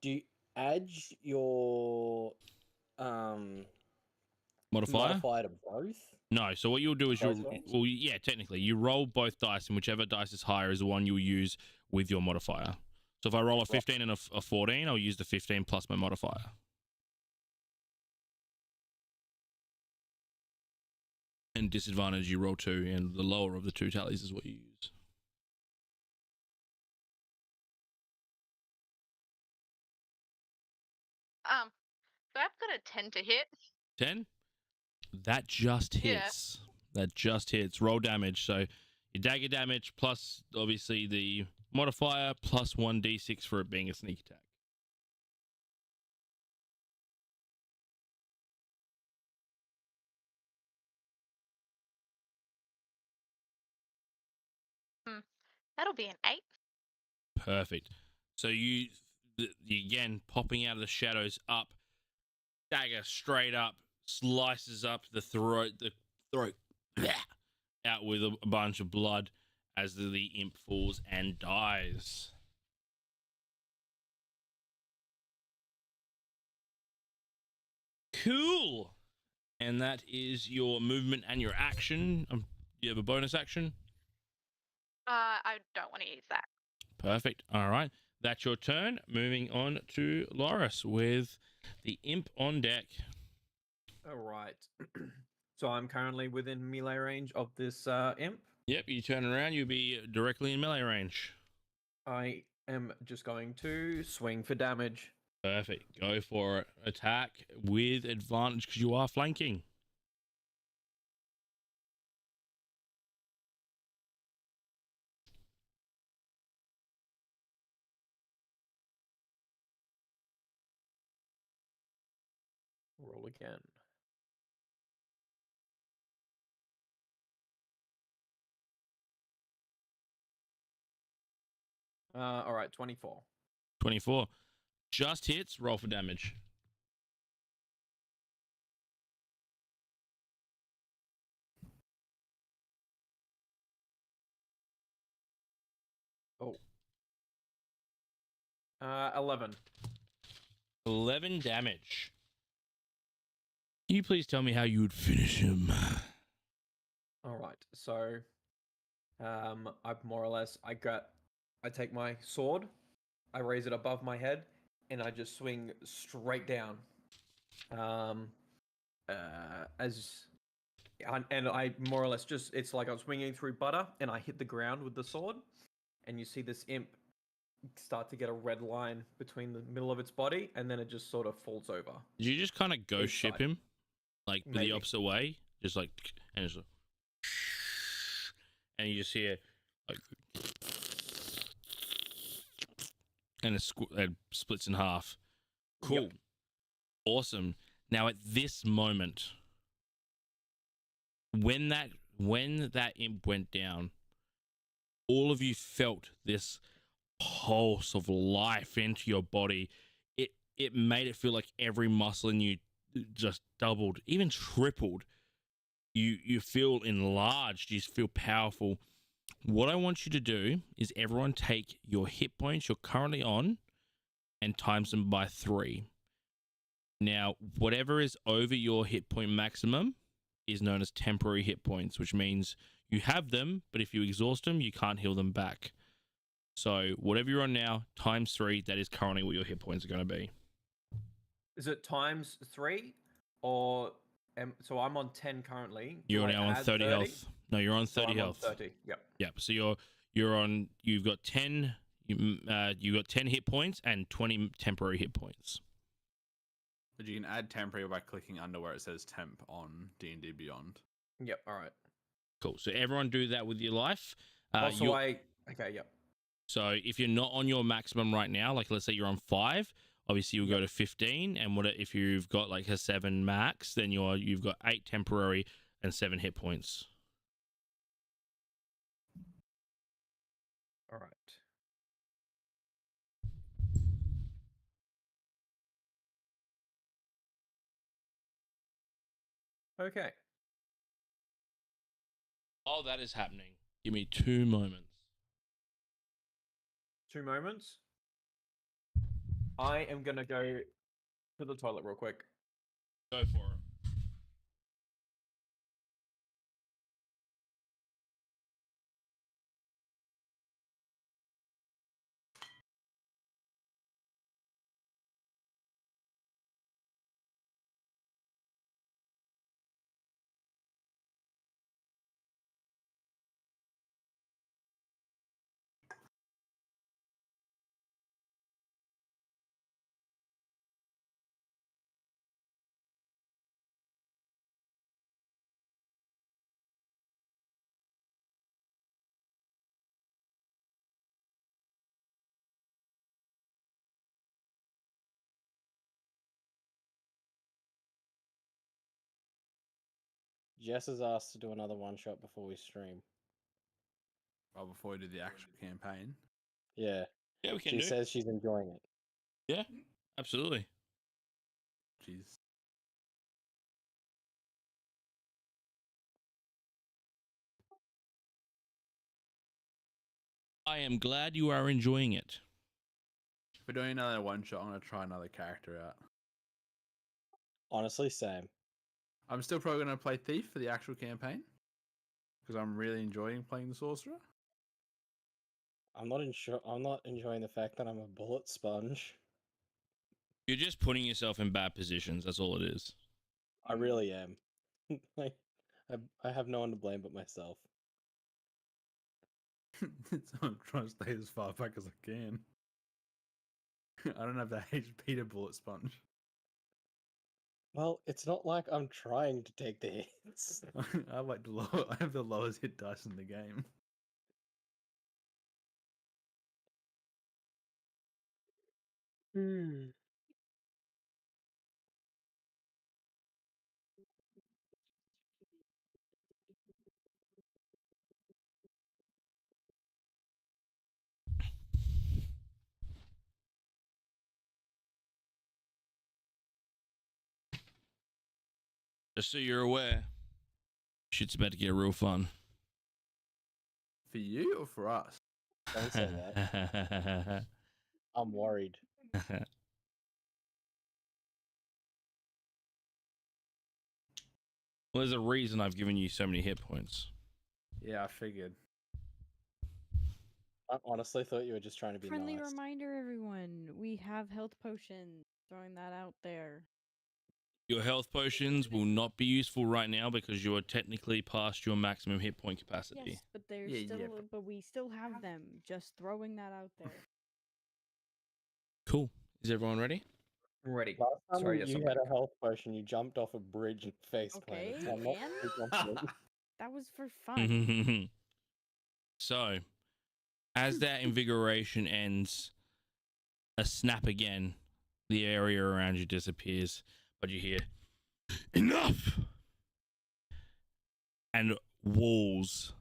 you add your modifier to both? No, so what you'll do is technically you roll both dice, and whichever dice is higher is the one you'll use with your modifier. So if I roll a 15 and a 14, I'll use the 15 plus my modifier. And disadvantage, you roll 2, and the lower of the 2 tallies is what you use. So I've got a 10 to hit. 10? That just hits. Yeah. That just hits. Roll damage. So your dagger damage plus obviously the modifier plus 1d6 for it being a sneak attack. That'll be an 8. Perfect. So you again popping out of the shadows up, dagger straight up, slices up the throat out with a bunch of blood as the imp falls and dies. Cool. And that is your movement and your action. You have a bonus action? I don't want to use that. Perfect. All right. That's your turn. Moving on to Loris with the imp on deck. All right. So I'm currently within melee range of this imp. Yep, you turn around, you'll be directly in melee range. I am just going to swing for damage. Perfect. Go for it. Attack with advantage because you are flanking. Roll again. All right, 24. 24. Just hits. Roll for damage. Oh. 11. 11 damage. Can you please tell me how you would finish him? All right. So, I've more or less I take my sword, I raise it above my head, and I just swing straight down. And I more or less just it's like I'm swinging through butter, and I hit the ground with the sword, and you see this imp start to get a red line between the middle of its body, and then it just sort of falls over. Did you just kind of ghost Each ship side. him? Like the Maybe. opposite way? Just like, and it's like, and you just hear like, and it splits in half. Cool. Yep. Awesome. Now at this moment, when that imp went down, all of you felt this pulse of life into your body. It made it feel like every muscle in you just doubled, even tripled. You feel enlarged, you feel powerful. What I want you to do is everyone take your hit points you're currently on and times them by 3. Now, whatever is over your hit point maximum is known as temporary hit points, which means you have them, but if you exhaust them, you can't heal them back. So whatever you're on now, times 3, that is currently what your hit points are going to be. Is it times 3, or so I'm on 10 currently? Do You're I now on add 30 health. No, you're on So 30 I'm health. On 30. Yep. Yep. So you're on. You've got 10. You got 10 hit points and 20 temporary hit points. But you can add temporary by clicking under where it says temp on D&D Beyond. Yep. All right. Cool. So everyone do that with your life. Okay. Yep. So if you're not on your maximum right now, like let's say you're on 5, obviously you'll go to 15. And if you've got like a 7 max, then you've got 8 temporary and 7 hit points. All right. Okay. Oh, that is happening. Give me 2 moments. 2 moments. I am gonna go to the toilet real quick. Go for it. Jess has asked to do another one shot before we stream. Well, before we do the actual campaign. Yeah. Yeah, we can She do. says she's enjoying it. Yeah, absolutely. Jeez. I am glad you are enjoying it. If we're doing another one shot, I'm going to try another character out. Honestly, same. I'm still probably going to play Thief for the actual campaign. Because I'm really enjoying playing the Sorcerer. I'm not enjoying the fact that I'm a bullet sponge. You're just putting yourself in bad positions. That's all it is. I really am. Like, I have no one to blame but myself. So I'm trying to stay as far back as I can. I don't have that HP to bullet sponge. Well, it's not like I'm trying to take the hits. I like I have the lowest hit dice in the game. Hmm. Just so you're aware, shit's about to get real fun. For you or for us? Don't say that. I'm worried. Well, there's a reason I've given you so many hit points. Yeah, I figured. I honestly thought you were just trying to be Friendly nice. reminder, everyone. We have health potions. Throwing that out there. Your health potions will not be useful right now because you are technically past your maximum hit point capacity. Yes, but they're Yeah, still. yeah, But we still have them. Just throwing that out there. Cool. Is everyone ready? I'm ready. Last time Sorry, yes, you I'm had back. a health potion, you jumped off a bridge and face planted. Okay, So I'm not and too confident. that was for fun. So, as that invigoration ends, a snap again, the area around you disappears, but you hear, "Enough!" And walls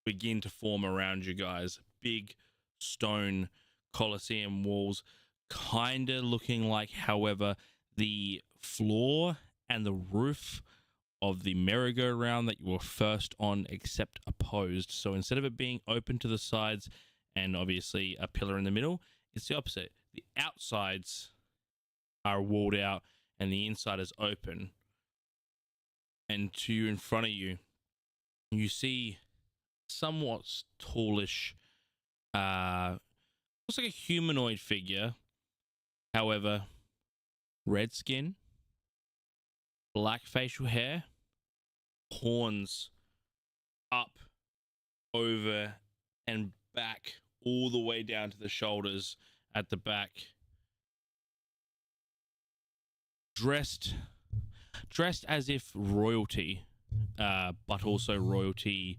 begin to form around you guys. Big stone Colosseum walls, kind of looking like, however, the floor and the roof of the merry-go-round that you were first on, except opposed. So instead of it being open to the sides and obviously a pillar in the middle, it's the opposite. The outsides are walled out and the inside is open. And to you, in front of you, you see somewhat tallish, looks like a humanoid figure. However, red skin, black facial hair, horns up, over, and back, all the way down to the shoulders at the back. Dressed as if royalty, but also royalty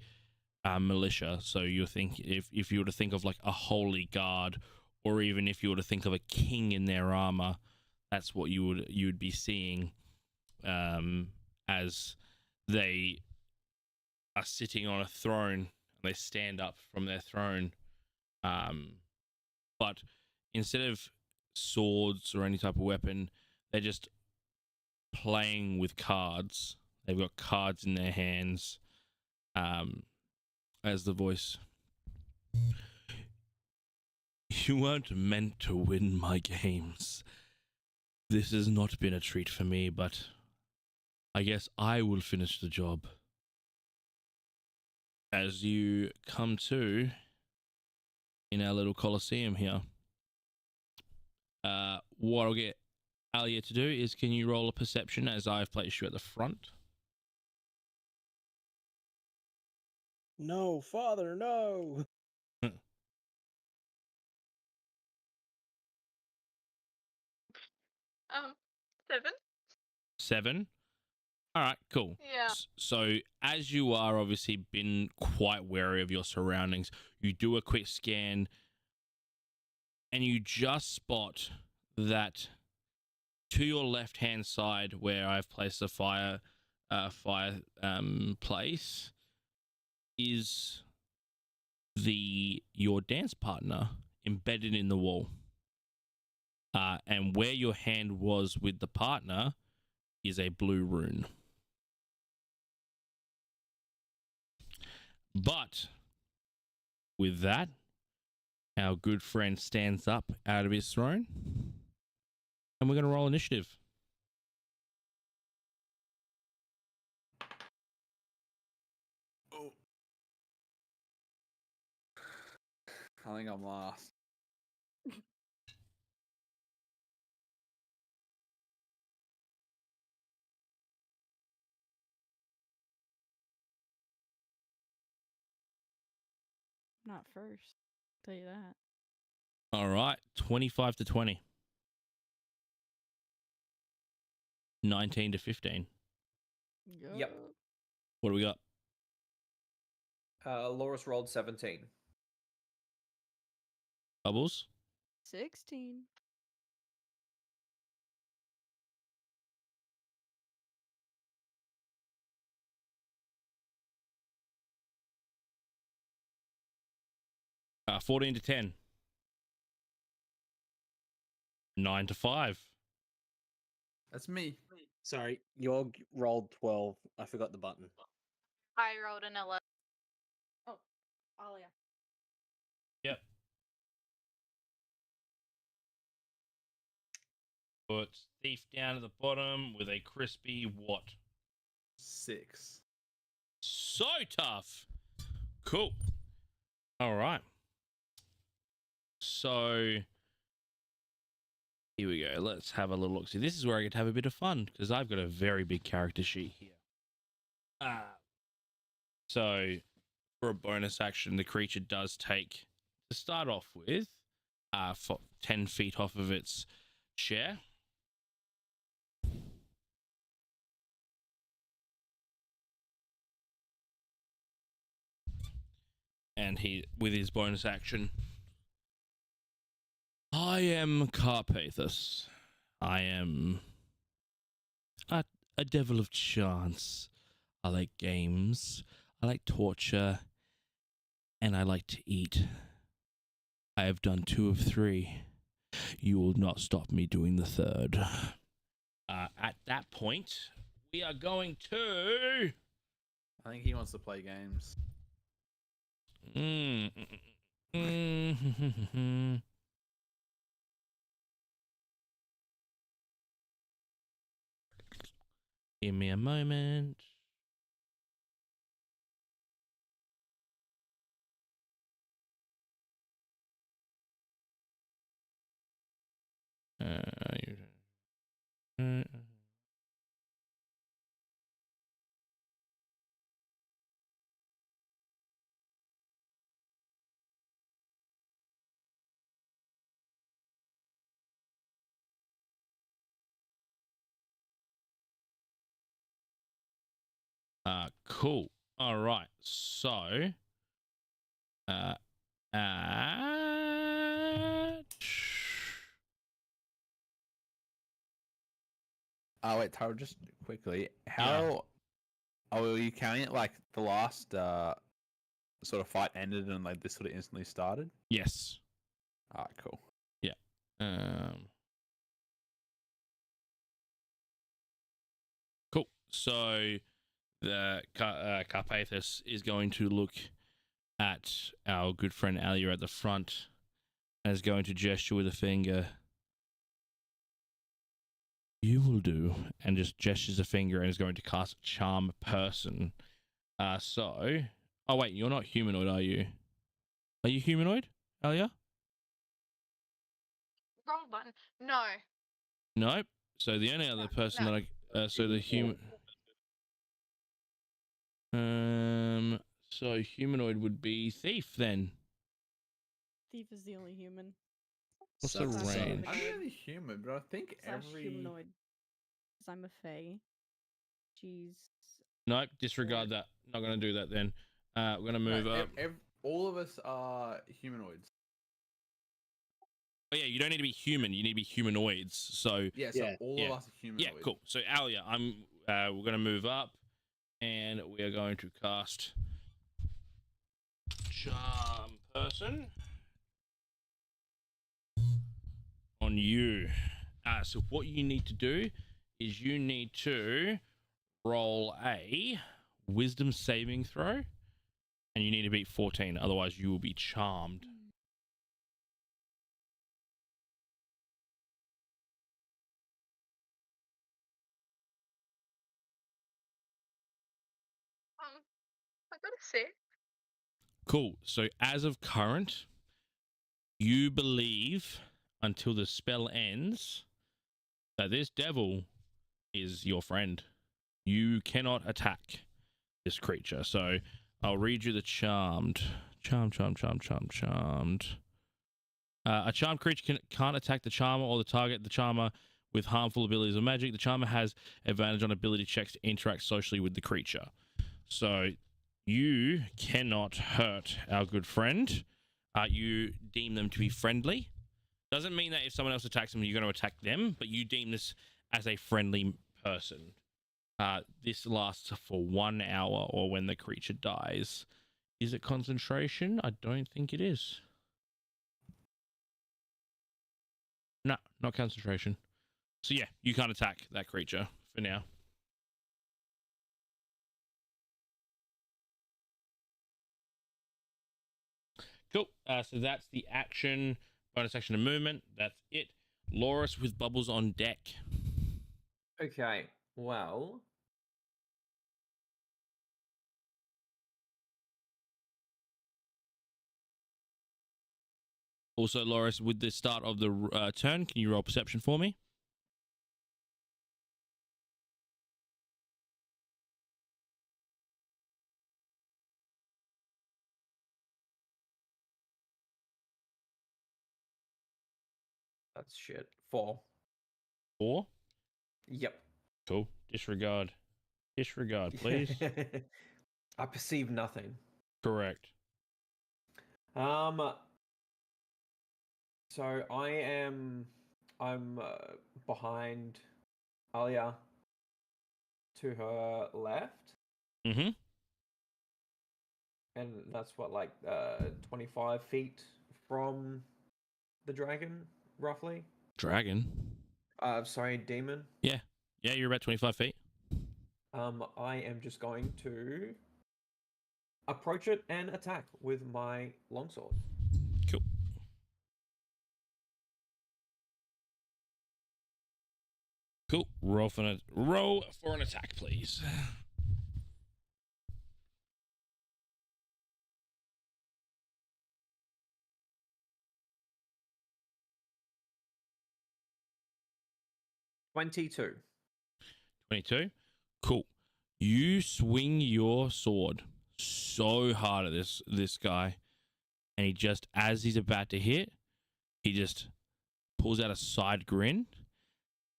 militia. So you think if you were to think of like a holy guard, or even if you were to think of a king in their armor, that's what you would be seeing as they are sitting on a throne. They stand up from their throne, but instead of swords or any type of weapon, they're just playing with cards. They've got cards in their hands. As the voice, "You weren't meant to win my games. This has not been a treat for me, but I guess I will finish the job." As you come to in our little Colosseum here, what I'll get Alia to do is, can you roll a perception as I've placed you at the front? No, father, no. 7. 7. All right, cool. Yeah. So as you are obviously been quite wary of your surroundings, you do a quick scan and you just spot that to your left-hand side, where I've placed a fire place, is your dance partner embedded in the wall. And where your hand was with the partner is a blue rune. But with that, our good friend stands up out of his throne, and we're going to roll initiative. Oh. I think I'm last. Not first. Tell you that. All right, 25 to 20. 19 to 15. Yep. What do we got? Loris rolled 17. Bubbles? 16. 14 to 10. 9 to 5. That's me. Sorry, Yorg rolled 12. I forgot the button. I rolled an 11. Oh, Alia. Yep. Put Thief down at the bottom with a crispy what? 6. So tough. Cool. All right. So here we go. Let's have a little look. See, this is where I get to have a bit of fun because I've got a very big character sheet here. So for a bonus action, the creature does take, to start off with, 10 feet off of its chair. And he, with his bonus action, I am Carpathus. I am a devil of chance. I like games. I like torture. And I like to eat. I have done 2 of 3. You will not stop me doing the 3rd. At that point, we are going to... I think he wants to play games. Give me a moment. Cool. All right. So, Oh wait, Taro, just quickly, how are you counting it like the last sort of fight ended and like this sort of instantly started? yes. Alright, cool. Yeah. Cool. So the Carpathus is going to look at our good friend Alia at the front and is going to gesture with a finger. You will do, and just gestures a finger and is going to cast Charm Person. Oh wait, you're not humanoid, are you? Are you humanoid, Alia? Wrong button. No. Nope. So the only other person No. that so the human, so humanoid would be Thief then. Thief is the only human. What's the Sucks. range? I'm really human, but I think / humanoid. Because I'm a fae. Jeez. Nope, disregard that. Not going to do that then. We're going to move up. All of us are humanoids. Oh yeah, you don't need to be human. You need to be humanoids. So Yeah, so Yeah. all of us are humanoids. yeah, cool. So Alia, we're going to move up, and we are going to cast Charm Person on you. So what you need to do is you need to roll a Wisdom saving throw, and you need to beat 14. Otherwise, you will be charmed. I got a 6. Cool. So as of current, You believe until the spell ends that this devil is your friend. You cannot attack this creature. So I'll read you the charmed. Charmed. A charmed creature can't attack the charmer or the target the charmer with harmful abilities or magic. The charmer has advantage on ability checks to interact socially with the creature. So you cannot hurt our good friend. You deem them to be friendly. Doesn't mean that if someone else attacks them, you're going to attack them, but you deem this as a friendly person. This lasts for 1 hour or when the creature dies. Is it concentration? I don't think it is. No, not concentration. So yeah, you can't attack that creature for now. Cool. So that's the action, bonus action of movement. That's it. Loris with bubbles on deck. Okay, well. Also, Loris, with the start of the turn, can you roll perception for me? That's shit. 4. 4? Yep. Cool. Disregard. Disregard, please. I perceive nothing. Correct. So I'm behind Alia to her left, Mm-hmm. and that's what, like 25 feet from the dragon, roughly. Dragon? Sorry, demon. Yeah, you're about 25 feet. I am just going to approach it and attack with my longsword. Cool. Cool. Roll for an attack, please. $22. 22. Cool. You swing your sword so hard at this guy, and he just, as he's about to hit, he just pulls out a side grin,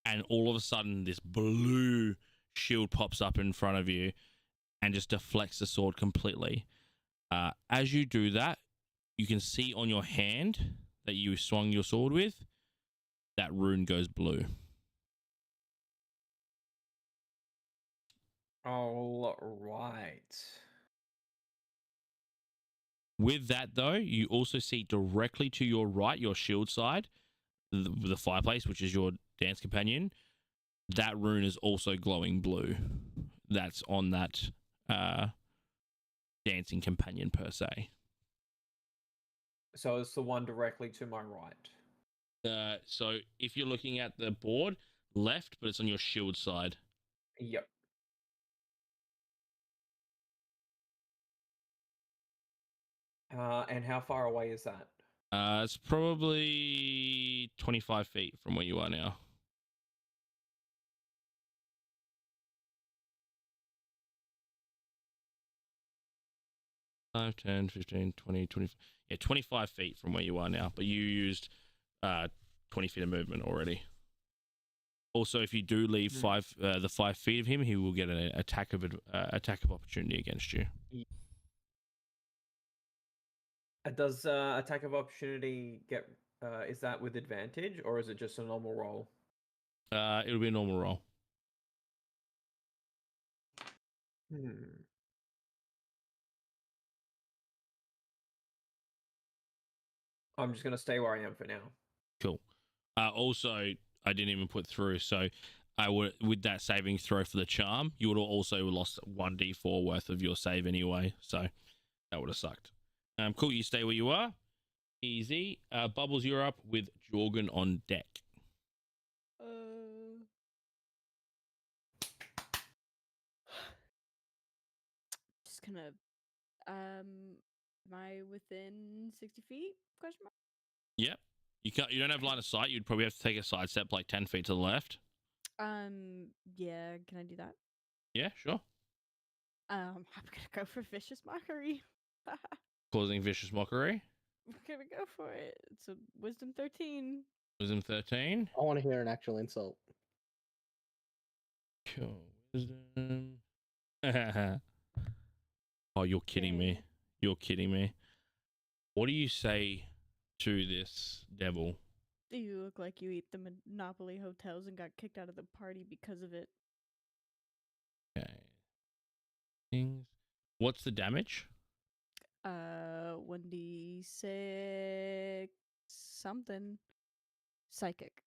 and all of a sudden this blue shield pops up in front of you and just deflects the sword completely. As you do that, you can see on your hand that you swung your sword with, that rune goes blue. All right. With that, though, you also see directly to your right, your shield side, the fireplace, which is your dance companion. That rune is also glowing blue. That's on that dancing companion per se. So it's the one directly to my right. So if you're looking at the board, left, but it's on your shield side. Yep. And how far away is that? It's probably 25 feet from where you are now. Five, 10, 15, 20, 20. Yeah, 25 feet from where you are now, but you used 20 feet of movement already. Also, if you do leave the 5 feet of him, he will get an attack of opportunity against you. Does attack of opportunity get? Is that with advantage, or is it just a normal roll? It'll be a normal roll. I'm just gonna stay where I am for now. Cool. Also, I didn't even put through, so I would, with that saving throw for the charm, you would have also lost 1d4 worth of your save anyway, so that would have sucked. Cool. You stay where you are. Easy. Bubbles, you're up with Jorgen on deck. Just gonna am I within 60 feet? Question mark. Yep. You can't. You don't have line of sight. You'd probably have to take a side step like 10 feet to the left. Yeah, can I do that? Yeah, sure. I'm gonna go for vicious mockery. Causing vicious mockery. I'm gonna go for it. It's a wisdom 13. Wisdom 13. I want to hear an actual insult. Cool. Wisdom. Oh, you're kidding me. Okay. You're kidding me. What do you say to this devil? Do you look like you eat the Monopoly hotels and got kicked out of the party because of it? Okay. Things. What's the damage? 1d6 something. Psychic.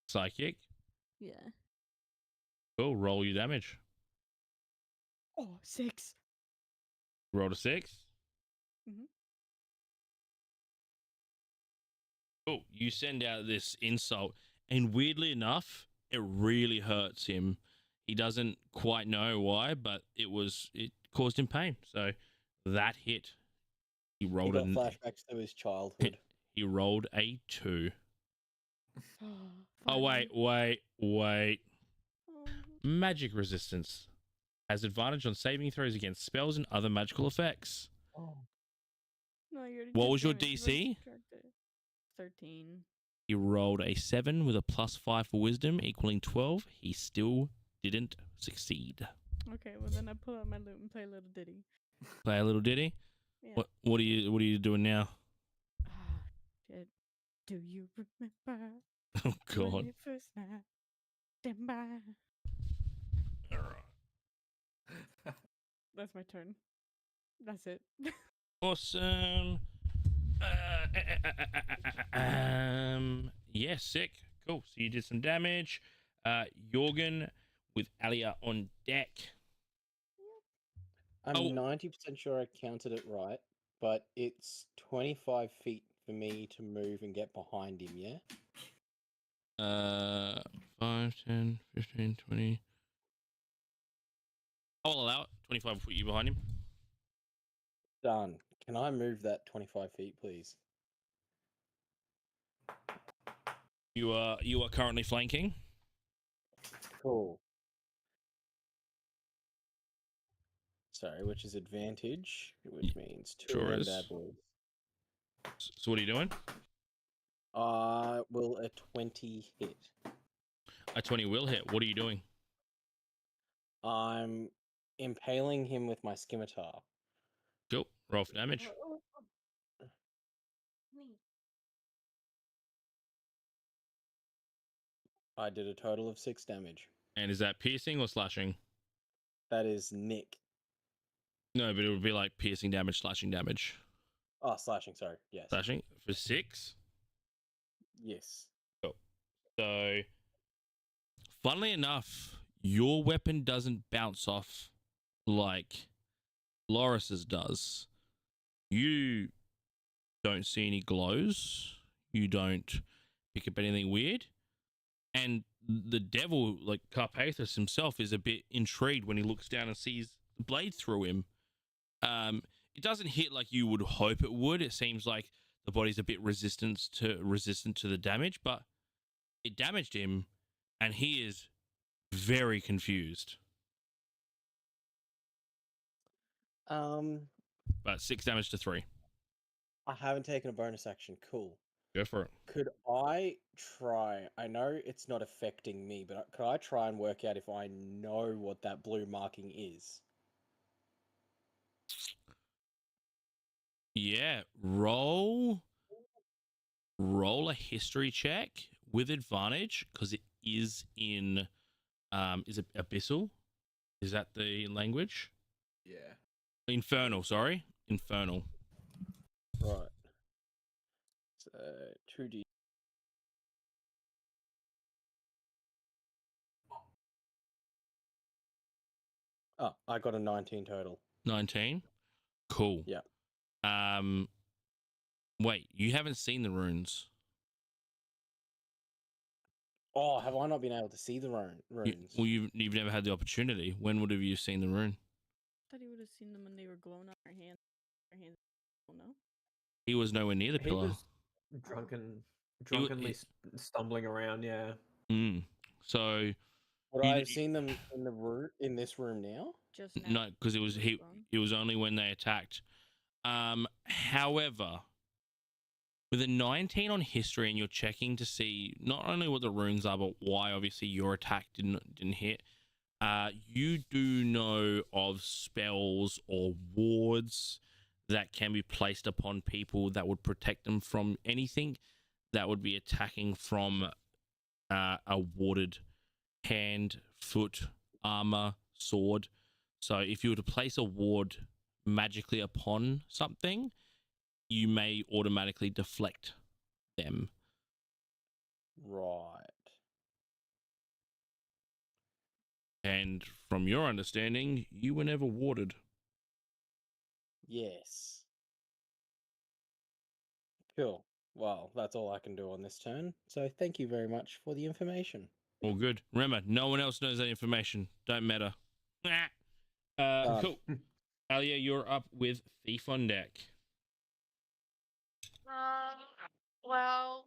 Psychic. Yeah. Cool. Roll your damage. Oh, 6. Roll a 6. Mhm. Oh, you send out this insult, and weirdly enough, it really hurts him. He doesn't quite know why, but it caused him pain. So that hit. He He rolled got a flashbacks to his childhood. he rolled a 2. Oh Finally. wait. Oh, Magic resistance has advantage on saving throws against spells and other magical effects. no, you already What did was your damage. DC? Subtract it. 13. He rolled a 7 with a +5 for wisdom, equaling 12. He still didn't succeed. Okay, well then I pull out my lute and play a little ditty. Play a little ditty. Yeah. What are you doing now? Ah, shit. Do you remember Oh when God. you first met? Stand by. That's my turn. That's it. Awesome. Yeah, sick. Cool. So you did some damage. Jorgen with Alia on deck. I'm Oh. 90% sure I counted it right, but it's 25 feet for me to move and get behind him, yeah? 5, 10, 15, 20. I'll allow it. 25 will put you behind him. Done. Can I move that 25 feet, please? You are currently flanking. Cool. Sorry, which is advantage, which means 2 sure of them is. bad boys. So what are you doing? Will a 20 hit? A 20 will hit. What are you doing? I'm impaling him with my scimitar. Cool. Roll for damage. I did a total of 6 damage. And is that piercing or slashing? That is Nick. No, but it would be like piercing damage, slashing damage. Oh, slashing, sorry. Yes. Slashing for 6. Yes. So, funnily enough, your weapon doesn't bounce off like Loris's does. You don't see any glows. You don't pick up anything weird. And the devil, like Carpathos himself, is a bit intrigued when he looks down and sees the blade through him. It doesn't hit like you would hope it would. It seems like the body's a bit resistant to the damage, but it damaged him, and he is very confused. But 6 damage to 3. I haven't taken a bonus action. Cool. Go for it. Could I try? I know it's not affecting me, but could I try and work out if I know what that blue marking is? Yeah, roll a history check with advantage because it is in is it abyssal? Is that the language? Yeah. Infernal, sorry. Infernal. Right. So 2D. Oh, I got a 19 total. 19. Cool. Yeah. Wait, you haven't seen the runes. Oh, have I not been able to see the runes? You've never had the opportunity. When would have you seen the rune? Thought he would have seen them when they were glowing on our hands. Our hands. Oh no. He was nowhere near the He pillar. was- drunkenly stumbling around. Yeah. So Would You- I have seen them in the room in this room now? Just now. no, because it was He's gone. it was only when they attacked. However, with a 19 on history, and you're checking to see not only what the runes are, but why obviously your attack didn't hit. You do know of spells or wards that can be placed upon people that would protect them from anything that would be attacking from a warded hand, foot, armor, sword. So if you were to place a ward magically upon something, you may automatically deflect them. Right. And from your understanding, you were never warded. Yes. Cool. Well, that's all I can do on this turn. So thank you very much for the information. All good. Remember, no one else knows that information. Don't matter. Cool. Alia, you're up with Thief on deck. Well,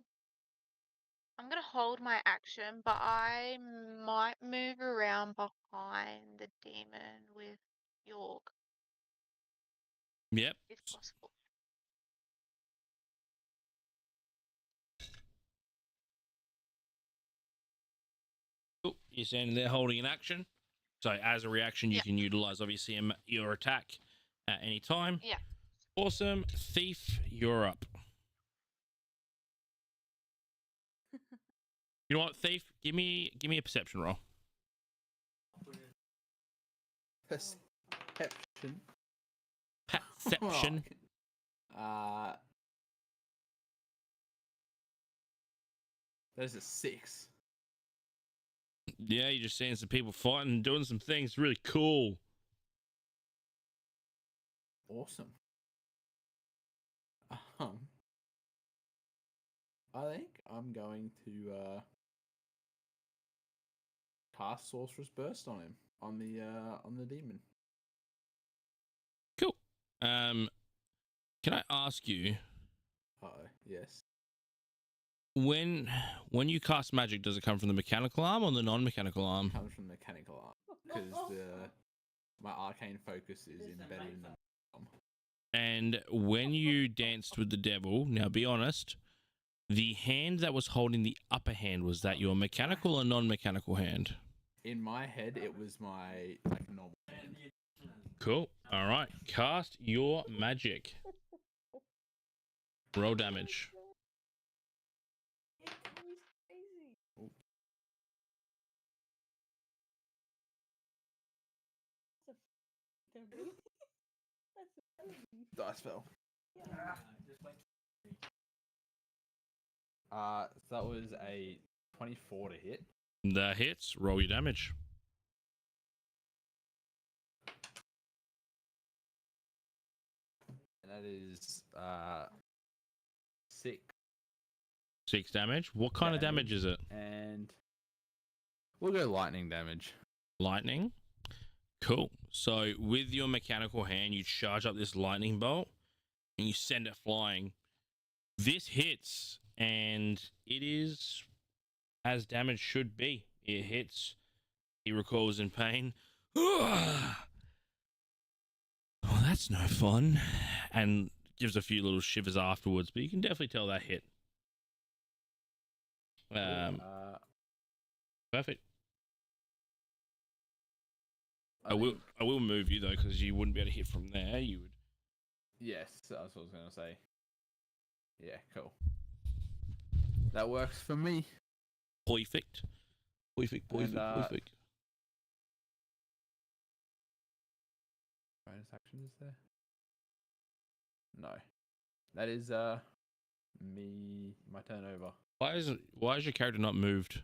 I'm gonna hold my action, but I might move around behind the demon with York, Yep. if possible. Cool. You're standing there holding an action. So as a reaction, you Yeah. can utilize obviously your attack at any time. Yeah. Awesome. Thief, you're up. You know what, Thief? Give me a perception roll. Perception. Perception. There's a 6. Yeah, you're just seeing some people fighting and doing some things really cool. Awesome. I think I'm going to cast Sorcerer's Burst on him, on the demon. Cool. Can I ask you, Yes. when you cast magic, does it come from the mechanical arm or the non-mechanical arm? Comes from the mechanical arm because my arcane focus is embedded in the arm. And when you danced with the devil, now be honest, the hand that was holding the upper hand, was that your mechanical or non-mechanical hand? In my head, it was my normal hand. Cool. All right. Cast your magic. Roll damage. Dice fell. So that was a 24 to hit. That hits. Roll your damage. And that is 6. 6 damage. What kind of damage is it? And we'll go lightning damage. Lightning. Cool. So with your mechanical hand, you charge up this lightning bolt and you send it flying. This hits, and it is as damage should be. It hits. He recoils in pain. Oh, that's no fun. And gives a few little shivers afterwards, but you can definitely tell that hit. Perfect. I will move you though, because you wouldn't be able to hit from there. You would. Yes, that's what I was going to say. Yeah, cool. That works for me. Perfect. Perfect. Bonus action is there? No. That is me, my turn over. Why is your character not moved?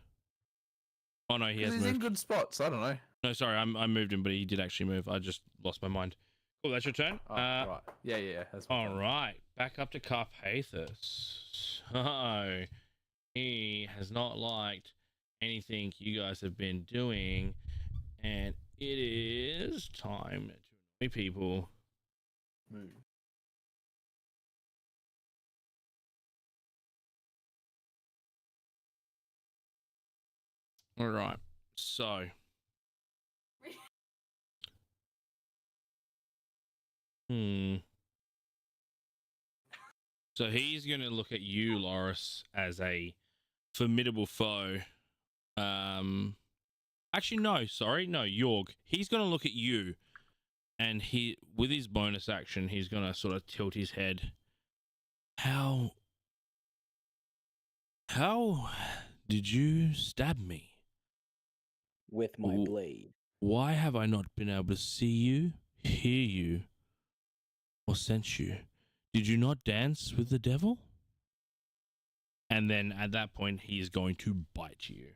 Oh no, he has he's moved. in good spots. I don't know. No, sorry, I moved him, but he did actually move. I just lost my mind. Cool, that's your turn. Right. Yeah. That's all right. Back up to Carpathus. So he has not liked anything you guys have been doing, and it is time to annoy people. Move. All right. So. So he's going to look at you, Loris, as a formidable foe. Actually, no. Sorry, no, Yorg. He's going to look at you, and he, with his bonus action, he's going to sort of tilt his head. How did you stab me? With my Ooh. blade. Why have I not been able to see you, hear you, or sense you? Did you not dance with the devil? And then at that point, he is going to bite you.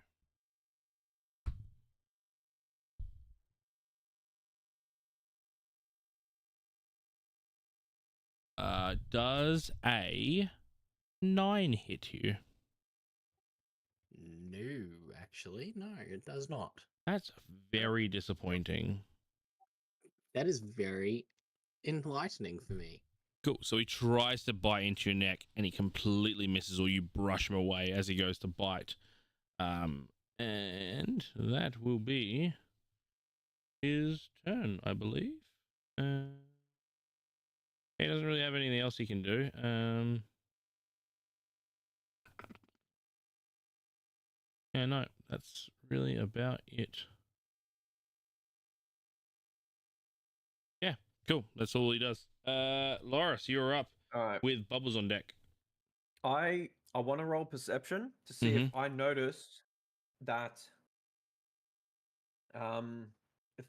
Does a 9 hit you? No, actually, no, it does not. That's very disappointing. That is very enlightening for me. Cool. So he tries to bite into your neck, and he completely misses, or you brush him away as he goes to bite. And that will be his turn, I believe. He doesn't really have anything else he can do. Yeah, no, that's really about it. Yeah, cool. That's all he does. Loris, you're up All right. with Bubbles on deck. I want to roll perception to see if I noticed that the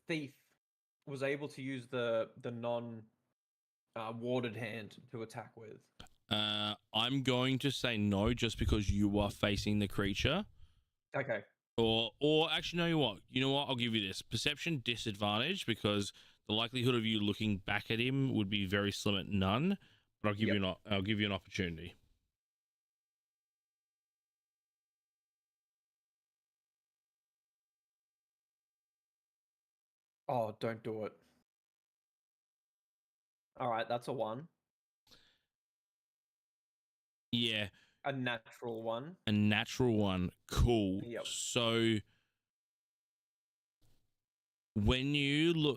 thief was able to use the non warded hand to attack with. I'm going to say no, just because you are facing the creature. Okay. Or actually, no, you know what? I'll give you this perception disadvantage, because the likelihood of you looking back at him would be very slim at none. But I'll give you an opportunity. Oh, don't do it. All right, that's a 1. Yeah. A natural 1. A natural 1. Cool. Yep. So when you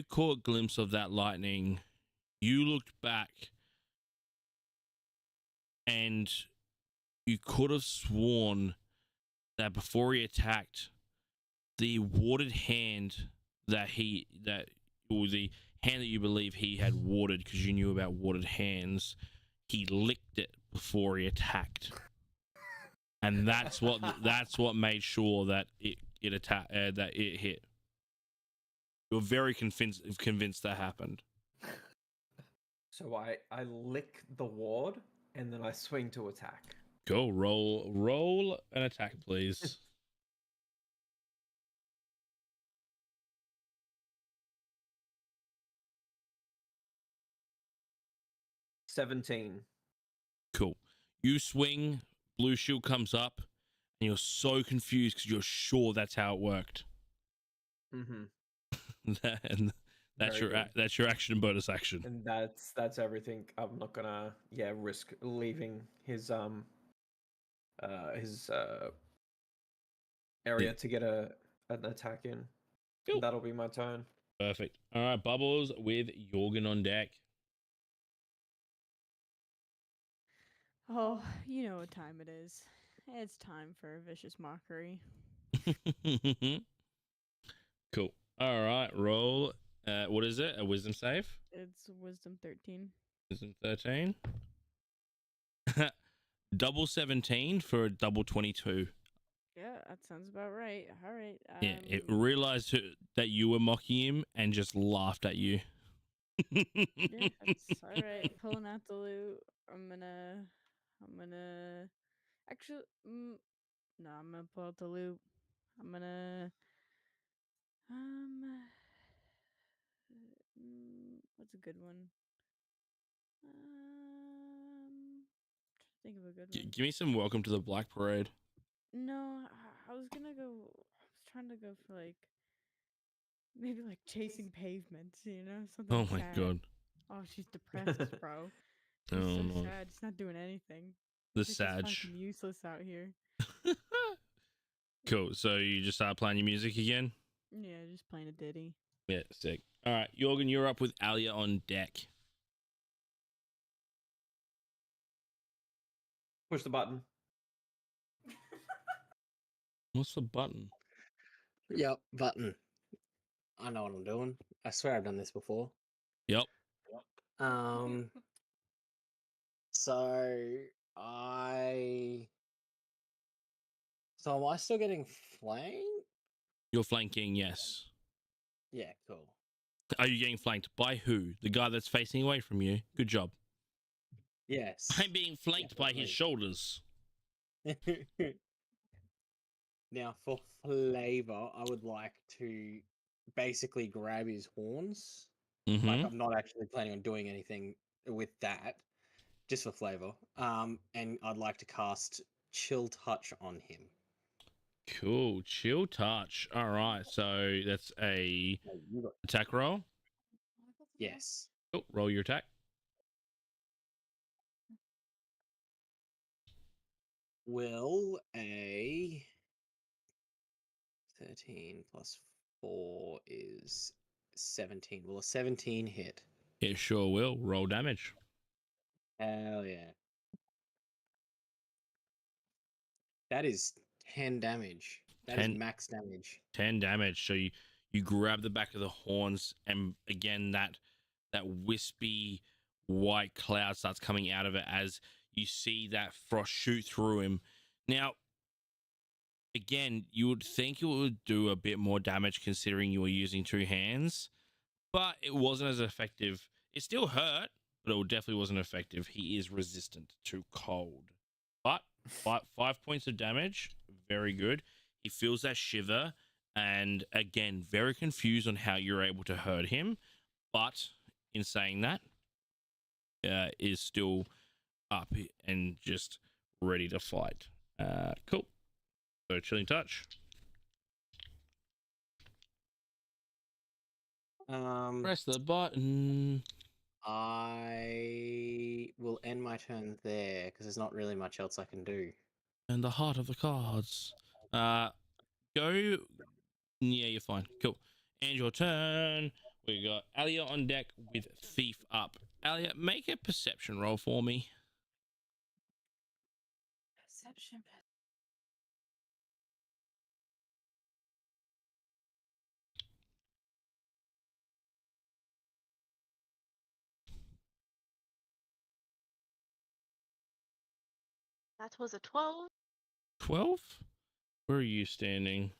caught a glimpse of that lightning, you looked back and you could have sworn that before he attacked, the warded hand the hand that you believe he had warded, because you knew about warded hands, he licked it before he attacked, and that's what made sure that it hit. You're very convinced that happened. So I lick the ward and then I swing to attack. Go roll an attack, please. 17. Cool. You swing, blue shield comes up, and you're so confused because you're sure that's how it worked. And that's your action and bonus action. And that's everything. I'm not gonna risk leaving his area to get an attack in. Cool. That'll be my turn. Perfect. All right, Bubbles with Jorgen on deck. Oh, you know what time it is. It's time for a vicious mockery. Cool. All right, roll. What is it? A wisdom save? It's wisdom 13. Wisdom 13. Double 17 for a double 22. Yeah, that sounds about right. All right. Yeah, it realized that you were mocking him and just laughed at you. Yeah, that's all right. Pulling out the loot. I'm gonna actually no, I'm gonna pull out the loot. I'm gonna what's a good one? Trying to think of a good one. Give me some Welcome to the Black Parade. No, I was trying to go for maybe chasing pavements, something. Oh my god. Oh, she's depressed, bro. She's so sad. She's not doing anything. The She's Sag. fucking useless out here. Cool. So you just start playing your music again? Yeah, just playing a ditty. Yeah, sick. All right, Jorgen, you're up with Alia on deck. Push the button. What's the button? Yep, button. I know what I'm doing. I swear I've done this before. Yep. Um. So I. So am I still getting flanked? You're flanking, yes. Yeah, cool. Are you getting flanked by who? The guy that's facing away from you. Good job. Yes. I'm being flanked by his shoulders. Now, for flavor, I would like to basically grab his horns. Like, Mm-hmm. I'm not actually planning on doing anything with that, just for flavor. And I'd like to cast Chill Touch on him. Cool. Chill touch. All right. So that's a No, you got- attack roll. Yes. Cool. Roll your attack. Will a 13 plus 4 is 17. Will a 17 hit? It sure will. Roll damage. Hell yeah. That is 10 damage. That is 10. max damage. 10 damage. So you grab the back of the horns, and again that wispy white cloud starts coming out of it as you see that frost shoot through him. Now, again, you would think it would do a bit more damage considering you were using two hands, but it wasn't as effective. It still hurt, but it definitely wasn't effective. He is resistant to cold. But 5 points of damage, very good. He feels that shiver, and again, very confused on how you're able to hurt him. But in saying that, is still up and just ready to fight. Cool. So Chilling Touch. Press the button. I will end my turn there because there's not really much else I can do. And the heart of the cards. Go. Yeah, you're fine. Cool. And your turn. We got Alia on deck with Thief up. Alia, make a perception roll for me. Perception. That was a 12. 12? Where are you standing?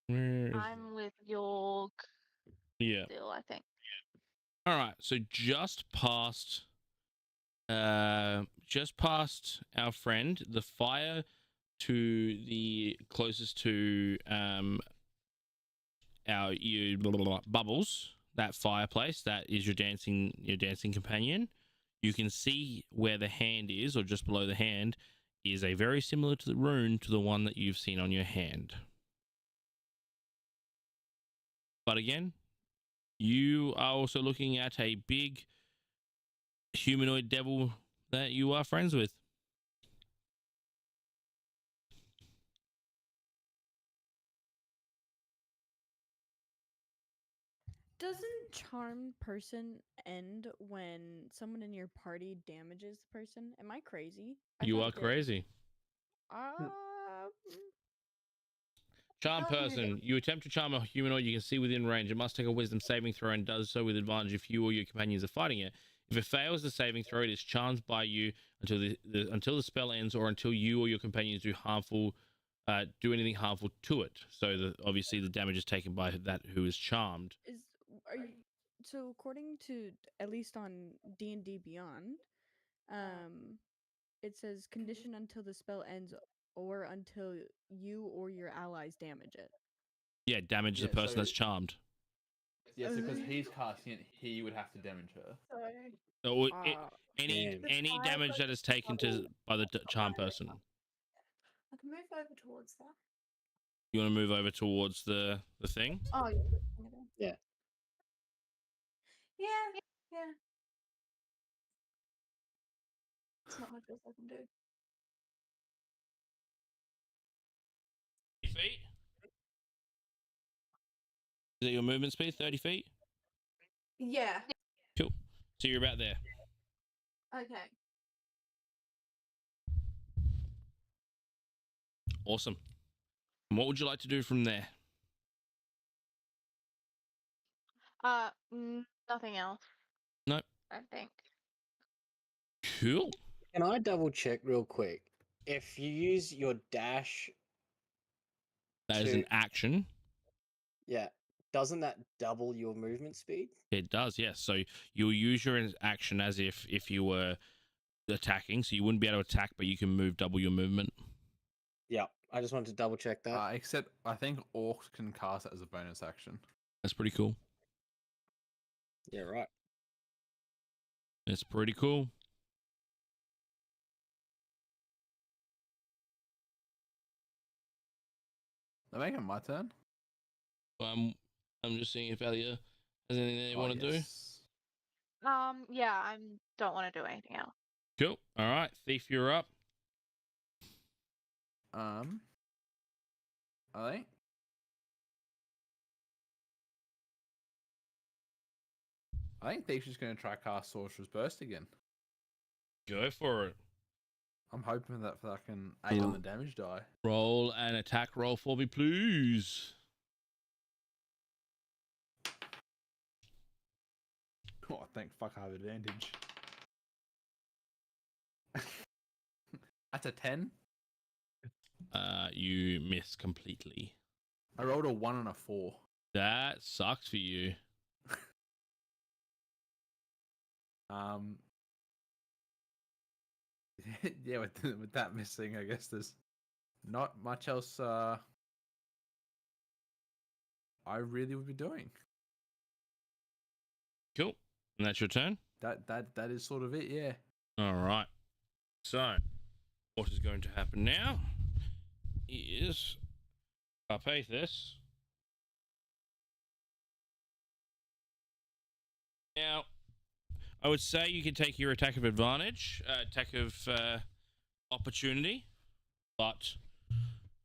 Where is... I'm with York Yeah. still, I think. All right. So just past our friend, the fire to the closest to our bubbles, that fireplace, that is your dancing companion. You can see where the hand is, or just below the hand is a very similar to the rune to the one that you've seen on your hand. But again, you are also looking at a big humanoid devil that you are friends with. Doesn't charm person end when someone in your party damages the person? Am I crazy? You thought are it did. crazy. Charm feel like I'm person. You attempt to charm a humanoid you can see within range. It must take a wisdom saving throw and does so with advantage if you or your companions are fighting it. If it fails the saving throw, it is charmed by you until the spell ends, or until you or your companions do anything harmful to it. So obviously the damage is taken by that who is charmed. So according to, at least on D&D Beyond, it says condition until the spell ends or until you or your allies damage it. Yeah, damage the Yeah, person so- that's charmed. Yeah, so because he's casting it, he would have to damage her. So Damn. any fire damage that is taken by the charm person. I can move over towards that. You want to move over towards the thing? Oh, yeah. Yeah. Yeah, yeah. It's not much else I can do. Is that your movement speed? 30 feet? Yeah. Cool. So you're about there. Okay. Awesome. And what would you like to do from there? Nothing else. Nope. I think. Cool. Can I double check real quick? If you use your dash, That is an action. yeah, doesn't that double your movement speed? It does, yes. So you'll use your action as if you were attacking. So you wouldn't be able to attack, but you can move double your movement. Yeah, I just wanted to double check that. Except I think Orc can cast it as a bonus action. That's pretty cool. Yeah, right. It's pretty cool. I'm making my turn. I'm just seeing if Alia has anything they want to do. Yeah, I don't want to do anything else. Cool. All right, Thief, you're up. I think. I think Thief's just going to try cast Sorcerer's Burst again. Go for it. I'm hoping that I can 8 on the damage die. Roll an attack roll for me, please. Oh, thank fuck I have advantage. That's a 10. You miss completely. I rolled a 1 and a 4. That sucks for you. Yeah, with that missing, I guess there's not much else I really would be doing. Cool. And that's your turn? That is sort of it, yeah. All right. So, what is going to happen now is Carpathus. Now, I would say you can take your attack of advantage, attack of opportunity, but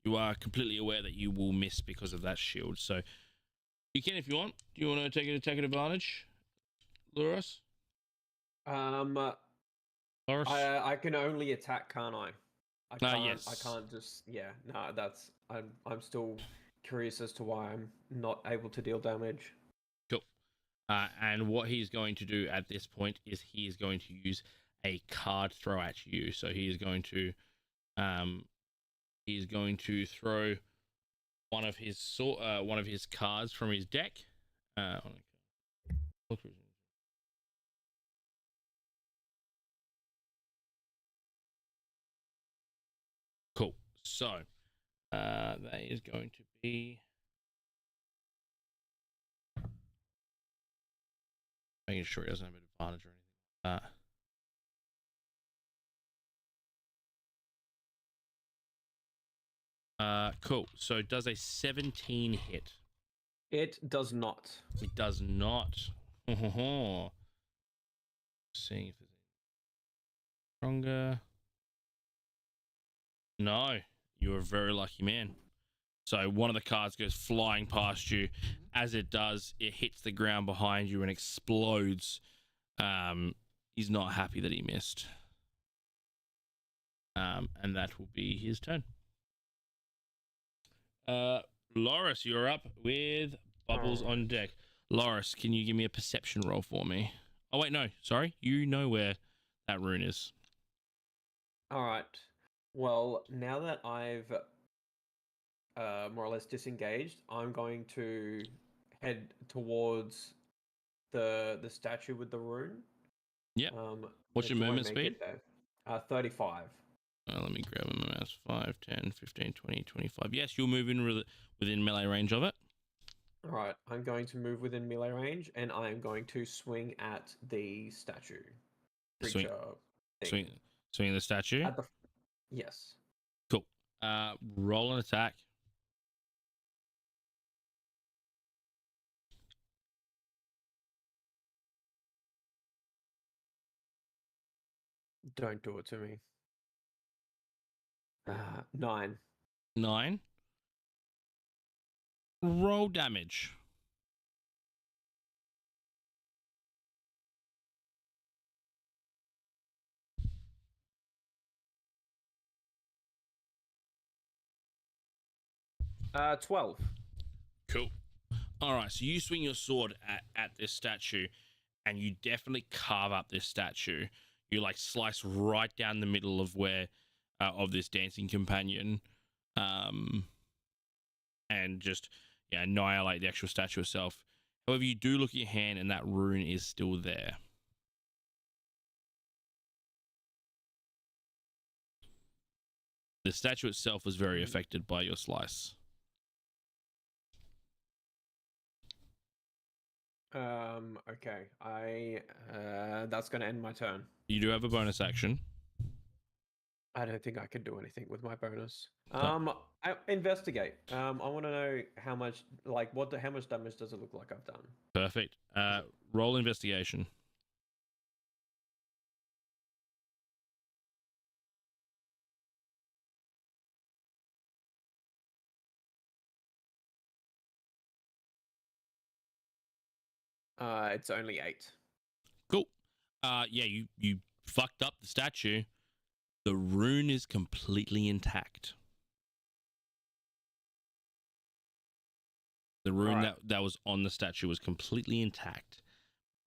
you are completely aware that you will miss because of that shield. So, you can if you want. Do you want to take an attack of advantage, Loris? Loris? I can only attack, can't I? I can't. Yes. I can't just. Yeah. No. That's. I'm still curious as to why I'm not able to deal damage. Cool. And what he's going to do at this point is he is going to use a card throw at you. So he is going to throw one of his cards from his deck. Cool. So that is going to be making sure he doesn't have an advantage or anything like that. Cool. So does a 17 hit? It does not. It does not. Seeing if there's any stronger. No, you're a very lucky man. So one of the cards goes flying past you. As it does, it hits the ground behind you and explodes. He's not happy that he missed. And that will be his turn. Loris, you're up with bubbles on deck. Loris, can you give me a perception roll for me? Oh, wait, no. Sorry. You know where that rune is. All right. Well, now that I've more or less disengaged, I'm going to head towards the statue with the rune. Yeah. What's your do I movement make speed? it there? 35. Let me grab a mouse. 5, 10, 15, 20, 25. Yes, you'll move in within melee range of it. All right. I'm going to move within melee range, and I am going to swing at the statue. Swing- Thing. Swing the statue. Yes. Cool. Roll an attack. Don't do it to me. 9. 9. Roll damage. 12. Cool. All right, so you swing your sword at this statue, and you definitely carve up this statue. You like slice right down the middle of where of this dancing companion, and just annihilate the actual statue itself. However, you do look at your hand, and that rune is still there. The statue itself was very affected by your slice. Okay. That's gonna end my turn. You do have a bonus action. I don't think I can do anything with my bonus. So- Investigate. I want to know how much, how much damage does it look like I've done? Perfect. Roll investigation. It's only 8. Cool. Yeah, you fucked up the statue. The rune is completely intact. The rune Alright. that was on the statue was completely intact.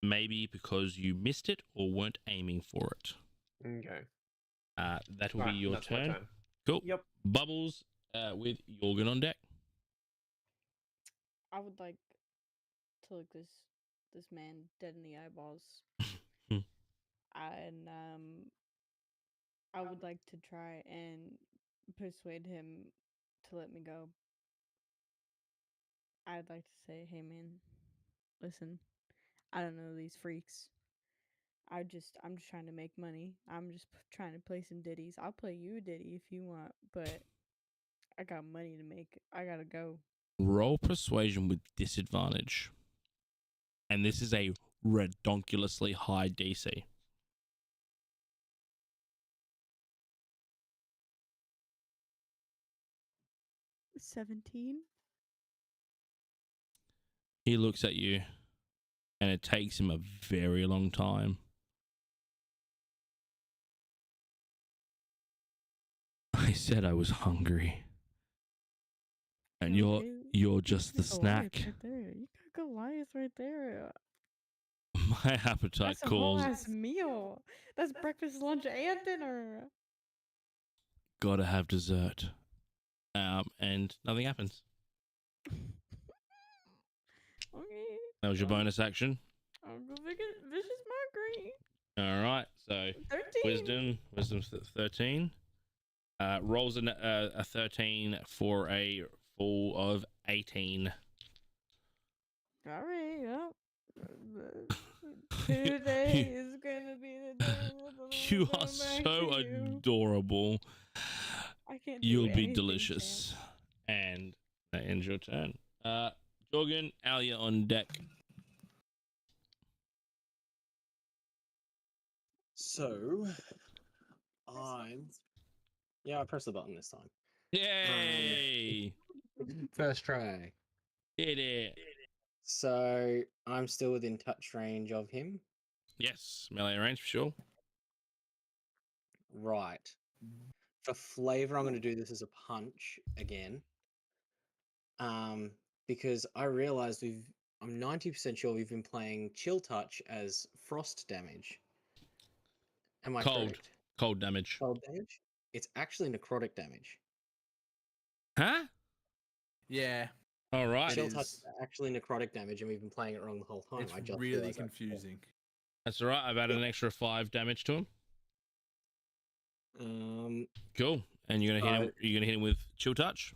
Maybe because you missed it or weren't aiming for it. Okay. That will Alright, be your that's my turn. turn. Cool. Yep. Bubbles with Jorgen on deck. I would like to look this man dead in the eyeballs. Hmm. And I would like to try and persuade him to let me go. I'd like to say, hey man, listen, I don't know these freaks. I'm just trying to make money. I'm just trying to play some ditties. I'll play you a ditty if you want, but I got money to make. I gotta go. Roll persuasion with disadvantage. And this is a redonkulously high DC. $17. He looks at you, and it takes him a very long time. I said I was hungry. And you're just the snack. Right there. You got Goliath right there. My appetite That's a whole calls. ass meal. That's breakfast, lunch, and dinner. Gotta have dessert. And nothing happens. Okay. That was your bonus action. I'll go vicious mockery. All right. So 13. wisdom's 13. Rolls a 13 for a full of 18. All right. Well, today is gonna be the day. You are so adorable. I can't. Do You'll be anything, delicious. And that ends your turn. Jorgen, Alia on deck. So, I pressed the button this time. Yay! First try. Hit it. So, I'm still within touch range of him. Yes, melee range for sure. Right. For flavor, I'm going to do this as a punch again. Because I realized I'm 90% sure we've been playing chill touch as frost damage. Am I correct? Cold damage. Cold damage? It's actually necrotic damage. Huh? Yeah, All right. Chill is. touch is actually necrotic damage, and we've been playing it wrong the whole time. it's I just really realized that before. confusing. That's all right. I've added an extra 5 damage to him. Cool. And you're gonna hit him. You're gonna hit him with chill touch.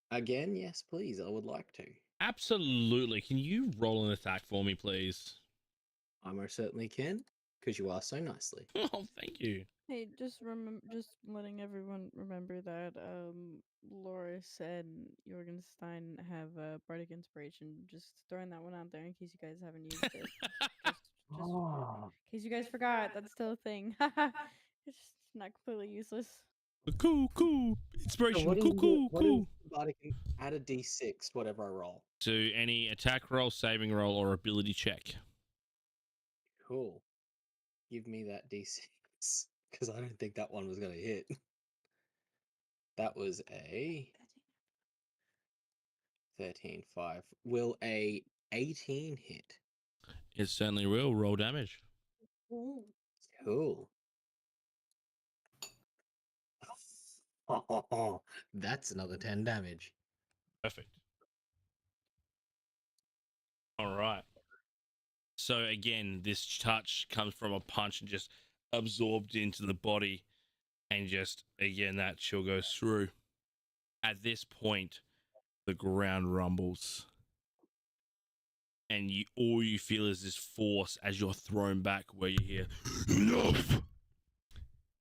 Again, yes, please. I would like to. Absolutely. Can you roll an attack for me, please? I most certainly can, because you asked so nicely. Oh, thank you. Hey, just letting everyone remember that Loris and Jorgenstein have bardic inspiration. Just throwing that one out there in case you guys haven't used it. just in case you guys forgot, that's still a thing. It's just not completely useless. Cool. Inspiration. So Cool. Bardic can add a d6, whatever I roll. To any attack roll, saving roll, or ability check. Cool. Give me that d6, because I don't think that one was going to hit. That was a 13, 5. Will a 18 hit? It certainly will. Roll damage. Ooh. Cool. Oh, that's another 10 damage. Perfect. All right. So again, this touch comes from a punch and just absorbed into the body, and just again that chill goes through. At this point, the ground rumbles, and all you feel is this force as you're thrown back, where you hear enough,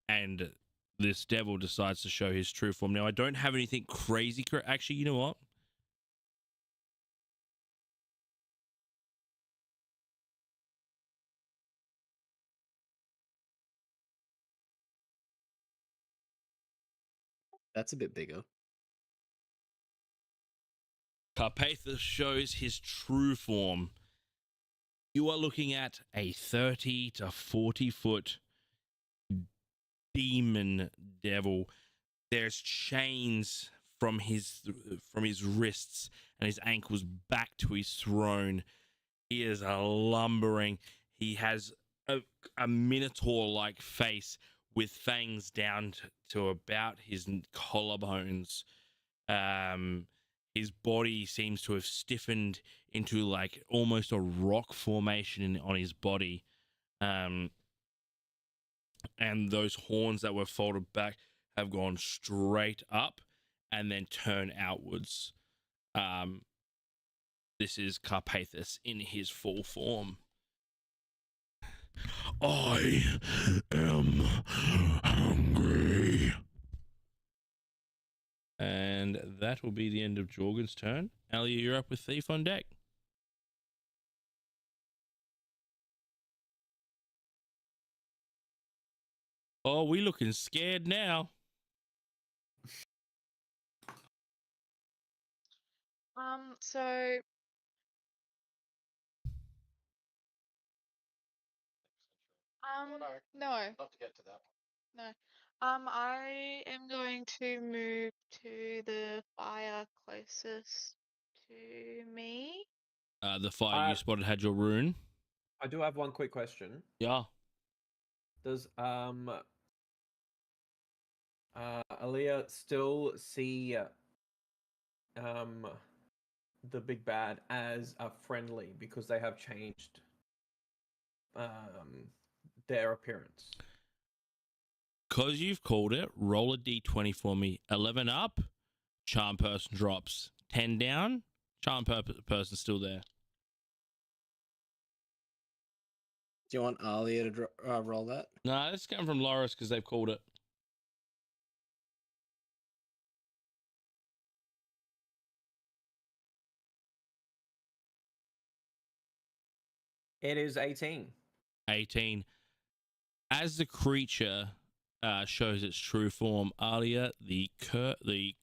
and this devil decides to show his true form. Now, I don't have anything crazy. Actually, you know what? That's a bit bigger. Carpathus shows his true form. You are looking at a 30 to 40 foot demon devil. There's chains from his wrists and his ankles back to his throne. He is lumbering. He has a minotaur-like face with fangs down to about his collarbones. His body seems to have stiffened into like almost a rock formation on his body. And those horns that were folded back have gone straight up and then turn outwards. This is Carpathus in his full form. I am hungry. And that will be the end of Jorgen's turn. Alia, you're up with Thief on deck. Oh, we looking scared now. So no. Not to get to that one. No. I am going to move to the fire closest to me. The fire you spotted had your rune. I do have one quick question. Yeah. Does Aaliyah still see the big bad as a friendly because they have changed their appearance? Because you've called it, roll a d20 for me. 11 up, charm person drops. 10 down, charm person still there. Do you want Alia to roll that? No, this came from Loris because they've called it. It is 18. 18. As the creature shows its true form, Alia, the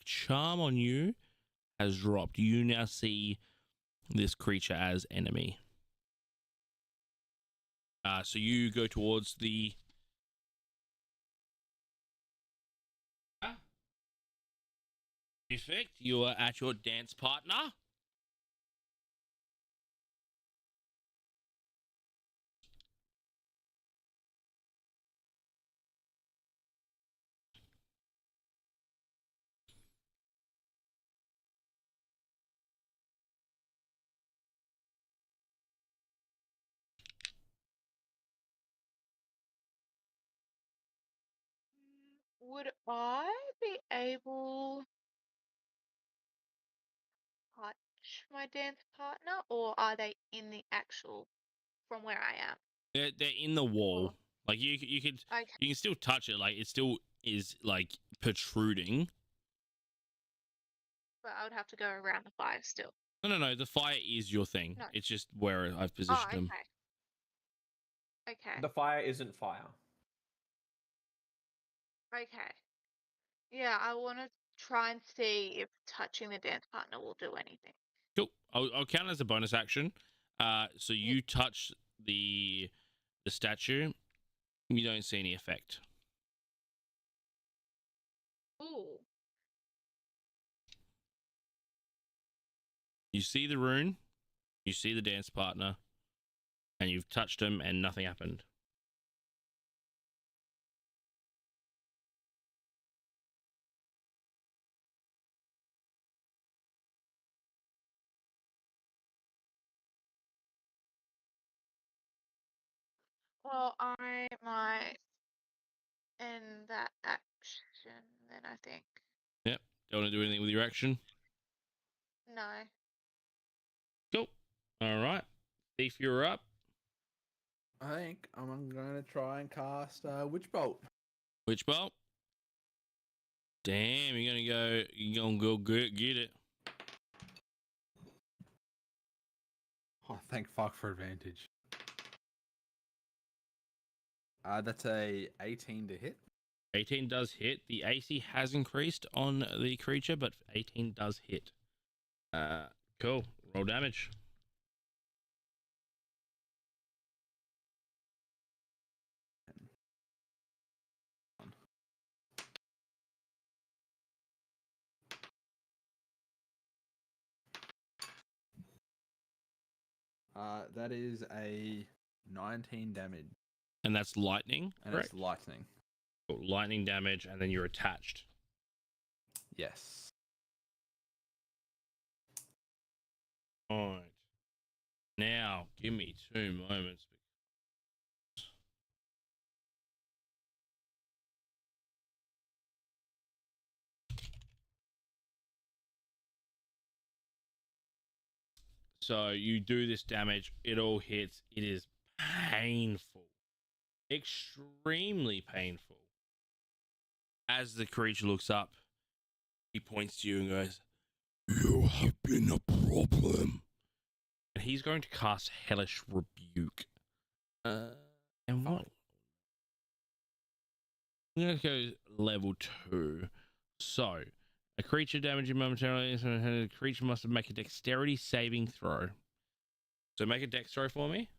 charm on you has dropped. You now see this creature as enemy. So you go towards the Perfect. You are at your dance partner. Would I be able to touch my dance partner, or are they in the actual from where I am? They're in the wall. Oh. Like you Okay. can still touch it. Like it still is like protruding. But I would have to go around the fire still. No. The fire is your thing. No. It's just where I've Oh, positioned okay. them. Okay. The fire isn't fire. Okay. Yeah, I want to try and see if touching the dance partner will do anything. Cool. I'll count as a bonus action. So you touch the statue. You don't see any effect. Ooh. You see the rune, you see the dance partner, and you've touched him and nothing happened. Well, I might end that action then, I think. Yep. Don't want to do anything with your action? No. Cool. All right. Thief, you're up. I think I'm going to try and cast Witch Bolt. Witch bolt. Damn, you're gonna go get it. Oh, thank fuck for advantage. That's a 18 to hit. 18 does hit. The AC has increased on the creature, but 18 does hit. Cool. Roll damage. That is a 19 damage. And that's lightning, And correct? it's lightning. Cool. Lightning damage, and then you're attached. Yes. All right. Now, give me 2 moments. So you do this damage, it all hits, it is painful. Extremely painful. As the creature looks up, he points to you and goes, "You have been a problem." And he's going to cast Hellish Rebuke. And what? I'm going to go level 2. So, a creature damaging momentarily, a creature must make a dexterity saving throw. So make a dex throw for me.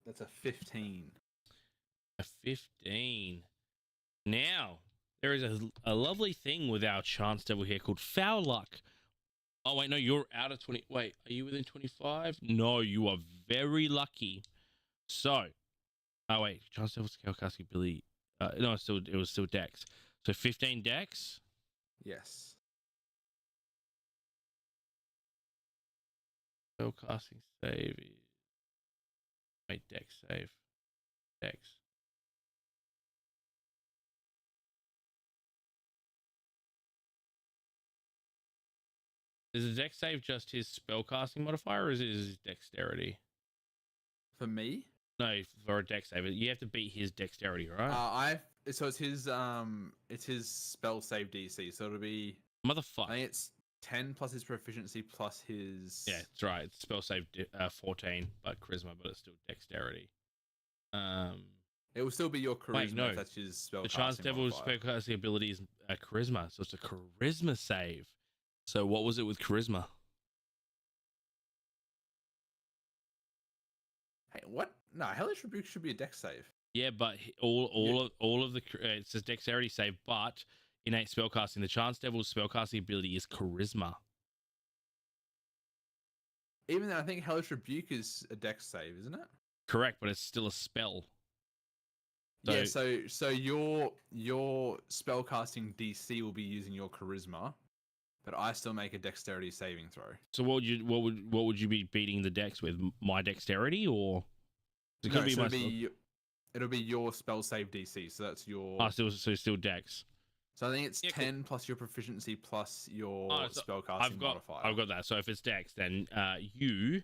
That's a 15. A 15. Now, there is a lovely thing with our chance devil here called foul luck. Oh, wait, no, you're out of 20. Wait, are you within 25? No, you are very lucky. So, oh, wait, chance devil scale casting ability. No, it was still dex. So 15 dex. Yes. Spell casting save. Wait, dex save. Dex. Is the dex save just his spell casting modifier, or is it his dexterity? For me? No, for a dex save, you have to beat his dexterity, right? So it's his spell save DC. So it'll be Motherfucker. I think it's 10 plus his proficiency plus his. Yeah, that's right. It's spell save 14, but charisma, but it's still dexterity. It will still be your charisma. Wait, no. If that's his spell. The chance devil's spell casting ability is charisma, so it's a charisma save. So what was it with charisma? Hey, what? No, Hellish Rebuke should be a dex save. Yeah, but all of the it says dexterity save, but innate spellcasting. The chance devil's spellcasting ability is charisma. Even though I think Hellish Rebuke is a dex save, isn't it? Correct, but it's still a spell. Yeah. So your spellcasting DC will be using your charisma, but I still make a dexterity saving throw. So what would you be beating the dex with? My dexterity, or it could be it'll be your spell save DC. So that's your. Still dex. So I think it's 10 plus your proficiency plus your spellcasting modifier. I've got that. So if it's dex, then you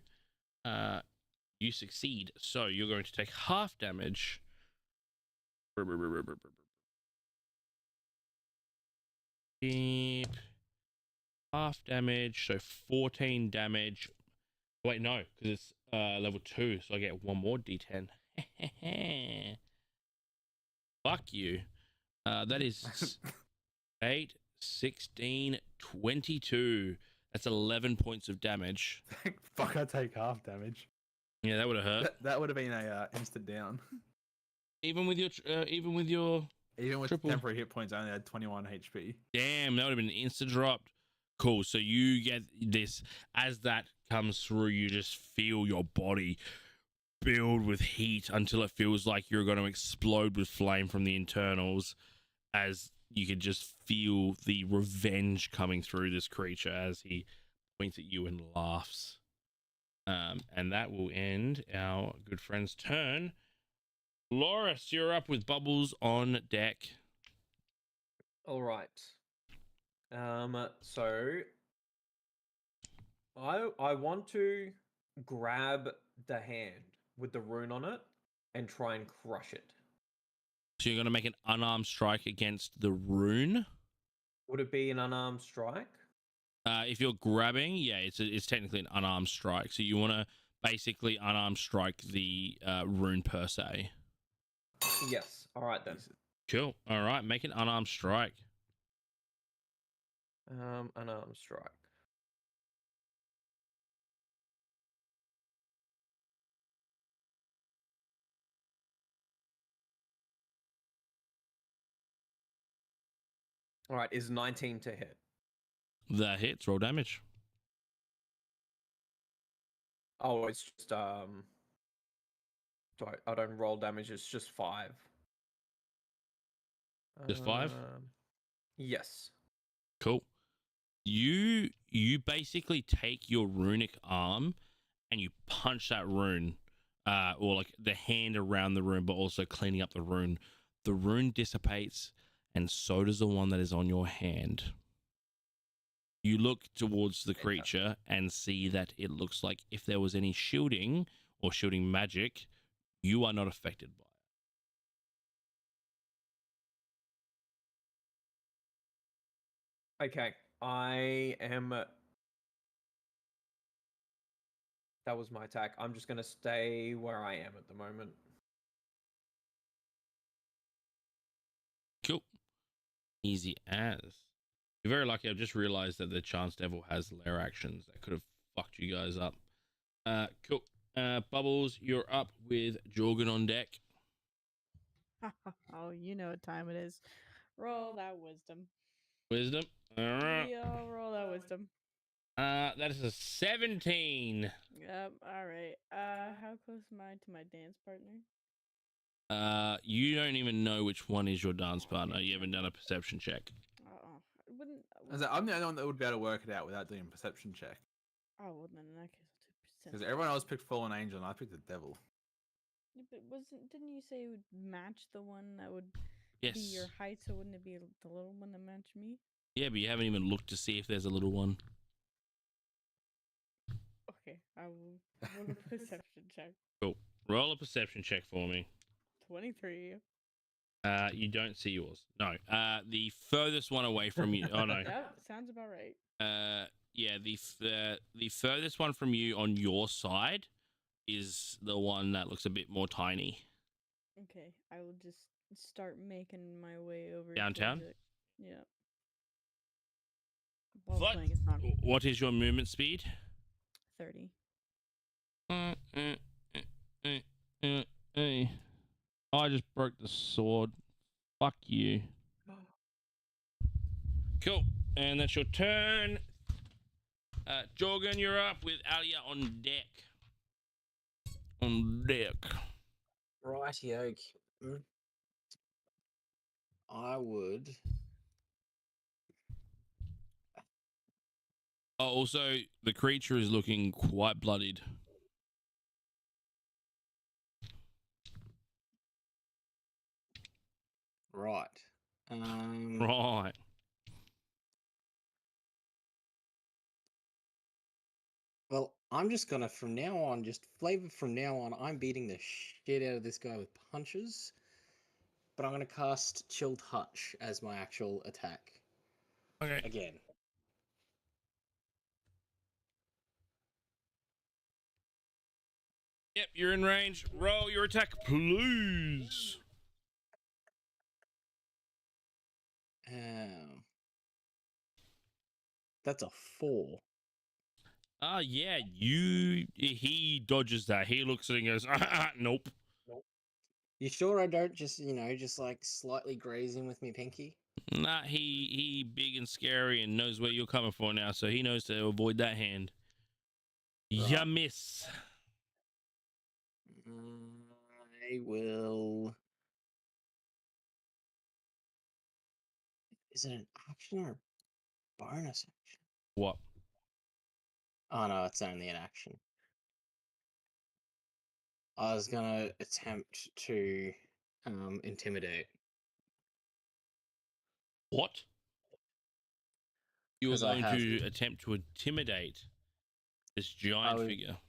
succeed. So you're going to take half damage. Half damage, so 14 damage. Wait, no, because it's level 2, so I get one more d10. Fuck you. That is 8, 16, 22. That's 11 points of damage. Fuck, I take half damage. Yeah, that would have hurt. That would have been a instant down. Even with your Even with triple temporary hit points, I only had 21 HP. Damn, that would have been an instant dropped. Cool. So you get this as that comes through. You just feel your body build with heat until it feels like you're going to explode with flame from the internals. As you can just feel the revenge coming through this creature as he points at you and laughs. And that will end our good friend's turn. Loris, you're up with Bubbles on deck. All right. So I want to grab the hand with the rune on it and try and crush it. So you're going to make an unarmed strike against the rune. Would it be an unarmed strike? If you're grabbing, yeah, it's technically an unarmed strike. So you want to basically unarmed strike the rune per se. Yes. All right then. Cool. All right, make an unarmed strike. Unarmed strike. All right, is 19 to hit. That hits. Roll damage. Oh, it's just sorry, I don't roll damage. It's just 5. Just 5? Yes. Cool. You basically take your runic arm and you punch that rune, or like the hand around the rune, but also cleaning up the rune. The rune dissipates, and so does the one that is on your hand. You look towards the creature and see that it looks like if there was any shielding or shielding magic, you are not affected by it. Okay, I am. That was my attack. I'm just gonna stay where I am at the moment. Cool. Easy as. You're very lucky. I've just realized that the Chance Devil has lair actions that could have fucked you guys up. Cool. Bubbles, you're up with Jorgen on deck. Oh, you know what time it is. Roll that wisdom. Wisdom. All right. Yeah, roll that wisdom. That is a 17. Yep. All right. How close am I to my dance partner? You don't even know which one is your dance partner. You haven't done a perception check. Oh, wouldn't. I'm the only one that would be able to work it out without doing a perception check. Oh, well, then in that case, I'll do Because everyone else picked Fallen Angel and I picked the Devil. Yeah, but didn't you say it would match the one that would Yes. be your height? So wouldn't it be the little one that matched me? Yeah, but you haven't even looked to see if there's a little one. Okay, I will roll a perception check. Cool. Roll a perception check for me. 23. You don't see yours. No. The furthest one away from you. Oh no. Yep, sounds about right. Yeah. The furthest one from you on your side is the one that looks a bit more tiny. Okay, I will just start making my way over Downtown? towards it. Yep. While playing a song. What is your movement speed? 30. I just broke the sword. Fuck you. Cool. And that's your turn. Jorgen, you're up with Alia on deck. On deck. Rightio. I would. Oh, also, the creature is looking quite bloodied. Right. Right. Well, I'm just gonna from now on, I'm beating the shit out of this guy with punches. But I'm gonna cast Chill Touch as my actual attack. Okay. Again. Yep, you're in range. Roll your attack, please. That's a 4. Yeah, he dodges that. He looks at it and goes, nope. You sure I don't just like slightly graze him with me pinky? Nah, he big and scary and knows where you're coming for now, so he knows to avoid that hand. Ya Right. miss. I will. Is it an action or a bonus action? What? Oh no, it's only an action. I was gonna attempt to intimidate. What? You were 'Cause I going have- to attempt to intimidate this giant would- figure.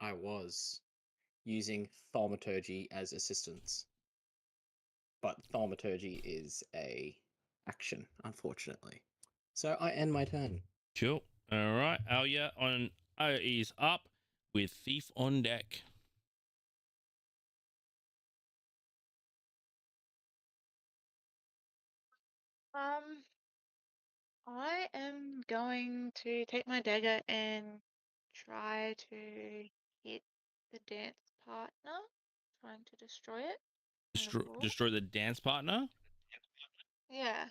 I was using thaumaturgy as assistance. But thaumaturgy is a action, unfortunately. So I end my turn. Cool. All right. Alia is up with Thief on deck. I am going to take my dagger and try to hit the dance partner, trying to destroy it. on the floor. Destroy the dance partner. Yeah.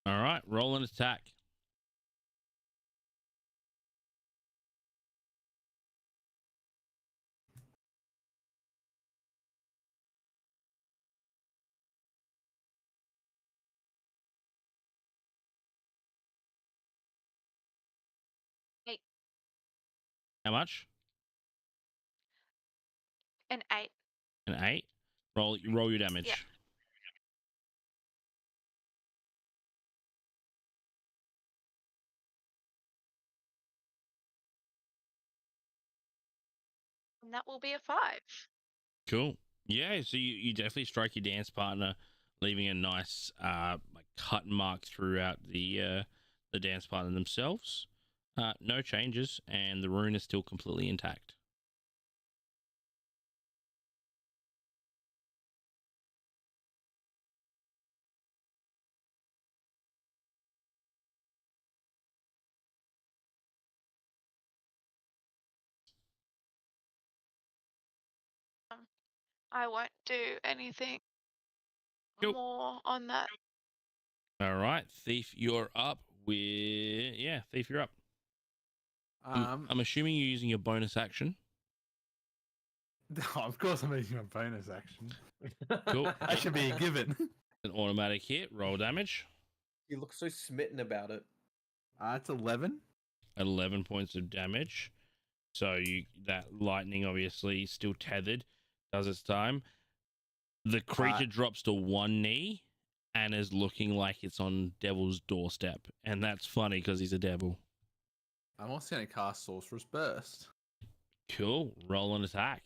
All right. Roll an attack. Eight. How much? An 8. An 8. Roll your damage. Yeah. And that will be a 5. Cool. Yeah, so you definitely strike your dance partner, leaving a nice like cut mark throughout the dance partner themselves. No changes, and the rune is still completely intact. I won't do anything Cool. more on that. All right, Thief, you're up with Thief, you're up. I'm assuming you're using your bonus action. Of course, I'm using a bonus action. Cool. That should be a given. An automatic hit. Roll damage. You look so smitten about it. It's 11. 11 points of damage. So that lightning obviously still tethered, does its time. The creature drops to one knee and is looking like it's on Devil's doorstep, and that's funny because he's a devil. I'm also going to cast Sorcerer's Burst. Cool. Roll an attack.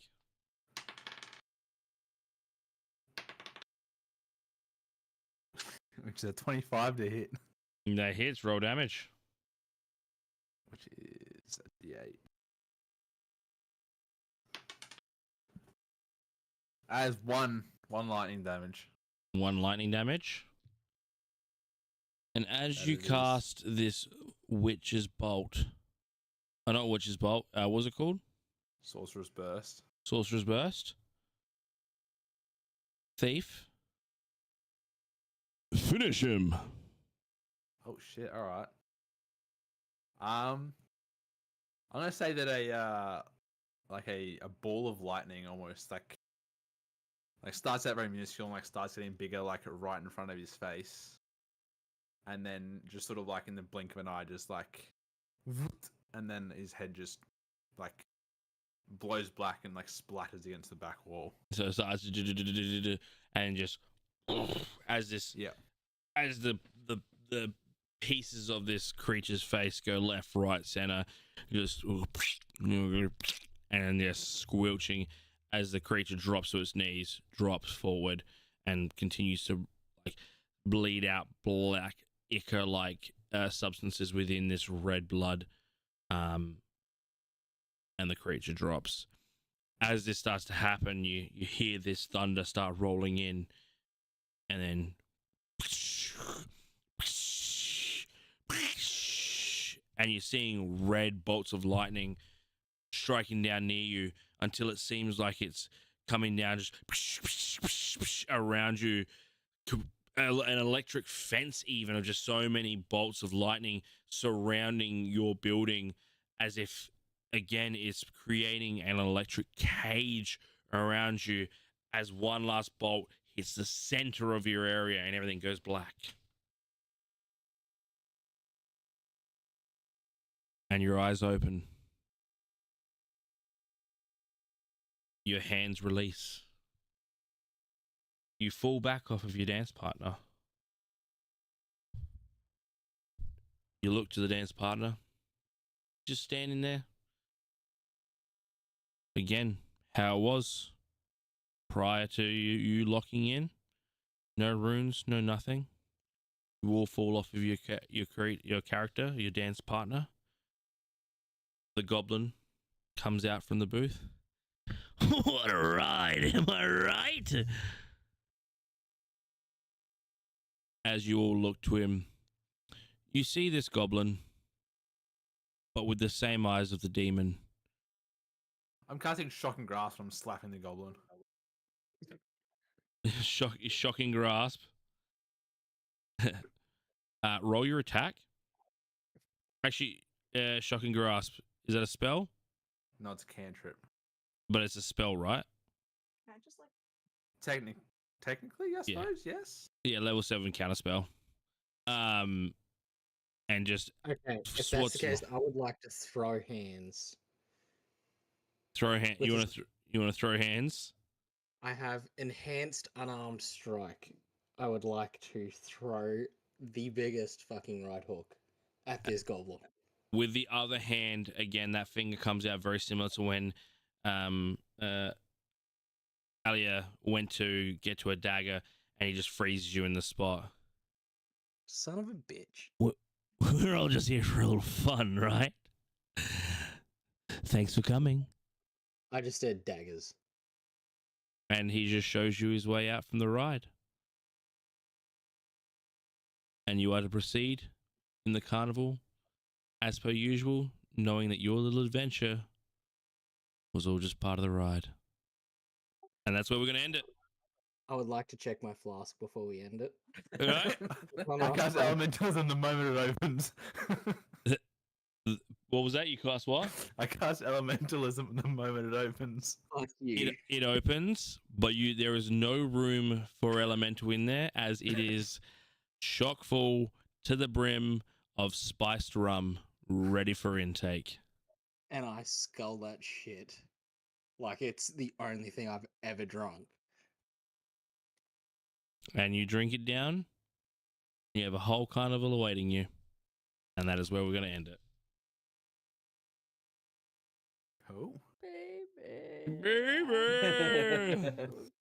Which is a 25 to hit. That hits. Roll damage. Which is a D8. As one lightning damage. 1 lightning damage. And as That you it is. cast this Witch's Bolt, not Witch's Bolt, what was it called? Sorcerer's Burst. Sorcerer's Burst. Thief. Finish him. Oh shit! All right. I'm gonna say that a ball of lightning almost like starts out very minuscule and like starts getting bigger like right in front of his face, and then just sort of like in the blink of an eye, just like, and then his head just like blows black and like splatters against the back wall. So it starts and just as this as the pieces of this creature's face go left, right, center, just and they're squelching as the creature drops to its knees, drops forward, and continues to like bleed out black ichor like substances within this red blood, and the creature drops. As this starts to happen, you hear this thunder start rolling in, and then and you're seeing red bolts of lightning striking down near you until it seems like it's coming down just around you, an electric fence, even of just so many bolts of lightning surrounding your building, as if again it's creating an electric cage around you as one last bolt hits the center of your area and everything goes black. And your eyes open. Your hands release. You fall back off of your dance partner. You look to the dance partner, just standing there. Again, how it was prior to you locking in. No runes, no nothing. You all fall off of your character, your dance partner. The goblin comes out from the booth. What a ride, am I right? As you all look to him, you see this goblin, but with the same eyes of the demon. I'm casting Shock and Grasp and I'm slapping the goblin. Shocking grasp. Roll your attack. Actually, shocking grasp. Is that a spell? No, it's a cantrip. But it's a spell, right? Can I just like Technically, I Yeah. suppose, yes. Yeah, level 7 counter spell. And just Okay, if that's Swats- the case, I would like to throw hands. throw hand. With You his- want to you want to throw hands? I have enhanced unarmed strike. I would like to throw the biggest fucking right hook at this goblin. With the other hand, again, that finger comes out very similar to when Alia went to get to a dagger and he just freezes you in the spot. Son of a bitch. We're all just here for a little fun, right? Thanks for coming. I just said daggers. And he just shows you his way out from the ride. And you are to proceed in the carnival as per usual, knowing that your little adventure was all just part of the ride. And that's where we're going to end it. I would like to check my flask before we end it. Right? I cast Elementals in the moment it opens. What was that? You cast what? I cast Elementalism the moment it opens. Fuck you. It opens, but there is no room for elemental in there, as it is chock full to the brim of spiced rum ready for intake. And I scull that shit. Like it's the only thing I've ever drunk. And you drink it down, you have a whole carnival awaiting you. And that is where we're going to end it. Oh. Baby. Baby.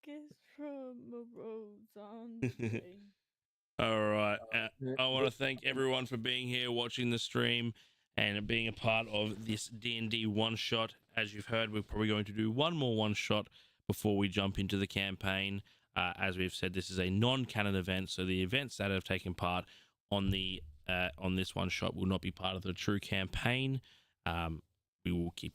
Kiss from a rose on the way. All right. I want to thank everyone for being here, watching the stream, and being a part of this D&D one-shot. As you've heard, we're probably going to do one more one-shot before we jump into the campaign. As we've said, this is a non-canon event, so the events that have taken part on the on this one-shot will not be part of the true campaign. We will keep you